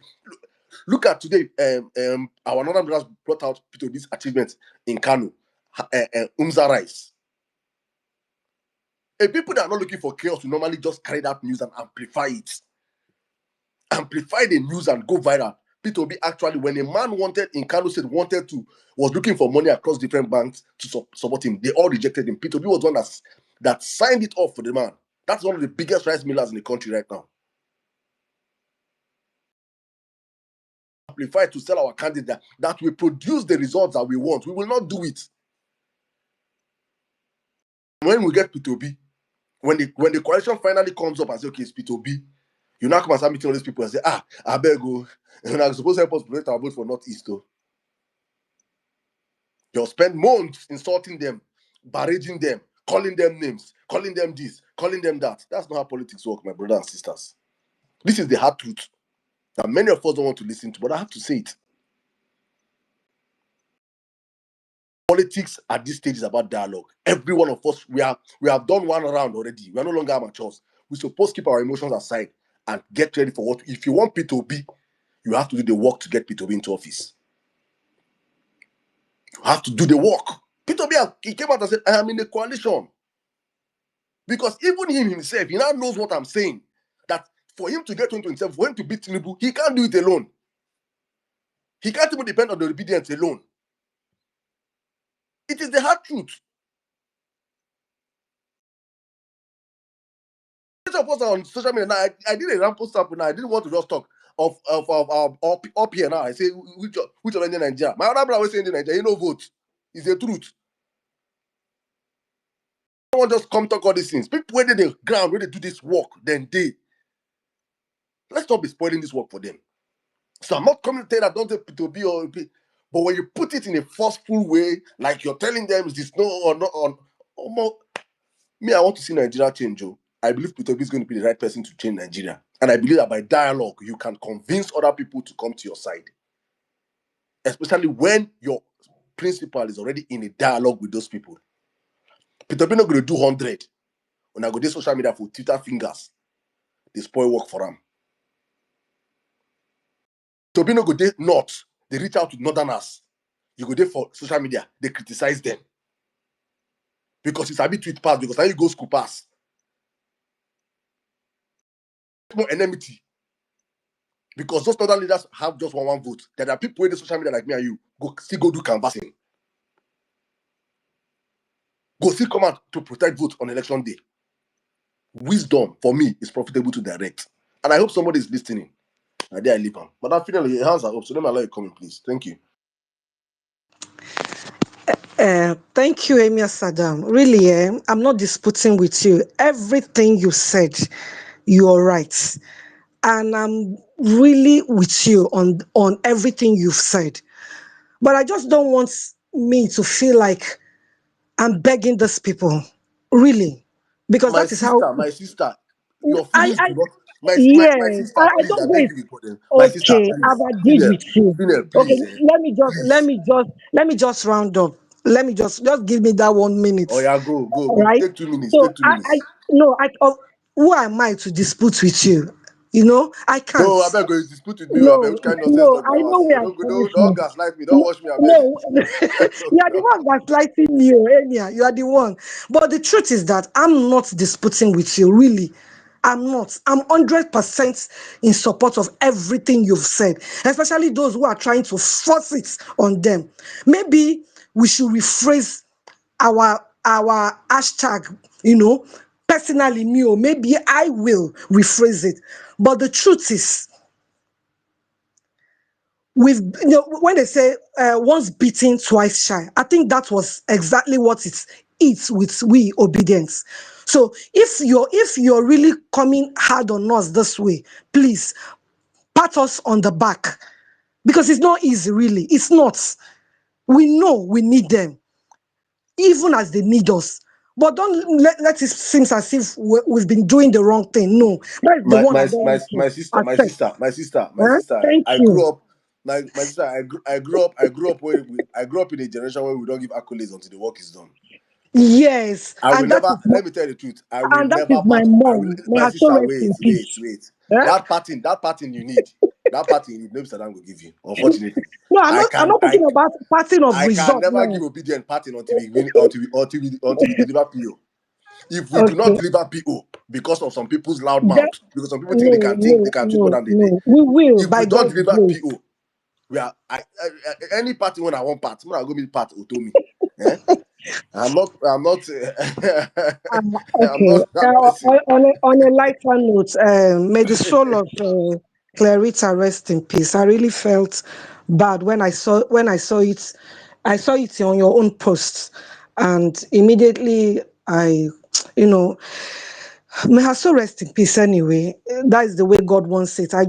Look at today. Our northern brothers brought out P2B's achievements in Kano. Umza Rice. People that are not looking for chaos will normally just carry that news and amplify it. Amplify the news and go viral. P2B actually, when a man in Kano State was looking for money across different banks to support him, they all rejected him. P2B was one that signed it off for the man. That's one of the biggest rice millers in the country right now. Amplify to sell our candidate that will produce the results that we want. We will not do it. When we get P2B, when the coalition finally comes up and says, okay, it's P2B, you now come and start meeting all these people and say, I beg you, you're supposed to help us protect our vote for Northeast, though. You'll spend months insulting them, barraging them, calling them names, calling them this, calling them that. That's not how politics work, my brothers and sisters. This is the hard truth that many of us don't want to listen to, but I have to say it. Politics at this stage is about dialogue. Every one of us, we have done one round already. We are no longer amateurs. We're supposed to keep our emotions aside and get ready for what. If you want P2B, you have to do the work to get P2B into office. You have to do the work. P2B, he came out and said, I am in the coalition. Because even him himself, he now knows what I'm saying. That for him to get into himself, for him to beat Tinubu, he can't do it alone. He can't even depend on the obedience alone. It is the hard truth. Of us on social media now, I did a ramble sample now. I didn't want to just talk of up here now. I say which of Indian Nigeria. My other brother was saying in Nigeria, you know, vote. It's the truth. No one just come talk all these things. People where they ground, where they do this work, then let's not be spoiling this work for them. So I'm not coming to tell that don't take P2B or P, but when you put it in a forceful way, like you're telling them is this no or not on, me, I want to see Nigeria change. I believe P2B is going to be the right person to change Nigeria. And I believe that by dialogue, you can convince other people to come to your side. Especially when your principal is already in a dialogue with those people. P2B not going to do 100. When I go to social media for Twitter fingers, they spoil work for them. P2B not go to North. They reach out to Northerners. You go there for social media, they criticize them. Because it's a bit tweet pass, because now you go school pass. More enmity. Because those other leaders have just one vote. There are people in the social media like me and you still go do canvassing. go still come out to protect votes on election day. Wisdom, for me, is profitable to direct. And I hope somebody is listening. I dare I leave him. But I feel like your hands are up, so let me allow you to come in, please. Thank you. Thank you, Emir Saddam. Really, I'm not disputing with you. Everything you said, you're right. And I'm really with you on everything you've said. But I just don't want me to feel like I'm begging these people. Really. Because My that is how sister, your I, feelings I do not. My yes, sister, I please, I don't beg wait. you, important. My sister, Okay, I've please. agreed with you. Okay, Please, let please. me just round up. Let me just give me that 1 minute. Oh yeah, go. All right. Take 2 minutes. So Take 2 minutes. I no, who am I to dispute with you? I can't. No, I beg you, dispute with me. I beg No, which kind of nonsense no, talk I now. know where I'm Don't coming gaslight me. Don't from. wash me. I beg. No, you are the one that's lighting me, Enya. You are the one. But the truth is that I'm not disputing with you, really. I'm not. I'm 100% in support of everything you've said, especially those who are trying to force it on them. Maybe we should rephrase our hashtag, personally me, or maybe I will rephrase it. But the truth is, when they say once beaten, twice shy, I think that was exactly what it's with we obedience. So if you're really coming hard on us this way, please pat us on the back, because it's not easy, really. It's not. We know we need them, even as they need us. But don't let it seem as if we've been doing the wrong thing. No, that's the my one I my don't my want to my sister my accept. sister my sister my Huh? sister Thank I you. grew up my sister I grew up in a generation where we don't give accolades until the work is done. Yes, I will and that never, is let me tell you the truth, I will and that is never my part. I will, mom. May my her soul sister, rest wait in wait peace. wait Huh? that pattern you need, that pattern you need, no Saddam will give you, unfortunately. No, I'm I not. I'm can not talking about parting of I can result never now. give obedient pattern until we win, until we deliver PO. If we do not Okay. deliver PO because of some people's loud Then, mouth, because some people no, think they no, can tweet more no, than they did. no. We will If we by don't God's deliver grace. PO, we are any party when I want part, when I go meet part Otomi. Eh? I'm not I'm Okay. not that person. On a lighter note, may the soul of Clarita rest in peace. I really felt bad when I saw it. I saw it on your own post, and immediately you know, may her soul rest in peace. Anyway, that is the way God wants it. I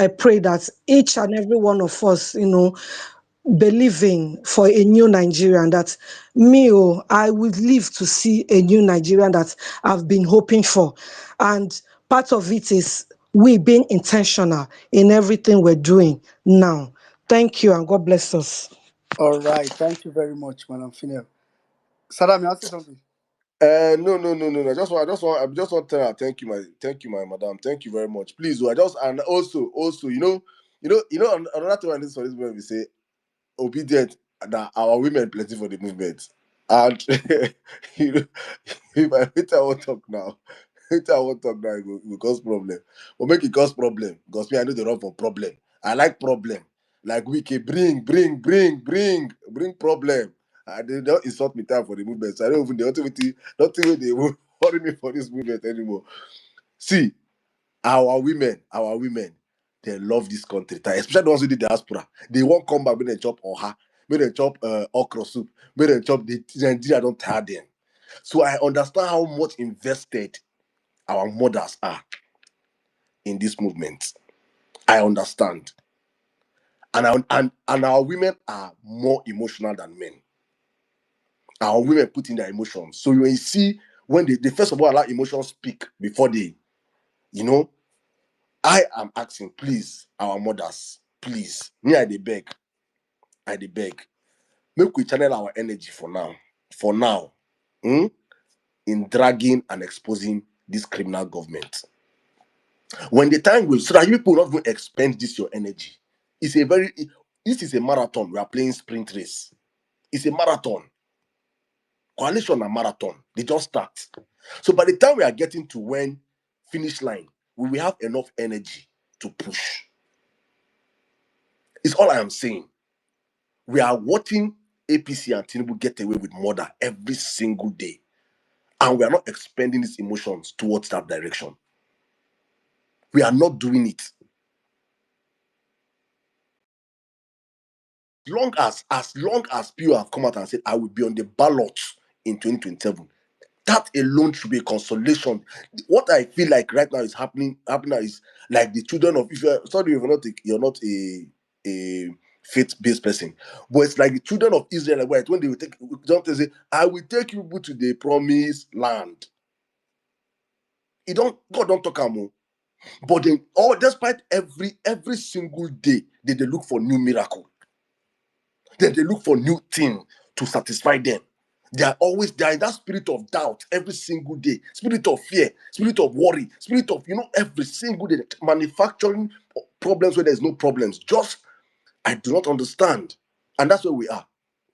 pray that each and every one of us, believing for a new Nigerian, that I would live to see a new Nigerian that I've been hoping for. And part of it is we being intentional in everything we're doing now. Thank you, and God bless us. All right. Thank you very much, Madam Finel. Saddam, you want to say something? No. I just want to tell her thank you, my madam. Thank you very much. Please, I just and also, another thing I need for this movement, we say obedient that our women plenty for the movement. And you know, if I later I won't talk now, it will cause problem. But make it cause problem. Because me, I know they run for problem. I like problem. Like we can bring problem. And they don't insult me time for the movement. So I don't even the ultimately nothing they will worry me for this movement anymore. See, our women, they love this country, especially the ones who did diaspora. They won't come back when they chop oha, when they chop okra soup, when they chop the Nigeria don't tire them. So I understand how much invested our mothers are in this movement. I understand. And our women are more emotional than men. Our women put in their emotions. So when you see when they first of all allow emotions speak before they, you know, I am asking, please, our mothers, please, me I dey beg, make we channel our energy for now, hmm, in dragging and exposing this criminal government. When the time will, so that you people not even expend this your energy. It's a very, this is a marathon. We are playing sprint race. It's a marathon. Coalition and marathon. They just start. So by the time we are getting to when finish line, we will have enough energy to push. It's all I am saying. We are watching APC and Tinubu get away with murder every single day. And we are not expending these emotions towards that direction. We are not doing it. As long as people have come out and said, I will be on the ballot in 2027, that alone should be a consolation. What I feel like right now is happening now is like the children of, if you're not a faith-based person, but it's like the children of Israel, right? When they will take, don't they say, I will take you to the promised land. God don't talk about. But then, despite every single day, they look for new miracle. Then they look for new thing to satisfy them. They are in that spirit of doubt every single day, spirit of fear, spirit of worry, spirit of every single day manufacturing problems where there's no problems. Just I do not understand, and that's where we are.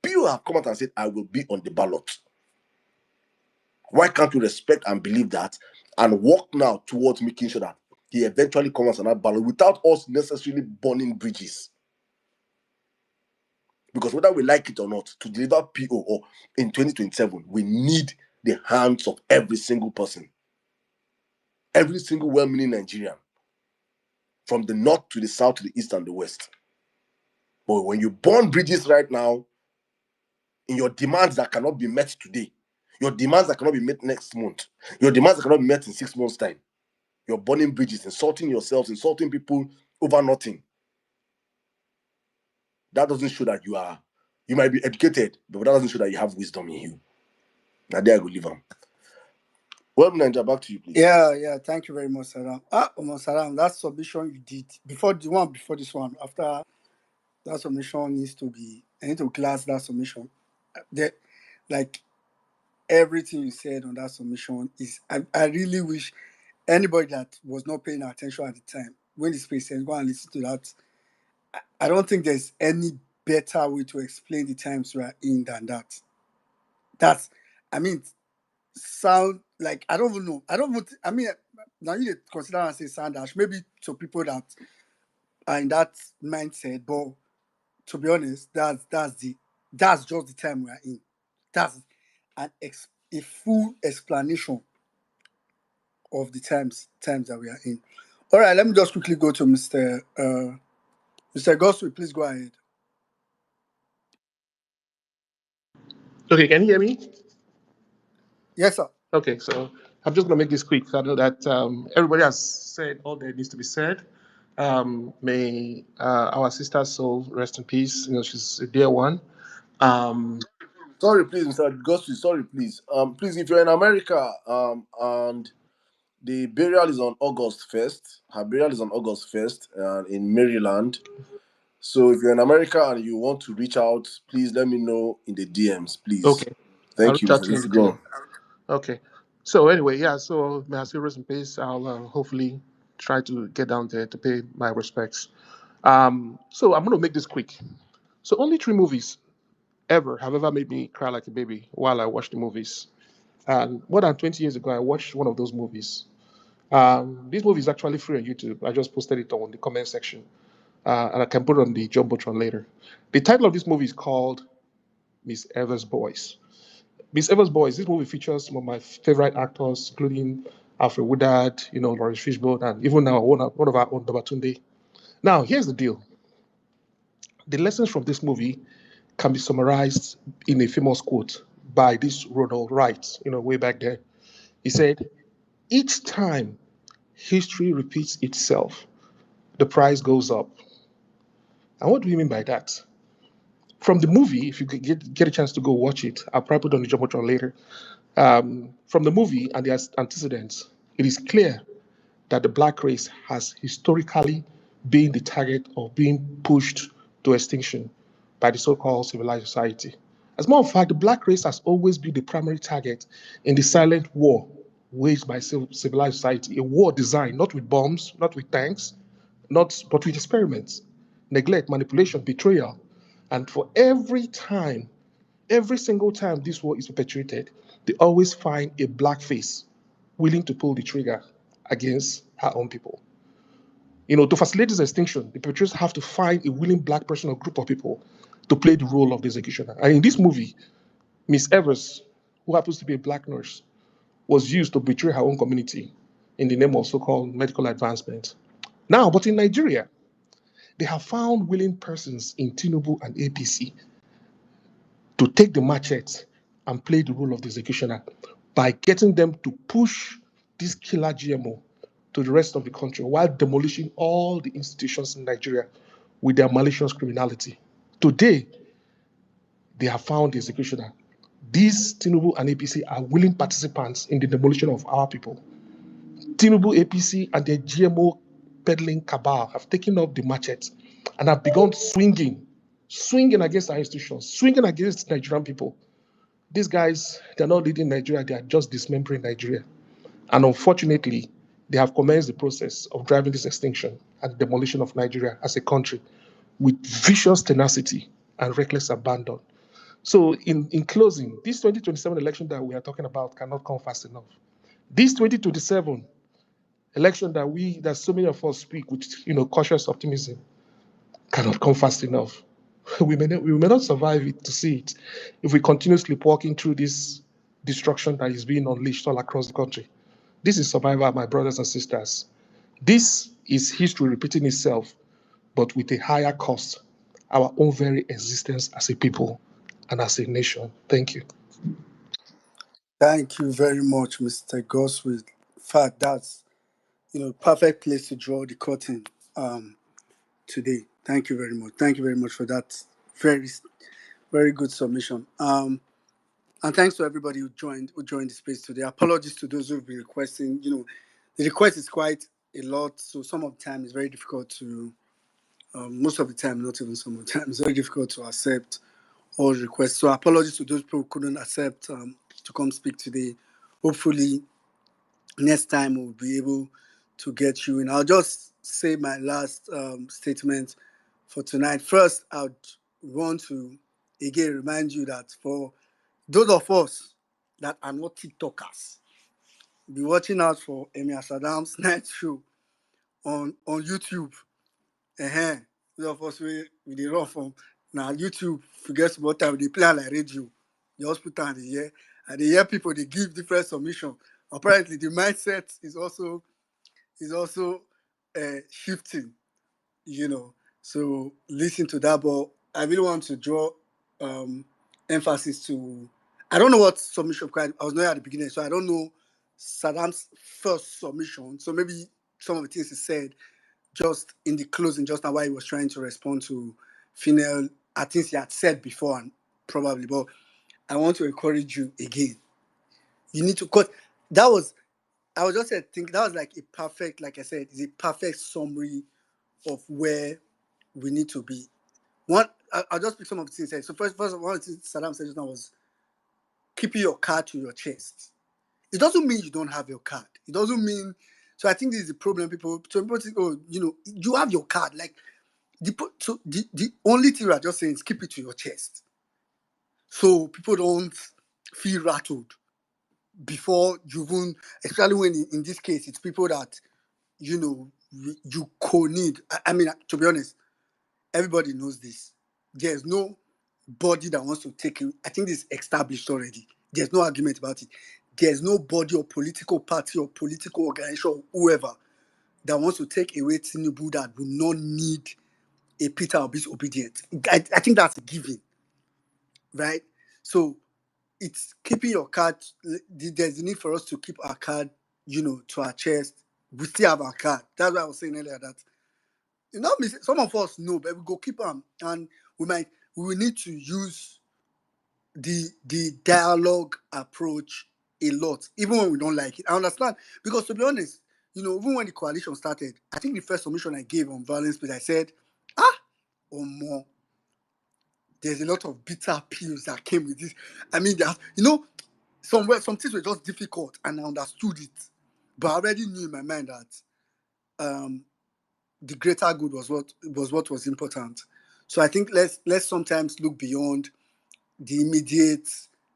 People have come out and said, "I will be on the ballot." Why can't we respect and believe that and work now towards making sure that he eventually comes on that ballot without us necessarily burning bridges? Because whether we like it or not, to deliver PO or in 2027, we need the hands of every single person, every single well-meaning Nigerian, from the north to the south to the east and the west. But when you burn bridges right now, in your demands that cannot be met today, your demands that cannot be met next month, your demands that cannot be met in 6 months' time, you're burning bridges, insulting yourselves, insulting people over nothing. That doesn't show that you might be educated, but that doesn't show that you have wisdom in you. Now there I go leave them. Well, Ninja, back to you, please. Yeah. Thank you very much, Saram. Saram, that submission you did before this one, after that submission I need to class that submission. Like everything you said on that submission is, I really wish anybody that was not paying attention at the time, when the space ends, go and listen to that. I don't think there's any better way to explain the times we are in than that. Sound like, I don't even know. Now you consider and say sound dash, maybe to people that are in that mindset, but to be honest, that's just the time we are in. That's a full explanation of the times that we are in. All right, let me just quickly go to Mr. Goswell. Please go ahead. Okay, can you hear me? Yes, sir. Okay, so I'm just going to make this quick. I know that everybody has said all that needs to be said. May our sister's soul rest in peace. She's a dear one. Sorry, please, Mr. Gossi. Sorry, please. Please, if you're in America, and the burial is on August 1st. Her burial is on August 1st, in Maryland. So if you're in America and you want to reach out, please let me know in the DMs, please. Okay. Thank you, I'll reach out Mr. to you in the Go on. DM. Okay. So anyway, yeah. So may I say rest in peace. I'll hopefully try to get down there to pay my respects. So I'm going to make this quick. So only 3 movies have ever made me cry like a baby while I watch the movies. And more than 20 years ago, I watched one of those movies. This movie is actually free on YouTube. I just posted it on the comment section, and I can put it on the Jumbotron later. The title of this movie is called Miss Evers' Boys. Miss Evers' Boys. This movie features some of my favorite actors, including Alfred Woodard, Lawrence Fishburne, and even now one of our own, Babatunde. Now, here's the deal. The lessons from this movie can be summarized in a famous quote by this Ronald Wright, way back there. He said, "Each time history repeats itself, the price goes up." And what do we mean by that? From the movie, if you could get a chance to go watch it, I'll probably put it on the Jumbotron later. From the movie and the antecedents, it is clear that the black race has historically been the target of being pushed to extinction by the so-called civilized society. As a matter of fact, the black race has always been the primary target in the silent war waged by civilized society, a war designed not with bombs, not with tanks, but with experiments, neglect, manipulation, betrayal. And for every single time this war is perpetuated, they always find a black face willing to pull the trigger against her own people. To facilitate this extinction, the perpetrators have to find a willing black person or group of people to play the role of the executioner. And in this movie, Miss Evers, who happens to be a black nurse, was used to betray her own community in the name of so-called medical advancement. Now, but in Nigeria, they have found willing persons in Tinubu and APC to take the machete and play the role of the executioner by getting them to push this killer GMO to the rest of the country while demolishing all the institutions in Nigeria with their malicious criminality. Today, they have found the executioner. These Tinubu and APC are willing participants in the demolition of our people. Tinubu, APC, and their GMO peddling cabal have taken up the machete and have begun swinging against our institutions, swinging against Nigerian people. These guys, they're not leading Nigeria, they are just dismembering Nigeria. And unfortunately, they have commenced the process of driving this extinction and demolition of Nigeria as a country with vicious tenacity and reckless abandon. So in closing, this 2027 election that we are talking about cannot come fast enough. This 2027 election that so many of us speak with cautious optimism cannot come fast enough. We may not survive it to see it if we continue sleepwalking through this destruction that is being unleashed all across the country. This is survival, my brothers and sisters. This is history repeating itself, but with a higher cost, our own very existence as a people and as a nation. Thank you. Thank you very much, Mr. Goswell. In fact, that's perfect place to draw the curtain today. Thank you very much. Thank you very much for that very, very good submission. And thanks to everybody who joined the space today. Apologies to those who've been requesting. The request is quite a lot, so some of the time it's very difficult to. Most of the time, not even some of the time, it's very difficult to accept all requests. So apologies to those people who couldn't accept to come speak today. Hopefully, next time we'll be able to get you in. I'll just say my last statement for tonight. First, I'd want to again remind you that for those of us that are not TikTokers, be watching out for Emir Saddam's night show on YouTube. Those of us we dey run from now YouTube. Forget what time they play like radio. The hospital and the hear people they give different submission. Apparently, the mindset is also shifting. So listen to that. But I really want to draw emphasis to. I don't know what submission. I was not at the beginning, so I don't know Saddam's first submission. So maybe some of the things he said just in the closing, just now, while he was trying to respond to female, I think he had said before, and probably. But I want to encourage you again. You need to cut. That was. I was just thinking that was like a perfect, like I said, it's a perfect summary of where we need to be. I'll just pick some of the things he said. So first of all, one of the things Saddam said just now was keeping your card to your chest. It doesn't mean you don't have your card. It doesn't mean. So I think this is the problem. People think, oh, you have your card. Like the only thing we are just saying is keep it to your chest, so people don't feel rattled before you even, especially when in this case it's people that you co-need. I mean, to be honest, everybody knows this. There's no body that wants to take it. I think this is established already. There's no argument about it. There's no body or political party or political organization or whoever that wants to take away Tinubu that will not need a Peter Obi's obedience. I think that's a given, right? So it's keeping your card. There's a need for us to keep our card, to our chest. We still have our card. That's why I was saying earlier that some of us know, but we go keep them, and we will need to use the dialogue approach a lot, even when we don't like it. I understand, because to be honest, even when the coalition started, I think the first submission I gave on violence, but I said, or more. There's a lot of bitter pills that came with this. I mean, some things were just difficult, and I understood it, but I already knew in my mind that the greater good was what was important. So I think let's sometimes look beyond the immediate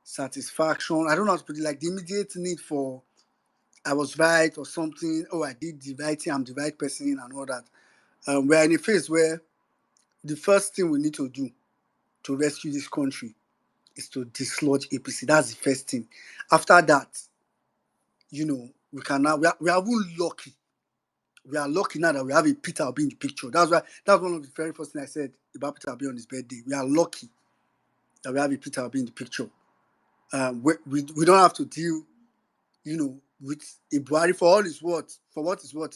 satisfaction. I don't know how to put it, like the immediate need for I was right or something. Oh, I did the right thing. I'm the right person and all that. We're in a phase where the first thing we need to do to rescue this country is to dislodge APC. That's the first thing. After that, we can now we are even lucky. We are lucky now that we have a Peter Obi in the picture. That's one of the very first things I said about Peter Obi on his birthday. We are lucky that we have a Peter Obi in the picture. We don't have to deal, with a Buhari for all his words, for what is what.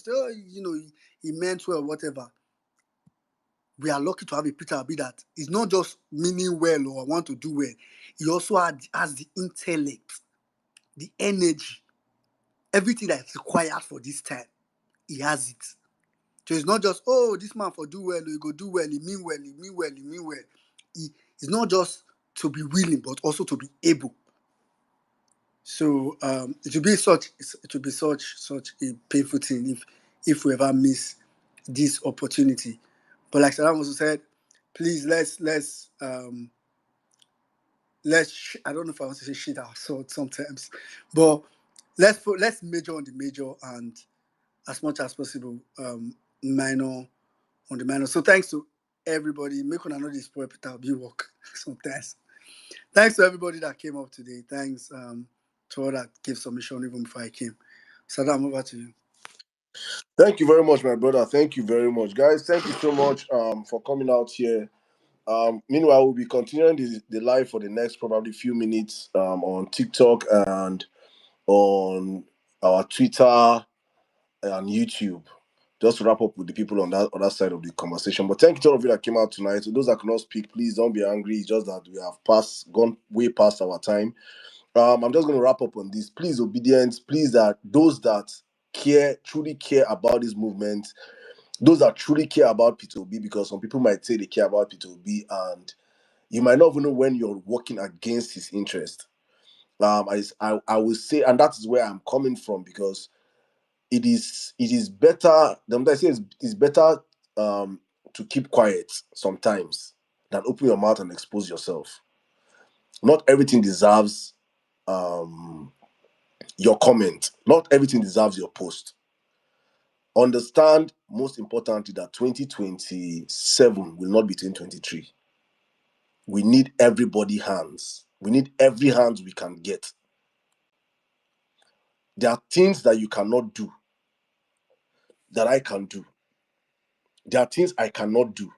He meant well, whatever. We are lucky to have a Peter Obi that is not just meaning well or want to do well. He also has the intellect, the energy, everything that is required for this time. He has it. So it's not just, this man for do well, he go do well, he mean well, he mean well, he mean well. It's not just to be willing, but also to be able. So it will be such a painful thing if we ever miss this opportunity. But like Saddam also said, please let's I don't know if I want to say shit ourselves sometimes, but let's major on the major and as much as possible minor on the minor. So thanks to everybody. Make one another spoil Peter be work sometimes. Thanks to everybody that came up today. Thanks to all that gave submission even before I came. Saddam, over to you. Thank you very much, my brother. Thank you very much, guys. Thank you so much for coming out here. Meanwhile, we'll be continuing the live for the next probably few minutes on TikTok and on our Twitter and YouTube. Just to wrap up with the people on that other side of the conversation. But thank you to all of you that came out tonight. To those that cannot speak, please don't be angry. It's just that we have gone way past our time. I'm just going to wrap up on this. Please, obedience. Please, that those that truly care about this movement, those that truly care about P2B, because some people might say they care about P2B and you might not even know when you're working against his interest. I will say, and that is where I'm coming from, because it is better. I say it's better to keep quiet sometimes than open your mouth and expose yourself. Not everything deserves your comment. Not everything deserves your post. Understand, most importantly, that 2027 will not be 2023. We need everybody hands. We need every hands we can get. There are things that you cannot do that I can do. There are things I cannot do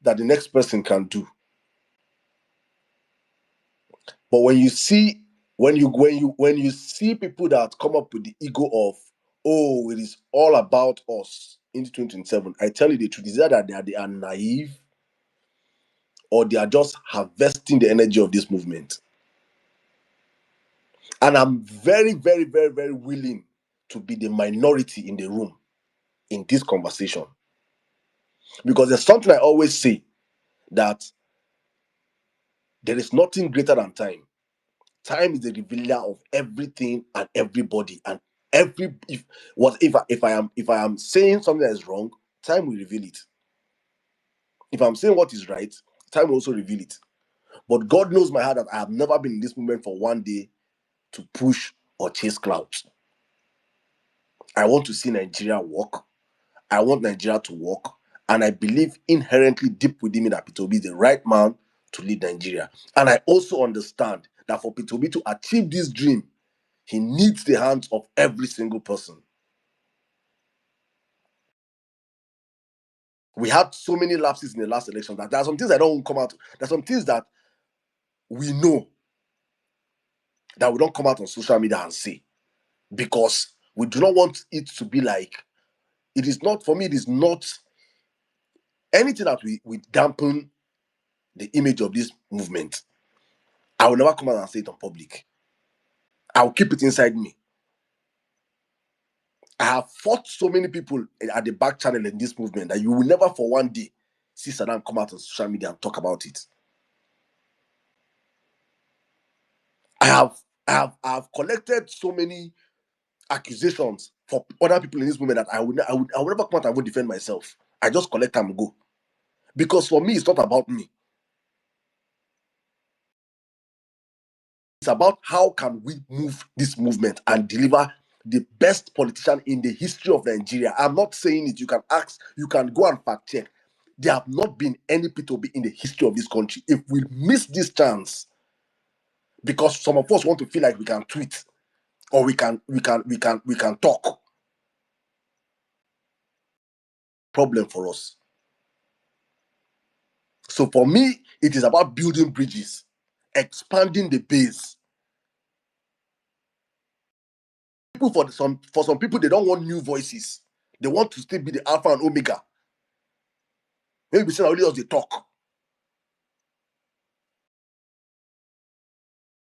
that the next person can do. But when you see people that come up with the ego of, it is all about us in 2027, I tell you the truth, is that they are naive or they are just harvesting the energy of this movement. And I'm very, very, very, very willing to be the minority in the room in this conversation. Because there's something I always say, that there is nothing greater than time. Time is the revealer of everything and everybody. And if I am saying something that is wrong, time will reveal it. If I'm saying what is right, time will also reveal it. But God knows my heart that I have never been in this movement for one day to push or chase clouds. I want to see Nigeria work. I want Nigeria to work. And I believe inherently deep within me that Peter Obi is the right man to lead Nigeria. And I also understand that for Peter Obi to achieve this dream, he needs the hands of every single person. We had so many lapses in the last election that there are some things that don't come out. There are some things that we know that we don't come out on social media and say, because we do not want it to be like, it is not, for me, it is not anything that we dampen the image of this movement. I will never come out and say it on public. I will keep it inside me. I have fought so many people at the back channel in this movement that you will never for one day see Saddam come out on social media and talk about it. I have collected so many accusations for other people in this movement that I would never come out and would defend myself. I just collect them and go. Because for me, it's not about me. It's about how can we move this movement and deliver the best politician in the history of Nigeria. I'm not saying it. You can ask, you can go and fact check. There have not been any P2B in the history of this country. If we miss this chance, because some of us want to feel like we can tweet or we can talk, problem for us. So for me, it is about building bridges, expanding the base. For some people, they don't want new voices. They want to still be the alpha and omega. Maybe we say only us they talk.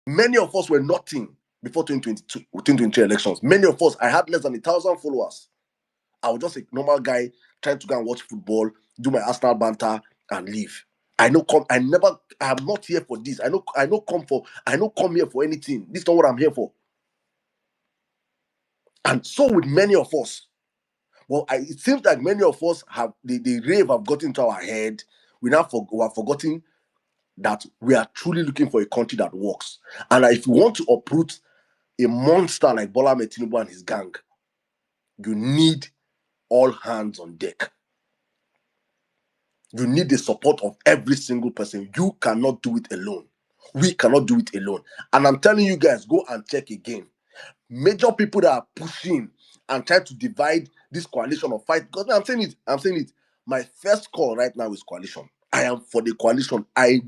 Many of us were nothing before 2023 elections. Many of us, I had less than 1,000 followers. I was just a normal guy trying to go and watch football, do my Arsenal banter, and leave. I'm not here for this. I don't come here for anything. This is not what I'm here for. And so with many of us, well, it seems like many of us have the rave have gotten into our head. We have forgotten that we are truly looking for a country that works. And if you want to uproot a monster like Bola Ahmed Tinubu and his gang, you need all hands on deck. You need the support of every single person. You cannot do it alone. We cannot do it alone. And I'm telling you guys, go and check again. Major people that are pushing and trying to divide this coalition or fight. Because I'm saying it. My first call right now is coalition. I am for the coalition. I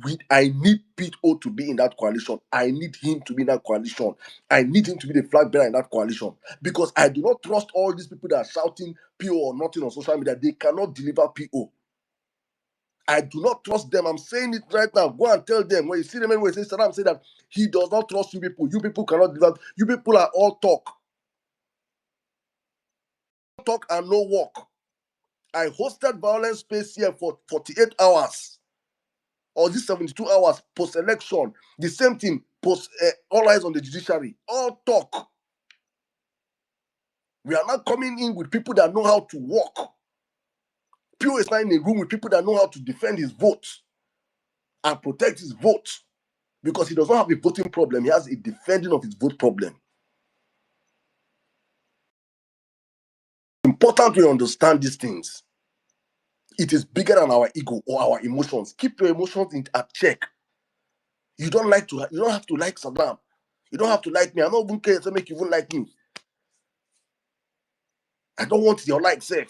need P.O. to be in that coalition. I need him to be in that coalition. I need him to be the flag bearer in that coalition. Because I do not trust all these people that are shouting P.O. or nothing on social media. They cannot deliver P.O. I do not trust them. I'm saying it right now. Go and tell them. When you see them anyway, say Saddam say that he does not trust you people. You people cannot deliver. You people are all talk. Talk and no walk. I hosted Vawulence space here for 48 hours. Or this 72 hours post-election. The same thing, all eyes on the judiciary. All talk. We are not coming in with people that know how to walk. Pio is not in a room with people that know how to defend his vote and protect his vote. Because he does not have a voting problem. He has a defending of his vote problem. It's important we understand these things. It is bigger than our ego or our emotions. Keep your emotions at check. You don't have to like Saddam. You don't have to like me. I don't even care to make you even like me. I don't want your like, say.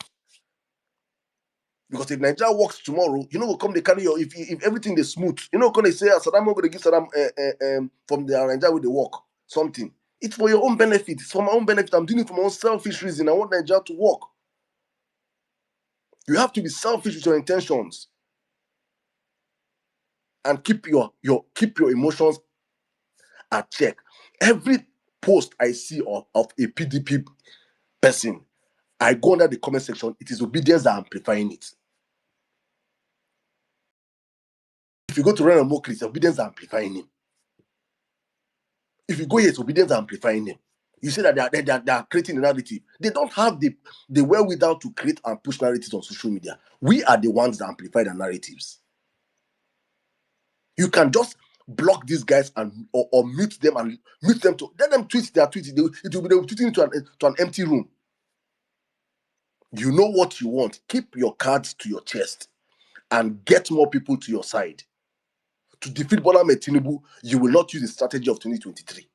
Because if Nigeria works tomorrow, will come they carry your if everything is smooth, can they say Saddam going to give Saddam from the Nigeria where they work something. It's for your own benefit. It's for my own benefit. I'm doing it for my own selfish reason. I want Nigeria to work. You have to be selfish with your intentions and keep your emotions at check. Every post I see of a PDP person, I go under the comment section. It is obedience that amplifying it. If you go to Renan Mokri, it's obedience that amplifying him. If you go here, it's obedience that amplifying him. You say that they are creating a narrative. They don't have the wherewithal to create and push narratives on social media. We are the ones that amplify the narratives. You can just block these guys or mute them and mute them to let them tweet their tweets. They will be tweeting to an empty room. You know what you want. Keep your cards to your chest and get more people to your side. To defeat Bola Ahmed Tinubu, you will not use the strategy of 2023.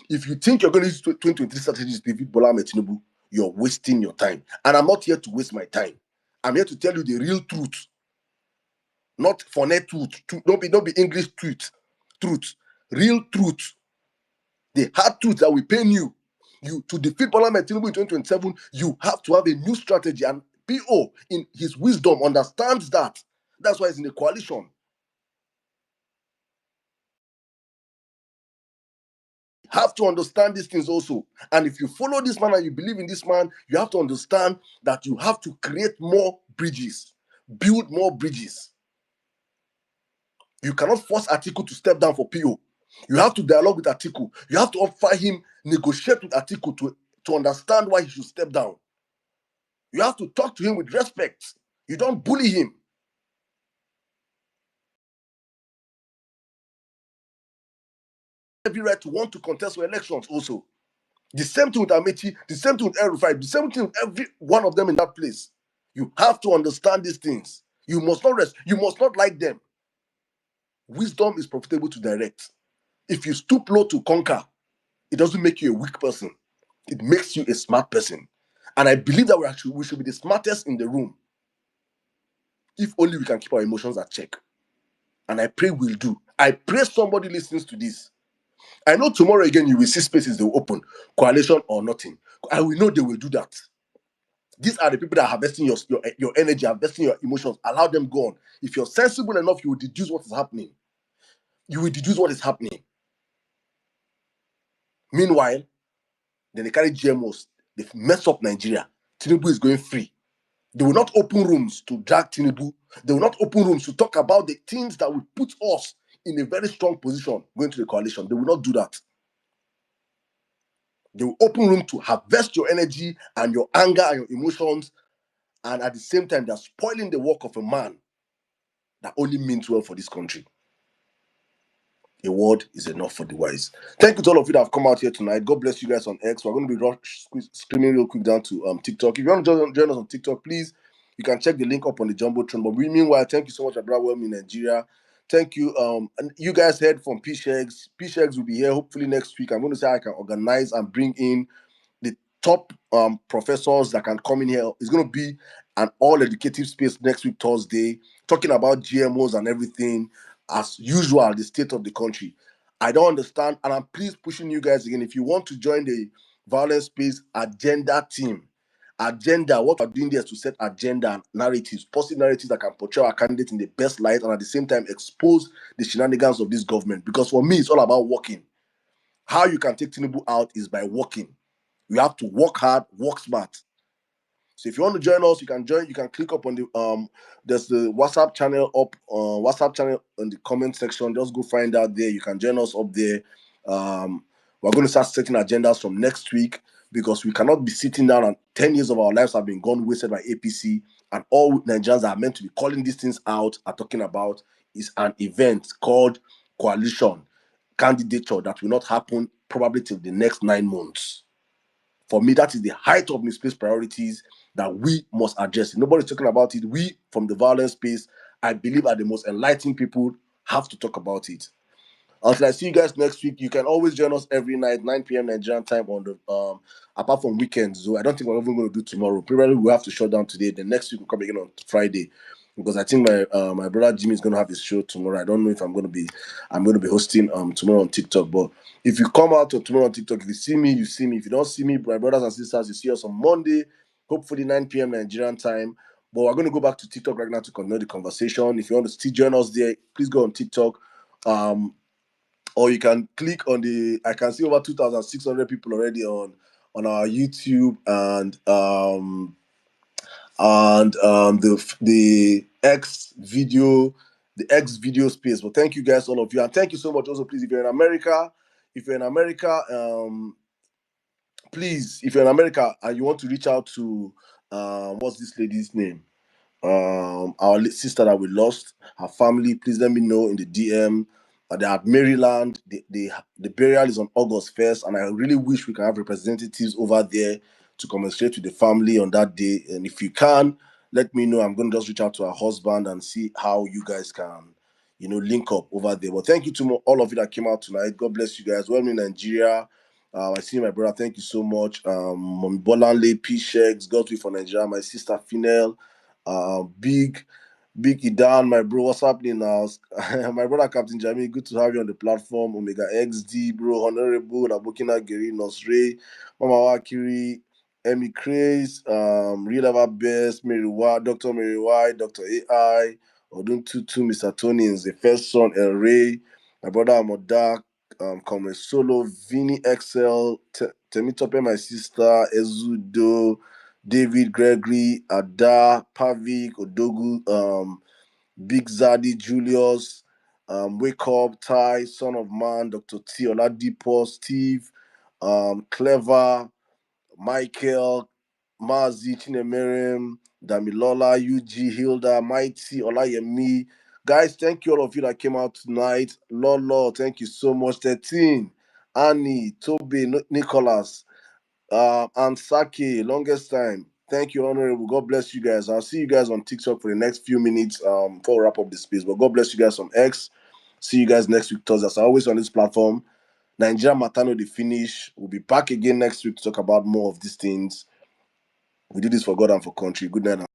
If you think you're going to use 2023 strategies to defeat Bola Ahmed Tinubu, you're wasting your time. And I'm not here to waste my time. I'm here to tell you the real truth. Not phony truth. Don't be English truth. Real truth. The hard truth that will pain you. You to defeat Bola Ahmed Tinubu in 2027, you have to have a new strategy. And PO, in his wisdom, understands that. That's why he's in a coalition. Have to understand these things also. And if you follow this man and you believe in this man, you have to understand that you have to create more bridges, build more bridges. You cannot force Atiku to step down for PO. You have to dialogue with Atiku. You have to offer him, negotiate with Atiku to understand why he should step down. You have to talk to him with respect. You don't bully him. Every right to want to contest for elections also. The same thing with Amechi, the same thing with El Rufai, the same thing with every one of them in that place. You have to understand these things. You must not rest. You must not like them. Wisdom is profitable to direct. If you stoop low to conquer, it doesn't make you a weak person. It makes you a smart person. And I believe that we should be the smartest in the room. If only we can keep our emotions at check. And I pray we'll do. I pray somebody listens to this. I know tomorrow again you will see spaces they will open, coalition or nothing. I will know they will do that. These are the people that are harvesting your energy, harvesting your emotions. Allow them go on. If you're sensible enough, you will deduce what is happening. You will deduce what is happening. Meanwhile, then they carry GMOs. They've messed up Nigeria. Tinubu is going free. They will not open rooms to drag Tinubu. They will not open rooms to talk about the things that will put us in a very strong position going to the coalition. They will not do that. They will open room to harvest your energy and your anger and your emotions, and at the same time, they're spoiling the work of a man that only means well for this country. A word is enough for the wise. Thank you to all of you that have come out here tonight. God bless you guys on X. We're going to be screaming real quick down to TikTok. If you want to join us on TikTok, please, you can check the link up on the Jumbotron. But meanwhile, thank you so much, Abra Welm in Nigeria. Thank you. And you guys heard from P-Shegs. P-Shegs will be here hopefully next week. I'm going to say I can organize and bring in the top professors that can come in here. It's going to be an all-educative space next week, Thursday, talking about GMOs and everything. As usual, the state of the country. I don't understand, and I'm please pushing you guys again. If you want to join the violence space agenda team, what we're doing there is to set agenda and narratives, positive narratives that can portray our candidate in the best light and at the same time expose the shenanigans of this government. Because for me, it's all about working. How you can take Tinubu out is by working. You have to work hard, work smart. So if you want to join us, you can join. You can click up on the there's the WhatsApp channel up, WhatsApp channel in the comment section. Just go find out there. You can join us up there. We're going to start setting agendas from next week because we cannot be sitting down and 10 years of our lives have been gone wasted by APC, and all Nigerians that are meant to be calling these things out are talking about is an event called coalition candidature that will not happen probably till the next 9 months. For me, that is the height of misplaced priorities that we must address. Nobody's talking about it. We, from the violence space, I believe are the most enlightened people, have to talk about it. Until I see you guys next week, you can always join us every night, 9 p.m. Nigerian time on the apart from weekends. So I don't think we're even going to do tomorrow. Probably we'll have to shut down today. The next week we'll come again on Friday. Because I think my brother Jimmy is going to have his show tomorrow. I don't know if I'm going to be hosting tomorrow on TikTok. But if you come out tomorrow on TikTok, if you see me, you see me. If you don't see me, my brothers and sisters, you see us on Monday, hopefully 9 p.m. Nigerian time. But we're going to go back to TikTok right now to continue the conversation. If you want to still join us there, please go on TikTok. Or you can click on I can see over 2,600 people already on our YouTube and the X video, space. But thank you guys, all of you, and thank you so much. Also, please, if you're in America, please, if you're in America and you want to reach out to what's this lady's name? Our sister that we lost, her family, please let me know in the DM. They're at Maryland. The burial is on August 1st, and I really wish we can have representatives over there to commiserate with the family on that day. And if you can, let me know. I'm going to just reach out to her husband and see how you guys can, link up over there. But thank you to all of you that came out tonight. God bless you guys. Well in Nigeria. I see my brother. Thank you so much. Mommy Bolanle, P-Shegs, Godfrey for Nigeria, my sister Finel, Big Idan, my bro, what's happening now? My brother Captain Jamie, good to have you on the platform. Omega XD, bro, Honorable, Nabokina Geri, Nosre, Mama Wakiri, Emmy Craze, Real Ever Best, Mary White, Dr. Mary White, Dr. AI, Odun Tutu, Mr. Tony, is the first son, El Ray, my brother Amodak, Comrade Solo, Vinny XL, Temitope, my sister, Ezudo, David Gregory, Ada, Pavik, Odogu, Big Zaddy, Julius, Wake Up, Ty, Son of Man, Dr. T, Oladipo, Steve, Clever, Michael, Mazi, Chinemerem, Damilola, UG, Hilda, Mighty, Olayemi. Guys, thank you all of you that came out tonight. Lolo, thank you so much. 13, Annie, Toby, Nicholas, and Saki, longest time. Thank you, Honorable. God bless you guys. I'll see you guys on TikTok for the next few minutes before we wrap up the space. But God bless you guys on X. See you guys next week, Thursday. As always on this platform, Nigeria Matano, the finish. We'll be back again next week to talk about more of these things. We do this for God and for country. Good night.